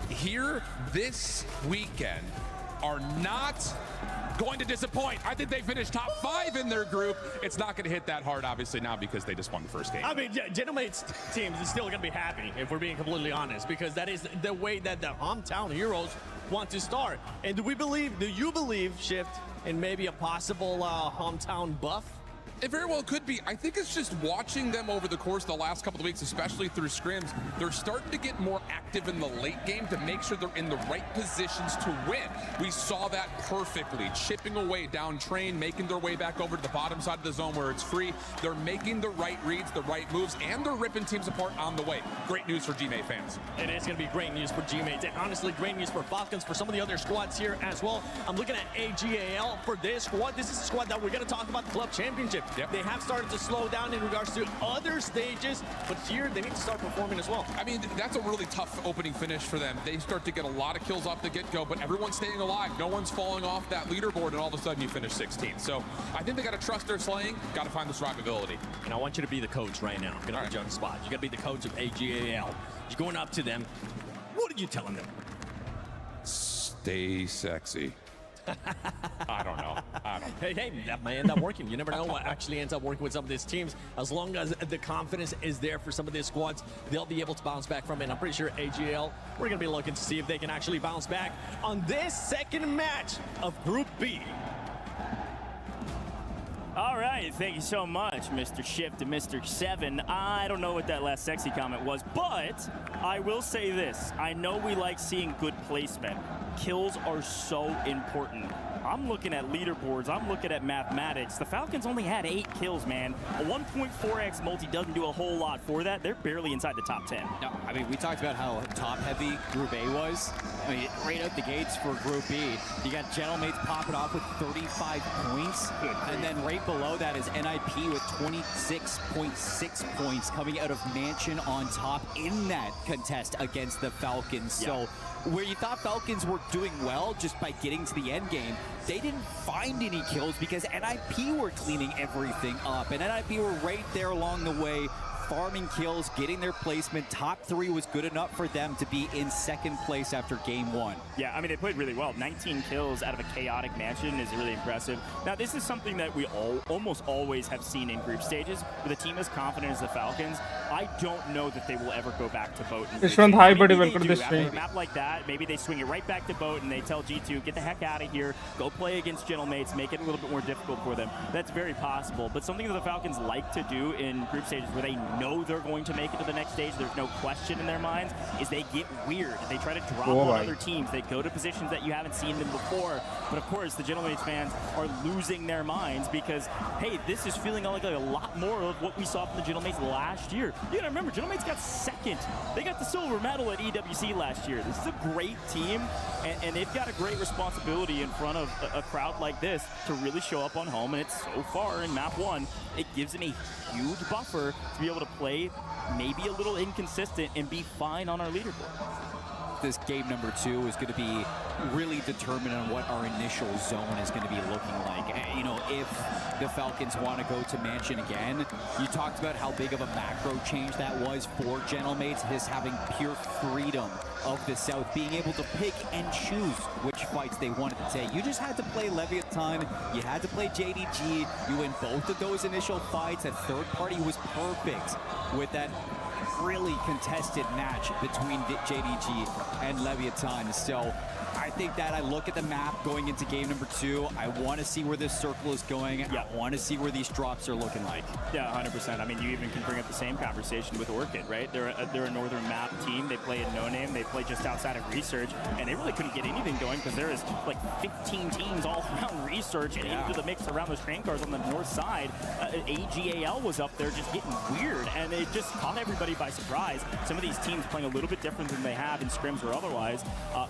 here this weekend are not going to disappoint. I think they finished top 5 in their group. It's not going to hit that hard, obviously, now because they just won the first game. I mean, Gentlemates teams is still going to be happy, if we're being completely honest, because that is the way that the hometown heroes want to start. And do you believe, Shift, in maybe a possible hometown buff It very well could be. I think it's just watching them over the course of the last couple of weeks, especially through scrims, they're starting to get more active in the late game to make sure they're in the right positions to win. We saw that perfectly, chipping away down train, making their way back over to the bottom side of the zone where it's free. They're making the right reads, the right moves, and they're ripping teams apart on the way. Great news for G-Mate fans. And it's going to be great news for G-Mates, and honestly, great news for Falcons, for some of the other squads here as well. I'm looking at AGAL for this squad. This is a squad that we're going to talk about the club championship. Yep. They have started to slow down in regards to other stages, but here they need to start performing as well. I mean, that's a really tough opening finish for them. They start to get a lot of kills off the get-go, but everyone's staying alive. No one's falling off that leaderboard, and all of a sudden you finish 16th. So I think they got to trust their slaying, got to find the survivability. And I want you to be the coach right now. Going to put you on the spot. You got to be the coach of AGAL. You're going up to them. What are you telling them? Stay sexy. I don't know. Hey, that may end up working. You never know what actually ends up working with some of these teams. As long as the confidence is there for some of these squads, they'll be able to bounce back from it. And I'm pretty sure AGL, we're going to be looking to see if they can actually bounce back on this second match of Group B. All right, thank you so much, Mr. Shift and Mr. 7. I don't know what that last sexy comment was, but I will say this. I know we like seeing good placement. Kills are so important. I'm looking at leaderboards. I'm looking at mathematics. The Falcons only had 8 kills, man. A 1.4x multi doesn't do a whole lot for that. They're barely inside the top 10. No, I mean, we talked about how top-heavy Group A was. I mean, right out the gates for Group B, you got Gentlemates popping off with 35 points. And then right below that is NIP with 26.6 points coming out of Mansion on top in that contest against the Falcons. Yeah. So where you thought Falcons were doing well just by getting to the end game, they didn't find any kills because NIP were cleaning everything up. And NIP were right there along the way, farming kills, getting their placement. Top 3 was good enough for them to be in second place after game 1. Yeah, I mean, they played really well. 19 kills out of a chaotic Mansion is really impressive. Now, this is something that we almost always have seen in group stages. With a team as confident as the Falcons, I don't know that they will ever go back to boat. Yashwant, hi buddy, Maybe welcome they to do. the After a stream. map like that, maybe they swing it right back to boat and they tell G2, get the heck out of here, go play against Gentlemates, make it a little bit more difficult for them. That's very possible. But something that the Falcons like to do in group stages where they know they're going to make it to the next stage, there's no question in their minds, is they get weird. They try to drop on other teams. They go to positions that you haven't seen them before. But of course, the Gentlemates fans are losing their minds because, hey, this is feeling like a lot more of what we saw from the Gentlemates last year. You gotta remember, Gentlemates got second. They got the silver medal at EWC last year. This is a great team, and they've got a great responsibility in front of a crowd like this to really show up on home. And it's so far in map 1, it gives them a huge buffer to be able to play maybe a little inconsistent and be fine on our leaderboard. This game number 2 is going to be really determined on what our initial zone is going to be looking like. You know, if the Falcons want to go to Mansion again, you talked about how big of a macro change that was for Gentlemates, his having pure freedom of the South, being able to pick and choose which fights they wanted to take. You just had to play Leviathan, you had to play JDG, you win both of those initial fights. That third party was perfect with that really contested match between JDG and Leviathan. So I think that I look at the map going into game number 2. I want to see where this circle is going. I want to see where these drops are looking like. Yeah, 100%. I mean, you even can bring up the same conversation with Orchid, right? They're a northern map team. They play in No Name. They play just outside of Research, and they really couldn't get anything going because there is like 15 teams all around Research and into the mix around those train cars on the north side. AGAL was up there just getting weird, and it just caught everybody by surprise. Some of these teams playing a little bit different than they have in scrims or otherwise,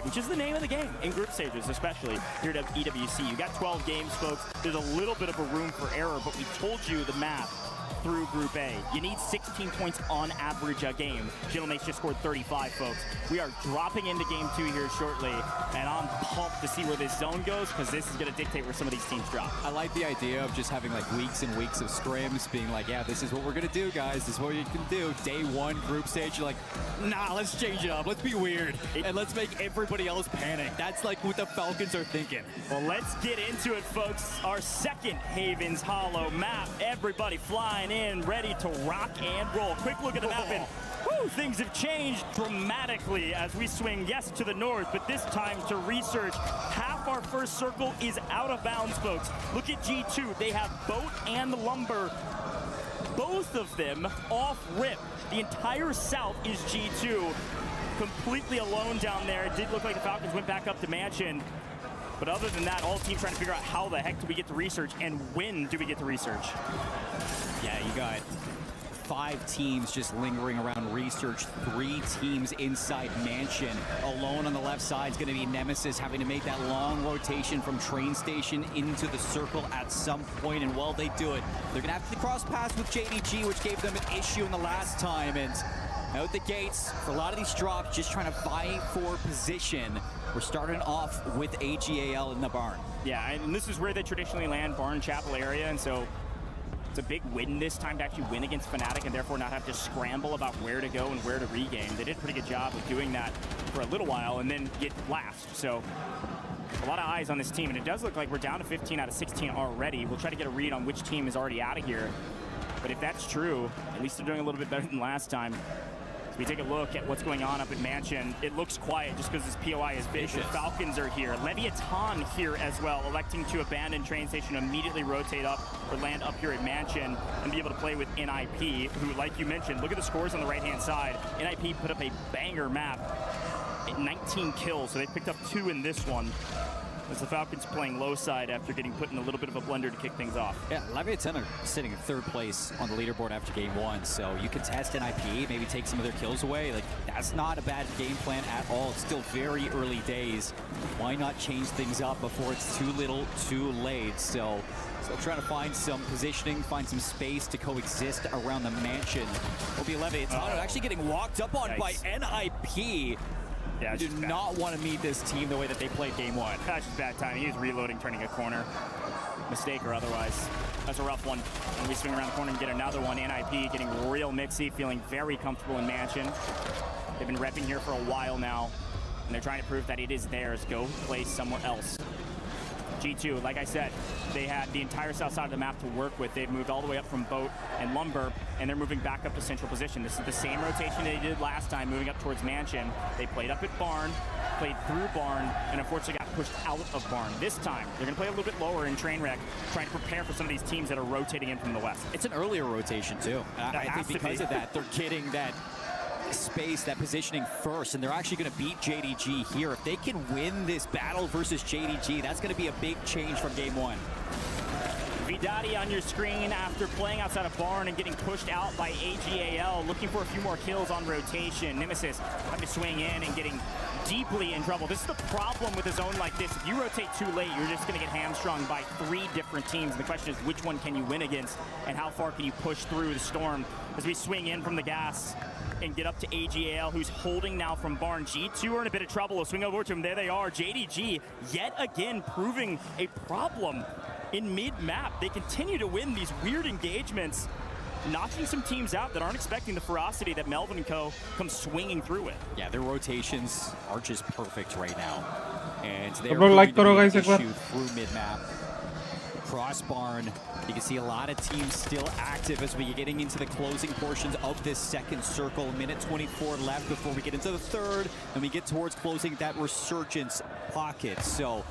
which is the name of the game in group stages, especially here at EWC. You got 12 games, folks. There's a little bit of a room for error, but we told you the map through Group A. You need 16 points on average a game. Gentlemates just scored 35, folks. We are dropping into game 2 here shortly, and I'm pumped to see where this zone goes because this is going to dictate where some of these teams drop. I like the idea of just having like weeks and weeks of scrims, being like, yeah, this is what we're going to do, guys. This is what you can do. Day 1 group stage, you're like, nah, let's change it up. Let's be weird, and let's make everybody else panic. That's like what the Falcons are thinking. Well, let's get into it, folks. Our second Havens Hollow map. Everybody flying in, ready to rock and roll. Quick look at the map, and woo, Woo! Things have changed dramatically as we swing, yes, to the north, but this time to research. Half our first circle is out of bounds, folks. Look at G2. They have Boat and Lumber, both of them off rip. The entire south is G2. Completely alone down there. It did look like the Falcons went back up to Mansion. But other than that, all teams trying to figure out how the heck do we get to research and when do we get to research. Yeah, you got 5 teams just lingering around research, 3 teams inside Mansion. Alone on the left side is going to be Nemesis, having to make that long rotation from train station into the circle at some point, and while they do it, they're going to have to cross paths with JDG, which gave them an issue in the last time, and out the gates for a lot of these drops, just trying to fight for position. We're starting off with AGAL in the barn. Yeah, and this is where they traditionally land, Barn Chapel area, and so it's a big win this time to actually win against Fnatic and therefore not have to scramble about where to go and where to regain. They did a pretty good job of doing that for a little while and then get last. So a lot of eyes on this team, and it does look like we're down to 15 out of 16 already. We'll try to get a read on which team is already out of here. But if that's true, at least they're doing a little bit better than last time. We take a look at what's going on up at Mansion. It looks quiet just because this POI is big. The Falcons are here. Leviathan here as well, electing to abandon train station, immediately rotate up or land up here at Mansion and be able to play with NIP, who, like you mentioned, look at the scores on the right-hand side. NIP put up a banger map at 19 kills, so they picked up 2 in this one. As the Falcons playing low side after getting put in a little bit of a blender to kick things off. Yeah, Leviathan are sitting in 3rd place on the leaderboard after game 1, so you can test NIP, maybe take some of their kills away. Like, that's not a bad game plan at all. It's still very early days. Why not change things up before it's too little, too late? So trying to find some positioning, find some space to coexist around the Mansion. Will be Leviathan actually getting walked up on by NIP. Yeah, do not want to meet this team the way that they played game 1. That's just bad timing. He was reloading, turning a corner. Mistake or otherwise. That's a rough one. And we swing around the corner and get another one. NIP getting real mixy, feeling very comfortable in Mansion. They've been repping here for a while now, and they're trying to prove that it is theirs. Go play somewhere else. G2, like I said, they had the entire south side of the map to work with. They've moved all the way up from Boat and Lumber, and they're moving back up to central position. This is the same rotation they did last time, moving up towards Mansion. They played up at Barn, played through Barn, and unfortunately got pushed out of Barn. This time, they're going to play a little bit lower in Trainwreck, trying to prepare for some of these teams that are rotating in from the west. It's an earlier rotation, too. I think because of that, they're getting that space, that positioning first, and they're actually going to beat JDG here. If they can win this battle versus JDG, that's going to be a big change from game 1. Vidati on your screen after playing outside of Barn and getting pushed out by AGAL, looking for a few more kills on rotation. Nemesis having to swing in and getting deeply in trouble. This is the problem with a zone like this. If you rotate too late, you're just going to get hamstrung by 3 different teams. And the question is, which one can you win against, and how far can you push through the storm as we swing in from the gas and get up to AGAL, who's holding now from Barn. G2 are in a bit of trouble. We'll swing over to him. There they are. JDG yet again proving a problem in mid-map. They continue to win these weird engagements, knocking some teams out that aren't expecting the ferocity that Melvin and co. come swinging through with. Yeah, their rotations are just perfect right now. And they're like an issue through mid-map. Cross Barn, you can see a lot of teams still active as we get getting into the closing portions of this second circle. Minute 24 left before we get into the third, and we get towards closing that resurgence pocket. So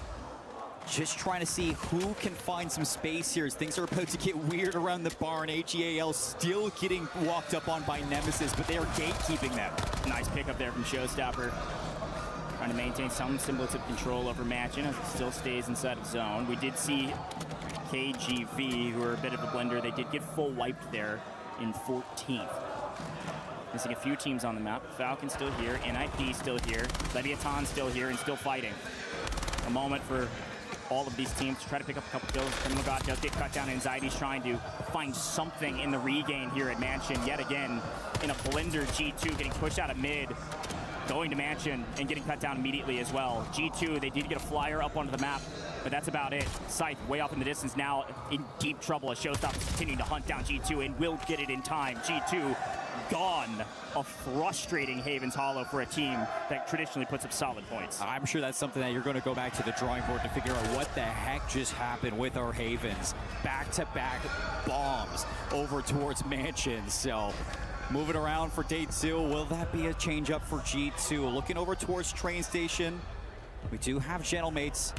just trying to see who can find some space here as things are about to get weird around the barn. AGAL still getting walked up on by Nemesis, but they are gatekeeping them. Nice pickup there from Showstopper. Trying to maintain some semblance of control over Mansion as it still stays inside of zone. We did see KGV, who are a bit of a blender. They did get full wiped there in 14th. Missing a few teams on the map. Falcon still here, NIP still here, Leviathan still here and still fighting. A moment for all of these teams to try to pick up a couple kills. Criminal God does get cut down. Anxiety's trying to find something in the regain here at Mansion. Yet again, in a blender, G2 getting pushed out of mid, going to Mansion and getting cut down immediately as well. G2, they did get a flyer up onto the map, but that's about it. Scythe way off in the distance now in deep trouble as Showstopper's continuing to hunt down G2 and will get it in time. G2 gone. A frustrating Havens Hollow for a team that traditionally puts up solid points. I'm sure that's something that you're going to go back to the drawing board to figure out what the heck just happened with our Havens. Back-to-back bombs over towards Mansion. So Moving around for day 2. Will that be a change up for G2? Looking over towards train station. We do have Gentlemates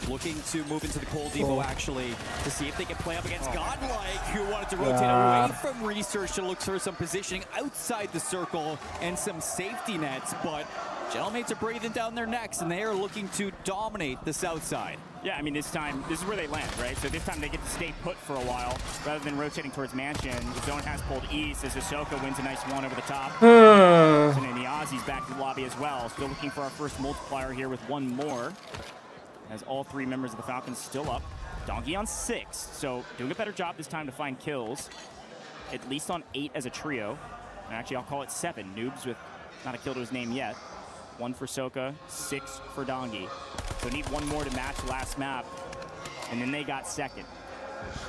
looking to move into the cold depot actually to see if they can play up against Godlike, who wanted to rotate away from Research to look for some positioning outside the circle and some safety nets, but Gentlemates are breathing down their necks and they are looking to dominate the south side. Yeah, I mean, this time, this is where they land, right? So this time they get to stay put for a while rather than rotating towards Mansion. The zone has pulled east as Ahsoka wins a nice one over the top. And then the Aussies back to the lobby as well. Still looking for our first multiplier here with one more. As all 3 members of the Falcons still up. Donkey on 6, so doing a better job this time to find kills. At least on 8 as a trio. And actually, I'll call it 7. Noobs with not a kill to his name yet. 1 for Soka, 6 for Dongi. So need one more to match last map. And then they got second.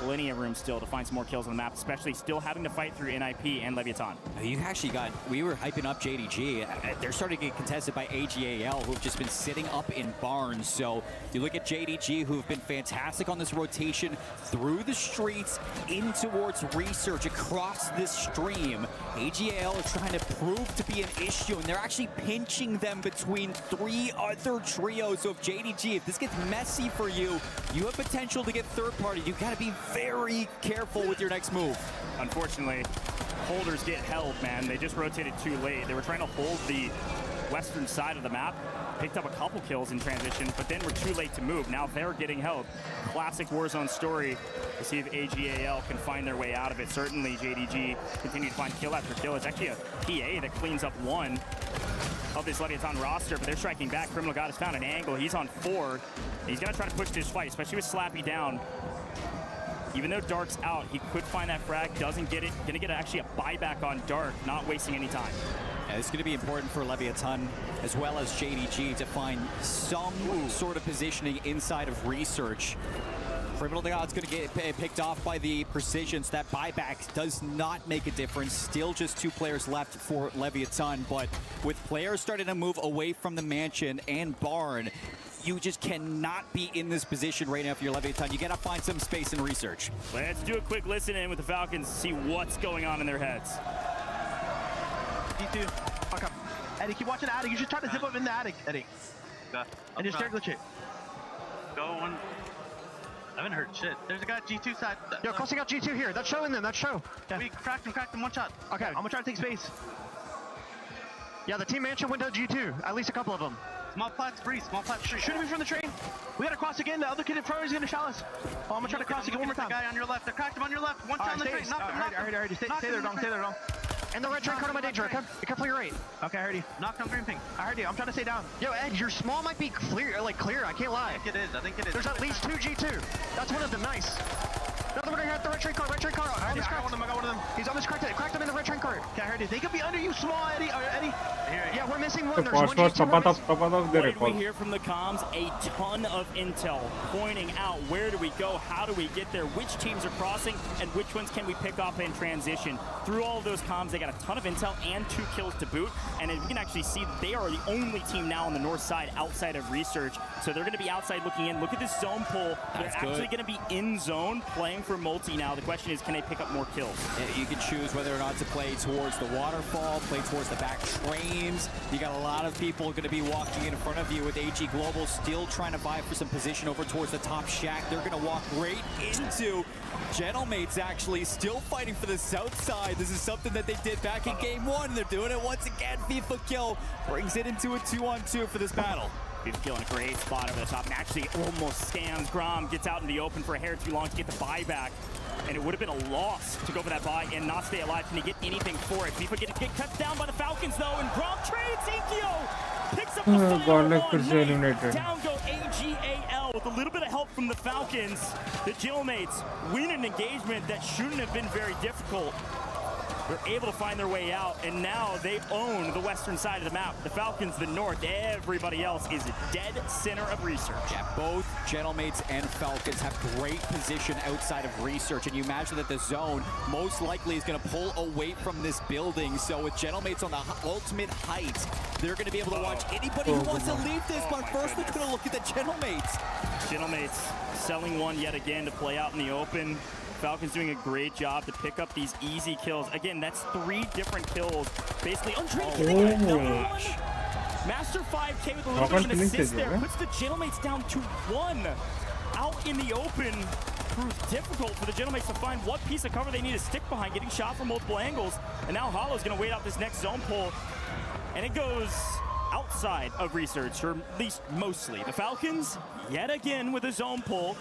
Plenty of room still to find some more kills on the map, especially still having to fight through NIP and Leviathan. You actually got, we were hyping up JDG. They're starting to get contested by AGAL, who have just been sitting up in barns. So you look at JDG, who have been fantastic on this rotation through the streets in towards Research across this stream. AGAL are trying to prove to be an issue, and they're actually pinching them between 3 other trios. So if JDG, if this gets messy for you, you have potential to get third party. You gotta be very careful with your next move. Unfortunately, holders get held, man. They just rotated too late. They were trying to hold the western side of the map, picked up a couple kills in transition, but then were too late to move. Now they're getting held. Classic Warzone story to see if AGAL can find their way out of it. Certainly JDG continue to find kill after kill. It's actually a PA that cleans up 1 of this Leviathan roster, but they're striking back. Criminal God has found an angle. He's on 4. He's gonna try to push this fight, especially with Slappy down. Even though Dark's out, he could find that frag, doesn't get it. Gonna get actually a buyback on Dark, not wasting any time. Yeah, it's gonna be important for Leviathan as well as JDG to find some sort of positioning inside of Research. Criminal God's gonna get picked off by the Precisions. That buyback does not make a difference. Still just 2 players left for Leviathan, but with players starting to move away from the Mansion and Barn, you just cannot be in this position right now for your Leviathan. You gotta find some space in Research. Let's do a quick listen in with the Falcons to see what's going on in their heads. D2, fuck up. Eddie, keep watching the attic. You should try to zip up in the attic, Eddie. And just stare glitch it. Go on. I haven't heard shit. There's a guy at G2 side. Yo, crossing out G2 here. That's showing them. That's show. Yeah. We cracked him, 1 shot. Okay, I'm gonna try to take space. Yeah, the team Mansion went to G2. At least a couple of them. Small plat's free, small plat's free. Shooting me from the train. We gotta cross again. The other kid in front is gonna shell us. Oh, I'm gonna try to cross again one more time. The guy on your left. I cracked him on your left. 1 shot on the train. Knocked him. I heard you. Stay there, Dong. Stay there, Dong. And the red train card on my danger. Okay, be careful your right. Okay, I heard you. Knocked on green ping. I heard you. I'm trying to stay down. Yo, Ed, your small might be clear. Clear. I can't lie. I think it is. There's at least 2 G2. That's one of them. Nice. Another one at the red train card. I got one of them. He's almost cracked it. Cracked him in the red train card. Okay, I heard you. They could be under you, small Eddie. Eddie. Yeah, we're missing one. There's 1 G2. What did we hear from the comms? A ton of intel pointing out where do we go, how do we get there, which teams are crossing, and which ones can we pick up in transition. Through all of those comms, they got a ton of intel and 2 kills to boot, and we can actually see that they are the only team now on the north side outside of Research, so they're going to be outside looking in. Look at this zone pull. They're actually going to be in zone playing for multi now. The question is, can they pick up more kills? Yeah, you can choose whether or not to play towards the waterfall, play towards the back trains. You got a lot of people going to be walking in front of you with AG Global still trying to vie for some position over towards the top shack. They're going to walk right into Gentlemates, actually still fighting for the south side. This is something that they did back in game 1. They're doing it once again. FIFA kill brings it into a 2-on-2 for this battle. FIFA kill in a great spot over the top and actually almost scams. Grom gets out in the open for a hair too long to get the buyback. And it would have been a loss to go for that buy and not stay alive. Can he get anything for it? FIFA get cut down by the Falcons though, and Grom trades Ekio. Picks up the final. Down go AGAL with a little bit of help from the Falcons. The Gentlemates win an engagement that shouldn't have been very difficult. They're able to find their way out, and now they own the western side of the map. The Falcons, the north, everybody else is dead center of Research. Yeah, both Gentlemates and Falcons have great position outside of Research, and you imagine that the zone most likely is going to pull away from this building. So with Gentlemates on the ultimate height, they're going to be able to watch anybody who wants to leave this, but first we're going to look at the Gentlemates. Gentlemates selling one yet again to play out in the open. Falcons doing a great job to pick up these easy kills. Again, that's 3 different kills. Basically, Master 5K with a little bit of an assist there. Puts the Gentlemates down to 1. Out in the open. Proves difficult for the Gentlemates to find what piece of cover they need to stick behind, getting shot from multiple angles. And now Hollow's going to wait out this next zone pull. And it goes outside of Research, or at least mostly. The Falcons, yet again with a zone pull,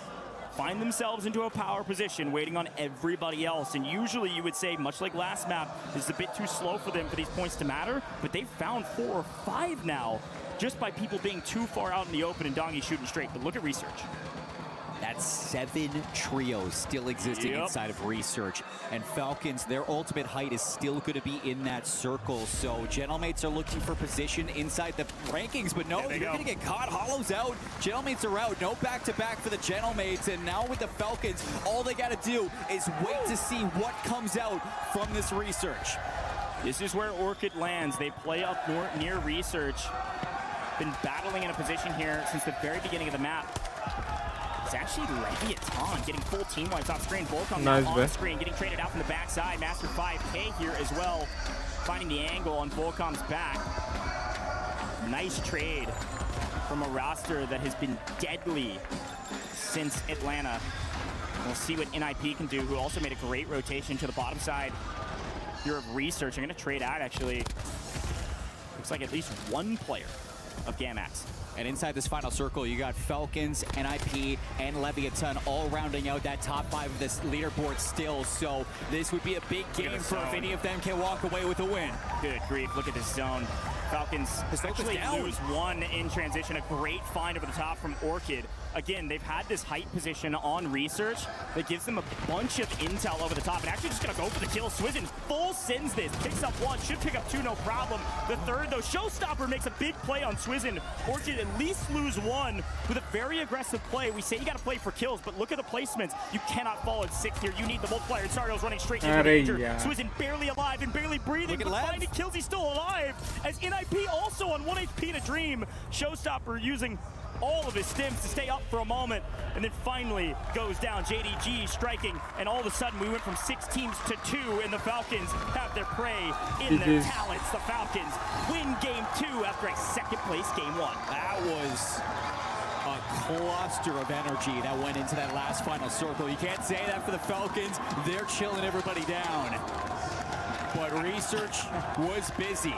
find themselves into a power position, waiting on everybody else. And usually you would say, much like last map, this is a bit too slow for them for these points to matter, but they've found 4 or 5 now, just by people being too far out in the open and Dongy shooting straight. But look at Research. That's 7 trios still existing inside of Research. And Falcons, their ultimate height is still going to be in that circle. So Gentlemates are looking for position inside the rankings, but no, you're going to get caught. Hollow's out. Gentlemates are out. No back-to-back for the Gentlemates. And now with the Falcons, all they got to do is wait to see what comes out from this Research. This is where Orchid lands. They play up near Research. Been battling in a position here since the very beginning of the map. It's actually Leviathan getting full team wipes off screen. Volcom now on screen, getting traded out from the backside. Master 5K here as well, finding the angle on Volcom's back. Nice trade from a roster that has been deadly since Atlanta. We'll see what NIP can do, who also made a great rotation to the bottom side here of Research. I'm going to trade out, actually. Looks like at least 1 player of Gamax. And inside this final circle, you got Falcons, NIP, and Leviathan all rounding out that top 5 of this leaderboard still. So this would be a big game for if any of them can walk away with a win. Good grief, look at this zone. Falcons actually lose 1 in transition. A great find over the top from Orchid. Again, they've had this height position on Research that gives them a bunch of intel over the top. And actually just going to go for the kill. Swizzen full sends this. Picks up 1, should pick up 2, no problem. The third, though, Showstopper makes a big play on Swizzen. Orchid at least lose 1 with a very aggressive play. We say you got to play for kills, but look at the placements. You cannot fall in 6th here. You need the multiplier. And Sario's running straight into danger. Swizzen barely alive and barely breathing, but finding kills. He's still alive. As NIP also on 1 HP to Dream. Showstopper using all of his stims to stay up for a moment, and then finally goes down. JDG striking, and all of a sudden we went from 6 teams to 2, and the Falcons have their prey in their talents. The Falcons win game 2 after a 2nd place game 1. That was a cluster of energy that went into that last final circle. You can't say that for the Falcons. They're chilling everybody down. But Research was busy,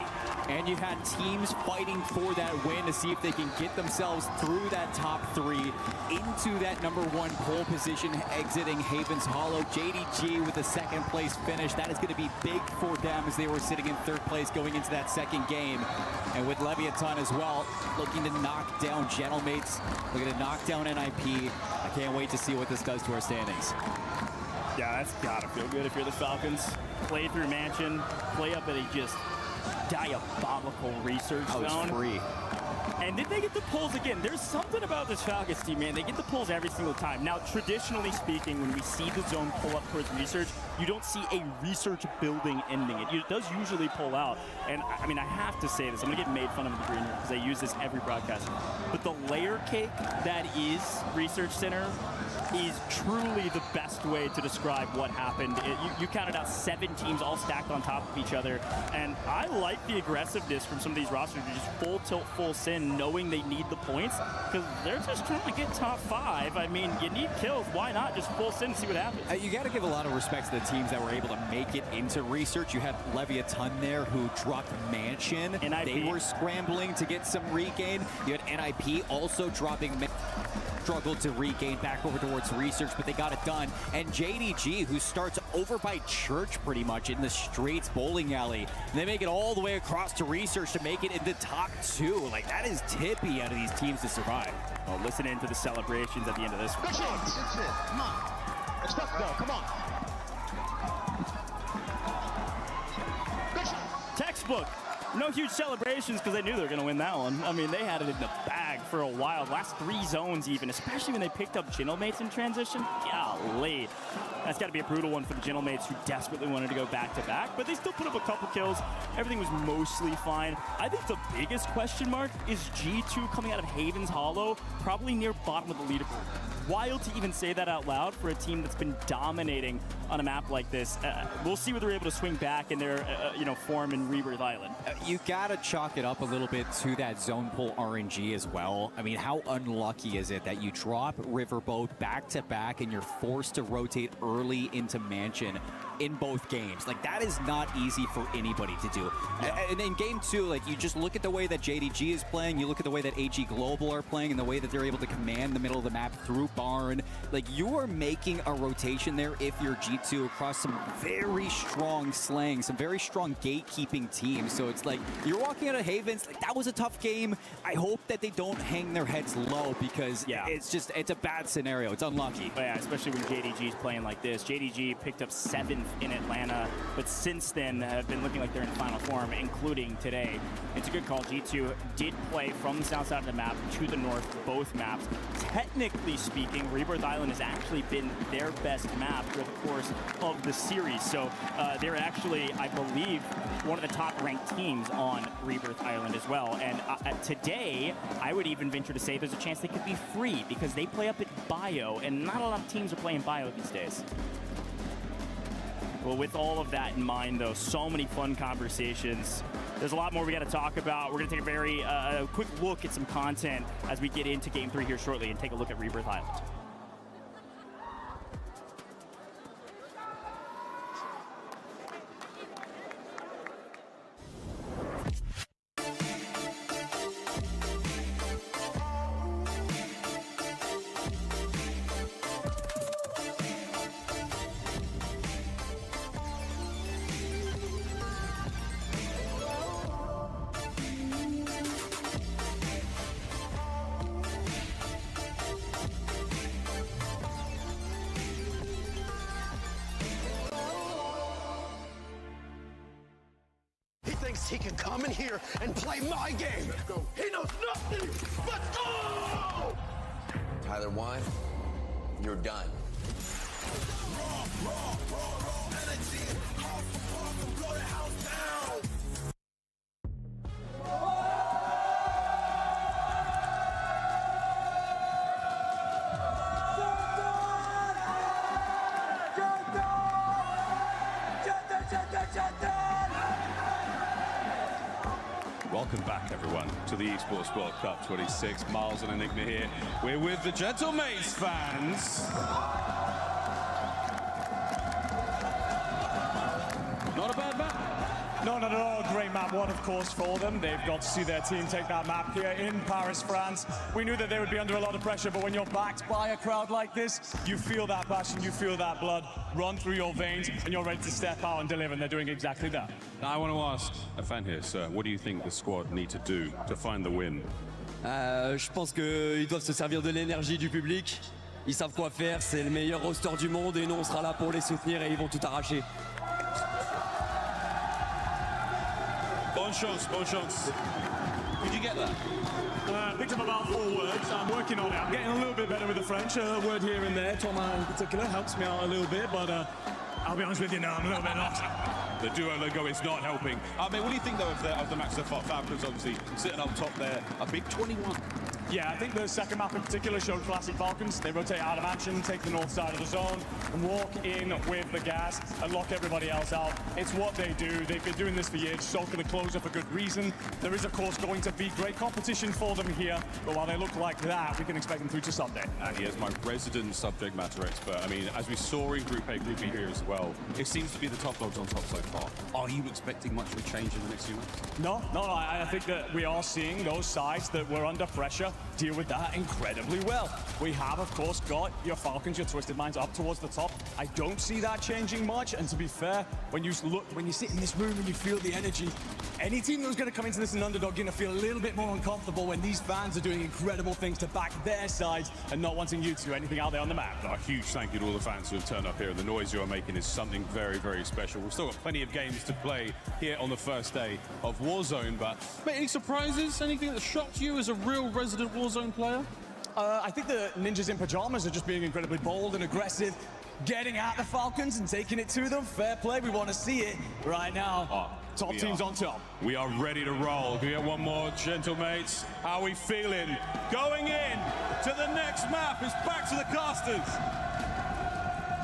and you had teams fighting for that win to see if they can get themselves through that top 3 into that #1 pole position, exiting Haven's Hollow. JDG with a 2nd place finish. That is going to be big for them as they were sitting in 3rd place going into that 2nd game. And with Leviathan as well, looking to knock down Gentlemates, looking to knock down NIP. I can't wait to see what this does to our standings. Yeah, that's gotta feel good if you're the Falcons. Play through Mansion, play up at a just diabolical Research zone. That was free. And then they get the pulls again. There's something about this Falcons team, man. They get the pulls every single time. Now, traditionally speaking, when we see the zone pull up towards Research, you don't see a Research building ending it. It does usually pull out. And I mean, I have to say this. I'm gonna get made fun of in the green room because I use this every broadcast. But the layer cake that is Research Center is truly the best way to describe what happened. You counted out 7 teams all stacked on top of each other, and I like the aggressiveness from some of these rosters to just full tilt, full sin, knowing they need the points, because they're just trying to get top 5. I mean, you need kills. Why not just full sin and see what happens? You got to give a lot of respect to the teams that were able to make it into Research. You had Leviathan there who dropped Mansion. NIP. They were scrambling to get some regain. You had NIP also dropping struggled to regain back over towards Research, but they got it done. And JDG, who starts over by Church pretty much in the Straits bowling alley, and they make it all the way across to Research to make it into top 2. Like, that is tippy out of these teams to survive. Well, listen into the celebrations at the end of this one. Good shot. That's it. Come on. It's tough though. Come on. Good shot. Textbook. No huge celebrations because they knew they were going to win that one. I mean, they had it in the bag for a while. Last 3 zones even, especially when they picked up Gentlemates in transition. Golly. That's got to be a brutal one for the Gentlemates, who desperately wanted to go back-to-back, but they still put up a couple kills. Everything was mostly fine. I think the biggest question mark is G2 coming out of Haven's Hollow, probably near bottom of the leaderboard. Wild to even say that out loud for a team that's been dominating on a map like this. We'll see whether they're able to swing back in their form in Rebirth Island. You gotta chalk it up a little bit to that zone pull RNG as well. I mean, how unlucky is it that you drop Riverboat back-to-back and you're forced to rotate early into Mansion in both games? Like, that is not easy for anybody to do. And in game 2, like, you just look at the way that JDG is playing, you look at the way that AG Global are playing, and the way that they're able to command the middle of the map through Barn. Like, you are making a rotation there if you're G2 across some very strong slang, some very strong gatekeeping teams. So it's like, you're walking out of Havens, like, that was a tough game. I hope that they don't hang their heads low, because it's a bad scenario. It's unlucky. But yeah, especially when JDG is playing like this. JDG picked up 7th in Atlanta, but since then have been looking like they're in final form, including today. It's a good call. G2 did play from the south side of the map to the north, both maps. Technically speaking, Rebirth Island has actually been their best map for the course of the series. So they're actually, I believe, one of the top-ranked teams on Rebirth Island as well. And today, I would even venture to say there's a chance they could be free, because they play up at Bio, and not a lot of teams are playing Bio these days. Well, with all of that in mind, though, so many fun conversations. There's a lot more we got to talk about. We're going to take a very quick look at some content as we get into Game 3 here shortly and take a look at Rebirth Island. He can come in here and play my game. He knows nothing but go! Tyler 1, you're done. Welcome back, everyone, to the Esports World Cup 26. Miles and Enigma here. We're with the Gentlemates fans. Not a bad map. No, not at all. Great map one, of course, for them. They've got to see their team take that map here in Paris, France. We knew that they would be under a lot of pressure, but when you're backed by a crowd like this, you feel that passion, you feel that blood run through your veins, and you're ready to step out and deliver, and they're doing exactly that. Now, I want to ask a fan here, sir, what do you think the squad need to do to find the win? Je pense qu'ils doivent se servir de l'énergie du public. Ils savent quoi faire, c'est le meilleur roster du monde, et nous, on sera là pour les soutenir, et ils vont tout arracher. Bonne chance, bonne chance. Did you get that? Picked up about 4 words. I'm working on it. I'm getting a little bit better with the French. A word here and there. Thomas in particular helps me out a little bit, but I'll be honest with you now, I'm a little bit lost. The Duolingo is not helping. I mean, what do you think, though, of the match so far? Falcons obviously sitting up top there. A big 21. Yeah, I think the second map in particular showed classic Falcons. They rotate out of action, take the north side of the zone, and walk in with the gas and lock everybody else out. It's what they do. They've been doing this for years. So for the closer for good reason. There is, of course, going to be great competition for them here. But while they look like that, we can expect them through to Sunday. And he is my resident subject matter expert. I mean, as we saw in Group A, Group B here as well, it seems to be the top dogs on top so far. Are you expecting much of a change in the next few months? No. I think that we are seeing those sides that were under pressure deal with that incredibly well. We have, of course, got your Falcons, your Twisted Minds up towards the top. I don't see that changing much. And to be fair, when you sit in this room and you feel the energy, any team that's going to come into this an underdog, you're going to feel a little bit more uncomfortable when these fans are doing incredible things to back their sides and not wanting you to do anything out there on the map. A huge thank you to all the fans who have turned up here, and the noise you are making is something very, very special. We've still got plenty of games to play here on the first day of Warzone, but mate, any surprises? Anything that shocked you as a real resident Warzone player? I think the Ninjas in Pajamas are just being incredibly bold and aggressive. getting at the Falcons and taking it to them. Fair play, we want to see it right now. Top teams on top. We are ready to roll. Can we get one more, gentlemates? How are we feeling? Going in to the next map. It's back to the casters.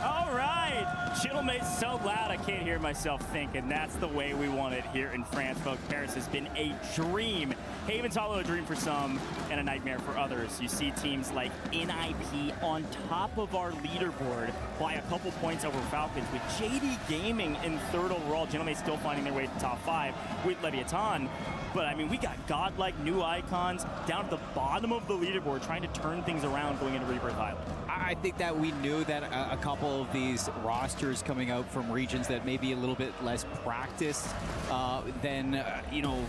All right, gentlemates, so loud I can't hear myself think, and that's the way we want it here in France, folks. Paris has been a dream. Haven's Hollow, a dream for some, and a nightmare for others. You see teams like NIP on top of our leaderboard by a couple points over Falcons, with JD Gaming in third overall. Gentlemates still finding their way to top 5 with Leviathan. But, I mean, we got godlike new icons down at the bottom of the leaderboard trying to turn things around going into Rebirth Island. I think that we knew that a couple of these rosters coming out from regions that may be a little bit less practiced than, you know,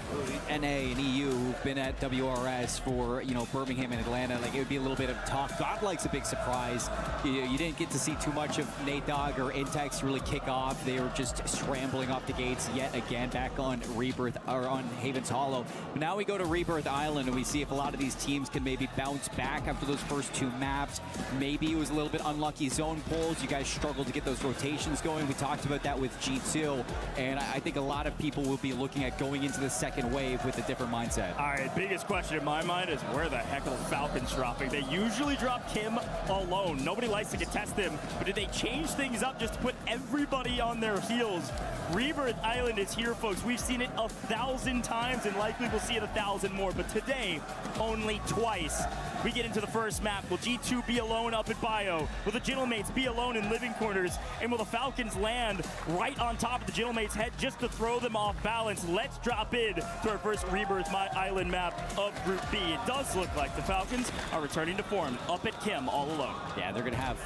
NA and EU who've been at WRS for, you know, Birmingham and Atlanta. Like, it would be a little bit of talk. Godlike's a big surprise. You didn't get to see too much of Nate Dogg or Intex really kick off. They were just scrambling off the gates yet again back on Rebirth, or on Haven's Hollow. But now we go to Rebirth Island and we see if a lot of these teams can maybe bounce back after those first 2 maps. Maybe it was a little bit unlucky zone pulls. You guys struggled to get those rotations going. We talked about that with G2, and I think a lot of people will be looking at going into the second wave with a different mindset. All right, biggest question in my mind is where the heck are the Falcons dropping? They usually drop Kim alone. Nobody likes to contest them, but did they change things up just to put everybody on their heels? Rebirth Island is here, folks. We've seen it 1,000 times, and likely we'll see it 1,000 more, but today, only twice. We get into the first map. Will G2 be alone up at Bio? Will the gentlemates be alone in living quarters? And will the Falcons land right on top of the gentlemates' head just to throw them off balance? Let's drop in to our first Rebirth Island map of Group B. It does look like the Falcons are returning to form up at Kim all alone. Yeah, they're going to have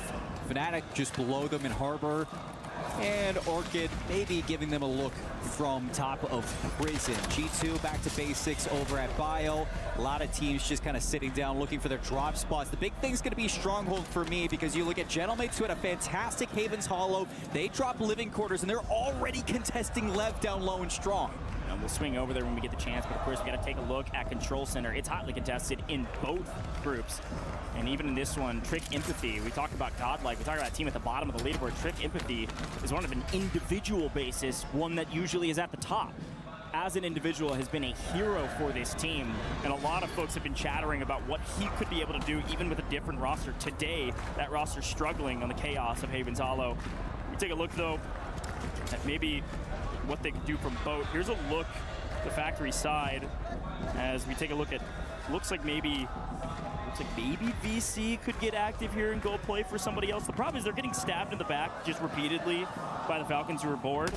Fnatic just below them in Harbor, and Orchid maybe giving them a look from top of Prison. G2 back to basics over at Bio. A lot of teams just kind of sitting down looking for their drop spots. The big thing's going to be Stronghold for me, because you look at Gentlemates who had a fantastic Haven's Hollow. They drop living quarters and they're already contesting Lev down low and strong. And we'll swing over there when we get the chance, but of course we got to take a look at Control Center. It's hotly contested in both groups. And even in this one, Trick Empathy, we talked about Godlike, we talked about a team at the bottom of the leaderboard. Trick Empathy is one of an individual basis, one that usually is at the top. As an individual, has been a hero for this team, and a lot of folks have been chattering about what he could be able to do even with a different roster. Today, that roster's struggling on the chaos of Haven's Hollow. We take a look, though, at maybe what they could do from boat. Here's a look at the factory side as we take a look at, looks like maybe VC could get active here and go play for somebody else. The problem is they're getting stabbed in the back just repeatedly by the Falcons who are bored.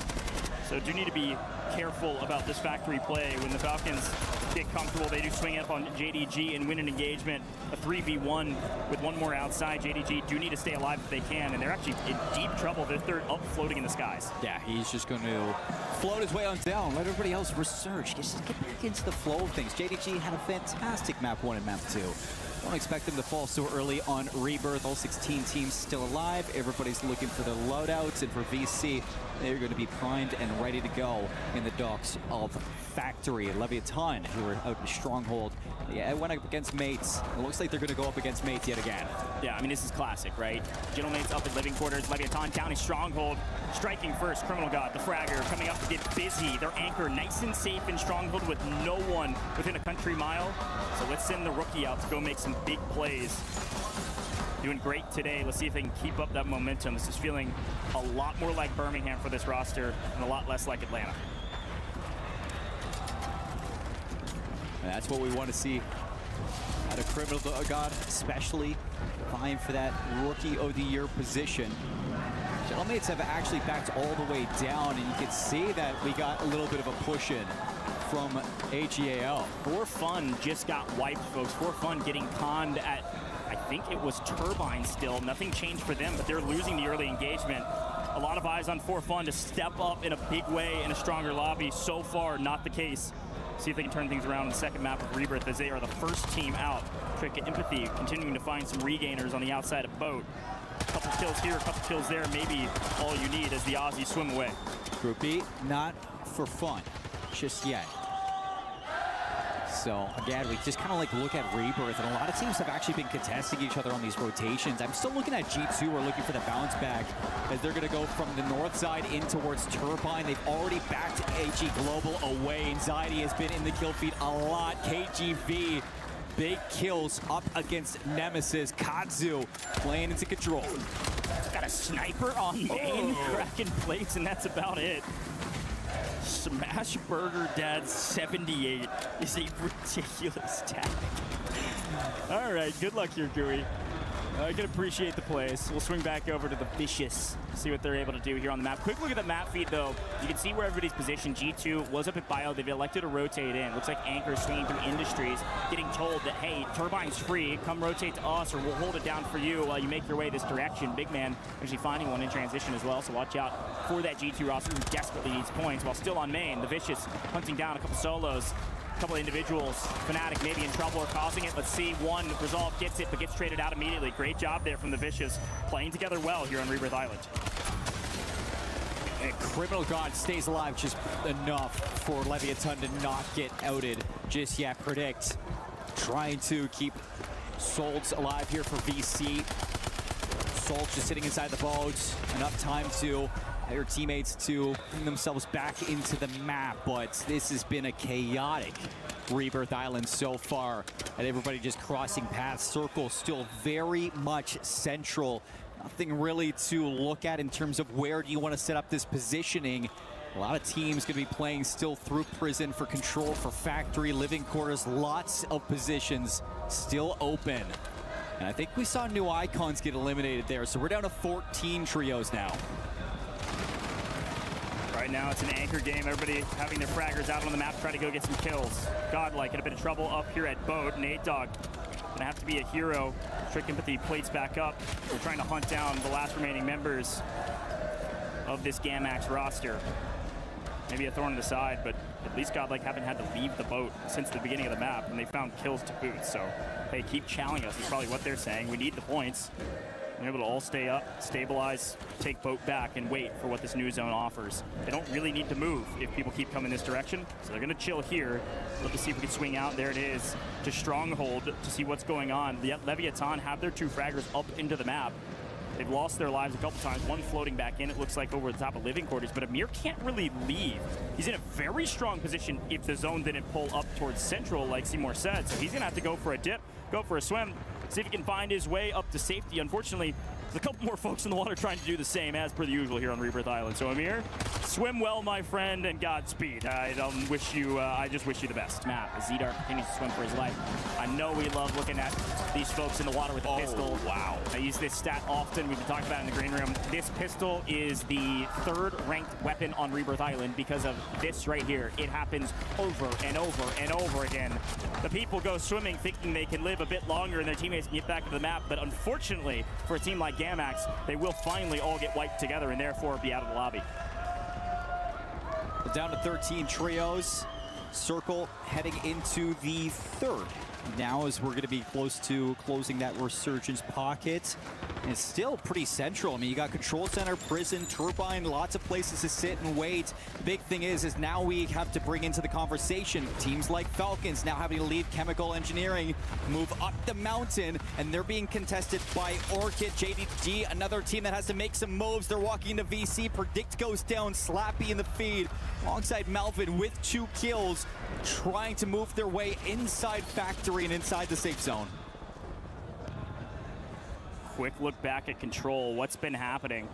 So do need to be careful about this factory play. When the Falcons get comfortable, they do swing up on JDG and win an engagement, a 3v1 with one more outside. JDG do need to stay alive if they can, and they're actually in deep trouble. They're third up, floating in the skies. Yeah, he's just going to float his way on down, let everybody else research, just get back into the flow of things. JDG had a fantastic map 1 and map 2. Don't expect them to fall so early on Rebirth. All 16 teams still alive. Everybody's looking for their loadouts, and for VC, they're going to be primed and ready to go in the docks of Factory. Leviathan, who are out in Stronghold. Yeah, it went up against Mates. It looks like they're going to go up against Mates yet again. Yeah, I mean, this is classic, right? Gentlemates up in living quarters. Leviathan down in Stronghold. Striking first, Criminal God, the Fragger, coming up to get busy. Their anchor nice and safe in Stronghold with no one within a country mile. So let's send the rookie out to go make some big plays. Doing great today. Let's see if they can keep up that momentum. This is feeling a lot more like Birmingham for this roster and a lot less like Atlanta. And that's what we want to see out of Criminal God, especially vying for that Rookie of the Year position. Gentlemates have actually backed all the way down, and you can see that we got a little bit of a push in from AGAL. For Fun just got wiped, folks. For Fun getting conned at, I think it was Turbine still. Nothing changed for them, but they're losing the early engagement. A lot of eyes on For Fun to step up in a big way in a stronger lobby. So far, not the case. See if they can turn things around in the second map of Rebirth, as they are the first team out. Trick Empathy continuing to find some regainers on the outside of Boat. A couple kills here, a couple kills there, maybe all you need as the Aussies swim away. Group B, not For Fun just yet. So again, we just kind of like look at Rebirth, and a lot of teams have actually been contesting each other on these rotations. I'm still looking at G2. We're looking for the bounce back as they're going to go from the north side in towards Turbine. They've already backed AG Global away. Anxiety has been in the kill feed a lot. KGV, big kills up against Nemesis. Kazu playing into control. Got a sniper on main, cracking plates, and that's about it. Smash Burger Dad 78 is a ridiculous tactic. All right, good luck here, Gooey. I can appreciate the plays. We'll swing back over to the Vicious, see what they're able to do here on the map. Quick look at the map feed, though. You can see where everybody's positioned. G2 was up at Bio. They've elected to rotate in. Looks like Anchor swinging through Industries, getting told that, hey, Turbine's free. Come rotate to us, or we'll hold it down for you while you make your way this direction. Big Man actually finding one in transition as well, so watch out for that G2 roster who desperately needs points. While still on main, the Vicious hunting down a couple solos. Couple of individuals. Fnatic maybe in trouble or causing it. Let's see. One, Resolve gets it, but gets traded out immediately. Great job there from the Vicious, playing together well here on Rebirth Island. And Criminal God stays alive just enough for Leviathan to not get outed just yet. Predict trying to keep Souls alive here for VC. Souls just sitting inside the boat. Enough time to their teammates to bring themselves back into the map, but this has been a chaotic Rebirth Island so far, and everybody just crossing paths. Circle still very much central. Nothing really to look at in terms of where do you want to set up this positioning. A lot of teams going to be playing still through Prison for Control, for Factory, Living Quarters. Lots of positions still open. And I think we saw new icons get eliminated there, so we're down to 14 trios now. Right now it's an anchor game. Everybody having their fraggers out on the map, try to go get some kills. Godlike in a bit of trouble up here at boat. Nate Dogg gonna have to be a hero. Trick can put the plates back up. We're trying to hunt down the last remaining members of this Gamax roster. Maybe a thorn in the side, but at least Godlike haven't had to leave the boat since the beginning of the map, and they found kills to boot. So, hey, keep challenging us is probably what they're saying. We need the points. They're able to all stay up, stabilize, take boat back, and wait for what this new zone offers. They don't really need to move if people keep coming this direction, so they're going to chill here. Look to see if we can swing out. There it is, to Stronghold to see what's going on. The Leviathan have their two fraggers up into the map. They've lost their lives a couple times, one floating back in, it looks like over the top of Living Quarters, but Amir can't really leave. He's in a very strong position if the zone didn't pull up towards Central, like Seymour said, so he's going to have to go for a dip, go for a swim, see if he can find his way up to safety. Unfortunately, there's a couple more folks in the water trying to do the same, as per the usual here on Rebirth Island. So Amir, swim well, my friend, and Godspeed. I just wish you the best. Map, as Zedar continues to swim for his life. I know we love looking at these folks in the water with a pistol. Wow. I use this stat often. We've been talking about it in the green room. This pistol is the third ranked weapon on Rebirth Island because of this right here. It happens over and over and over again. The people go swimming thinking they can live a bit longer and their teammates can get back to the map, but unfortunately for a team like Gamax, they will finally all get wiped together and therefore be out of the lobby. Down to 13 trios. Circle heading into the third. Now as we're going to be close to closing that Resurgence pocket. And it's still pretty central. I mean, you got Control Center, Prison, Turbine, lots of places to sit and wait. The big thing is now we have to bring into the conversation teams like Falcons now having to leave Chemical Engineering, move up the mountain, and they're being contested by Orchid, JDG, another team that has to make some moves. They're walking into VC, Predict goes down, Slappy in the feed, alongside Melvin with 2 kills, trying to move their way inside Factory and inside the safe zone. Quick look back at Control. What's been happening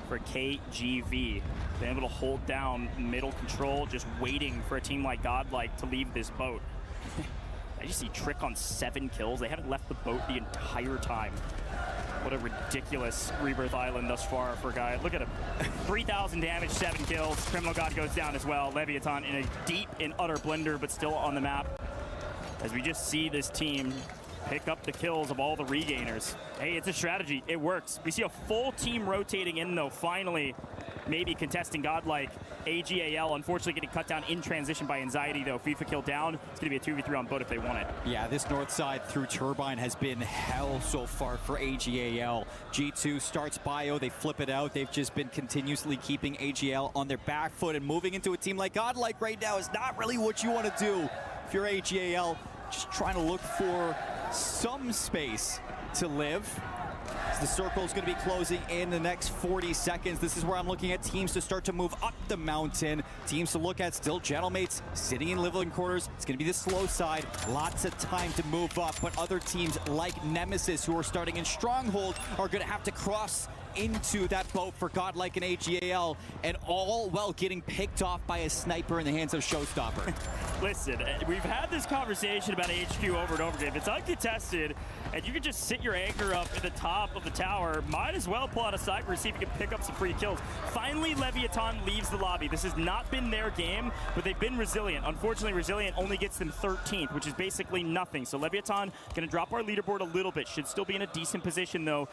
for KGV? Been able to hold down middle Control, just waiting for a team like Godlike to leave this boat. I just see Trick on 7 kills. They haven't left the boat the entire time. What a ridiculous Rebirth Island thus far for a guy. Look at him. 3,000 damage, 7 kills. Criminal God goes down as well. Leviathan in a deep and utter blender, but still on the map. As we just see this team pick up the kills of all the regainers. Hey, it's a strategy. It works. We see a full team rotating in, though, finally maybe contesting Godlike. AGAL unfortunately getting cut down in transition by Anxiety, though. FIFA kill down. It's going to be a 2v3 on boat if they want it. Yeah, this north side through Turbine has been hell so far for AGAL. G2 starts Bio. They flip it out. They've just been continuously keeping AGL on their back foot, and moving into a team like Godlike right now is not really what you want to do. if you're AGAL, just trying to look for some space to live. The circle is going to be closing in the next 40 seconds. This is where I'm looking at teams to start to move up the mountain. Teams to look at still Gentlemates sitting in living quarters. It's going to be the slow side. Lots of time to move up. But other teams like Nemesis, who are starting in Stronghold, are going to have to cross into that boat for Godlike and AGAL, and all while getting picked off by a sniper in the hands of Showstopper. Listen, we've had this conversation about HQ over and over again. If it's uncontested and you can just sit your anchor up at the top of the tower, might as well pull out a sniper and see if you can pick up some free kills. Finally, Leviathan leaves the lobby. This has not been their game, but they've been resilient. Unfortunately, Resilient only gets them 13th, which is basically nothing. So Leviathan going to drop our leaderboard a little bit. Should still be in a decent position, though,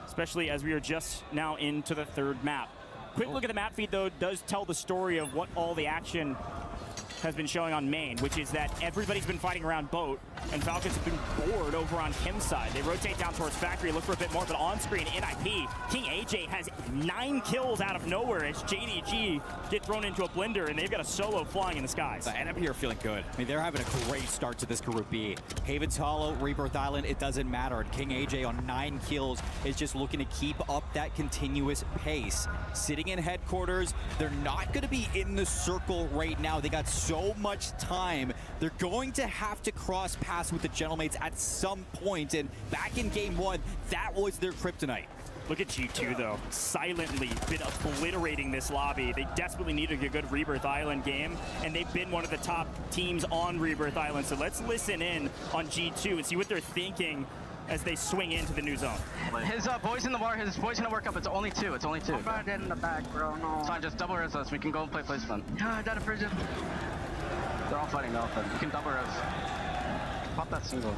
especially as we are just now into the third map. Quick look at the map feed, though, does tell the story of what all the action has been showing on main, which is that everybody's been fighting around boat, and Falcons have been bored over on Kim's side. They rotate down towards Factory, look for a bit more, but on screen, NIP, King AJ has 9 kills out of nowhere as JDG get thrown into a blender, and they've got a solo flying in the skies. The NIP are feeling good. I mean, they're having a great start to this Group B. Haven's Hollow, Rebirth Island, it doesn't matter. And King AJ on 9 kills is just looking to keep up that continuous pace. Sitting in headquarters, they're not going to be in the circle right now. They got so much time. They're going to have to cross paths with the Gentlemates at some point, and back in game 1, that was their kryptonite. Look at G2, though, silently been obliterating this lobby. They desperately needed a good Rebirth Island game, and they've been one of the top teams on Rebirth Island. So let's listen in on G2 and see what they're thinking as they swing into the new zone. His boys in the bar, his boys gonna work up. It's only 2. It's only 2. I'm not dead in the back, bro. No. It's fine. Just double res us. We can go and play placement. Yeah, down to prison. They're all fighting now. You can double res. Pop that single. You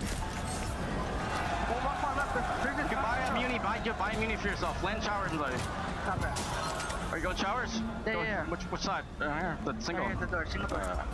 can buy a muni. Buy a muni for yourself. Land showers, buddy. Not bad. Are you going showers? Yeah. Which side? Here. The single. Right here at the door. Single door.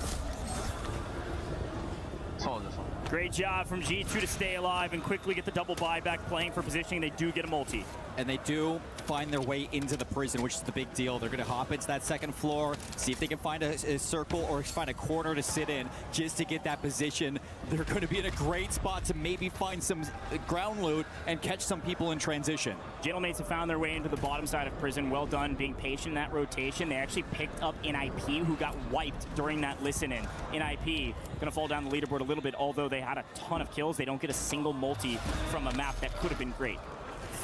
Hold this one. Great job from G2 to stay alive and quickly get the double buyback, playing for positioning. They do get a multi. And they do find their way into the prison, which is the big deal. They're going to hop into that second floor, see if they can find a circle or find a corner to sit in just to get that position. They're going to be in a great spot to maybe find some ground loot and catch some people in transition. Gentlemates have found their way into the bottom side of prison. Well done being patient in that rotation. They actually picked up NIP, who got wiped during that listen-in. NIP going to fall down the leaderboard a little bit, although they had a ton of kills. They don't get a single multi from a map that could have been great.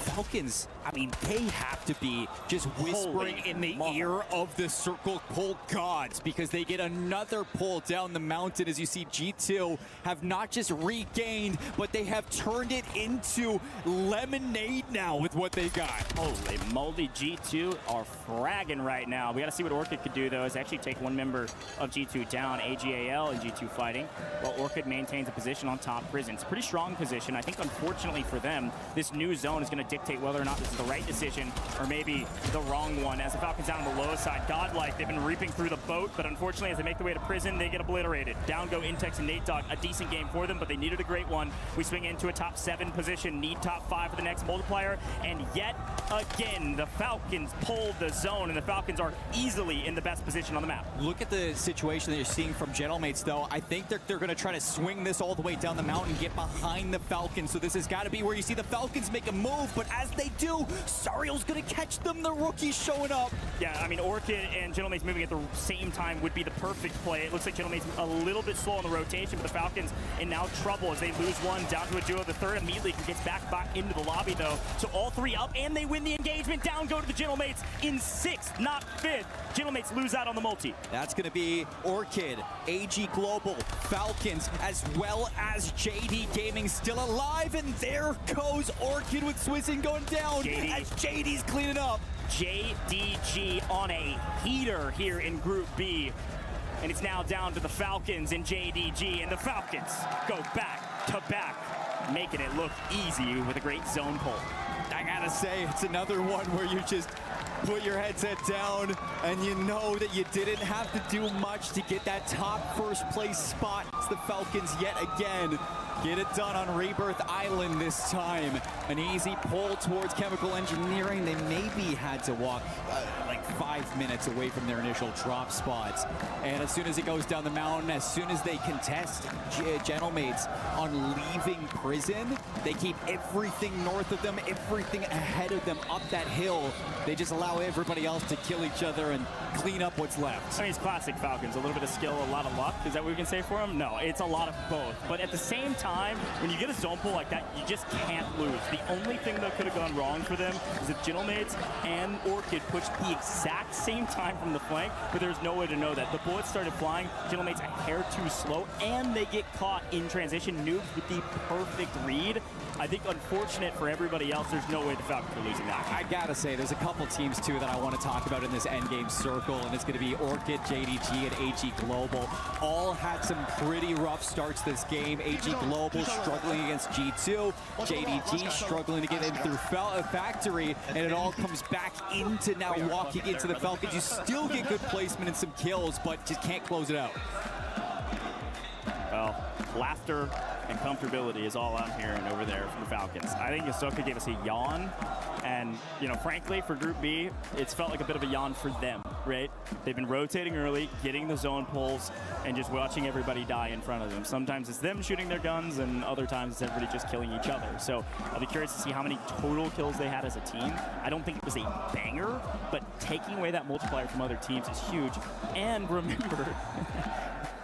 Falcons, I mean, they have to be just whispering in the ear of the circle pull gods, because they get another pull down the mountain. As you see, G2 have not just regained, but they have turned it into lemonade now with what they got. Holy moly, G2 are fragging right now. We got to see what Orchid could do, though, is actually take one member of G2 down. AGAL and G2 fighting, while Orchid maintains a position on top prison. It's a pretty strong position. I think, unfortunately for them, this new zone is going to dictate whether or not this is the right decision or maybe the wrong one. As the Falcons down on the low side, Godlike, they've been reaping through the boat, but unfortunately as they make their way to prison, they get obliterated. Down go Intex and Nate Dogg. A decent game for them, but they needed a great one. We swing into a top 7 position, need top 5 for the next multiplier, and yet again, the Falcons pulled the zone, and the Falcons are easily in the best position on the map. Look at the situation that you're seeing from Gentlemates, though. I think they're going to try to swing this all the way down the mountain, get behind the Falcons. So this has got to be where you see the Falcons make a move, but as they do, Sariel's going to catch them. The rookie's showing up. Yeah, I mean, Orchid and Gentlemates moving at the same time would be the perfect play. It looks like Gentlemates a little bit slow on the rotation, but the Falcons in now trouble as they lose one, down to a duo. The third immediately gets back into the lobby, though. So all 3 up, and they win the engagement. Down go to the Gentlemates in 6th, not 5th. Gentlemates lose out on the multi. That's going to be Orchid, AG Global, Falcons, as well as JD Gaming still alive, and there goes Orchid with Swizzing going down as JD's cleaning up. JDG on a heater here in Group B. And it's now down to the Falcons and JDG, and the Falcons go back to back, making it look easy with a great zone pull. I gotta say, it's another one where you just put your headset down and you know that you didn't have to do much to get that top first place spot. It's the Falcons yet again. Get it done on Rebirth Island this time. An easy pull towards Chemical Engineering. They maybe had to walk like 5 minutes away from their initial drop spots. And as soon as it goes down the mountain, as soon as they contest Gentlemates on leaving prison, they keep everything north of them, everything ahead of them up that hill. They just allow everybody else to kill each other and clean up what's left. I mean, it's classic Falcons. A little bit of skill, a lot of luck. Is that what we can say for them? No, it's a lot of both. But at the same time, when you get a zone pull like that, you just can't lose. The only thing that could have gone wrong for them is if Gentlemates and Orchid pushed the exact same time from the flank, but there's no way to know that. The bullets started flying, Gentlemates a hair too slow, and they get caught in transition nukes with the perfect read. I think unfortunate for everybody else, there's no way the Falcons are losing that. I gotta say, there's a couple teams too that I want to talk about in this endgame circle, and it's gonna be Orchid, JDG, and AG Global. All had some pretty rough starts this game. AG Global struggling against G2, JDG struggling to get in through Factory, and it all comes back into now walking into the Falcons. You still get good placement and some kills, but just can't close it out. Well, laughter and comfortability is all I'm hearing over there from the Falcons. I think Ahsoka gave us a yawn, and, you know, frankly, for Group B, it's felt like a bit of a yawn for them, right? They've been rotating early, getting the zone pulls, and just watching everybody die in front of them. Sometimes it's them shooting their guns, and other times it's everybody just killing each other. So I'll be curious to see how many total kills they had as a team. I don't think it was a banger, but taking away that multiplier from other teams is huge. And remember,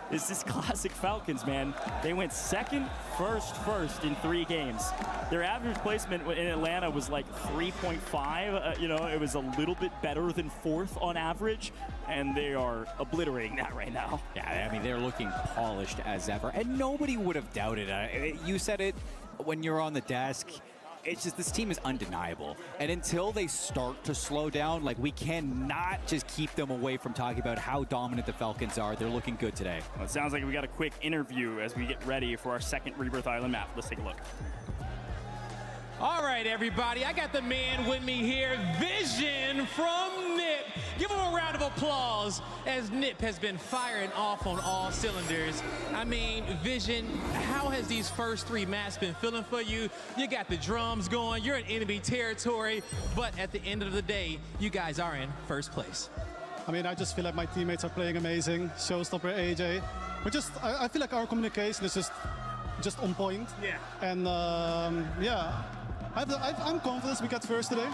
it's this classic Falcons, man. They went second, first in 3 games. Their average placement in Atlanta was like 3.5. You know, it was a little bit better than 4th on average, and they are obliterating that right now. Yeah, I mean, they're looking polished as ever, and nobody would have doubted it. You said it when you're on the desk. It's just, this team is undeniable. And until they start to slow down, like, we cannot just keep them away from talking about how dominant the Falcons are. They're looking good today. Well, it sounds like we got a quick interview as we get ready for our second Rebirth Island map. Let's take a look. All right, everybody, I got the man with me here, Vision from Nip. Give him a round of applause as Nip has been firing off on all cylinders. I mean, Vision, how has these first 3 maps been feeling for you? You got the drums going, you're in enemy territory, but at the end of the day, you guys are in first place. I mean, I just feel like my teammates are playing amazing. Showstopper, AJ. But just, I feel like our communication is just on point. Yeah. And yeah. I'm confident we got first today.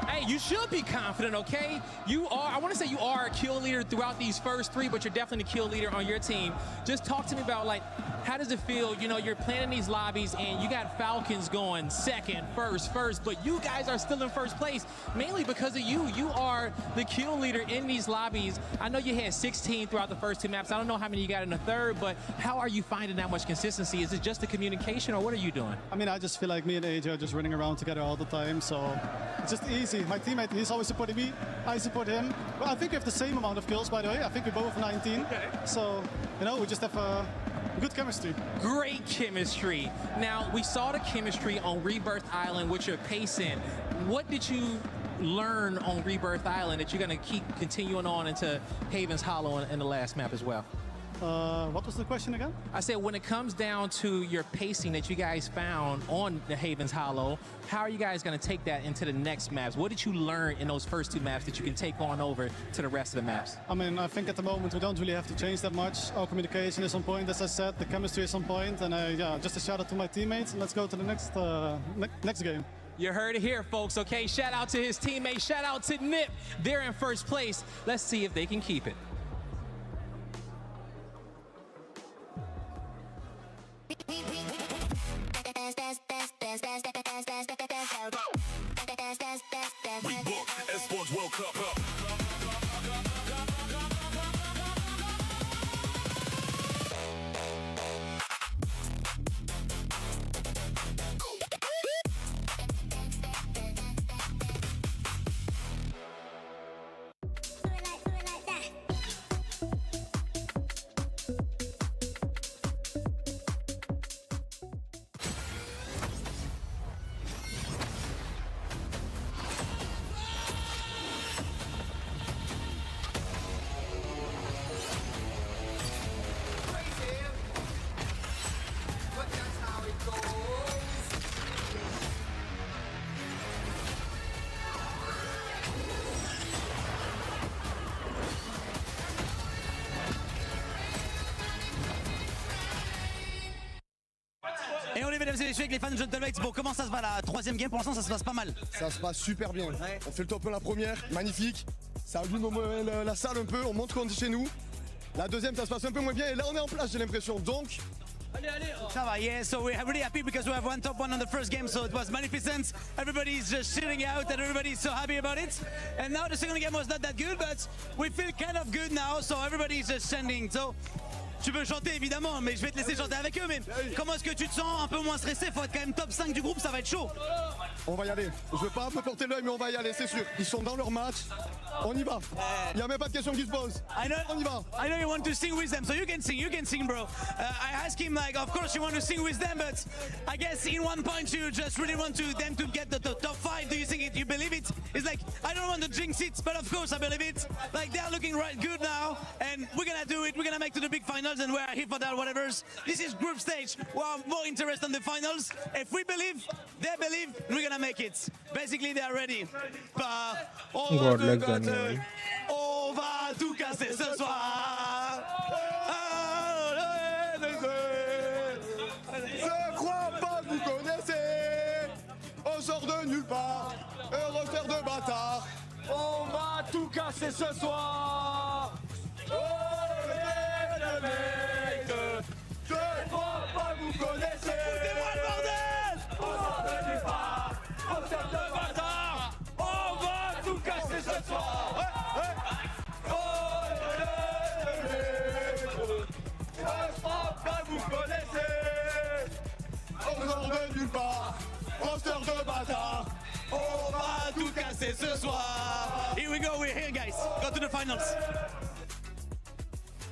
Hey, you should be confident, okay? You are, I want to say you are a kill leader throughout these first 3, but you're definitely the kill leader on your team. Just talk to me about, like, how does it feel? You know, you're playing in these lobbies and you got Falcons going second, first, but you guys are still in first place, mainly because of you. You are the kill leader in these lobbies. I know you had 16 throughout the first 2 maps. I don't know how many you got in the third, but how are you finding that much consistency? Is it just the communication, or what are you doing? I mean, I just feel like me and AJ are just running around together all the time, so it's just easy. My teammate, he's always supporting me. I support him. Well, I think we have the same amount of kills, by the way. I think we both have 19. Okay. So, you know, we just have good chemistry. Great chemistry. Now, we saw the chemistry on Rebirth Island with your pacing. What did you learn on Rebirth Island that you're going to keep continuing on into Haven's Hollow in the last map as well? What was the question again? I said, when it comes down to your pacing that you guys found on the Haven's Hollow, how are you guys going to take that into the next maps? What did you learn in those first 2 maps that you can take on over to the rest of the maps? I mean, I think at the moment we don't really have to change that much. Our communication is on point, as I said. The chemistry is on point, and yeah, just a shout out to my teammates. And let's go to the next game. You heard it here, folks, okay? Shout out to his teammates. Shout out to Nip. They're in first place. Let's see if they can keep it. We book Esports World Cup up. mesdames et messieurs, avec les fans de Gentleman. Bon, comment ça se va la troisième game? Pour l'instant, ça se passe pas mal. Ça se passe super bien. On fait le top 1 la première, magnifique. Ça allume la salle un peu, on montre qu'on est chez nous. La deuxième, ça se passe un peu moins bien et là, on est en place, j'ai l'impression. Donc, ça va, yeah, so we're really happy because we have one top 1 on the first game, so it was magnificent. Everybody's just chilling out and everybody's so happy about it. And now the second game was not that good, but we feel kind of good now, so everybody's just sending. So, tu peux chanter évidemment, mais je vais te laisser chanter avec eux. Mais comment est-ce que tu te sens? Un peu moins stressé? Faut être quand même top 5 du groupe, ça va être chaud. On va y aller. Je veux pas me porter l'œil, mais on va y aller, c'est sûr. Ils sont dans leur match. On y va. Il n'y a même pas de question qui se pose. On y va. I know you want to sing with them, so you can sing, bro. I asked him, like, of course you want to sing with them, but I guess in one point you just really want them to get the top 5. Do you think it? You believe it? It's like, I don't want to jinx it, but of course I believe it. Like, they're looking right good now, and we're gonna do it. We're gonna make to the big finals, and we're here for that, whatever. This is group stage. We are more interested in the finals. If we believe, they believe, we're gonna make it. Basically, they are ready. God luck, Daniel. On va tout casser ce soir. Je crois pas que vous connaissez. On sort de nulle part. Un roster de bâtard. On va tout casser ce soir. Oh, les mecs. Je crois pas que vous connaissez. Foutez-moi le bordel. On sort de nulle part. Roster de bâtard. On va tout casser ce soir. Vous connaissez, on sort de nulle part, roster de bâtard, on va tout casser ce soir. Here we go, we're here, guys. Go to the finals.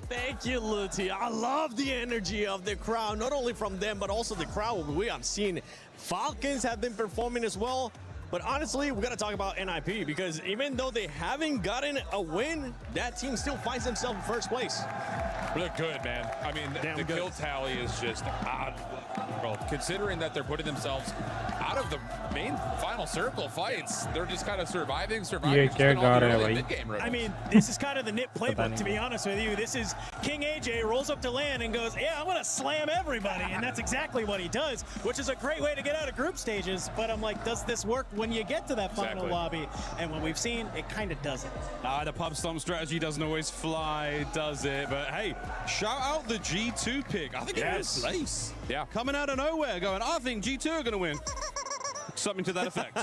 Thank you, Luti. I love the energy of the crowd, not only from them, but also the crowd we have seen. Falcons have been performing as well. But honestly, we got to talk about NIP because even though they haven't gotten a win, that team still finds themselves in first place. Look good, man. I mean, the kill tally is just odd. Well, considering that they're putting themselves out of the main final circle fights, they're just kind of surviving. I mean, this is kind of the NIP playbook, to be honest with you. This is King AJ rolls up to LAN and goes, yeah, I'm going to slam everybody. And that's exactly what he does, which is a great way to get out of group stages. But I'm like, does this work when you get to that final lobby? And when we've seen, it kind of doesn't. The pub stomp strategy doesn't always fly, does it? But hey, shout out the G2 pick. I think it was Lace. Yeah. Coming out of nowhere going, I think G2 are going to win. Something to that effect.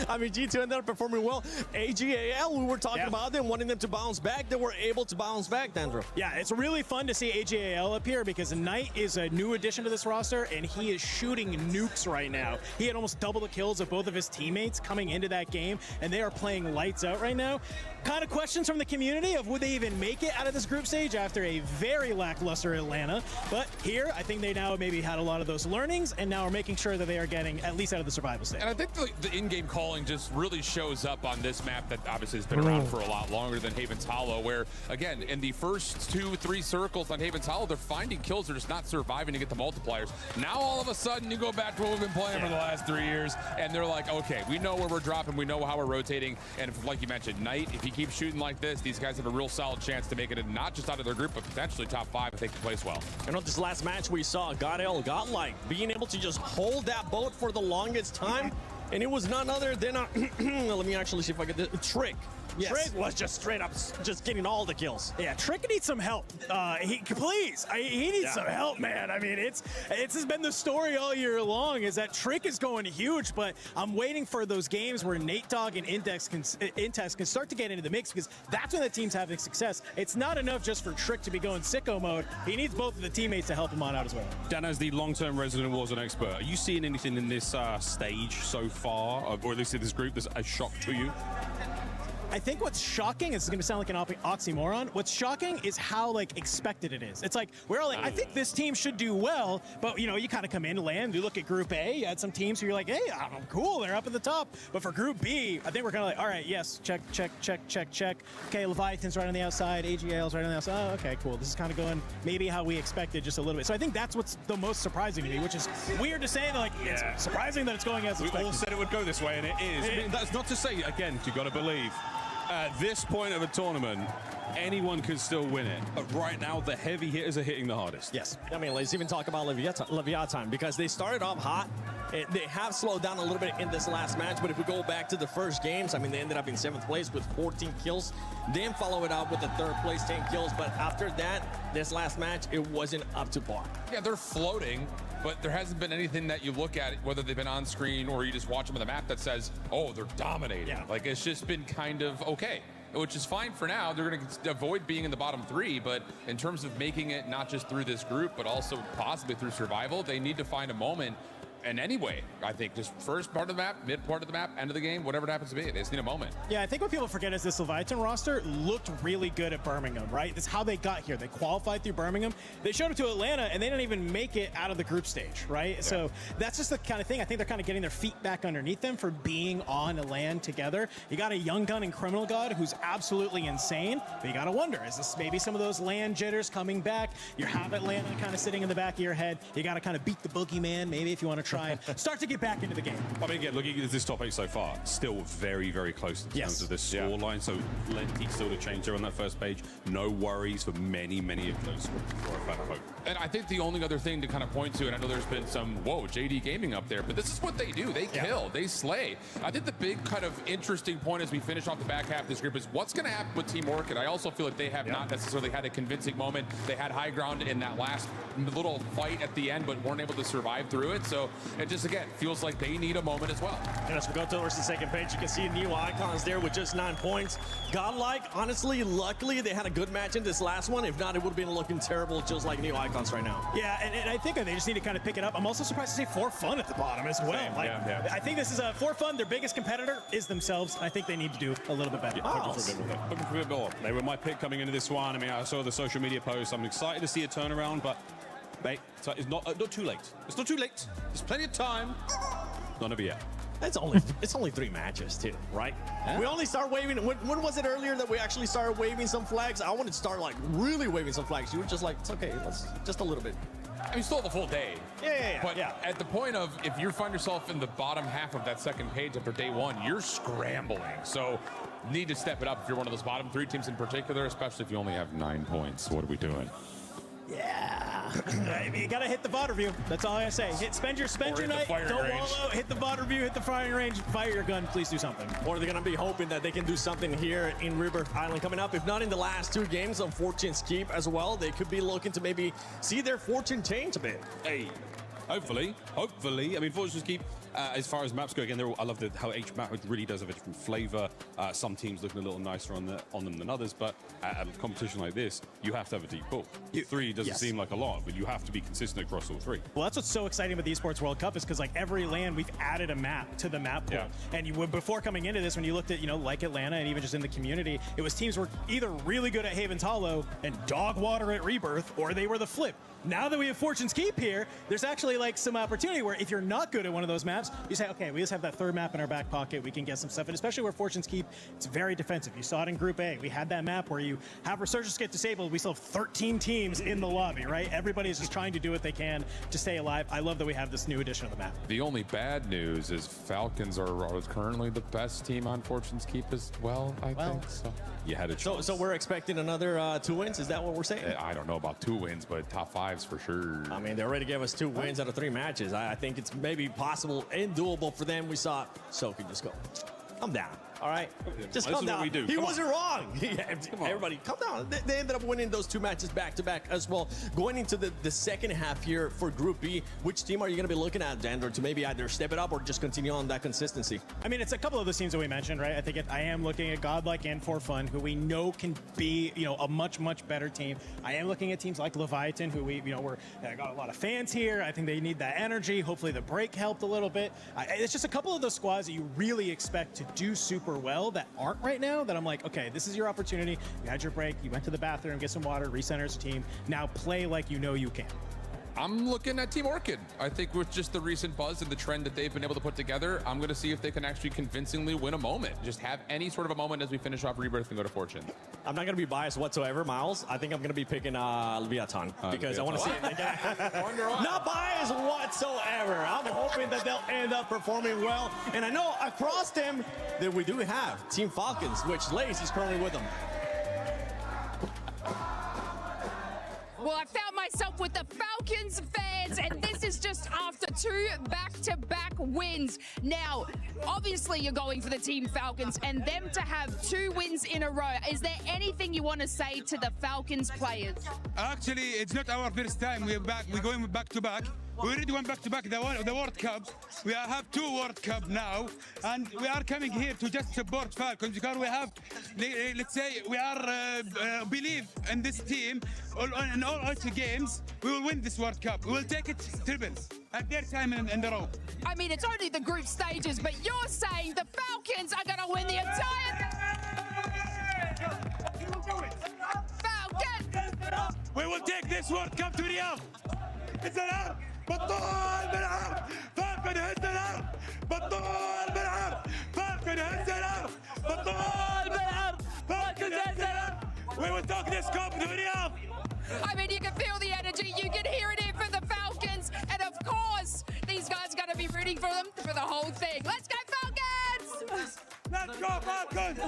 I mean, G2 ended up performing well. AGAL, we were talking about them, wanting them to bounce back. They were able to bounce back, Dandro. Yeah, it's really fun to see AGAL up here because Knight is a new addition to this roster, and he is shooting nukes right now. He had almost double the kills of both of his teammates coming into that game, and they are playing lights out right now. Kind of questions from the community of would they even make it out of this group stage after a very lackluster Atlanta. But here, I think they now maybe had a lot of those learnings, and now are making sure that they are getting at least out of the survival stage. And I think the in-game calling just really shows up on this map that obviously has been around for a lot longer than Haven's Hollow, where, again, in the first 2-3 circles on Haven's Hollow, they're finding kills, they're just not surviving to get the multipliers. Now, all of a sudden, you go back to what we've been playing for the last 3 years, and they're like, okay, we know where we're dropping, we know how we're rotating, and if, like you mentioned, Knight, if he keeps shooting like this, these guys have a real solid chance to make it not just out of their group, but potentially top 5 if they can place well. And on this last match, we saw Godlike being able to just hold that boat for the longest time, and it was none other than let me actually see if I get this. Trick. Yes. Trick was just straight up just getting all the kills. Yeah, Trick needs some help. He needs some help, man. I mean, it's has been the story all year long is that Trick is going huge, but I'm waiting for those games where Nate Dogg and Intex can start to get into the mix because that's when the team's having success. It's not enough just for Trick to be going sicko mode. He needs both of the teammates to help him on out as well. Dan, as the long-term resident Warzone expert, are you seeing anything in this stage so far, or at least in this group, that's a shock to you? I think what's shocking, this is going to sound like an oxymoron, what's shocking is how, like, expected it is. It's like, we're all like, I think this team should do well, but, you know, you kind of come in, land, you look at Group A, you had some teams who you're like, hey, I'm cool, they're up at the top. But for Group B, I think we're kind of like, all right, yes, check. Okay, Leviathan's right on the outside, AGL's right on the outside. Oh, okay, cool. This is kind of going maybe how we expected just a little bit. So I think that's what's the most surprising to me, which is weird to say, like, it's surprising that it's going as expected. We all said it would go this way, and it is. I mean, that's not to say, again, you got to believe. At this point of a tournament, anyone can still win it. But right now, the heavy hitters are hitting the hardest. Yes. I mean, let's even talk about Leviathan because they started off hot. They have slowed down a little bit in this last match, but if we go back to the first games, I mean, they ended up in 7th place with 14 kills. Then follow it up with the 3rd place, 10 kills. But after that, this last match, it wasn't up to par. Yeah, they're floating, but there hasn't been anything that you look at, whether they've been on screen or you just watch them on the map, that says, oh, they're dominating. Yeah. Like, it's just been kind of okay, which is fine for now. They're going to avoid being in the bottom 3, but in terms of making it not just through this group, but also possibly through survival, they need to find a moment. And anyway, I think just first part of the map, mid part of the map, end of the game, whatever it happens to be, they just need a moment. Yeah, I think what people forget is this Leviathan roster looked really good at Birmingham, right? That's how they got here. They qualified through Birmingham. They showed up to Atlanta, and they didn't even make it out of the group stage, right? Yeah. So that's just the kind of thing. I think they're kind of getting their feet back underneath them for being on a LAN together. You got a young gun and Criminal God who's absolutely insane, but you got to wonder, is this maybe some of those LAN jitters coming back? You have Atlanta kind of sitting in the back of your head. You got to kind of beat the boogeyman, maybe, if you want to try and start to get back into the game. I mean, again, looking at this top 8 so far, still very, very close in terms of the score line. So plenty still to change there on that first page. No worries for many, many of those for a fan of hope. And I think the only other thing to kind of point to, and I know there's been some, whoa, JD Gaming up there, but this is what they do. They kill, they slay. I think the big kind of interesting point as we finish off the back half of this group is what's going to happen with Team Orchid. I also feel like they have not necessarily had a convincing moment. They had high ground in that last little fight at the end, but weren't able to survive through it. So it just, again, feels like they need a moment as well. And as we go towards the second page, you can see new icons there with just 9 points. Godlike, honestly, luckily, they had a good match in this last one. If not, it would have been looking terrible, just like new icons right now. Yeah, and I think they just need to kind of pick it up. I'm also surprised to see For Fun at the bottom as well. Like, I think this is a For Fun. Their biggest competitor is themselves. I think they need to do a little bit better. Looking for a bit more. They were my pick coming into this one. I mean, I saw the social media posts. I'm excited to see a turnaround, but mate, it's not too late. It's not too late. There's plenty of time. Not over yet. It's only 3 matches too, right? Yeah. We only start waving. When was it earlier that we actually started waving some flags? I wanted to start like really waving some flags. You were just like, it's okay, let's just a little bit. I mean, still the full day. Yeah. But at the point of, if you find yourself in the bottom half of that second page after day 1, you're scrambling. So need to step it up if you're one of those bottom 3 teams in particular, especially if you only have 9 points. What are we doing? Yeah. You gotta hit the VOD review. That's all I say. Spend your night. Don't wallow. Hit the VOD review. Hit the firing range. Fire your gun. Please do something. Or they're gonna be hoping that they can do something here in River Island coming up. If not in the last 2 games on Fortune's Keep as well, they could be looking to maybe see their fortune change a bit. Hey, hopefully. I mean, Fortune's Keep. As far as maps go, again, I love how each map really does have a different flavor. Some teams looking a little nicer on them than others, but at a competition like this, you have to have a deep pool. 3 doesn't seem like a lot, but you have to be consistent across all 3. Well, that's what's so exciting with the Esports World Cup is because like every LAN, we've added a map to the map pool. And before coming into this, when you looked at, like Atlanta and even just in the community, it was teams were either really good at Havens Hollow and dog water at Rebirth, or they were the flip. Now that we have Fortune's Keep here, there's actually like some opportunity where if you're not good at one of those maps, you say, okay, we just have that 3rd map in our back pocket. We can get some stuff. And especially where Fortune's Keep, it's very defensive. You saw it in Group A. We had that map where you have resurgence get disabled. We still have 13 teams in the lobby, right? Everybody is just trying to do what they can to stay alive. I love that we have this new edition of the map. The only bad news is Falcons are currently the best team on Fortune's Keep as well, I think. So you had a chance. So we're expecting another 2 wins? Is that what we're saying? I don't know about 2 wins, but top 5s for sure. I mean, they already gave us 2 wins out of 3 matches. I think it's maybe possible and doable for them. We saw Soki just go, calm down. All right, just calm down. He wasn't wrong. Everybody, calm down. They ended up winning those 2 matches back to back as well. Going into the second half here for Group B, which team are you going to be looking at, Dander, to maybe either step it up or just continue on that consistency? I mean, it's a couple of those teams that we mentioned, right? I think I am looking at Godlike and For Fun, who we know can be, a much, much better team. I am looking at teams like Leviathan, who we're got a lot of fans here. I think they need that energy. Hopefully the break helped a little bit. It's just a couple of those squads that you really expect to do super well that aren't right now, that I'm like, okay, this is your opportunity. You had your break, you went to the bathroom, get some water, recenter as a team. Now play like you know you can. I'm looking at Team Orchid. I think with just the recent buzz and the trend that they've been able to put together, I'm going to see if they can actually convincingly win a moment. Just have any sort of a moment as we finish off Rebirth and go to Fortune. I'm not going to be biased whatsoever, Miles. I think I'm going to be picking Leviathan because I want to see it again. Not biased whatsoever. I'm hoping that they'll end up performing well. And I know across them that we do have Team Falcons, which Lace is currently with them. Well, I found myself with the Falcons fans, and this is just after 2 back-to-back wins. Now, obviously, you're going for the Team Falcons, and them to have 2 wins in a row. Is there anything you want to say to the Falcons players? Actually, it's not our first time. We're back. We're going back-to-back. We already went back-to-back the World Cup. We have 2 World Cup now, and we are coming here to just support Falcons because we have, let's say, we are believe in this team. In all 8 games, we will win this World Cup. We will take it triples at their time in the row. I mean, it's only the group stages, but you're saying the Falcons are going to win the entire... Falcons! We will take this World Cup to Riyadh. It's an arm. بطول بالعرض فالكون هز الارض بطول بالعرض فالكون هز الارض بطول بالعرض فالكون هز الارض. We will take this cup to Riyadh. I mean, you can feel the energy, you can hear it here for the Falcons, and of course, these guys are going to be rooting for them for the whole thing. Let's go Falcons! Let's go Falcons!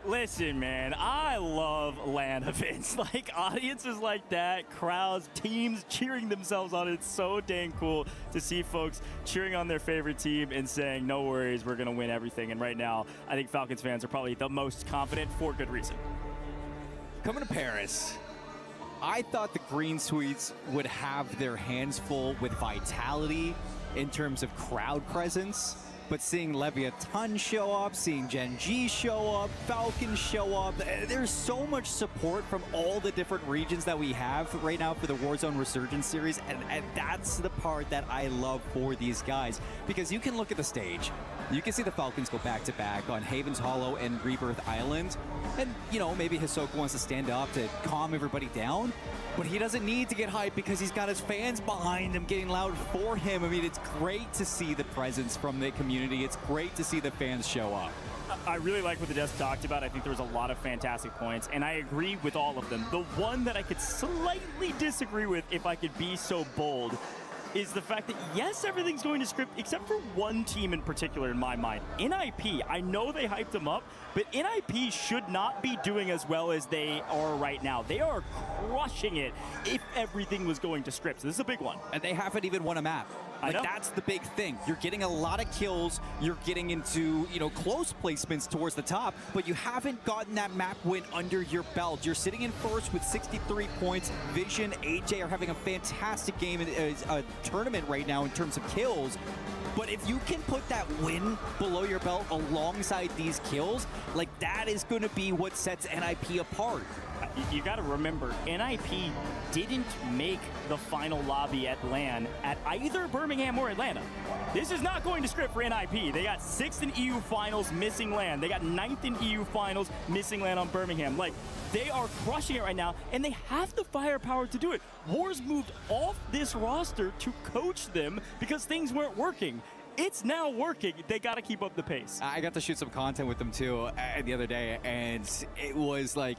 Listen, man, I love LAN events. Like, audiences like that, crowds, teams cheering themselves on. It's so dang cool to see folks cheering on their favorite team and saying, no worries, we're going to win everything. And right now, I think Falcons fans are probably the most confident for good reason. Coming to Paris, I thought the Green Swedes would have their hands full with vitality in terms of crowd presence. But seeing Leviathan show up, seeing Gen G show up, Falcons show up, there's so much support from all the different regions that we have right now for the Warzone Resurgence series, and that's the part that I love for these guys. Because you can look at the stage, you can see the Falcons go back-to-back on Haven's Hollow and Rebirth Island, and, you know, maybe Hisoka wants to stand up to calm everybody down, but he doesn't need to get hyped because he's got his fans behind him getting loud for him. I mean, it's great to see the presence from the community. It's great to see the fans show up. I really like what the Desk talked about. I think there was a lot of fantastic points, and I agree with all of them. The one that I could slightly disagree with, if I could be so bold, is the fact that, yes, everything's going to script, except for one team in particular in my mind. NIP, I know they hyped them up, but NIP should not be doing as well as they are right now. They are crushing it if everything was going to script. So this is a big one. And they haven't even won a map. Like, that's the big thing. You're getting a lot of kills. You're getting into, you know, close placements towards the top, but you haven't gotten that map win under your belt. You're sitting in first with 63 points. Vision, AJ are having a fantastic game in a tournament right now in terms of kills. But if you can put that win below your belt alongside these kills, like, that is going to be what sets NIP apart. You got to remember, NIP didn't make the final lobby at LAN at either Birmingham or Atlanta. This is not going to script for NIP. They got 6th in EU finals, missing LAN. They got 9th in EU finals, missing LAN on Birmingham. Like, they are crushing it right now, and they have the firepower to do it. Wars moved off this roster to coach them because things weren't working. It's now working. They got to keep up the pace. I got to shoot some content with them, too, the other day, and it was like,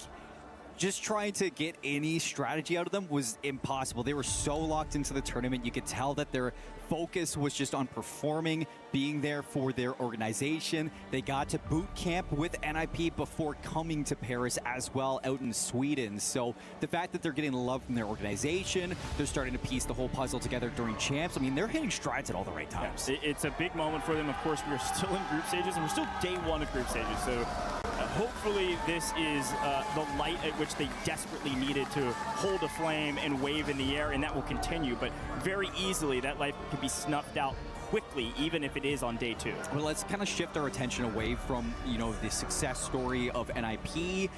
just trying to get any strategy out of them was impossible. They were so locked into the tournament. You could tell that their focus was just on performing, being there for their organization. They got to boot camp with NIP before coming to Paris as well out in Sweden. So the fact that they're getting love from their organization, they're starting to piece the whole puzzle together during champs. I mean, they're hitting strides at all the right times. Yeah, it's a big moment for them. Of course, we're still in group stages, and we're still day 1 of group stages. So hopefully this is the light at which they desperately needed to hold a flame and wave in the air, and that will continue. But very easily, that light could be snuffed out quickly, even if it is on day 2. Well, let's kind of shift our attention away from, the success story of NIP.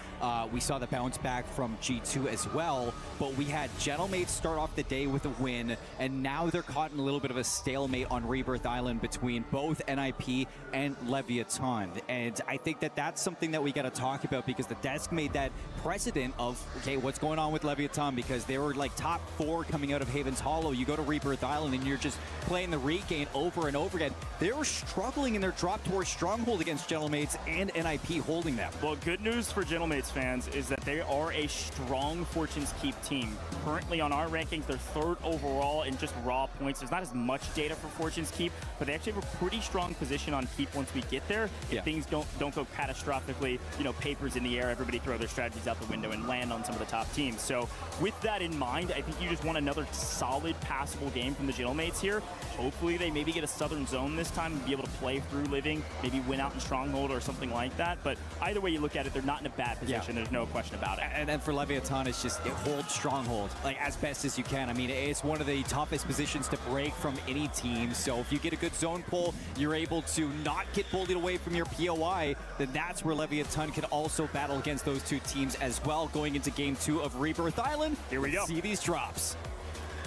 We saw the bounce back from G2 as well, but we had Gentlemate start off the day with a win, and now they're caught in a little bit of a stalemate on Rebirth Island between both NIP and Leviathan. And I think that that's something that we got to talk about, because the desk made that precedent of, okay, what's going on with Leviathan, because they were like top 4 coming out of Haven's Hollow. You go to Rebirth Island and you're just playing the regain over and over again. They were struggling in their drop towards Stronghold against Gentlemates and NIP holding them. Well, good news for Gentlemates fans is that they are a strong Fortune's Keep team. Currently on our rankings, they're 3rd overall in just raw points. There's not as much data for Fortune's Keep, but they actually have a pretty strong position on Keep once we get there. If things don't go catastrophically, papers in the air, everybody throw their strategies out the window and land on some of the top teams. So with that in mind, I think you just want another solid passable game from the Gentlemates here. Hopefully they maybe get a Southern Zone this time and be able to play through Living, maybe win out in Stronghold or something like that. But either way you look at it, they're not in a bad position. There's no question about it. And then for Leviathan, it's just hold Stronghold like as best as you can. I mean, it's one of the toughest positions to break from any team. So if you get a good zone pull, you're able to not get bullied away from your POI, then that's where Leviathan can also battle against those 2 teams as well going into game 2 of Rebirth Island. Here we go. See these drops.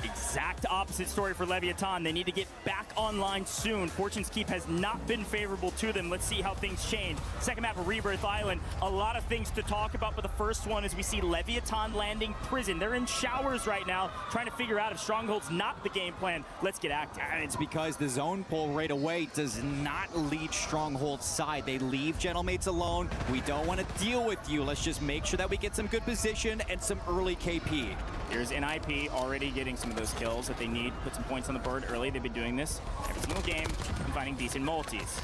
Exact opposite story for Leviathan. They need to get back online soon. Fortune's Keep has not been favorable to them. Let's see how things change. Second map of Rebirth Island. A lot of things to talk about, but the first one is we see Leviathan landing Prison. They're in showers right now, trying to figure out if Stronghold's not the game plan. Let's get active. And it's because the zone pull right away does not lead Stronghold's side. They leave Gentlemates alone. We don't want to deal with you. Let's just make sure that we get some good position and some early KP. Here's NIP already getting some of those kills that they need. Put some points on the board early. They've been doing this every single game and finding decent multis.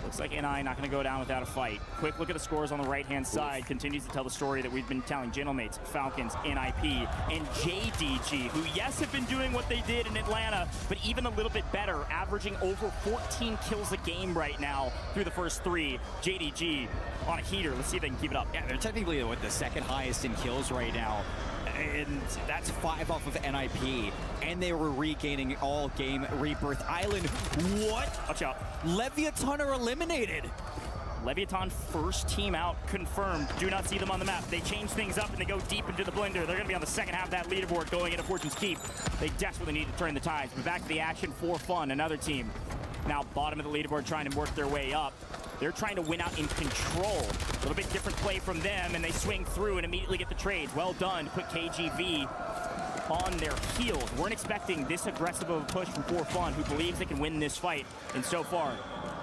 Looks like NI not going to go down without a fight. Quick look at the scores on the right-hand side. Continues to tell the story that we've been telling. Gentlemates, Falcons, NIP, and JDG, who, yes, have been doing what they did in Atlanta, but even a little bit better, averaging over 14 kills a game right now through the first 3. JDG on a heater. Let's see if they can keep it up. Yeah, they're technically the 2nd highest in kills right now. And that's 5 off of NIP, and they were regaining all game Rebirth Island. What? Watch out. Leviathan are eliminated. Leviathan first team out, confirmed. Do not see them on the map. They change things up and they go deep into the blender. They're going to be on the second half of that leaderboard going into Fortune's Keep. They desperately need to turn the tides. But back to the action for fun. Another team now bottom of the leaderboard trying to work their way up. They're trying to win out in control. A little bit different play from them, and they swing through and immediately get the trades. Well done to put KGV on their heels. Weren't expecting this aggressive of a push from For Fun, who believes they can win this fight. And so far,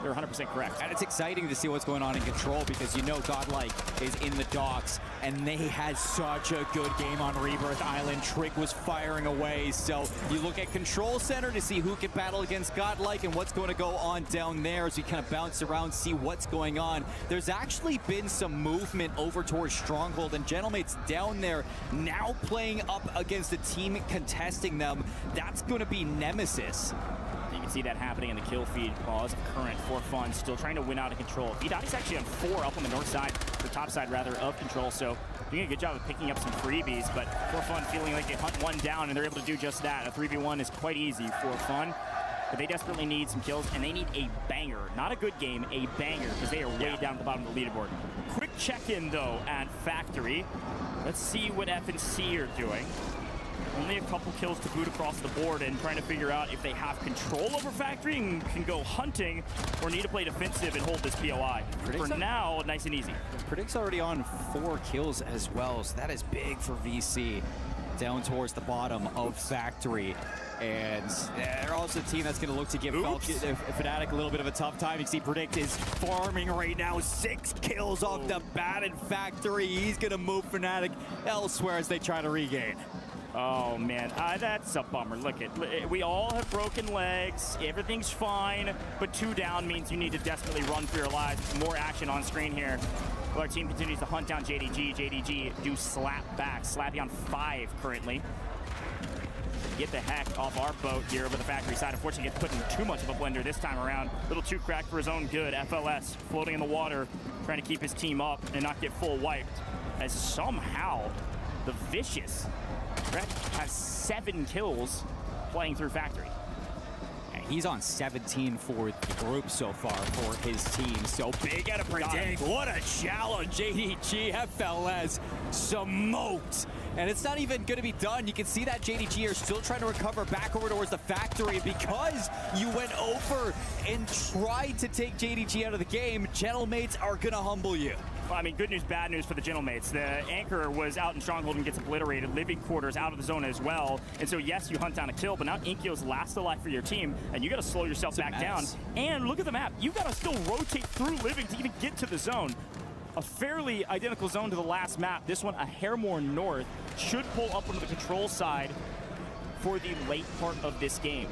they're 100% correct. And it's exciting to see what's going on in Control, because Godlike is in the docks, and they had such a good game on Rebirth Island. Trick was firing away. So you look at Control Center to see who can battle against Godlike and what's going to go on down there as we kind of bounce around, see what's going on. There's actually been some movement over towards Stronghold, and Gentlemates down there now playing up against a team contesting them. That's going to be Nemesis. You can see that happening in the kill feed. Pause of current For Fun, still trying to win out of Control. Vidati's actually on 4 up on the north side, the top side rather, of Control. So doing a good job of picking up some freebies, but For Fun feeling like they hunt one down, and they're able to do just that. A 3v1 is quite easy for Fun, but they desperately need some kills, and they need a banger. Not a good game, a banger, because they are way down at the bottom of the leaderboard. Quick check-in, though, at Factory. Let's see what F&C are doing. Only a couple kills to boot across the board, and trying to figure out if they have control over Factory and can go hunting, or need to play defensive and hold this POI. For now, nice and easy. Predict's already on 4 kills as well, so that is big for VC. Down towards the bottom of Factory. And they're also a team that's going to look to give Fnatic a little bit of a tough time. You can see Predict is farming right now. 6 kills off the bat in Factory. He's going to move Fnatic elsewhere as they try to regain. Oh, man, that's a bummer. Look, we all have broken legs. Everything's fine, but 2 down means you need to desperately run for your lives. More action on screen here. Well, our team continues to hunt down JDG. JDG do slap back. Slappy on 5 currently. Get the heck off our boat here over the Factory side. Unfortunately, gets put in too much of a blender this time around. A little too cracked for his own good. FLS floating in the water, trying to keep his team up and not get full wiped. As somehow, the Vicious has 7 kills playing through Factory. And He's on 17 for the group so far for his team. So big out of predict. What a challenge. JDG FLS smoked. And it's not even going to be done. You can see that JDG are still trying to recover back over towards the factory because you went over and tried to take JDG out of the game. Gentlemates are going to humble you. Well, I mean, good news, bad news for the Gentlemates. The anchor was out in Stronghold and gets obliterated. Living Quarters out of the zone as well. And so, yes, you hunt down a kill, but now Inkyo's last alive for your team, and you got to slow yourself back down. And look at the map. You got to still rotate through Living to even get to the zone. A fairly identical zone to the last map. This one, a hair more north, should pull up onto the control side for the late part of this game.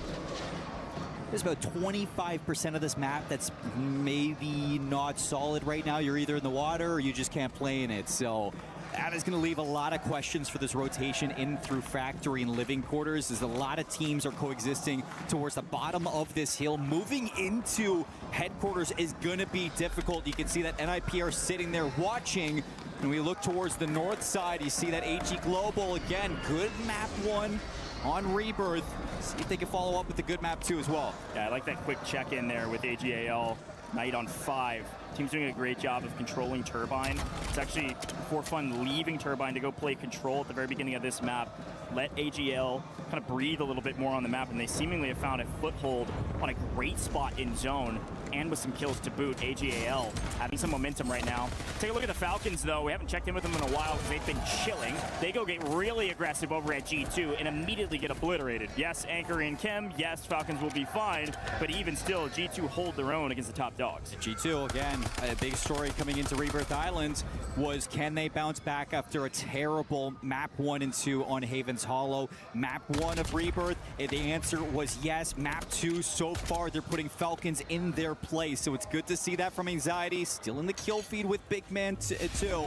There's about 25% of this map that's maybe not solid right now. You're either in the water or you just can't play in it. So that is going to leave a lot of questions for this rotation in through Factory and Living Quarters, as a lot of teams are coexisting towards the bottom of this hill. Moving into Headquarters is going to be difficult. You can see that NIP are sitting there watching. And we look towards the north side. You see that AG Global, again, good map 1 on Rebirth. See if they can follow up with the good map 2 as well. Yeah, I like that quick check-in there with AGAL. Knight on 5. Team's doing a great job of controlling Turbine. It's actually for fun leaving Turbine to go play Control at the very beginning of this map. Let AGL kind of breathe a little bit more on the map, and they seemingly have found a foothold on a great spot in zone, and with some kills to boot. AGAL having some momentum right now. Take a look at the Falcons, though. We haven't checked in with them in a while because they've been chilling. They go get really aggressive over at G2 and immediately get obliterated. Yes, Anchor and Chem. Yes, Falcons will be fine, but even still, G2 hold their own against the top dogs. G2, again, a big story coming into Rebirth Islands was, can they bounce back after a terrible map 1 and 2 on Haven's Hollow? Map 1 of Rebirth, the answer was yes. Map 2, so far, they're putting Falcons in their place. So it's good to see that from Anxiety. Still in the kill feed with Big Man 2.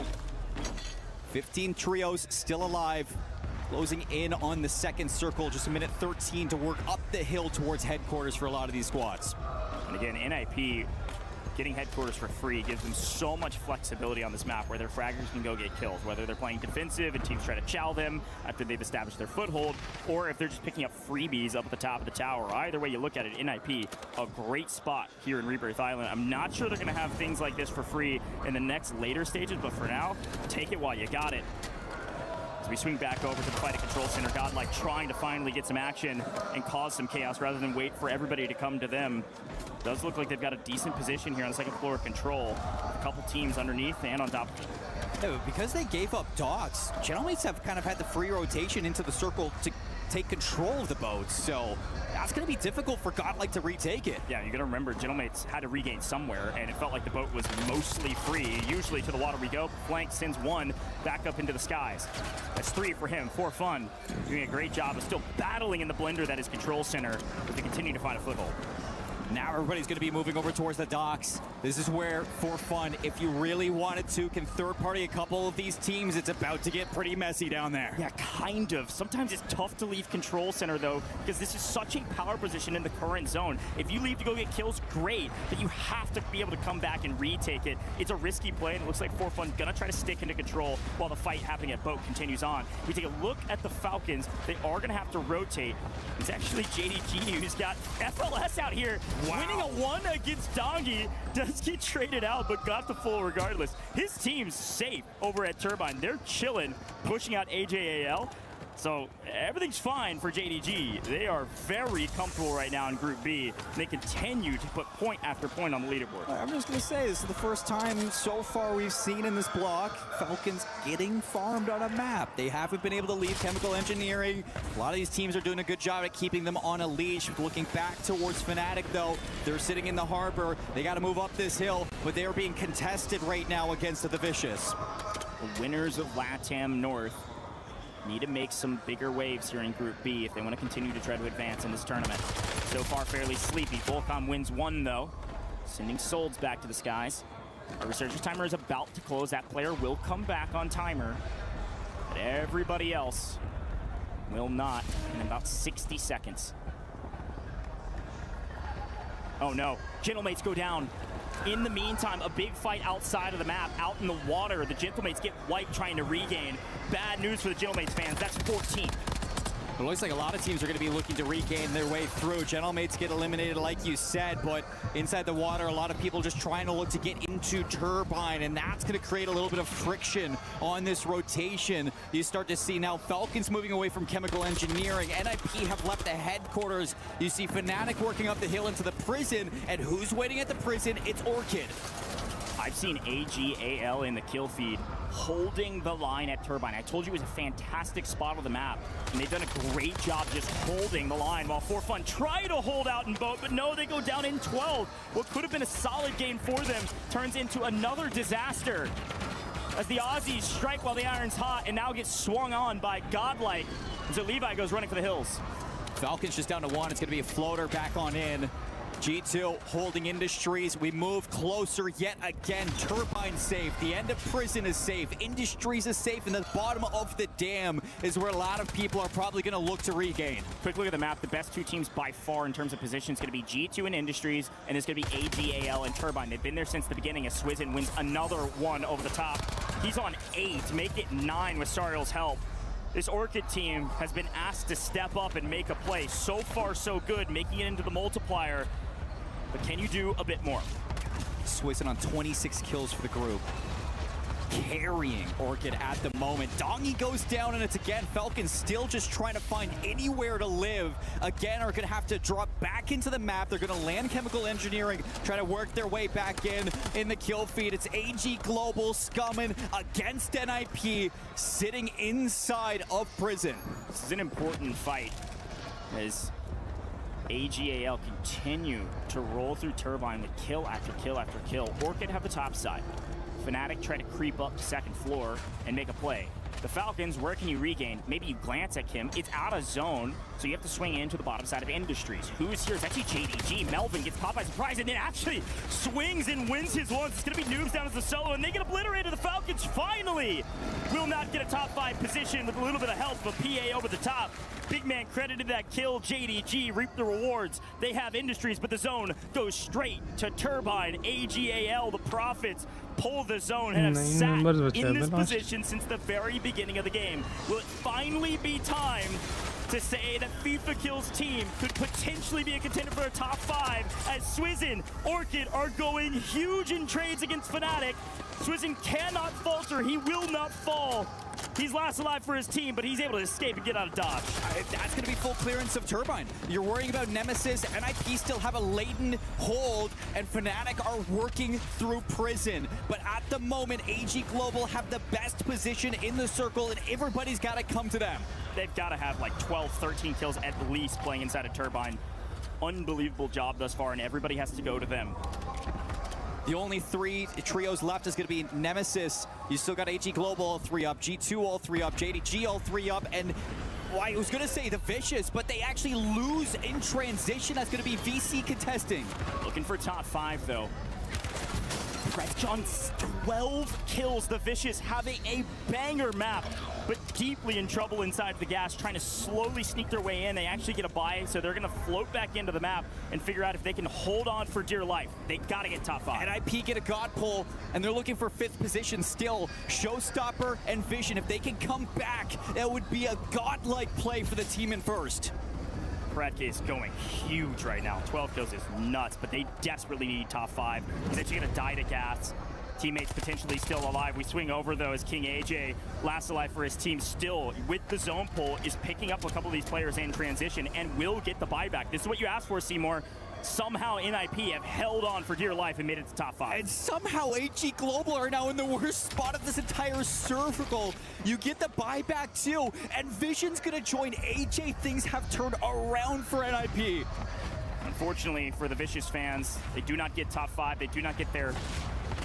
15 trios still alive. Closing in on the second circle. Just a minute 13 to work up the hill towards Headquarters for a lot of these squads. And again, NIP getting Headquarters for free gives them so much flexibility on this map where their fraggers can go get kills, whether they're playing defensive and teams try to chow them after they've established their foothold, or if they're just picking up freebies up at the top of the tower. Either way you look at it, NIP, a great spot here in Rebirth Island. I'm not sure they're going to have things like this for free in the next later stages, but for now, take it while you got it. As we swing back over to the fight at Control Center, Godlike trying to finally get some action and cause some chaos rather than wait for everybody to come to them. Does look like they've got a decent position here on the second floor of Control. A couple teams underneath and on top. Yeah, because they gave up dogs, Gentlemates have kind of had the free rotation into the circle to take control of the boats. So that's going to be difficult for Godlike to retake it. Yeah, you got to remember, Gentlemates had to regain somewhere, and it felt like the boat was mostly free. Usually to the water we go. Flank sends 1 back up into the skies. That's 3 for him. For fun, doing a great job of still battling in the blender that is Control Center, but they continue to find a foothold. Now everybody's going to be moving over towards the docks. This is where, for fun, if you really wanted to, can third-party a couple of these teams. It's about to get pretty messy down there. Yeah, kind of. Sometimes it's tough to leave Control Center, though, because this is such a power position in the current zone. If you leave to go get kills, great, but you have to be able to come back and retake it. It's a risky play, and it looks like For Fun gonna try to stick into Control while the fight happening at Boat continues on. We take a look at the Falcons. They are gonna have to rotate. It's actually JDG who's got FLS out here. Wow. Winning a 1 against Dongi, does get traded out, but got the full regardless. His team's safe over at Turbine. They're chilling, pushing out AJAL. So everything's fine for JDG. They are very comfortable right now in Group B. They continue to put point after point on the leaderboard. I'm just going to say, this is the first time so far we've seen in this block Falcons getting farmed on a map. They haven't been able to leave Chemical Engineering. A lot of these teams are doing a good job at keeping them on a leash. Looking back towards Fnatic, though, they're sitting in the harbor. They got to move up this hill, but they are being contested right now against the Vicious. The winners of LATAM North need to make some bigger waves here in Group B if they want to continue to try to advance in this tournament. So far, fairly sleepy. Volcom wins 1, though, sending Solds back to the skies. Our Resurgence timer is about to close. That player will come back on timer, but everybody else will not in about 60 seconds. Oh, no. Gentlemates go down. In the meantime, a big fight outside of the map, out in the water. The Gentlemates get wiped trying to regain. Bad news for the Gentlemates fans. That's 14. It looks like a lot of teams are going to be looking to regain their way through. Gentlemates get eliminated, like you said, but inside the water, a lot of people just trying to look to get into Turbine, and that's going to create a little bit of friction on this rotation. You start to see now Falcons moving away from Chemical Engineering. NIP have left the headquarters. You see Fnatic working up the hill into the prison, and who's waiting at the prison? It's Orchid. I've seen AGAL in the kill feed holding the line at Turbine. I told you it was a fantastic spot on the map, and they've done a great job just holding the line while For Fun try to hold out in boat, but no, they go down in 12. What could have been a solid game for them turns into another disaster as the Aussies strike while the iron's hot and now get swung on by Godlike. So Levi goes running for the hills. Falcons just down to 1. It's going to be a floater back on in. G2 holding Industries. We move closer yet again. Turbine safe. The end of prison is safe. Industries is safe. And the bottom of the dam is where a lot of people are probably going to look to regain. Quick look at the map. The best two teams by far in terms of position is going to be G2 and Industries, and it's going to be AGAL and Turbine. They've been there since the beginning as Swizzin wins another one over the top. He's on 8. Make it 9 with Sariel's help. This Orchid team has been asked to step up and make a play. So far, so good, making it into the multiplier. But can you do a bit more? Swizzin on 26 kills for the group. Carrying Orchid at the moment. Dongy goes down, and it's again Falcons still just trying to find anywhere to live. Again, are going to have to drop back into the map. They're going to land Chemical Engineering, trying to work their way back in the kill feed. It's AG Global scumming against NIP, sitting inside of prison. This is an important fight as AGAL continue to roll through Turbine with kill after kill after kill. Orchid have the top side. Fnatic try to creep up to second floor and make a play. The Falcons, where can you regain? Maybe you glance at Kim. It's out of zone, so you have to swing into the bottom side of Industries. Who's here? It's actually JDG. Melvin gets caught by surprise and then actually swings and wins his ones. It's going to be Noobs down as the solo, and they get obliterated. The Falcons finally will not get a top 5 position with a little bit of help of PA over the top. Big man credited that kill. JDG reap the rewards. They have Industries, but the zone goes straight to Turbine. AGAL, the Prophets, pull the zone and have sat in this position since the very beginning of the game. Will it finally be time to say that FIFA Kills team could potentially be a contender for a top 5 as Swizzin, Orchid are going huge in trades against Fnatic. Swizzin cannot falter. He will not fall. He's last alive for his team, but he's able to escape and get out of dodge. That's going to be full clearance of Turbine. You're worrying about Nemesis. NIP still have a latent hold, and Fnatic are working through prison. But at the moment, AG Global have the best position in the circle, and everybody's got to come to them. They've got to have like 12, 13 kills at least playing inside of Turbine. Unbelievable job thus far, and everybody has to go to them. The only 3 trios left is going to be Nemesis. You still got AG Global all 3 up, G2 all 3 up, JDG all 3 up, and well, I was going to say the Vicious, but they actually lose in transition. That's going to be VC contesting. Looking for top 5 though. Red John's 12 kills. The Vicious having a banger map, but deeply in trouble inside the gas, trying to slowly sneak their way in. They actually get a buy, so they're going to float back into the map and figure out if they can hold on for dear life. They got to get top 5. NIP get a God pull, and they're looking for 5th position still. Showstopper and Vision, if they can come back, that would be a godlike play for the team in first. Predke is going huge right now. 12 kills is nuts, but they desperately need top 5. He's actually going to die to gas. Teammates potentially still alive. We swing over though as King AJ, last alive for his team, still with the zone pull, is picking up a couple of these players in transition and will get the buyback. This is what you asked for, Seymour. Somehow NIP have held on for dear life and made it to top 5. And somehow AG Global are now in the worst spot of this entire circle. You get the buyback too, and Vision's gonna join AJ. Things have turned around for NIP. Unfortunately for the Vicious fans, they do not get top 5. They do not get their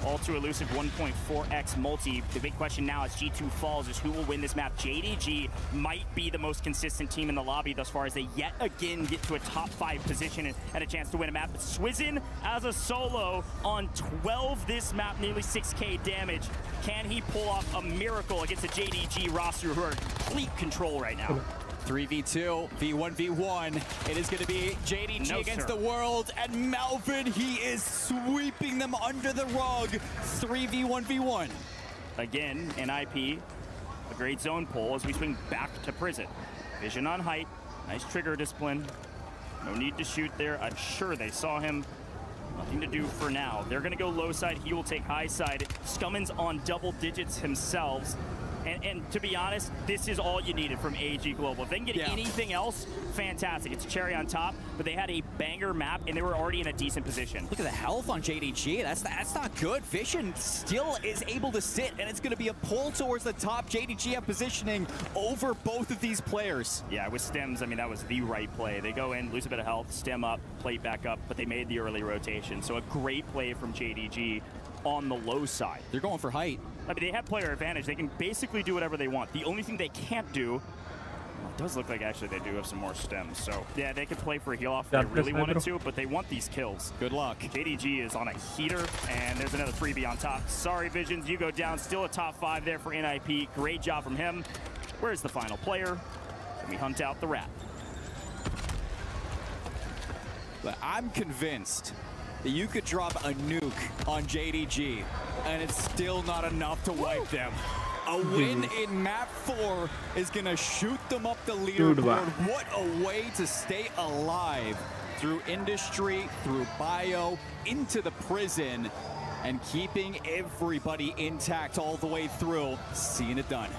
all too elusive 1.4x multi. The big question now as G2 falls is who will win this map. JDG might be the most consistent team in the lobby thus far as they yet again get to a top 5 position and a chance to win a map. But Swizzin as a solo on 12 this map, nearly 6k damage. Can he pull off a miracle against a JDG roster who are in complete control right now? 3v2, V1v1. It is going to be JDG against the world, and Melvin, he is sweeping them under the rug. 3v1v1. Again, NIP, a great zone pull as we swing back to prison. Vision on height. Nice trigger discipline. No need to shoot there. I'm sure they saw him. Nothing to do for now. They're going to go low side. He will take high side. Scumman's on double digits himself. And to be honest, this is all you needed from AG Global. If they can get anything else, fantastic. It's a cherry on top, but they had a banger map, and they were already in a decent position. Look at the health on JDG. That's not good. Vision still is able to sit, and it's going to be a pull towards the top. JDG have positioning over both of these players. Yeah, with stems, I mean, that was the right play. They go in, lose a bit of health, stem up, plate back up, but they made the early rotation. So a great play from JDG on the low side. They're going for height. I mean, they have player advantage. They can basically do whatever they want. The only thing they can't do, well, it does look like actually they do have some more stems. So yeah, they could play for a heal off if they really wanted to, but they want these kills. Good luck. JDG is on a heater, and there's another freebie on top. Sorry, Visions, you go down. Still a top 5 there for NIP. Great job from him. Where's the final player? Can we hunt out the rat? But I'm convinced that you could drop a nuke on JDG, and it's still not enough to wipe them. A win in map 4 is gonna shoot them up the leaderboard. What a way to stay alive through industry, through bio, into the prison, and keeping everybody intact all the way through, seeing it done.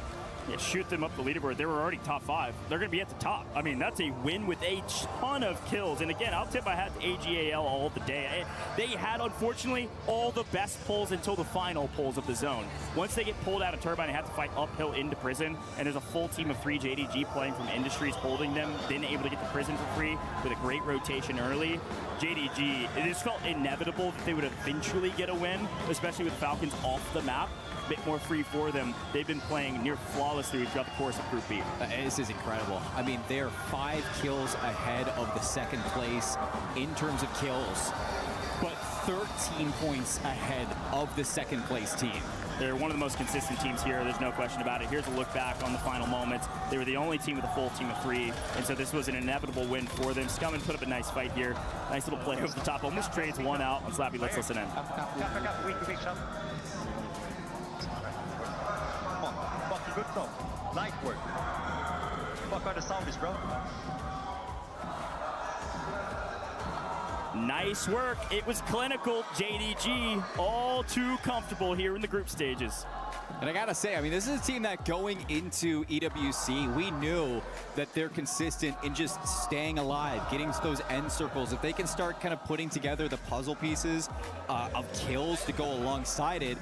Yeah, shoot them up the leaderboard. They were already top 5. They're going to be at the top. I mean, that's a win with a ton of kills. And again, I'll tip my hat to AGAL all the day. They had, unfortunately, all the best pulls until the final pulls of the zone. Once they get pulled out of Turbine, they have to fight uphill into prison. And there's a full team of 3 JDG playing from Industries, holding them, then able to get to prison for free with a great rotation early. JDG, it just felt inevitable that they would eventually get a win, especially with Falcons off the map. A bit more free for them. They've been playing near flawlessly throughout the course of Group B. This is incredible. I mean, they're 5 kills ahead of the second place in terms of kills, but 13 points ahead of the second place team. They're one of the most consistent teams here. There's no question about it. Here's a look back on the final moments. They were the only team with a full team of 3, and so this was an inevitable win for them. Scumman put up a nice fight here. Nice little play over the top. Almost trades one out on Slappy. Let's listen in. Good though. Light work. Fuck out the sound is, bro. Nice work. It was clinical. JDG all too comfortable here in the group stages. And I gotta say, I mean, this is a team that going into EWC, we knew that they're consistent in just staying alive, getting to those end circles. If they can start kind of putting together the puzzle pieces of kills to go alongside it,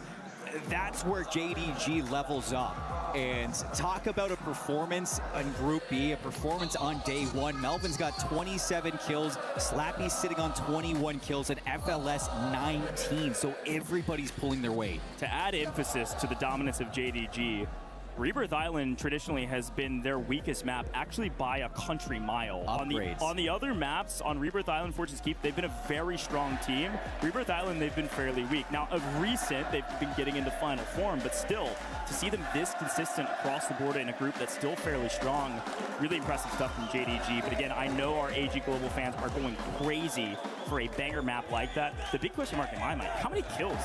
that's where JDG levels up. And talk about a performance in Group B, a performance on day 1. Melvin's got 27 kills, Slappy's sitting on 21 kills, and FLS 19. So everybody's pulling their weight. To add emphasis to the dominance of JDG, Rebirth Island traditionally has been their weakest map, actually by a country mile. On the other maps, on Rebirth Island, Fortune's Keep, they've been a very strong team. Rebirth Island, they've been fairly weak. Now, of recent, they've been getting into final form, but still, to see them this consistent across the board in a group that's still fairly strong, really impressive stuff from JDG. But again, I know our AG Global fans are going crazy for a banger map like that. The big question mark in my mind, how many kills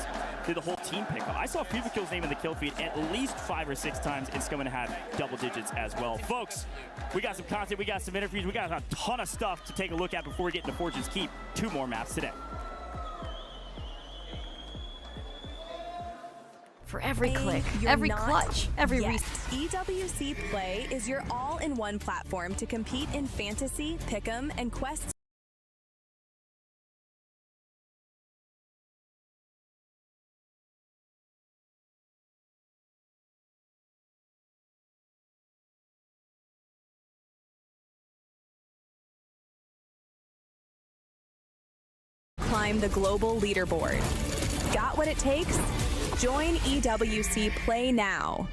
did the whole team pick up? I saw FIFA Kills name in the kill feed at least 5 or 6 times. It's going to have double digits as well. Folks, we got some content, we got some interviews, we got a ton of stuff to take a look at before we get into Fortune's Keep. 2 more maps today. For every click, every clutch, every EWC Play is your all-in-one platform to compete in fantasy, pick'em, and quests. Climb the global leaderboard. Got what it takes? Join EWC Play now.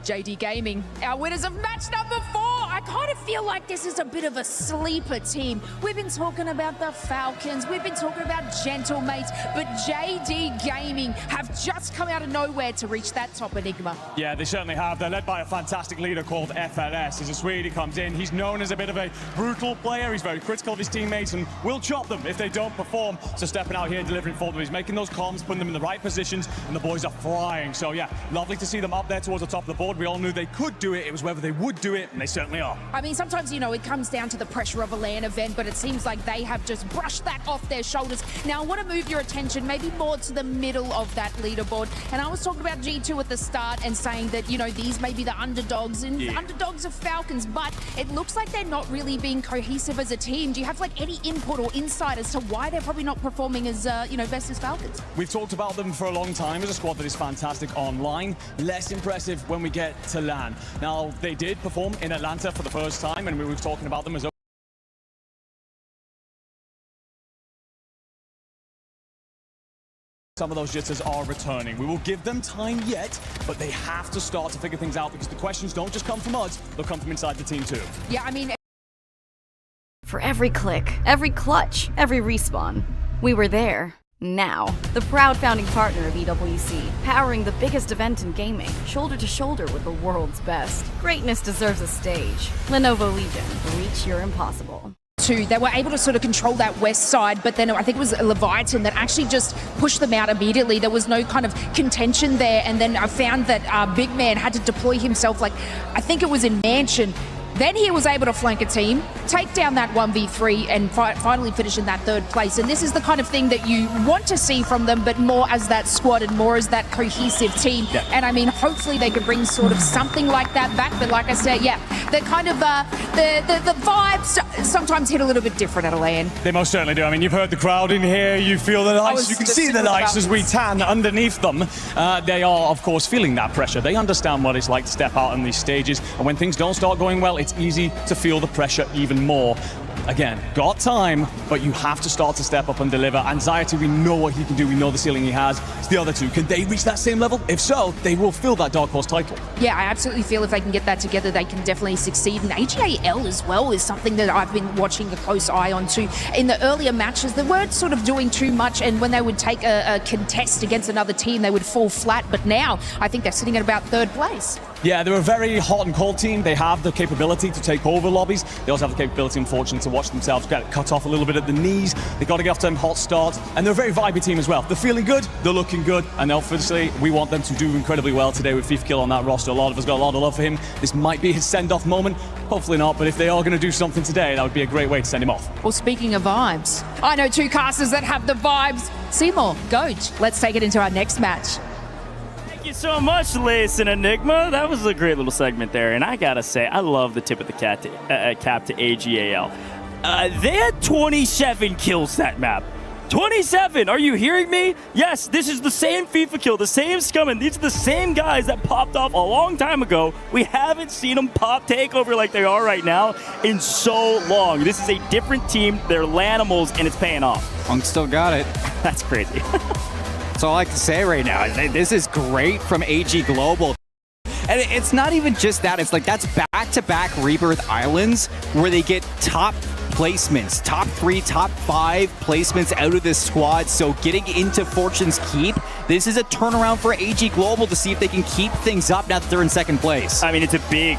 JD Gaming, our winners of match number 4. I kind of feel like this is a bit of a sleeper team. We've been talking about the Falcons, we've been talking about Gentlemates, but JD Gaming have just come out of nowhere to reach that top Enigma. Yeah, they certainly have. They're led by a fantastic leader called FLS. He's a Swede, he comes in. He's known as a bit of a brutal player. He's very critical of his teammates and will chop them if they don't perform. So stepping out here and delivering for them. He's making those comms, putting them in the right positions, and the boys are flying. So yeah, lovely to see them up there towards the top of the board. We all knew they could do it. It was whether they would do it, and they certainly are. I mean, sometimes, you know, it comes down to the pressure of a LAN event, but it seems like they have just brushed that off their shoulders. Now, I want to move your attention maybe more to the middle of that leaderboard. And I was talking about G2 at the start and saying that, you know, these may be the underdogs and underdogs of Falcons, but it looks like they're not really being cohesive as a team. Do you have, like, any input or insight as to why they're probably not performing as, you know, best as Falcons? We've talked about them for a long time as a squad that is fantastic online, less impressive when we get to LAN. Now, they did perform in Atlanta for the first time, and we were talking about them as some of those jitters are returning. We will give them time yet, but they have to start to figure things out because the questions don't just come from us, they'll come from inside the team too. Yeah, I mean... For every click, every clutch, every respawn, we were there. Now, the proud founding partner of EWC, powering the biggest event in gaming, shoulder to shoulder with the world's best. Greatness deserves a stage. Lenovo Legion, reach your impossible. They were able to sort of control that west side, but then I think it was Leviathan that actually just pushed them out immediately. There was no kind of contention there, and then I found that Big Man had to deploy himself, like, I think it was in Mansion. Then he was able to flank a team, take down that 1v3, and finally finish in that third place. And this is the kind of thing that you want to see from them, but more as that squad and more as that cohesive team. Yeah. And I mean, hopefully they could bring sort of something like that back. But like I said, yeah, the kind of the vibes sometimes hit a little bit different at a LAN. They most certainly do. I mean, you've heard the crowd in here, you feel the lights, you can see the lights as we tan underneath them. They are, of course, feeling that pressure. They understand what it's like to step out on these stages. And when things don't start going well, it's easy to feel the pressure even more. Again, got time, but you have to start to step up and deliver. Anxiety, we know what he can do. We know the ceiling he has. It's the other two. Can they reach that same level? If so, they will fill that Dark Horse title. Yeah, I absolutely feel if they can get that together, they can definitely succeed. And AGAL as well is something that I've been watching a close eye on too. In the earlier matches, they weren't sort of doing too much, and when they would take a contest against another team, they would fall flat. But now, I think they're sitting at about third place. Yeah, they're a very hot and cold team. They have the capability to take over lobbies. They also have the capability, unfortunately, to watch themselves get cut off a little bit at the knees. They've got to get off to them hot starts. And they're a very vibey team as well. They're feeling good, they're looking good, and obviously we want them to do incredibly well today with FIFA on that roster. A lot of us got a lot of love for him. This might be his send-off moment. Hopefully not, but if they are going to do something today, that would be a great way to send him off. Well, speaking of vibes, I know two casters that have the vibes. Seymour, Goge, let's take it into our next match. Thank you so much, Lace and Enigma. That was a great little segment there, and I gotta say, I love the tip of the cap to AGAL. They had 27 kills that map. 27! Are you hearing me? Yes, this is the same FIFA kill, the same scumming. These are the same guys that popped off a long time ago. We haven't seen them pop takeover like they are right now in so long. This is a different team. They're Lanimals, and it's paying off. Unk still got it. That's crazy. That's all I like to say right now. This is great from AG Global. And it's not even just that. It's like that's back-to-back Rebirth Islands where they get top placements, top 3, top 5 placements out of this squad. So getting into Fortune's Keep, this is a turnaround for AG Global to see if they can keep things up now that they're in second place. I mean, it's a big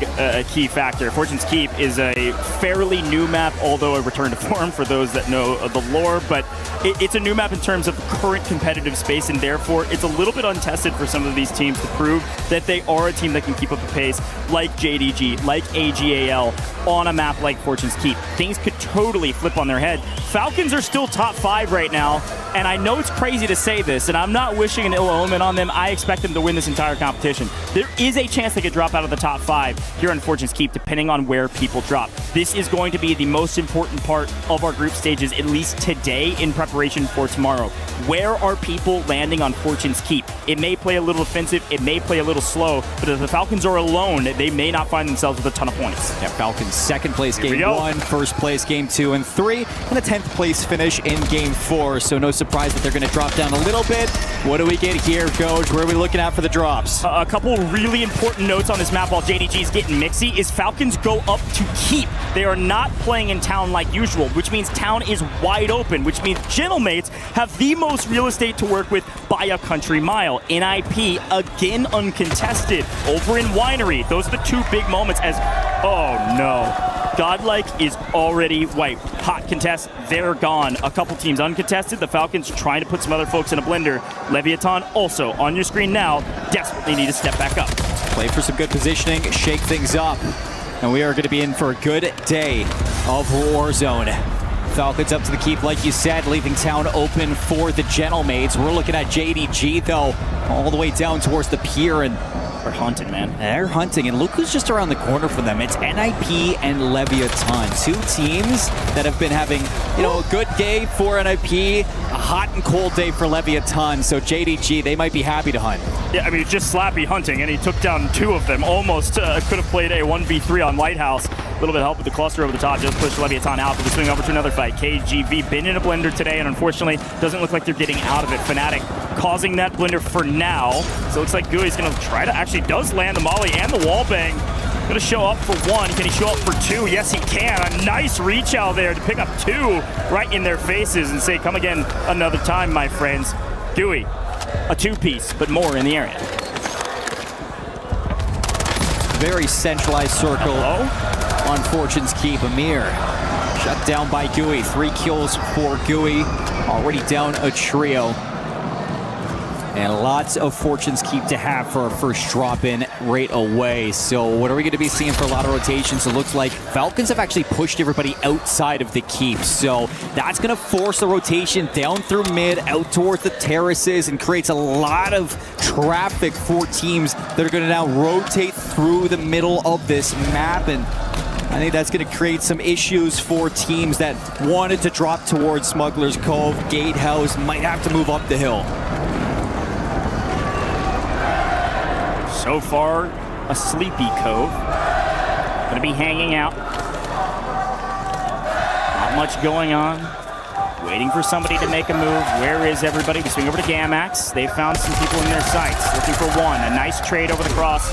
key factor. Fortune's Keep is a fairly new map, although a return to form for those that know the lore, but it's a new map in terms of current competitive space, and therefore it's a little bit untested for some of these teams to prove that they are a team that can keep up the pace, like JDG, like AGAL, on a map like Fortune's Keep. Things could totally flip on their head. Falcons are still top 5 right now, and I know it's crazy to say this, and I'm not wishing an ill omen on them. I expect them to win this entire competition. There is a chance they could drop out of the top 5 here on Fortune's Keep, depending on where people drop. This is going to be the most important part of our group stages, at least today, in preparation for tomorrow. Where are people landing on Fortune's Keep? It may play a little offensive, it may play a little slow, but if the Falcons are alone, they may not find themselves with a ton of points. Yeah, Falcons second place game 1, first place game 2 and 3, and a 10th place finish in game 4. So no surprise that they're going to drop down a little bit. What do do we get here, Coach? Where are we looking at for the drops? A couple really important notes on this map while JDG's getting mixy is Falcons go up to keep. They are not playing in town like usual, which means town is wide open, which means Gentlemates have the most real estate to work with by a country mile. NIP, again uncontested. Over in Winery, those are the two big moments as, oh no. Godlike is already wiped. Hot contest, they're gone. A couple teams uncontested. The Falcons trying to put some other folks in a blender. Leviathan also on your screen now, desperately need to step back up. Play for some good positioning, shake things up. And we are going to be in for a good day of Warzone. Falcons up to the keep, like you said, leaving town open for the Gentlemates. We're looking at JDG, though, all the way down towards the pier, and they're hunting, man. They're hunting, and look who's just around the corner for them. It's NIP and Leviathan, two teams that have been having, a good day for NIP, a hot and cold day for Leviathan. So JDG, they might be happy to hunt. Yeah, I mean, it's just Slappy hunting, and he took down two of them. Almost could have played a 1v3 on Lighthouse. A little bit of help with the cluster over the top, just pushed Leviathan out, but we swing over to another fight. KGV been in a blender today, and unfortunately, doesn't look like they're getting out of it. Fnatic causing that blender for now. So it looks like Gooey's gonna try to, actually does land the molly and the wall bang. Gonna show up for one. Can he show up for two? Yes, he can. A nice reach out there to pick up two right in their faces and say, come again another time, my friends. Gooey, a two-piece, but more in the area. Very centralized circle. Hello? On Fortune's Keep. Amir shut down by Gooey. 3 kills for Gooey. Already down a trio. And lots of Fortune's Keep to have for our first drop in right away. So what are we going to be seeing for a lot of rotations? It looks like Falcons have actually pushed everybody outside of the keep. So that's going to force the rotation down through mid, out towards the terraces, and creates a lot of traffic for teams that are going to now rotate through the middle of this map. And I think that's going to create some issues for teams that wanted to drop towards Smuggler's Cove. Gatehouse might have to move up the hill. So far, a sleepy Cove. Gonna be hanging out. Not much going on. Waiting for somebody to make a move. Where is everybody? We swing over to Gamax. They found some people in their sights. Looking for one. A nice trade over the cross.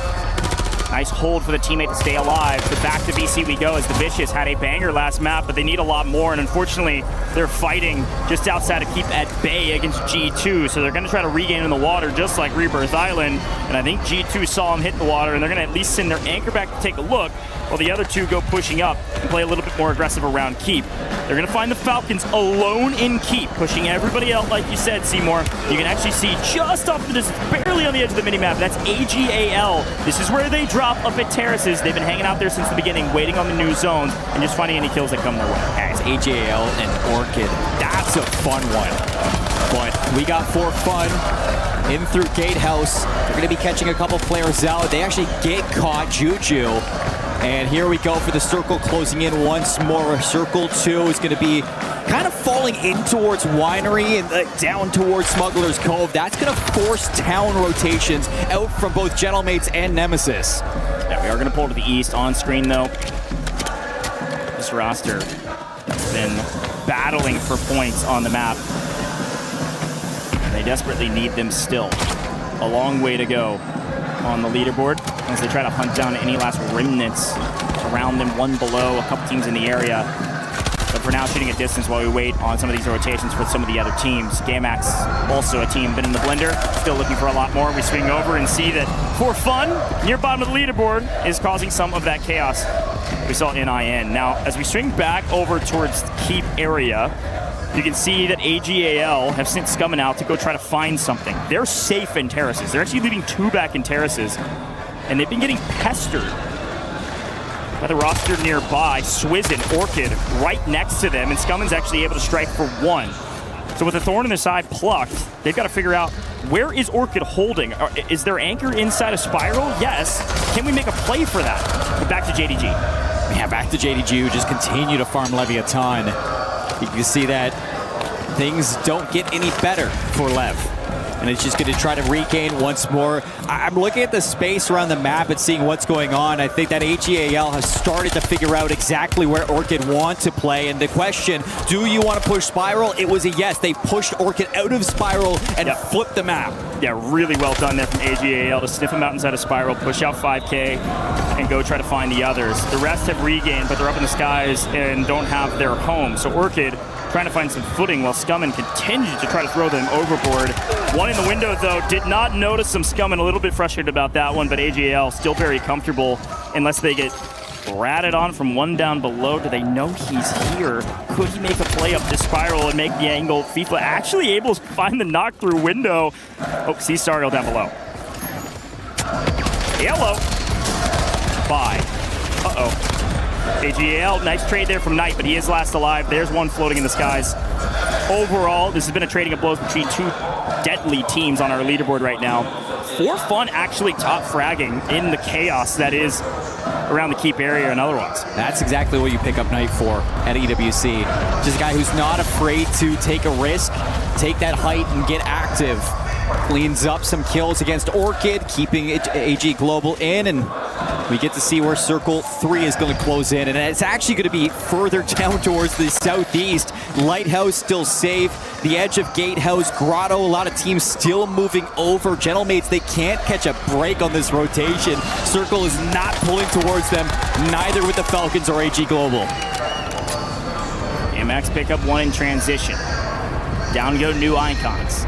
Nice hold for the teammate to stay alive. But back to VC we go as the Vicious had a banger last map, but they need a lot more. And unfortunately, they're fighting just outside of Keep at bay against G2. So they're going to try to regain in the water just like Rebirth Island. And I think G2 saw them hit the water, and they're going to at least send their anchor back to take a look while the other two go pushing up and play a little bit more aggressive around Keep. They're going to find the Falcons alone in Keep, pushing everybody out like you said, Seymour. You can actually see just off the distance, barely on the edge of the minimap. That's AGAL. This is where they drop up at terraces. They've been hanging out there since the beginning, waiting on the new zones and just finding any kills that come their way. As AGAL and Orchid, that's a fun one. But we got for fun in through Gatehouse. They're going to be catching a couple players out. They actually get caught, Juju. And here we go for the circle closing in once more. Circle 2 is going to be kind of falling in towards Winery and down towards Smuggler's Cove. That's going to force town rotations out from both Gentlemates and Nemesis. Yeah, we are going to pull to the east. On screen, though, this roster has been battling for points on the map. They desperately need them still. A long way to go on the leaderboard as they try to hunt down any last remnants around them, one below, a couple teams in the area. But for now, shooting at distance while we wait on some of these rotations for some of the other teams. Gamax, also a team, been in the blender, still looking for a lot more. We swing over and see that for fun, near bottom of the leaderboard is causing some of that chaos we saw in IN. Now, as we swing back over towards the Keep area, you can see that AGAL have sent Scummin out to go try to find something. They're safe in terraces. They're actually leaving 2 back in terraces, and they've been getting pestered by the roster nearby. Swizz and Orchid right next to them, and Scummin's actually able to strike for 1. So with the Thorn in the side plucked, they've got to figure out, where is Orchid holding? Is their anchor inside a spiral? Yes. Can we make a play for that? But back to JDG. Yeah, back to JDG, who just continue to farm Leviathan. You can see that things don't get any better for Lev. and it's just going to try to regain once more. I'm looking at the space around the map and seeing what's going on. I think that AGAL has started to figure out exactly where Orchid want to play, and the question, do you want to push Spiral? It was a yes. They pushed Orchid out of Spiral and flipped the map. Yeah, really well done there from AGAL to sniff him out inside of Spiral, push out 5K, and go try to find the others. The rest have regained, but they're up in the skies and don't have their home. So Orchid trying to find some footing while Scummin continues to try to throw them overboard. One in the window, though, did not notice some Scummin. A little bit frustrated about that one, but AGAL still very comfortable unless they get ratted on from one down below. Do they know he's here? Could he make a play up this Spiral and make the angle? FIFA actually able to find the knock-through window. Oh, see Sariel down below. Yellow. Bye. Uh-oh. AGAL, nice trade there from Knight, but he is last alive. There's one floating in the skies. Overall, this has been a trading of blows between two deadly teams on our leaderboard right now. For Fun actually top fragging in the chaos that is around the keep area and otherwise. That's exactly what you pick up Knight for at EWC. Just a guy who's not afraid to take a risk, take that height and get active. Cleans up some kills against Orchid, keeping AG Global in, and we get to see where Circle 3 is going to close in, and it's actually going to be further down towards the southeast. Lighthouse still safe. The edge of Gatehouse, Grotto, a lot of teams still moving over. Gentlemates, they can't catch a break on this rotation. Circle is not pulling towards them, neither with the Falcons or AG Global. Max pick up one in transition. Down go New Icons.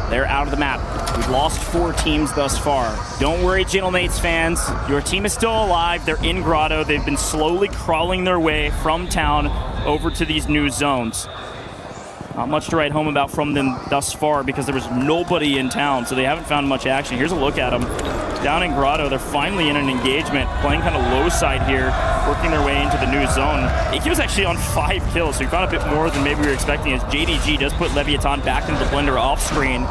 They're out of the map. We've lost 4 teams thus far. Don't worry, Gentlemates fans. Your team is still alive. They're in Grotto. They've been slowly crawling their way from town over to these new zones. Not much to write home about from them thus far because there was nobody in town, so they haven't found much action. Here's a look at them. Down in Grotto, they're finally in an engagement, playing kind of low side here, working their way into the new zone. AK was actually on 5 kills, so he found a bit more than maybe we were expecting as JDG does put Leviathan back into the blender off screen.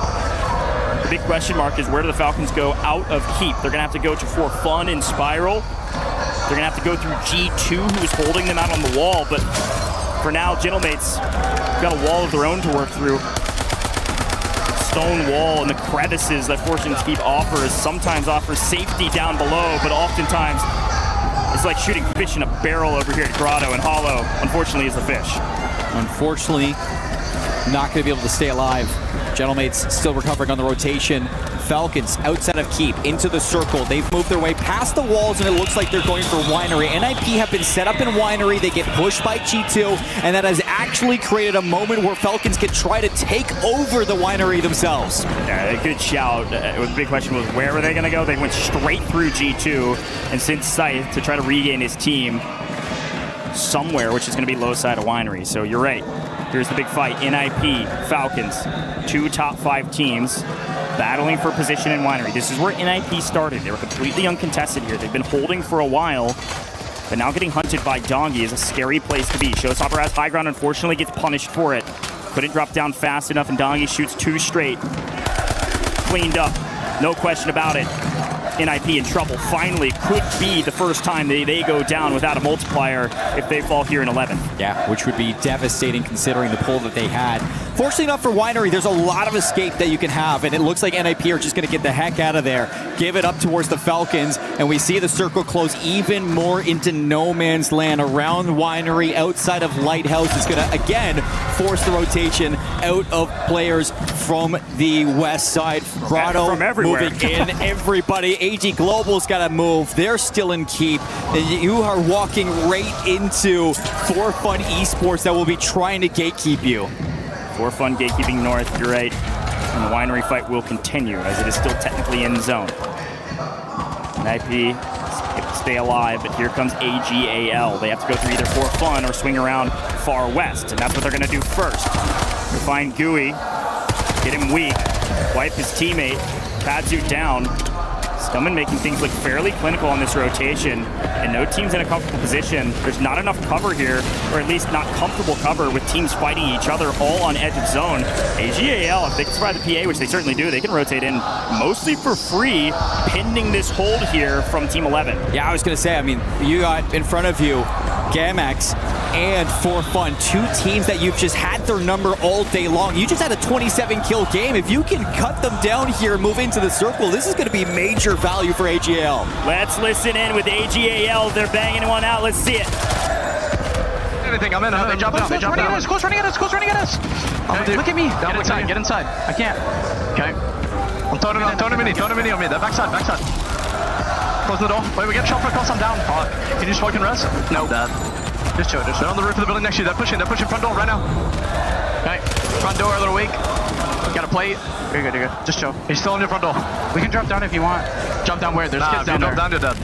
The big question mark is where do the Falcons go out of keep? They're gonna have to go to For Fun in Spiral. They're gonna have to go through G2, who's holding them out on the wall, but for now, Gentlemates got a wall of their own to work through. Stone wall and the crevices that Fortune's Keep offers sometimes offers safety down below, but oftentimes it's like shooting fish in a barrel over here at Grotto, and Hollow, unfortunately, is the fish. Unfortunately, not going to be able to stay alive. Gentlemates still recovering on the rotation. Falcons outside of keep into the circle. They've moved their way past the walls, and it looks like they're going for Winery. NIP have been set up in Winery. They get pushed by G2, and that has actually created a moment where Falcons can try to take over the Winery themselves. Yeah, a good shout. The big question was where were they going to go? They went straight through G2 and sent Scythe to try to regain his team somewhere, which is going to be low side of Winery. So you're right. Here's the big fight. NIP, Falcons, 2 top 5 teams battling for position in Winery. This is where NIP started. They were completely uncontested here. They've been holding for a while, but now getting hunted by Dongi is a scary place to be. Showstopper has high ground, unfortunately gets punished for it. Couldn't drop down fast enough, and Dongi shoots 2 straight. Cleaned up, no question about it. NIP in trouble. Finally, could be the first time they go down without a multiplier if they fall here in 11th. Yeah, which would be devastating considering the pull that they had. Fortunately enough for Winery, there's a lot of escape that you can have, and it looks like NIP are just going to get the heck out of there, give it up towards the Falcons, and we see the circle close even more into no man's land around Winery. Outside of Lighthouse is going to, again, force the rotation out of players from the west side. Grotto from everywhere. Moving in. Everybody. AG Global's got to move. They're still in keep. You are walking right into For Fun Esports that will be trying to gatekeep you. For Fun gatekeeping north, you're right. And the Winery fight will continue as it is still technically in zone. NIP stay alive, but here comes AGAL. They have to go through either For Fun or swing around far west, and that's what they're going to do first. They'll find Gooey, get him weak, wipe his teammate, Padzu down. Scummin making things look fairly clinical on this rotation, and no team's in a comfortable position. There's not enough cover here, or at least not comfortable cover with teams fighting each other all on edge of zone. AGAL, if they can survive the PA, which they certainly do, they can rotate in mostly for free, pending this hold here from Team 11. Yeah, I was going to say, I mean, you got in front of you Gamex and For Fun. Two teams that you've just had their number all day long. You just had a 27-kill game. If you can cut them down here and move into the circle, this is going to be major value for AGL. Let's listen in with AGAL. They're banging one out. Let's see it. Anything, I'm in. They jump down. They jump down. Close running at us. Close running at us. Okay, look at me. Get inside. Get inside. I can't. Okay. I'm throwing him in. Throwing him in on me. That backside. Backside. Close the door. Wait, we get shot for across. I'm down. Fuck. Can you smoke and res? No. Dead. Just chill. They're on the roof of the building next to you. They're pushing front door right now. Okay. Front door a little weak. Got a plate. You're good. You're good. Just chill. He's still on your front door. We can drop down if you want. Jump down where? There's kids down there. Jump down, you're dead.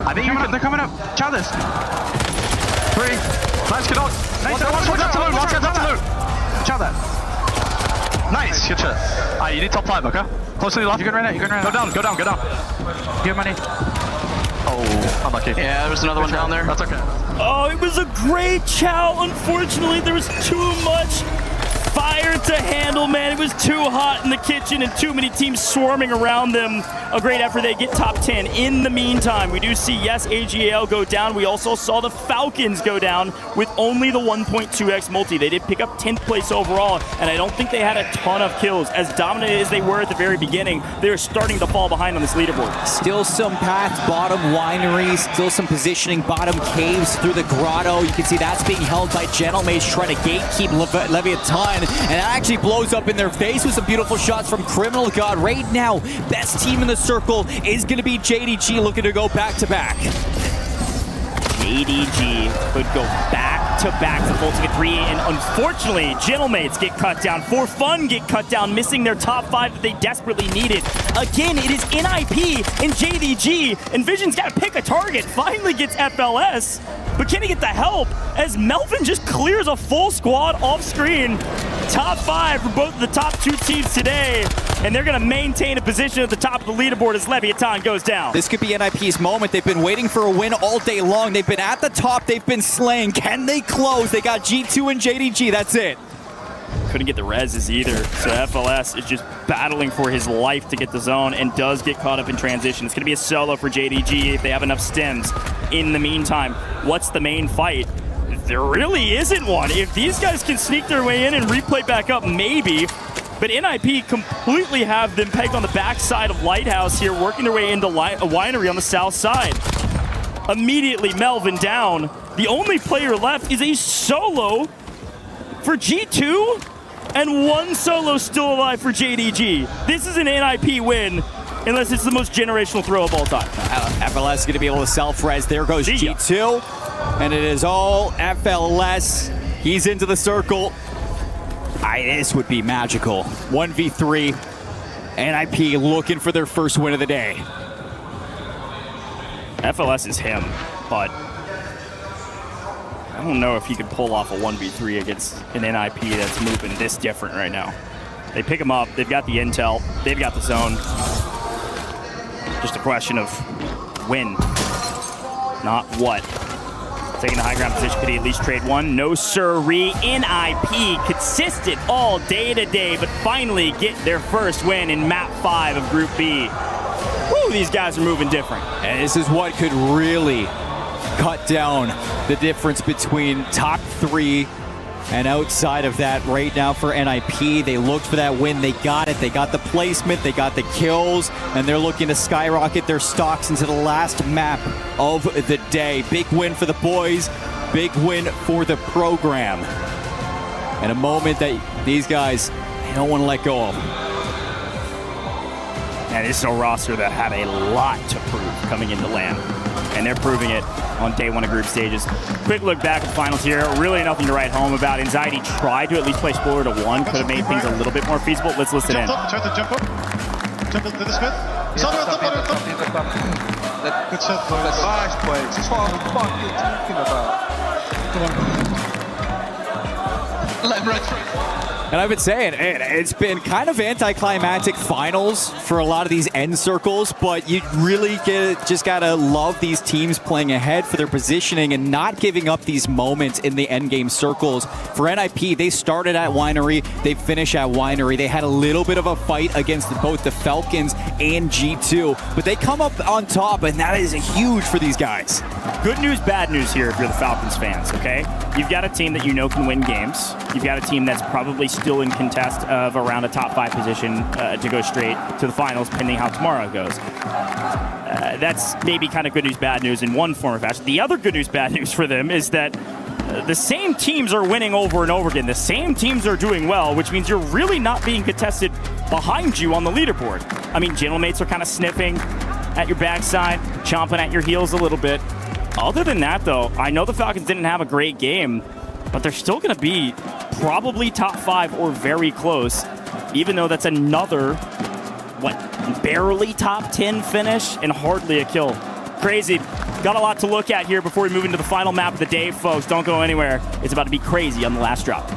I think they're coming up. Chow this. 3. Nice, get on. Nice, watch out to loot. Watch out to loot. Chow that. Nice, good shit. Alright, you need top 5, okay? Close to the left. You're good right now. You're good right now. Go down. Go down. Do you have money? Oh, unlucky. Yeah, there's another one down there. That's okay. Oh, it was a great chow. Unfortunately, there was too much fire to handle, man. It was too hot in the kitchen and too many teams swarming around them. A great effort. They get top 10. In the meantime, we do see, yes, AGL go down. We also saw the Falcons go down with only the 1.2x multi. They did pick up 10th place overall, and I don't think they had a ton of kills. As dominant as they were at the very beginning, they're starting to fall behind on this leaderboard. Still some paths, bottom wineries, still some positioning, bottom caves through the grotto. You can see that's being held by Gentlemage trying to gatekeep Leviathan, and that actually blows up in their face with some beautiful shots from Criminal God. Right now, best team in the circle is going to be JDG, looking to go back-to-back. JDG could go back-to-back to Ultimate 3, and unfortunately, Gentlemates get cut down. For Fun get cut down, missing their top 5 that they desperately needed. Again, it is NIP and JDG, and Vision's got to pick a target. Finally gets FLS, but can he get the help as Melvin just clears a full squad off screen? Top 5 for both of the top 2 teams today, and they're going to maintain a position at the top of the leaderboard as Leviathan goes down. This could be NIP's moment. They've been waiting for a win all day long. They've been at the top. They've been slaying. Can they close? They got G2 and JDG. That's it. Couldn't get the reses either, so FLS is just battling for his life to get the zone and does get caught up in transition. It's going to be a solo for JDG if they have enough stems. In the meantime, what's the main fight? There really isn't one. If these guys can sneak their way in and replay back up, maybe. But NIP completely have them pegged on the backside of Lighthouse here, working their way into a winery on the south side. Immediately, Melvin down. The only player left is a solo for G2, and one solo still alive for JDG. This is an NIP win, unless it's the most generational throw of all time. FLS is going to be able to self-res. There goes G2, and it is all FLS. He's into the circle. This would be magical. 1v3, NIP looking for their first win of the day. FLS is him, but I don't know if he could pull off a 1v3 against an NIP that's moving this different right now. They pick him up, they've got the intel, they've got the zone. Just a question of when, not what. Taking the high ground position, could he at least trade one? No sirree. NIP consistent all day today, but finally get their first win in map 5 of Group B. Woo, these guys are moving different. And this is what could really cut down the difference between top 3 and outside of that right now for NIP. They looked for that win, they got it. They got the placement, they got the kills, and they're looking to skyrocket their stocks into the last map of the day. Big win for the boys, big win for the program. And a moment that these guys, they don't want to let go of. And this is a roster that had a lot to prove coming into LAN, and they're proving it on day 1 of group stages. Quick look back at the finals here. Really nothing to write home about. Anxiety tried to at least play Spoiler to 1. Could have made things a little bit more feasible. Let's listen in. Try to jump up. Jump into the Smith. He's on the top. Good shot, boys. Nice play. That's what I'm fucking talking about. Come on. Let him right through. And I've been saying, it's been kind of anticlimactic finals for a lot of these end circles, but you really just got to love these teams playing ahead for their positioning and not giving up these moments in the end game circles. For NIP, they started at Winery, they finish at Winery. They had a little bit of a fight against both the Falcons and G2, but they come up on top, and that is huge for these guys. Good news, bad news here if you're the Falcons fans, okay? You've got a team that you know can win games. You've got a team that's probably still in contest of around a top 5 position to go straight to the finals, pending how tomorrow goes. That's maybe kind of good news, bad news in one form or fashion. The other good news, bad news for them is that the same teams are winning over and over again. The same teams are doing well, which means you're really not being contested behind you on the leaderboard. I mean, gentlemates are kind of sniffing at your backside, chomping at your heels a little bit. Other than that, though, I know the Falcons didn't have a great game, but they're still going to be probably top 5 or very close, even though that's another, barely top 10 finish and hardly a kill. Crazy. Got a lot to look at here before we move into the final map of the day, folks. Don't go anywhere. It's about to be crazy on the last drop.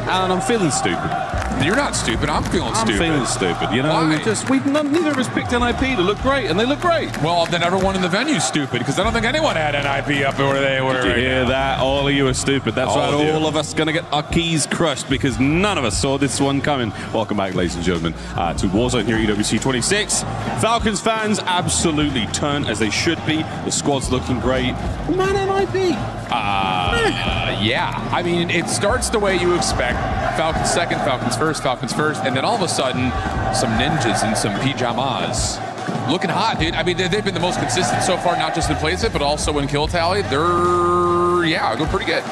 Alan, I'm feeling stupid. You're not stupid. I'm feeling stupid. I'm feeling stupid. You know, neither of us picked NIP to look great, and they look great. Well, then everyone in the venue is stupid because I don't think anyone had NIP up where they were. Did you hear that? All of you are stupid. That's right. All of us going to get our keys crushed because none of us saw this one coming. Welcome back, ladies and gentlemen, to Warzone here at EWC 26. Falcons fans absolutely turn as they should be. The squad's looking great. Man, NIP. Yeah. I mean, it starts the way you expect. Falcons second, Falcons first, and then all of a sudden, some ninjas in some pajamas. Looking hot, dude. I mean, they've been the most consistent so far, not just in placement, but also in kill tally. They're, going pretty good.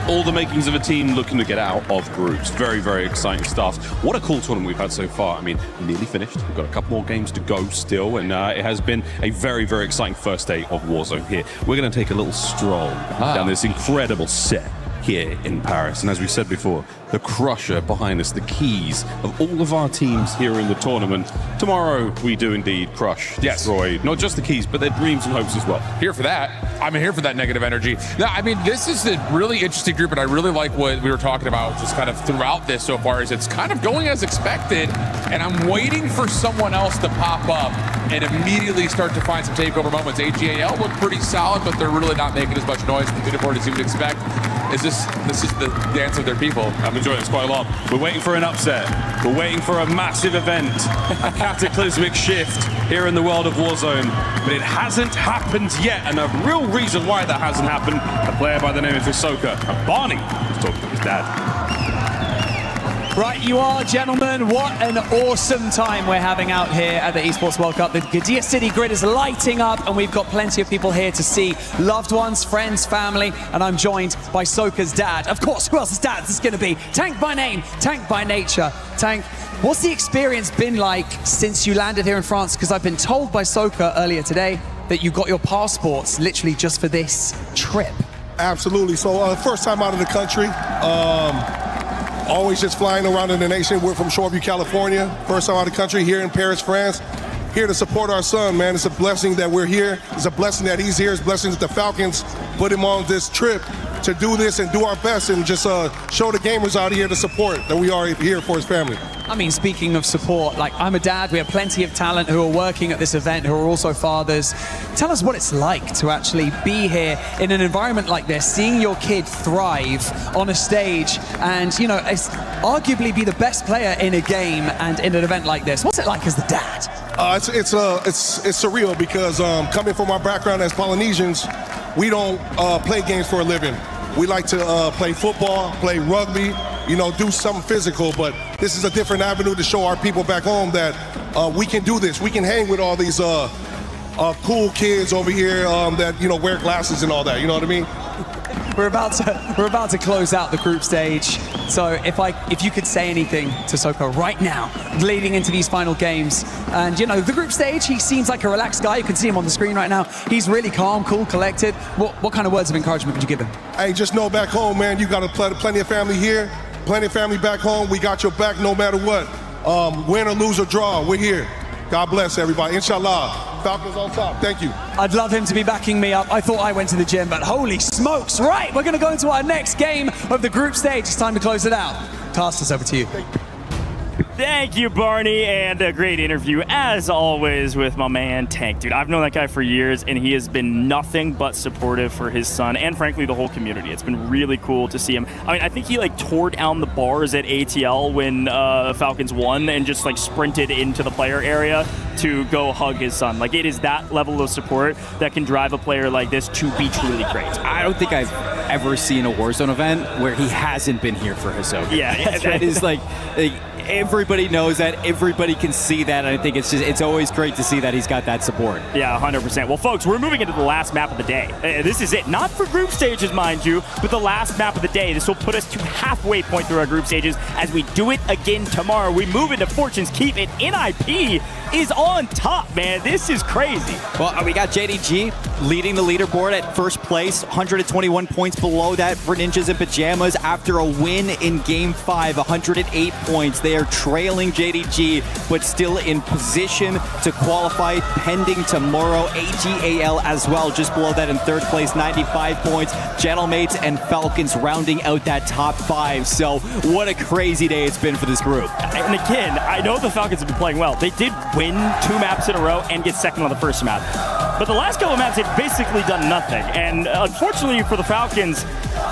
All the makings of a team looking to get out of groups. Very, very exciting stuff. What a cool tournament we've had so far. I mean, nearly finished. We've got a couple more games to go still, and it has been a very, very exciting first day of Warzone here. We're going to take a little stroll down this incredible set here in Paris. And as we said before, the crusher behind us, the keys of all of our teams here in the tournament. Tomorrow, we do indeed crush, destroy, not just the keys, but their dreams and hopes as well. Here for that. I'm here for that negative energy. No, I mean, this is a really interesting group, and I really like what we were talking about just kind of throughout this so far, is it's kind of going as expected, and I'm waiting for someone else to pop up and immediately start to find some takeover moments. AGAL look pretty solid, but they're really not making as much noise in the leaderboard as you would expect. This is the dance of their people. I'm enjoying this quite a lot. We're waiting for an upset. We're waiting for a massive event, a cataclysmic shift here in the world of Warzone. But it hasn't happened yet, and a real reason why that hasn't happened, a player by the name of Hisoka, and Barney is talking to his dad. Right, you are, gentlemen. What an awesome time we're having out here at the Esports World Cup. The Gadir City grid is lighting up, and we've got plenty of people here to see loved ones, friends, family, and I'm joined by Soka's dad. Of course, who else's dad is this going to be? Tank by name, Tank by nature. Tank, what's the experience been like since you landed here in France? Because I've been told by Soka earlier today that you got your passports literally just for this trip. Absolutely. So first time out of the country. Always just flying around in the nation. We're from Shoreview, California. First time out of the country, here in Paris, France. Here to support our son, man. It's a blessing that we're here. It's a blessing that he's here. It's a blessing that the Falcons put him on this trip to do this and do our best and just show the gamers out here the support that we are here for his family. I mean, speaking of support, like, I'm a dad. We have plenty of talent who are working at this event, who are also fathers. Tell us what it's like to actually be here in an environment like this, seeing your kid thrive on a stage and, you know, arguably be the best player in a game and in an event like this. What's it like as the dad? It's surreal because coming from our background as Polynesians, we don't play games for a living. We like to play football, play rugby, you know, do something physical. But this is a different avenue to show our people back home that we can do this. We can hang with all these cool kids over here that, you know, wear glasses and all that. You know what I mean? We're about to close out the group stage. So if you could say anything to Soko right now, leading into these final games, and you know the group stage, he seems like a relaxed guy. You can see him on the screen right now. He's really calm, cool, collected. What kind of words of encouragement would you give him? Hey, just know back home, man, you got plenty of family here, plenty of family back home. We got your back no matter what. Win or lose or draw, we're here. God bless everybody. Inshallah. Falcons on top. Thank you. I'd love him to be backing me up. I thought I went to the gym, but holy smokes. Right, we're going to go into our next game of the group stage. It's time to close it out. Casters, over to you. Thank you, Barney, and a great interview, as always, with my man, Tank. Dude, I've known that guy for years, and he has been nothing but supportive for his son and, frankly, the whole community. It's been really cool to see him. I mean, I think he, like, tore down the bars at ATL when Falcons won and just, like, sprinted into the player area to go hug his son. Like, it is that level of support that can drive a player like this to be truly great. I don't think I've ever seen a Warzone event where he hasn't been here for Hisoka. Yeah. That is, like everybody knows that, everybody can see that, and I think it's always great to see that he's got that support. Yeah, 100%. Well, folks, we're moving into the last map of the day. This is it. Not for group stages, mind you, but the last map of the day. This will put us to halfway point through our group stages as we do it again tomorrow. We move into Fortune's Keep, and NIP is on top, man. This is crazy. Well, we got JDG leading the leaderboard at first place, 121 points below that for Ninjas in Pajamas after a win in Game 5, 108 points. They are trailing JDG, but still in position to qualify pending tomorrow. AGAL as well, just below that in third place, 95 points. Gentlemates and Falcons rounding out that top 5. So what a crazy day it's been for this group. And again, I know the Falcons have been playing well. They did win 2 maps in a row and get second on the first map. But the last couple of maps, they've basically done nothing. And unfortunately for the Falcons,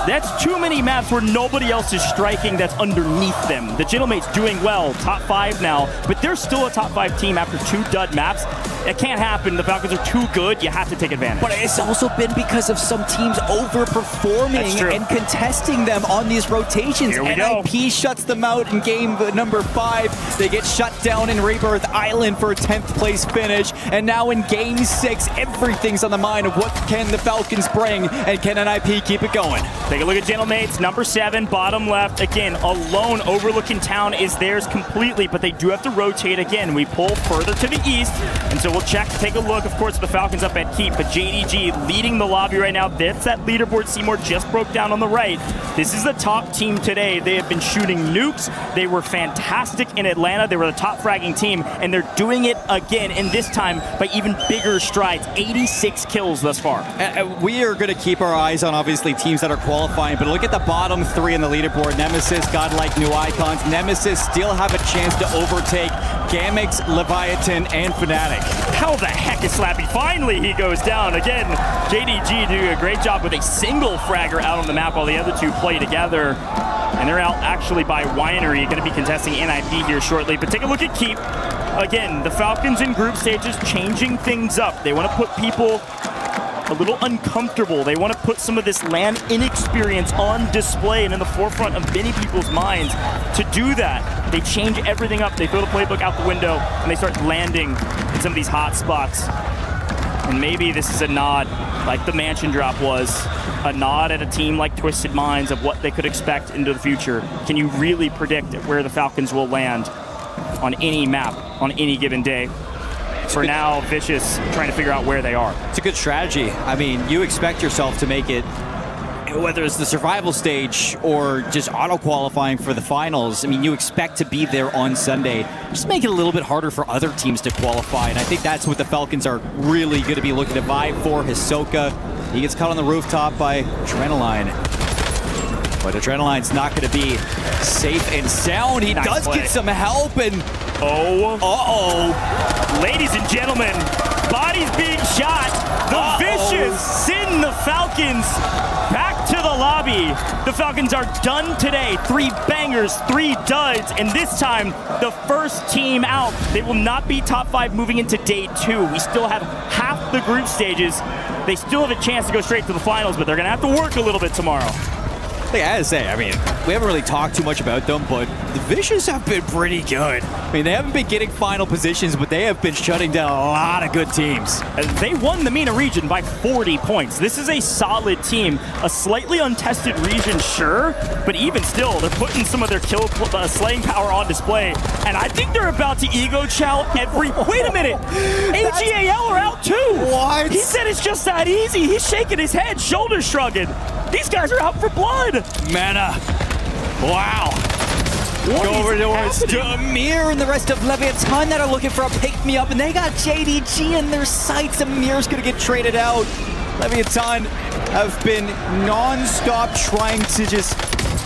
that's too many maps where nobody else is striking that's underneath them. The Gentlemates doing well, top 5 now, but they're still a top 5 team after 2 dud maps. It can't happen. The Falcons are too good. You have to take advantage. But it's also been because of some teams overperforming and contesting them on these rotations. Here we NIP go. shuts them out in game number 5. They get shut down in Rebirth Island for a 10th place finish. And now in game 6, everything's on the mind of what can the Falcons bring, and can NIP keep it going? Take a look at Gentlemates, number 7, bottom left. Again, alone, overlooking town is theirs completely, but they do have to rotate again. We pull further to the east, and so we'll take a look, of course, the Falcons up at Keep, but JDG leading the lobby right now. That's that leaderboard Seymour just broke down on the right. This is the top team today. They have been shooting nukes. They were fantastic in Atlanta. They were the top fragging team, and they're doing it again, and this time by even bigger strides. 86 kills thus far. We are going to keep our eyes on, obviously, teams that are qualifying, but look at the bottom 3 in the leaderboard. Nemesis, Godlike, New Icons. Nemesis still have a chance to overtake Gamix, Leviathan, and Fnatic. How the heck is Slappy? Finally, he goes down. Again, JDG doing a great job with a single fragger out on the map while the other 2 play together. And they're out actually by Winery, going to be contesting NIP here shortly. But take a look at Keep. Again, the Falcons in group stages changing things up. They want to put people a little uncomfortable. They want to put some of this land inexperience on display and in the forefront of many people's minds. To do that, they change everything up. They throw the playbook out the window and they start landing in some of these hot spots. And maybe this is a nod, like the Mansion drop was, a nod at a team like Twisted Minds of what they could expect into the future. Can you really predict where the Falcons will land on any map, on any given day? For now, Vicious trying to figure out where they are. It's a good strategy. I mean, you expect yourself to make it, whether it's the survival stage or just auto-qualifying for the finals. I mean, you expect to be there on Sunday. Just make it a little bit harder for other teams to qualify, and I think that's what the Falcons are really going to be looking to vie for. Hisoka, he gets caught on the rooftop by Adrenaline. But Adrenaline's not going to be safe and sound. He does get some help, and ladies and gentlemen, bodies being shot. The Vicious send the Falcons back to the lobby. The Falcons are done today. 3 bangers, 3 duds, and this time the first team out. They will not be top 5 moving into day 2. We still have half the group stages. They still have a chance to go straight to the finals, but they're going to have to work a little bit tomorrow. I gotta say, I mean, we haven't really talked too much about them, but the Vicious have been pretty good. I mean, they haven't been getting final positions, but they have been shutting down a lot of good teams. They won the MENA region by 40 points. This is a solid team. A slightly untested region, sure, but even still, they're putting some of their slaying power on display. And I think they're about to ego chow every... Wait a minute! AGAL are out too! What? He said it's just that easy. He's shaking his head, shoulders shrugging. These guys are out for blood. Mana. Wow. What Go over towards happening? Amir and the rest of Leviathan that are looking for a pick-me-up, and they got JDG in their sights. Amir's going to get traded out. Leviathan have been non-stop trying to just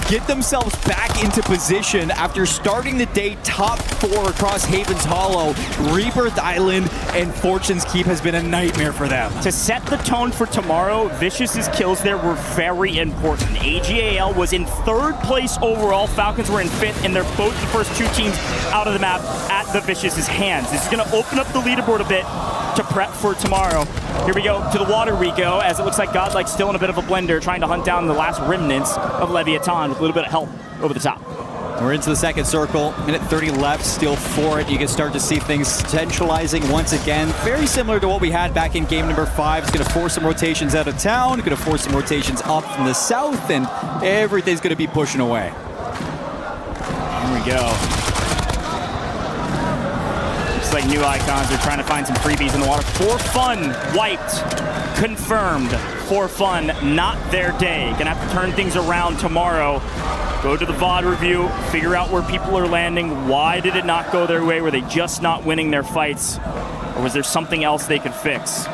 get themselves back into position after starting the day top 4 across Haven's Hollow. Rebirth Island and Fortune's Keep has been a nightmare for them. To set the tone for tomorrow, Vicious's kills there were very important. AGAL was in 3rd place overall. Falcons were in 5th, and they're both the first 2 teams out of the map at the Vicious's hands. This is going to open up the leaderboard a bit to prep for tomorrow. Here we go. To the water we go, as it looks like Godlike's still in a bit of a blender, trying to hunt down the last remnants of Leviathan with a little bit of help over the top. We're into the second circle, minute 30 left, still for it. You can start to see things centralizing once again. Very similar to what we had back in game number 5. It's going to force some rotations out of town, going to force some rotations up from the south, and everything's going to be pushing away. Here we go. Looks like new icons are trying to find some freebies in the water. For fun, wiped, confirmed. For fun, not their day. Gonna have to turn things around tomorrow. Go to the VOD review, figure out where people are landing. Why did it not go their way? Were they just not winning their fights? Or was there something else they could fix?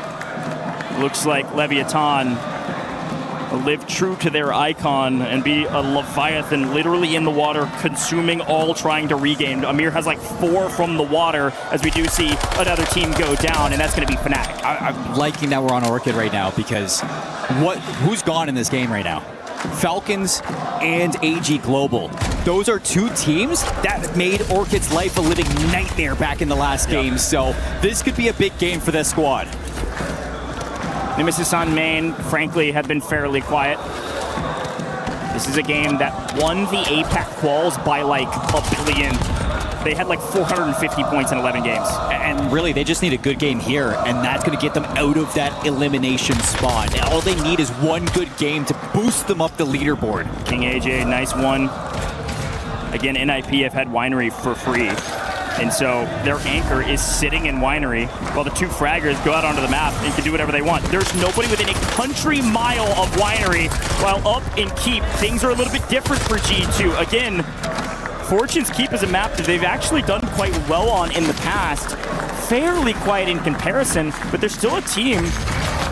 Looks like Leviathan will live true to their icon and be a Leviathan literally in the water, consuming all, trying to regain. Amir has like 4 from the water, as we do see another team go down, and that's going to be Fnatic. I'm liking that we're on Orchid right now, because who's gone in this game right now? Falcons and AG Global. Those are 2 teams that made Orchid's life a living nightmare back in the last game, so this could be a big game for this squad. Nemesis on main, frankly, have been fairly quiet. This is a game that won the APAC quals by like a billion. They had like 450 points in 11 games. And really, they just need a good game here, and that's going to get them out of that elimination spot. All they need is one good game to boost them up the leaderboard. King AJ, nice one. Again, NIP have had Winery for free. And so their anchor is sitting in Winery while the 2 fraggers go out onto the map and can do whatever they want. There's nobody within a country mile of Winery, while up in Keep, things are a little bit different for G2. Again, Fortune's Keep is a map that they've actually done quite well on in the past. Fairly quiet in comparison, but there's still a team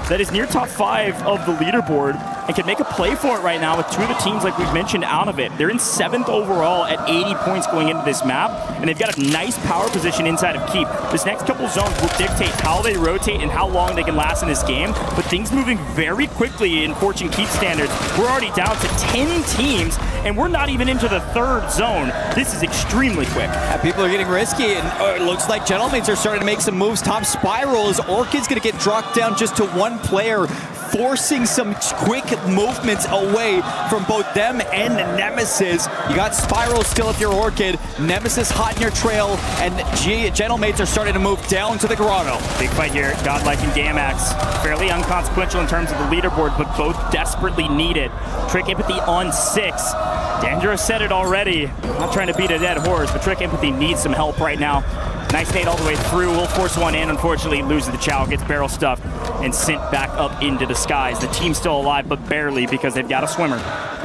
that is near top 5 of the leaderboard and can make a play for it right now with 2 of the teams, like we've mentioned, out of it. They're in 7th overall at 80 points going into this map, and they've got a nice power position inside of Keep. This next couple zones will dictate how they rotate and how long they can last in this game, but things moving very quickly in Fortune Keep standards. We're already down to 10 teams, and we're not even into the 3rd zone. This is extremely quick. People are getting risky, and it looks like Gentlemen's are starting to make some moves. Top Spiral is Orchid's going to get dropped down just to 1 player, forcing some quick movements away from both them and Nemesis. You got Spiral still if you're Orchid, Nemesis hot in your trail, and Gentlemates are starting to move down to the grotto. Big fight here, Godlike and Gamax. Fairly unconsequential in terms of the leaderboard, but both desperately need it. Trick Empathy on 6. Dandra said it already. I'm not trying to beat a dead horse, but Trick Empathy needs some help right now. Nice nade all the way through. Will force one in. Unfortunately, loses the chow, gets barrel stuffed, and sent back up into the skies. The team's still alive, but barely, because they've got a swimmer.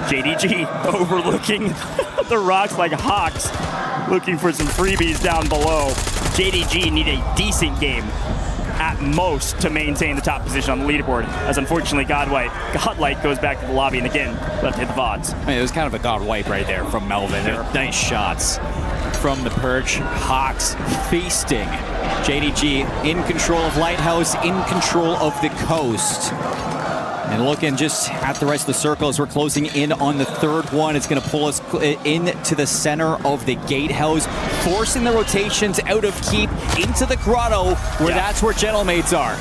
JDG overlooking the rocks like hawks, looking for some freebies down below. JDG need a decent game at most to maintain the top position on the leaderboard, as unfortunately Godlike goes back to the lobby, and again, left hit the VODs. I mean, it was kind of a God wipe right there from Melvin. Nice shots from the perch. Hawks feasting. JDG in control of Lighthouse, in control of the coast. And looking just at the rest of the circle as we're closing in on the 3rd one. It's going to pull us into the center of the gatehouse, forcing the rotations out of Keep into the grotto, where that's where Gentlemates are.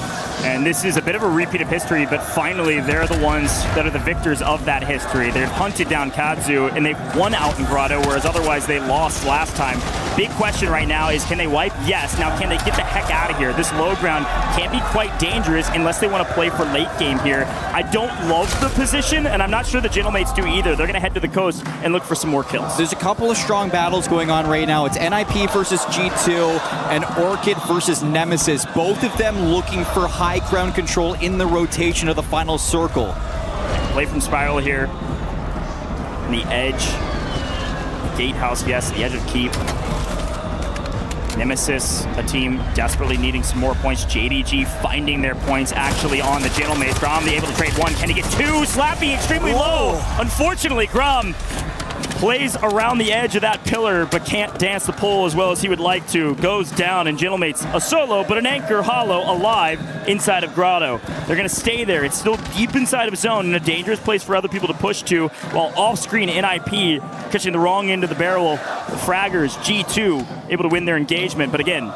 And this is a bit of a repeat of history, but finally they're the ones that are the victors of that history. They've hunted down Kadzu, and they've won out in Grotto, whereas otherwise they lost last time. Big question right now is, can they wipe? Yes. Now, can they get the heck out of here? This low ground can't be quite dangerous unless they want to play for late game here. I don't love the position, and I'm not sure the Gentlemates do either. They're going to head to the coast and look for some more kills. There's a couple of strong battles going on right now. It's NIP versus G2 and Orchid versus Nemesis. Both of them looking for high ground control in the rotation of the final circle. Play from Spiral here. On the edge. Gatehouse, yes, the edge of Keep. Nemesis, a team desperately needing some more points. JDG finding their points actually on the Gentlemates. Grom able to trade one. Can he get two? Slappy extremely low. Unfortunately, Grom plays around the edge of that pillar, but can't dance the pole as well as he would like to. Goes down, and Gentlemates a solo, but an anchor hollow alive inside of Grotto. They're going to stay there. It's still deep inside of zone and a dangerous place for other people to push to, while off-screen NIP catching the wrong end of the barrel. The Fraggers, G2, able to win their engagement, but again,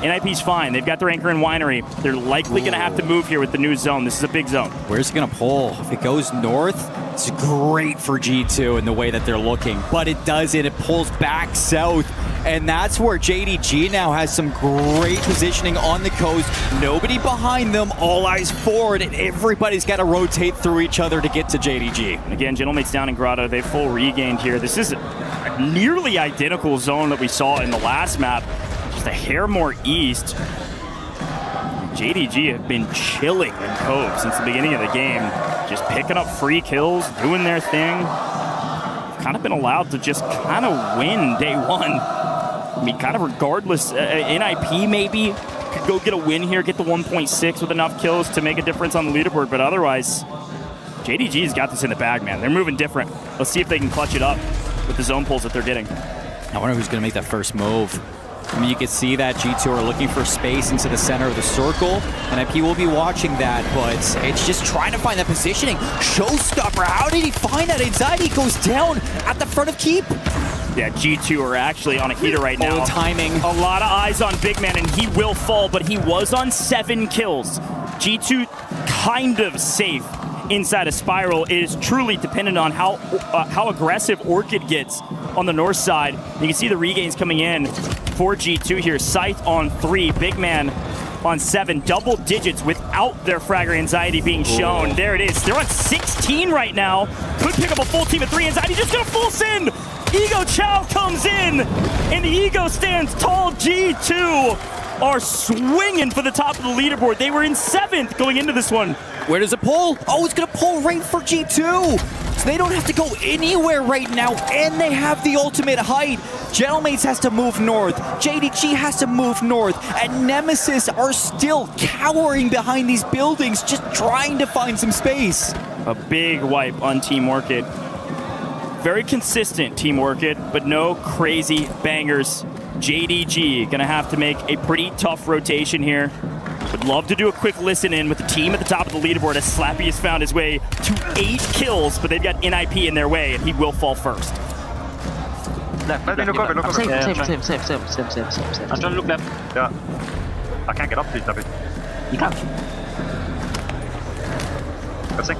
NIP's fine. They've got their anchor in Winery. They're likely going to have to move here with the new zone. This is a big zone. Where's it going to pull? If it goes north, it's great for G2 in the way that they're looking, but it doesn't. It pulls back south, and that's where JDG now has some great positioning on the coast. Nobody behind them, all eyes forward, and everybody's got to rotate through each other to get to JDG. And again, Gentlemates down in Grotto. They've full regained here. This is a nearly identical zone that we saw in the last map. Just a hair more east. JDG have been chilling in Cove since the beginning of the game. Just picking up free kills, doing their thing. Kind of been allowed to just kind of win day one. I mean, kind of regardless. NIP maybe could go get a win here, get the 1.6 with enough kills to make a difference on the leaderboard, but otherwise, JDG's got this in the bag, man. They're moving different. Let's see if they can clutch it up with the zone pulls that they're getting. I wonder who's going to make that first move. I mean, you can see that G2 are looking for space into the center of the circle, and IP will be watching that, but it's just trying to find that positioning. Showstopper, how did he find that? Anxiety goes down at the front of Keep. Yeah, G2 are actually on a heater right now. The timing. A lot of eyes on Big Man, and he will fall, but he was on 7 kills. G2 kind of safe inside of Spiral. It is truly dependent on how aggressive Orchid gets on the north side. You can see the regains coming in for G2 here. Scythe on 3, Big Man on 7, double digits without their Fragger Anxiety being shown. Ooh. There it is. They're on 16 right now. Could pick up a full team of 3. Anxiety just gonna full send. Ego Chow comes in, and Ego stands tall. G2 are swinging for the top of the leaderboard. They were in 7th going into this one. Where does it pull? Oh, it's gonna pull right for G2. So they don't have to go anywhere right now, and they have the ultimate height. Gentlemates has to move north. JDG has to move north, and Nemesis are still cowering behind these buildings, just trying to find some space. A big wipe on Team Orchid. Very consistent Team Orchid, but no crazy bangers. JDG gonna have to make a pretty tough rotation here. Would love to do a quick listen in with the team at the top of the leaderboard as Slappy has found his way to 8 kills, but they've got NIP in their way, and he will fall first. Left, look over. Same. I'm trying to look left. Yeah. I can't get up to it. You can't. Pressing.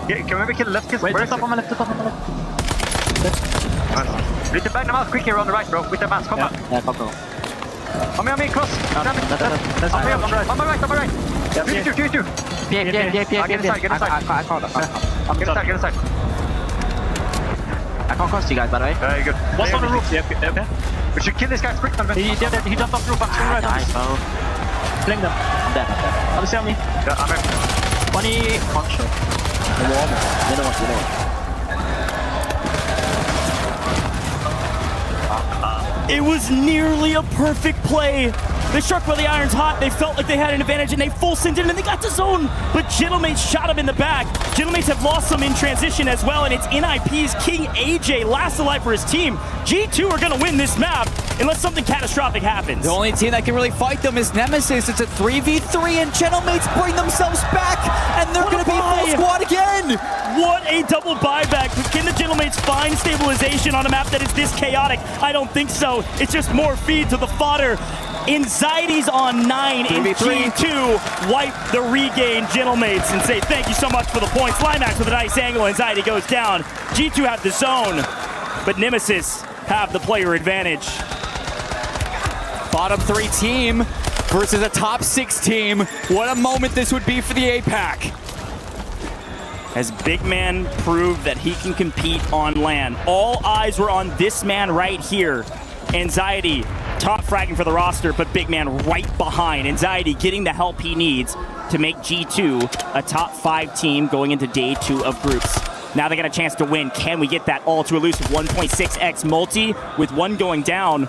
Yeah, can we maybe kill the left kiss? Wait, where is top on my left, top on my left. With the bang them out quick here on the right, bro. With the mask, come on. Yeah, come on. On me, cross. Damn it. That's on my right. Yeah, Fuse you. Get inside. Get inside. I can't cross you guys, by the way. Very good. What's on the roof? Yeah. We should kill this guy quick, man. He jumped off the roof. I'm swinging right. Nice, bro. Fling them. I'm dead. Have a see on me. Yeah, I'm here. 20 punch shot. The wall. You know what. It was nearly a perfect play. They struck while the iron's hot. They felt like they had an advantage, and they full sent in, and they got to zone. But Gentlemates shot him in the back. Gentlemates have lost some in transition as well, and it's NIP's King AJ last alive for his team. G2 are going to win this map unless something catastrophic happens. The only team that can really fight them is Nemesis. It's a 3v3, and Gentlemates bring themselves back, and they're going to be full squad again. What a double buyback. Can the Gentlemates find stabilization on a map that is this chaotic? I don't think so. It's just more feed to the fodder. Anxiety's on 9 in G2. Wipe the regain, gentlemates, and say thank you so much for the points. Limax with a nice angle. Anxiety goes down. G2 have the zone, but Nemesis have the player advantage. Bottom 3 team versus a top 6 team. What a moment this would be for the APAC. As Big Man proved that he can compete on LAN. All eyes were on this man right here. Anxiety, top fragging for the roster, but Big Man right behind. Anxiety getting the help he needs to make G2 a top 5 team going into day 2 of groups. Now they got a chance to win. Can we get that all too elusive 1.6x multi with 1 going down?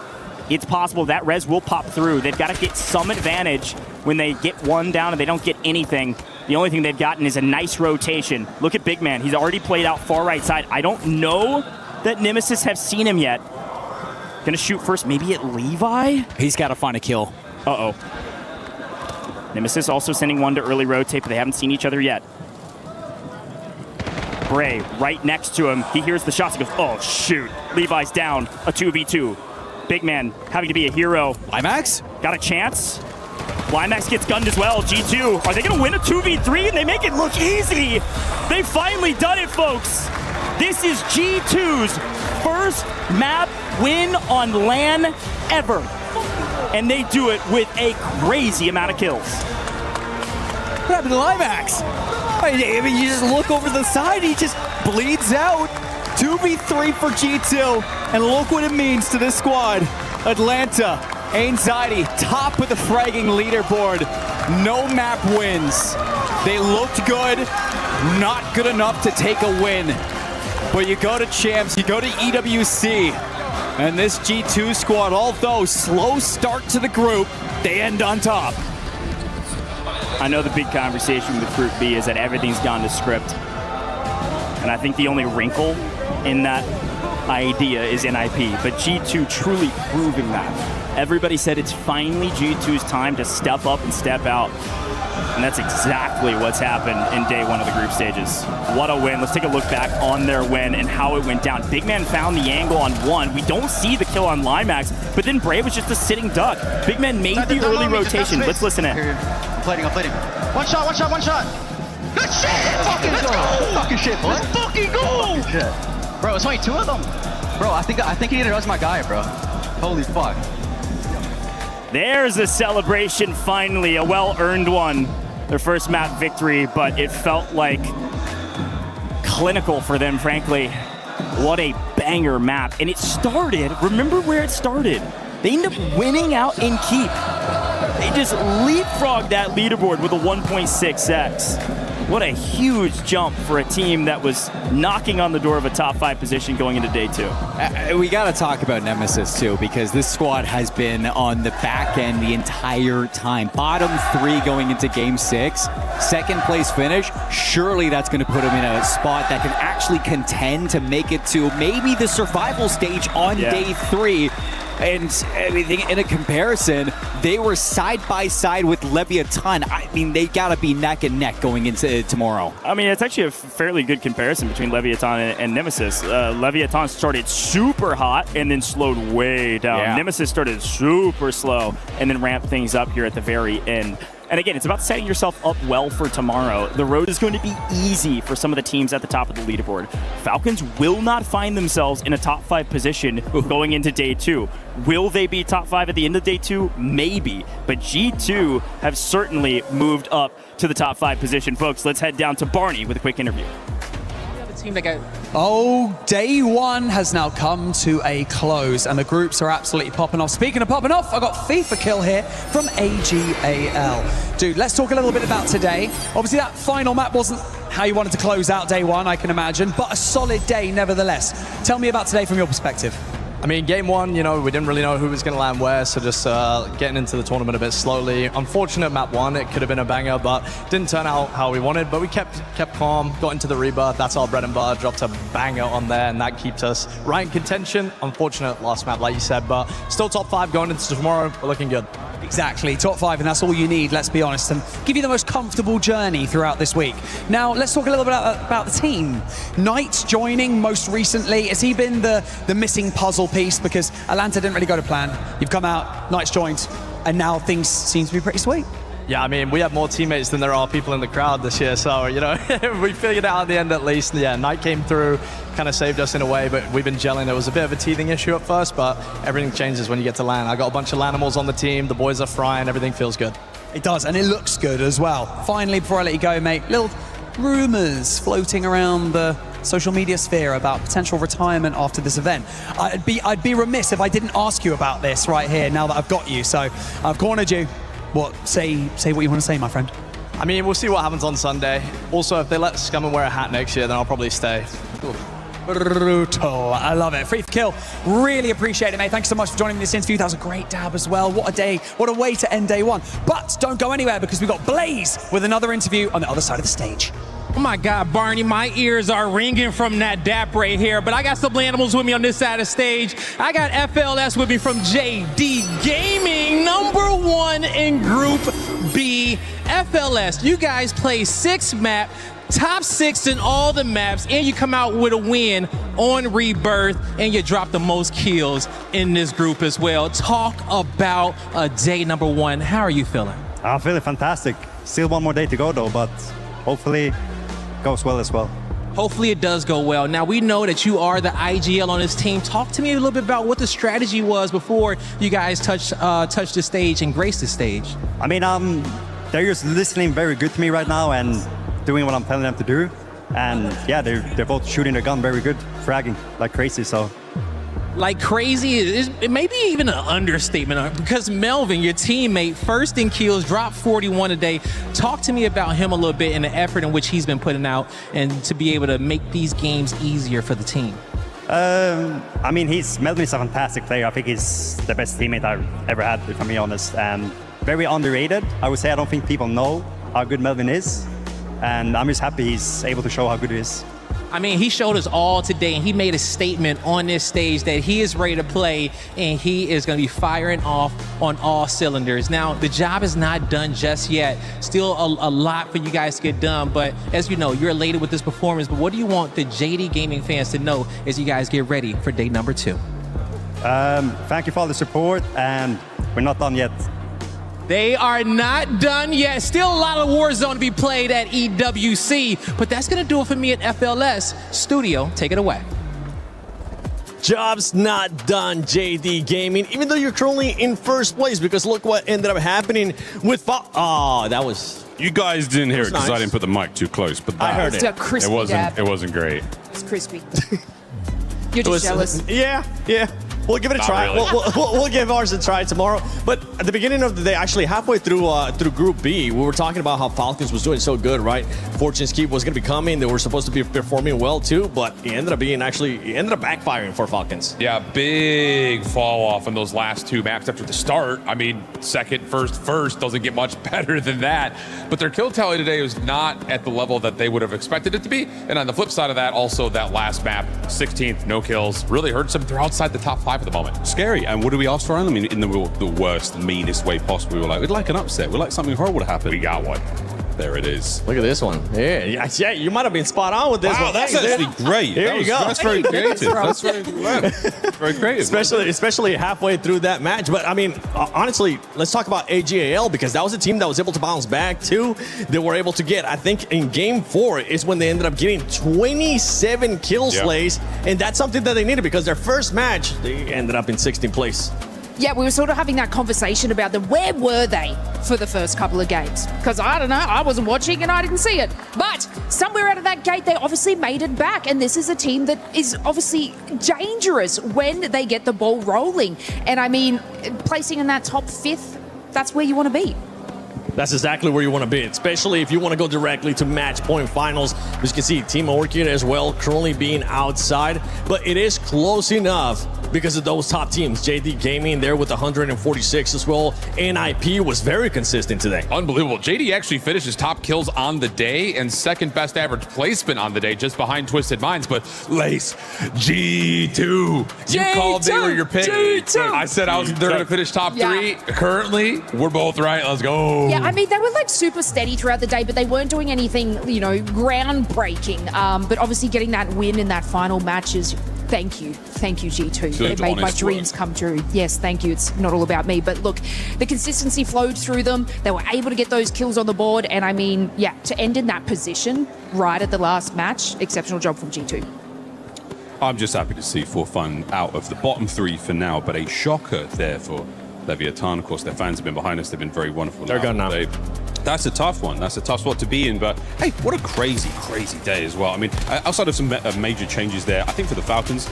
It's possible that res will pop through. They've got to get some advantage when they get 1 down and they don't get anything. The only thing they've gotten is a nice rotation. Look at Big Man. He's already played out far right side. I don't know that Nemesis have seen him yet. Gonna shoot first, maybe at Levi? He's got to find a kill. Uh-oh. Nemesis also sending 1 to early rotate, but they haven't seen each other yet. Bray right next to him. He hears the shots. He goes, oh, shoot. Levi's down. A 2v2. Big Man having to be a hero. Limax? Got a chance. Limax gets gunned as well. G2, are they going to win a 2v3? And they make it look easy. They've finally done it, folks. This is G2's first map win on LAN ever. And they do it with a crazy amount of kills. What happened to Limax? I mean, you just look over the side, he just bleeds out. 2v3 for G2, and look what it means to this squad. Atlanta, Anxiety, top of the fragging leaderboard. No map wins. They looked good, not good enough to take a win. But you go to champs, you go to EWC, and this G2 squad, although slow start to the group, they end on top. I know the big conversation with Group B is that everything's gone to script. And I think the only wrinkle in that idea is NIP, but G2 truly proving that. Everybody said it's finally G2's time to step up and step out. And that's exactly what's happened in day 1 of the group stages. What a win. Let's take a look back on their win and how it went down. Big Man found the angle on 1. We don't see the kill on Limax, but then Brave was just a sitting duck. Big Man made the early rotation. Let's listen in. I'm plating. One shot. Good shit! Let's go! Fucking shit, boy. Let's fucking go! Shit. Bro, it's only 2 of them. Bro, I think he was my guy, bro. Holy fuck. There's a celebration, finally, a well-earned one. Their first map victory, but it felt like clinical for them, frankly. What a banger map. And it started, remember where it started. They end up winning out in Keep. They just leapfrogged that leaderboard with a 1.6x. What a huge jump for a team that was knocking on the door of a top 5 position going into day 2. We got to talk about Nemesis too, because this squad has been on the back end the entire time. Bottom 3 going into game 6, second place finish. Surely that's going to put them in a spot that can actually contend to make it to maybe the survival stage on day 3. And everything in a comparison, they were side by side with Leviathan. I mean, they gotta be neck and neck going into tomorrow. I mean, it's actually a fairly good comparison between Leviathan and Nemesis. Leviathan started super hot and then slowed way down. Yeah. Nemesis started super slow and then ramped things up here at the very end. And again, it's about setting yourself up well for tomorrow. The road is going to be easy for some of the teams at the top of the leaderboard. Falcons will not find themselves in a top 5 position going into day 2. Will they be top 5 at the end of day 2? Maybe. But G2 have certainly moved up to the top 5 position. Folks, let's head down to Barney with a quick interview. Oh, day 1 has now come to a close, and the groups are absolutely popping off. Speaking of popping off, I got FIFA kill here from AGAL. Dude, let's talk a little bit about today. Obviously, that final map wasn't how you wanted to close out day 1, I can imagine, but a solid day nevertheless. Tell me about today from your perspective. I mean, game 1, you know, we didn't really know who was going to land where, so just getting into the tournament a bit slowly. Unfortunate map 1, it could have been a banger, but didn't turn out how we wanted. But we kept calm, got into the rebirth. That's our bread and butter. Dropped a banger on there, and that keeps us right in contention. Unfortunate last map, like you said, but still top 5 going into tomorrow. We're looking good. Exactly, top 5, and that's all you need, let's be honest, and give you the most comfortable journey throughout this week. Now, let's talk a little bit about the team. Knight joining most recently. Has he been the missing puzzle piece? Because Atlanta didn't really go to plan. You've come out, Knight's joined, and now things seem to be pretty sweet. Yeah, I mean, we have more teammates than there are people in the crowd this year, so, you know, we figured it out at the end at least. Yeah, Knight came through, kind of saved us in a way, but we've been gelling. It was a bit of a teething issue at first, but everything changes when you get to LAN. I got a bunch of LANimals on the team, the boys are frying, everything feels good. It does, and it looks good as well. Finally, before I let you go, mate, little rumors floating around the social media sphere about potential retirement after this event. I'd be remiss if I didn't ask you about this right here now that I've got you, so I've cornered you. What? Say what you want to say, my friend. I mean, we'll see what happens on Sunday. Also, if they let Scum and wear a hat next year, then I'll probably stay. Brutal. I love it. Free for kill. Really appreciate it, mate. Thanks so much for joining me in this interview. That was a great dab as well. What a day. What a way to end day one. But don't go anywhere because we've got Blaze with another interview on the other side of the stage. Oh my God, Barney, my ears are ringing from that dap right here, but I got some animals with me on this side of the stage. I got FLS with me from JD Gaming, #1 in Group B. FLS, you guys play 6-map, top 6 in all the maps, and you come out with a win on Rebirth, and you drop the most kills in this group as well. Talk about day #1. How are you feeling? I'm feeling fantastic. Still one more day to go though, but hopefully goes well as well. Hopefully it does go well. Now, we know that you are the IGL on this team. Talk to me a little bit about what the strategy was before you guys touched the stage and graced the stage. I mean, they're just listening very good to me right now and doing what I'm telling them to do. And yeah, they're both shooting their gun very good, fragging like crazy, so. Like crazy, it may be even an understatement because Melvin, your teammate, first in kills, dropped 41 a day. Talk to me about him a little bit and the effort in which he's been putting out and to be able to make these games easier for the team. I mean, Melvin is a fantastic player. I think he's the best teammate I've ever had, if I'm being honest, and very underrated. I would say I don't think people know how good Melvin is, and I'm just happy he's able to show how good he is. I mean, he showed us all today, and he made a statement on this stage that he is ready to play, and he is going to be firing off on all cylinders. Now, the job is not done just yet. Still a lot for you guys to get done, but as you know, you're elated with this performance, but what do you want the JD Gaming fans to know as you guys get ready for day #2? Thank you for all the support, and we're not done yet. They are not done yet. Still a lot of Warzone to be played at EWC, but that's going to do it for me at FLS. Studio, take it away. Job's not done, JD Gaming, even though you're currently in first place, because look what ended up happening with that was... You guys didn't hear it because nice. I didn't put the mic too close, but I heard It's a crispy dab. It wasn't great. It's crispy. You're just jealous. Yeah. We'll give it a Not try. really. We'll give ours a try tomorrow. But at the beginning of the day, actually halfway through Group B, we were talking about how Falcons was doing so good, right? Fortune's Keep was going to be coming. They were supposed to be performing well too, but it ended up backfiring for Falcons. Yeah, big fall off in those last 2 maps after the start. I mean, second, first doesn't get much better than that. But their kill tally today was not at the level that they would have expected it to be. And on the flip side of that, also that last map, 16th, no kills, really hurts them. They're outside the top 5 at the moment. Scary. And what do we ask for? I mean, in the worst, meanest way possible. We were like, we'd like an upset. We'd like something horrible to happen. We got one. There it is. Look at this one. Yeah, you might have been spot on with this one. That's actually great. Here you go. That's very creative. That's very creative. Especially halfway through that match. But I mean, honestly, let's talk about AGAL because that was a team that was able to bounce back too. They were able to get, I think, in game 4 is when they ended up getting 27 kill slays, and that's something that they needed because their first match they ended up in 16th place. Yeah, we were sort of having that conversation about them. Where were they for the first couple of games? Because I don't know, I wasn't watching and I didn't see it. But somewhere out of that gate, they obviously made it back. And this is a team that is obviously dangerous when they get the ball rolling. And I mean, placing in that top 5th, that's where you want to be. That's exactly where you want to be, especially if you want to go directly to match point finals. As you can see, Team Orchid as well, currently being outside, but it is close enough because of those top teams. JD Gaming there with 146 as well. NIP was very consistent today. Unbelievable. JD actually finishes top kills on the day and second best average placement on the day, just behind Twisted Minds. But Lace, G2. You called they were your pick. G2. I said they're going to finish top 3. Currently, we're both right. Let's go. Yeah, I mean, they were like super steady throughout the day, but they weren't doing anything, you know, groundbreaking. But obviously getting that win in that final match is thank you, G2. Good, They made my honest dreams work. come true. Yes, thank you. It's not all about me. But look, the consistency flowed through them. They were able to get those kills on the board. And I mean, yeah, to end in that position right at the last match, exceptional job from G2. I'm just happy to see For Fun out of the bottom 3 for now, but a shocker there for Leviathan. Of course, their fans have been behind us. They've been very wonderful. They're gone now. That's a tough one. That's a tough spot to be in. But hey, what a crazy, crazy day as well. I mean, outside of some major changes there, I think for the Falcons,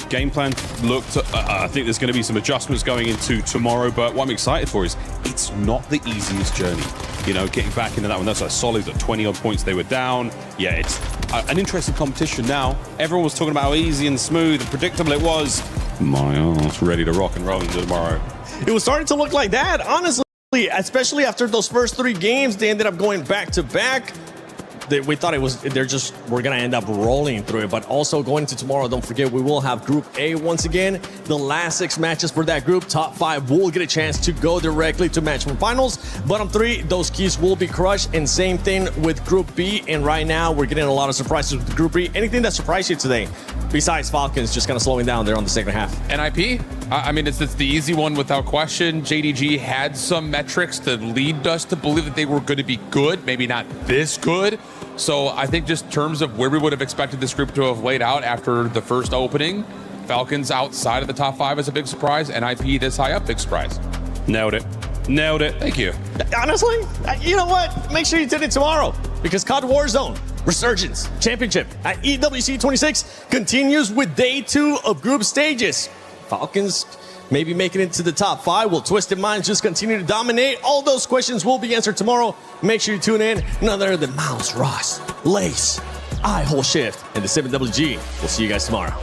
game plan looked, I think there's going to be some adjustments going into tomorrow. But what I'm excited for is it's not the easiest journey. You know, getting back into that one. That's a solid 20 odd points they were down. Yeah, it's an interesting competition now. Everyone was talking about how easy and smooth and predictable it was. My ass, ready to rock and roll into tomorrow. It was starting to look like that, honestly, especially after those first 3 games. They ended up going back to back. We thought we're gonna end up rolling through it, but also going to tomorrow, don't forget, we will have Group A once again. The last 6 matches for that group, top 5 will get a chance to go directly to matchroom finals. Bottom 3, those keys will be crushed, and same thing with Group B. And right now, we're getting a lot of surprises with Group B. Anything that surprised you today, besides Falcons just kind of slowing down there on the second half? NIP? I mean, it's the easy one without question. JDG had some metrics that lead us to believe that they were going to be good, maybe not this good. So I think just in terms of where we would have expected this group to have laid out after the first opening, Falcons outside of the top 5 is a big surprise. NIP this high up, big surprise. Nailed it. Nailed it. Thank you. Honestly, you know what? Make sure you tune in tomorrow, because COD Warzone Resurgence Championship at EWC 26 continues with day 2 of group stages. Falcons maybe making it to the top 5. Will Twisted Minds just continue to dominate? All those questions will be answered tomorrow. Make sure you tune in. None other than Miles Ross, Lace, Whole Shift, and the 7WG. We'll see you guys tomorrow.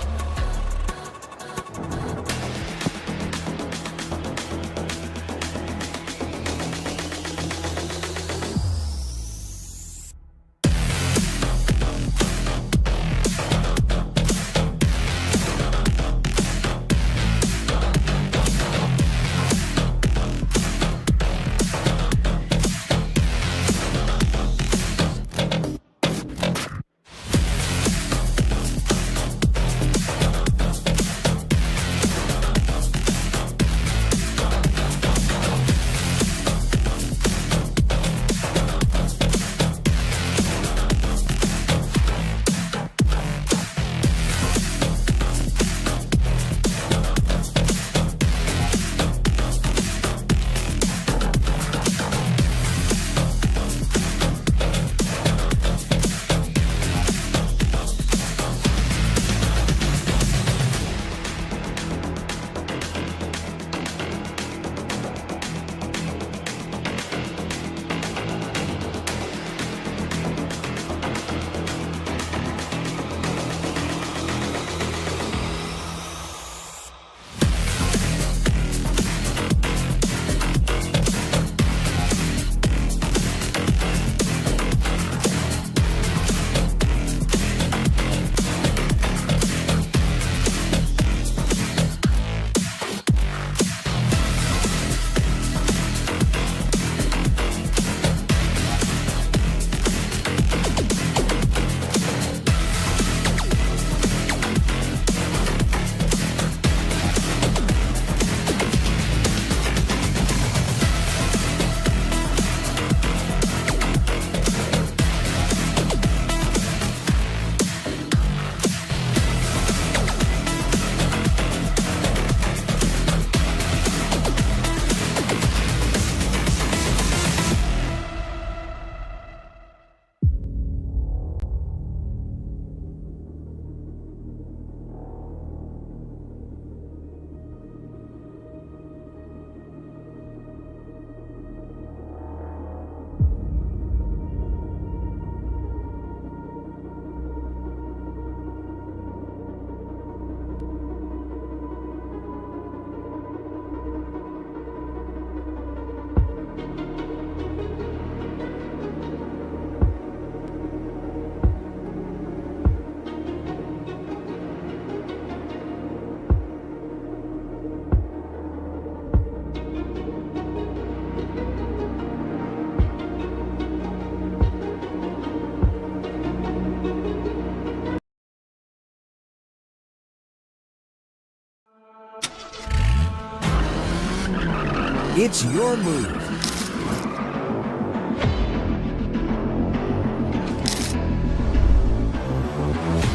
It's your move.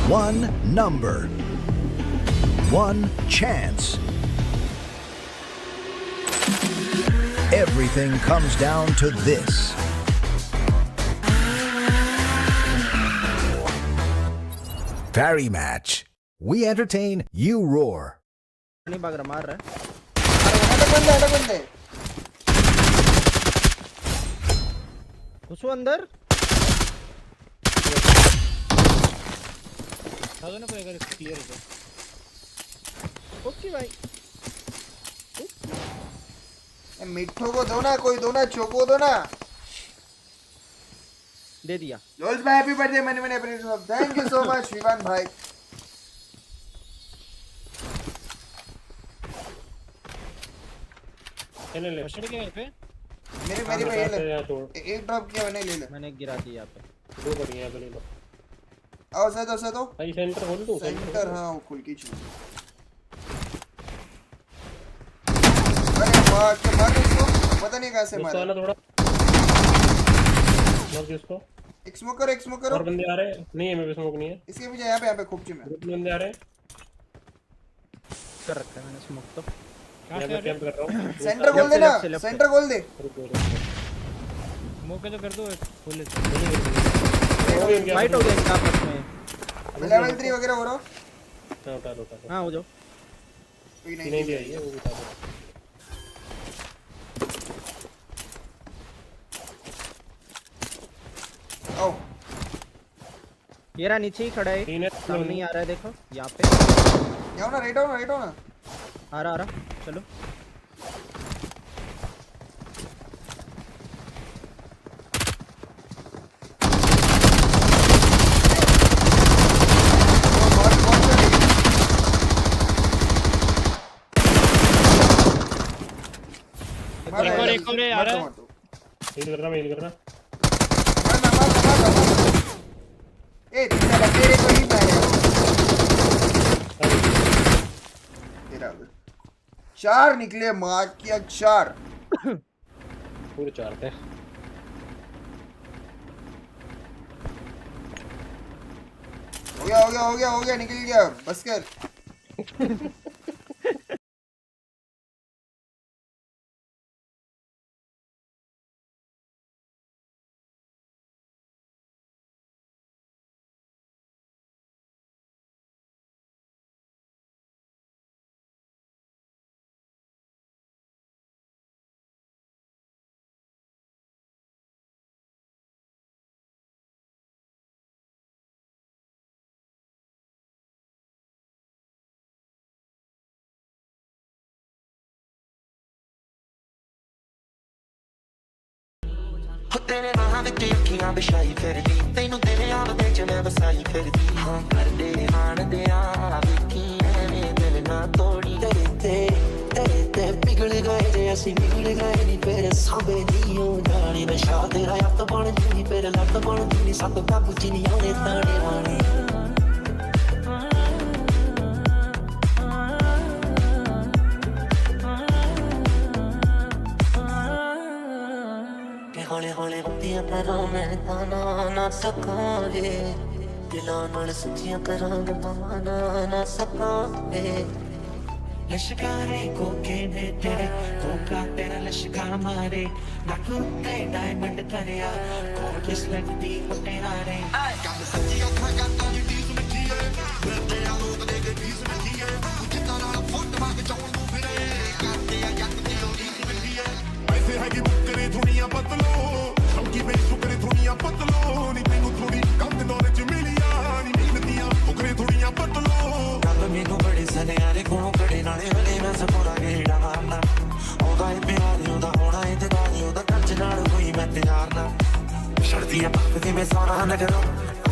One number. One chance. Everything comes down to this. Parry match. We entertain, you roar. नहीं भाग रहा मार रहा है अटक बंदे घुसो अंदर भागो ना कोई अगर क्लियर हो जाए ओके भाई मिठो को दो ना कोई दो ना चोको दो ना दे दिया जोल्स भाई हैप्पी बर्थडे मैंने अपने thank you so much Vivaan भाई ले ले फर्स्ट एड क्या पे मेरे भाई ले एक ड्रॉप किया मैंने ले ले मैंने गिरा दिया यहाँ पे दो पड़ गए पे ले लो आओ सो भाई सेंटर खोल दो सेंटर हां वो खुल के छू अरे वाह क्या मार इसको पता नहीं कैसे मारा थोड़ा मार दे उसको एक स्मोक करो और बंदे आ रहे हैं नहीं है मेरे स्मोक नहीं है इसके पीछे यहाँ पे खोपची में बंदे आ रहे हैं कर रखा है मैंने स्मोक तो कैंप कर रहा हूं सेंटर खोल दे ना सेंटर खोल दे स्मोक तो कर दो खोल ले फाइट हो गया इनका आपस में लेवल 3 वगैरह हो रहा उठा हां हो जाओ कोई नहीं दिया ये वो उठा दो आओ ये रहा नीचे ही खड़ा है सामने ही आ रहा है देखो यहाँ पे यहाँ ना राइट आओ ना आ रहा चलो एक और आ रहा है हील करना ए तेरे को ही मारे तेरा 4 निकले मार किया 4 पूरे 4 थे हो गया निकल गया बस कर तेरे नाम ते अखियां बिछाई फिरदी तैनूं तेरे याद दे च मैं बसाई फिरदी हां कर दे मान दे आ वेखी ऐवें दिल ना तोड़ी तेरे ते पिघल गए जे असीं निकल गए नी फिर साबे दी हो जानी नशा तेरा हत्थ बन जूनी फिर लत्त बन जूनी सत काबू च नहीं आने ताने वाने हौले हौले होंदियां करां मैं ताना ना सकां वे दिलां नाल सच्चियां करांगे माना ना सकां वे लश्कारे कोके ने तेरे कोका तेरा लश्कार मारे नाकुते डायमंड करिया कोकिस लगदी तेरा रे कम सच्चियां खागा दी टीस मिठी है मैं तेरा लोग दे के टीस मिठी है जितना नाल फुट मार के चौल दू फिरे करते आ जट दी टीस मिठी है ऐसे है कि बुकरे दुनिया बदलो हमकी बेसुकरे दुनिया बदलो नी तेनू थोड़ी कम नॉलेज मिलिया नी मिलदियां बुकरे दुनिया बदलो कल मेनू बड़े सने यारे कोणों कड़े नाले वाले मैं सपोरा गेड़ा मारना ओदा ए प्यार ओदा होना ए ते गाली ओदा टच नाल कोई मैं तैयार ना शर्ती है बात दी मैं सोना न करो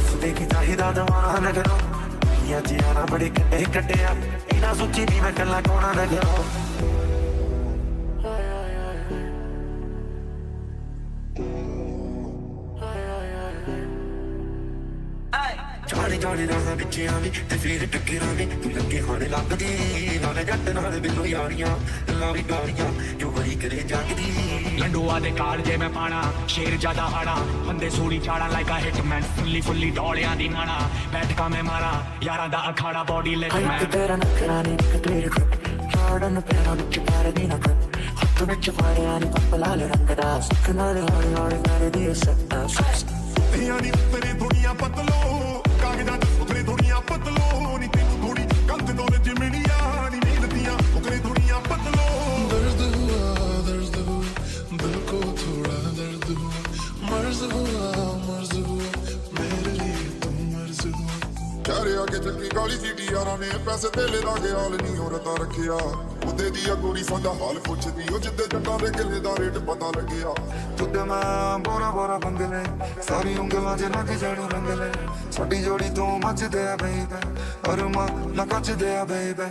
उस देखी चाहिदा दवाना न करो ये जियाना बड़ी कट्टे आ इना सोची नी मैं कल्ला कोना न करो जाने नाले जाने रहा बिच्चे आवी ते फिर टक्करां वे तू लगे खाने लगदी नाले जट नाल बिल्लो यारियां लावी गालियां जो बड़ी करे जागदी लंडुआ दे कालजे में पाना शेर ज्यादा हाड़ा बंदे सूली चाड़ा लाइक अ हिटमैन फुल्ली डोलियां दी नाना बैठका में मारा यारां दा अखाड़ा बॉडी लेट मैं तेरा नखरा नी तेरे को हार्डन पैरों विच पैर दी नख हत्थ विच फाड़ियां नी पप्पा लाल रंग दा सुख नाल हौली हौली कर दी सत्ता धियां नी तेरी दुनिया पतलो कागजां ते उतरी दुनिया पतलो नी तेनू थोड़ी कंध दौले जिमनिया नी नींदियां उतरी दुनिया पतलो दर्द हुआ दिल को थोड़ा दर्द हुआ मर्ज हुआ मेरे लिए तुम मर्ज हुआ करे आगे चक्की काली सीटी यारां ने पैसे तेले दा हाल नहीं हो रता रखिया उदे दी कुड़ी साडा हाल पुछदी ओ जिद्दे जट्टां दे किले दा रेट पता लगया तुद मैं बोरा बंगले सारी उंगलां च लग जाणू रंगले साडी जोड़ी तू मचदे आ बेबे अरमा ना कचदे आ बेबे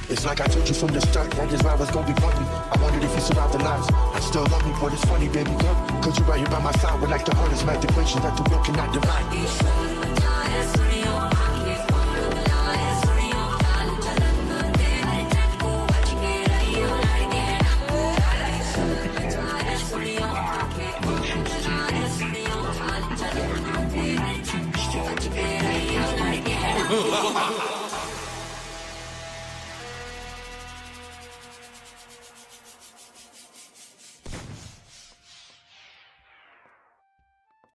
It's like I told you from the start that this ride was gonna be funny. I wondered if you survived the lives. I still love me, but it's funny, baby girl. Cause you right here by my side with like the hardest math equation that the world cannot divide. Ha ha ha!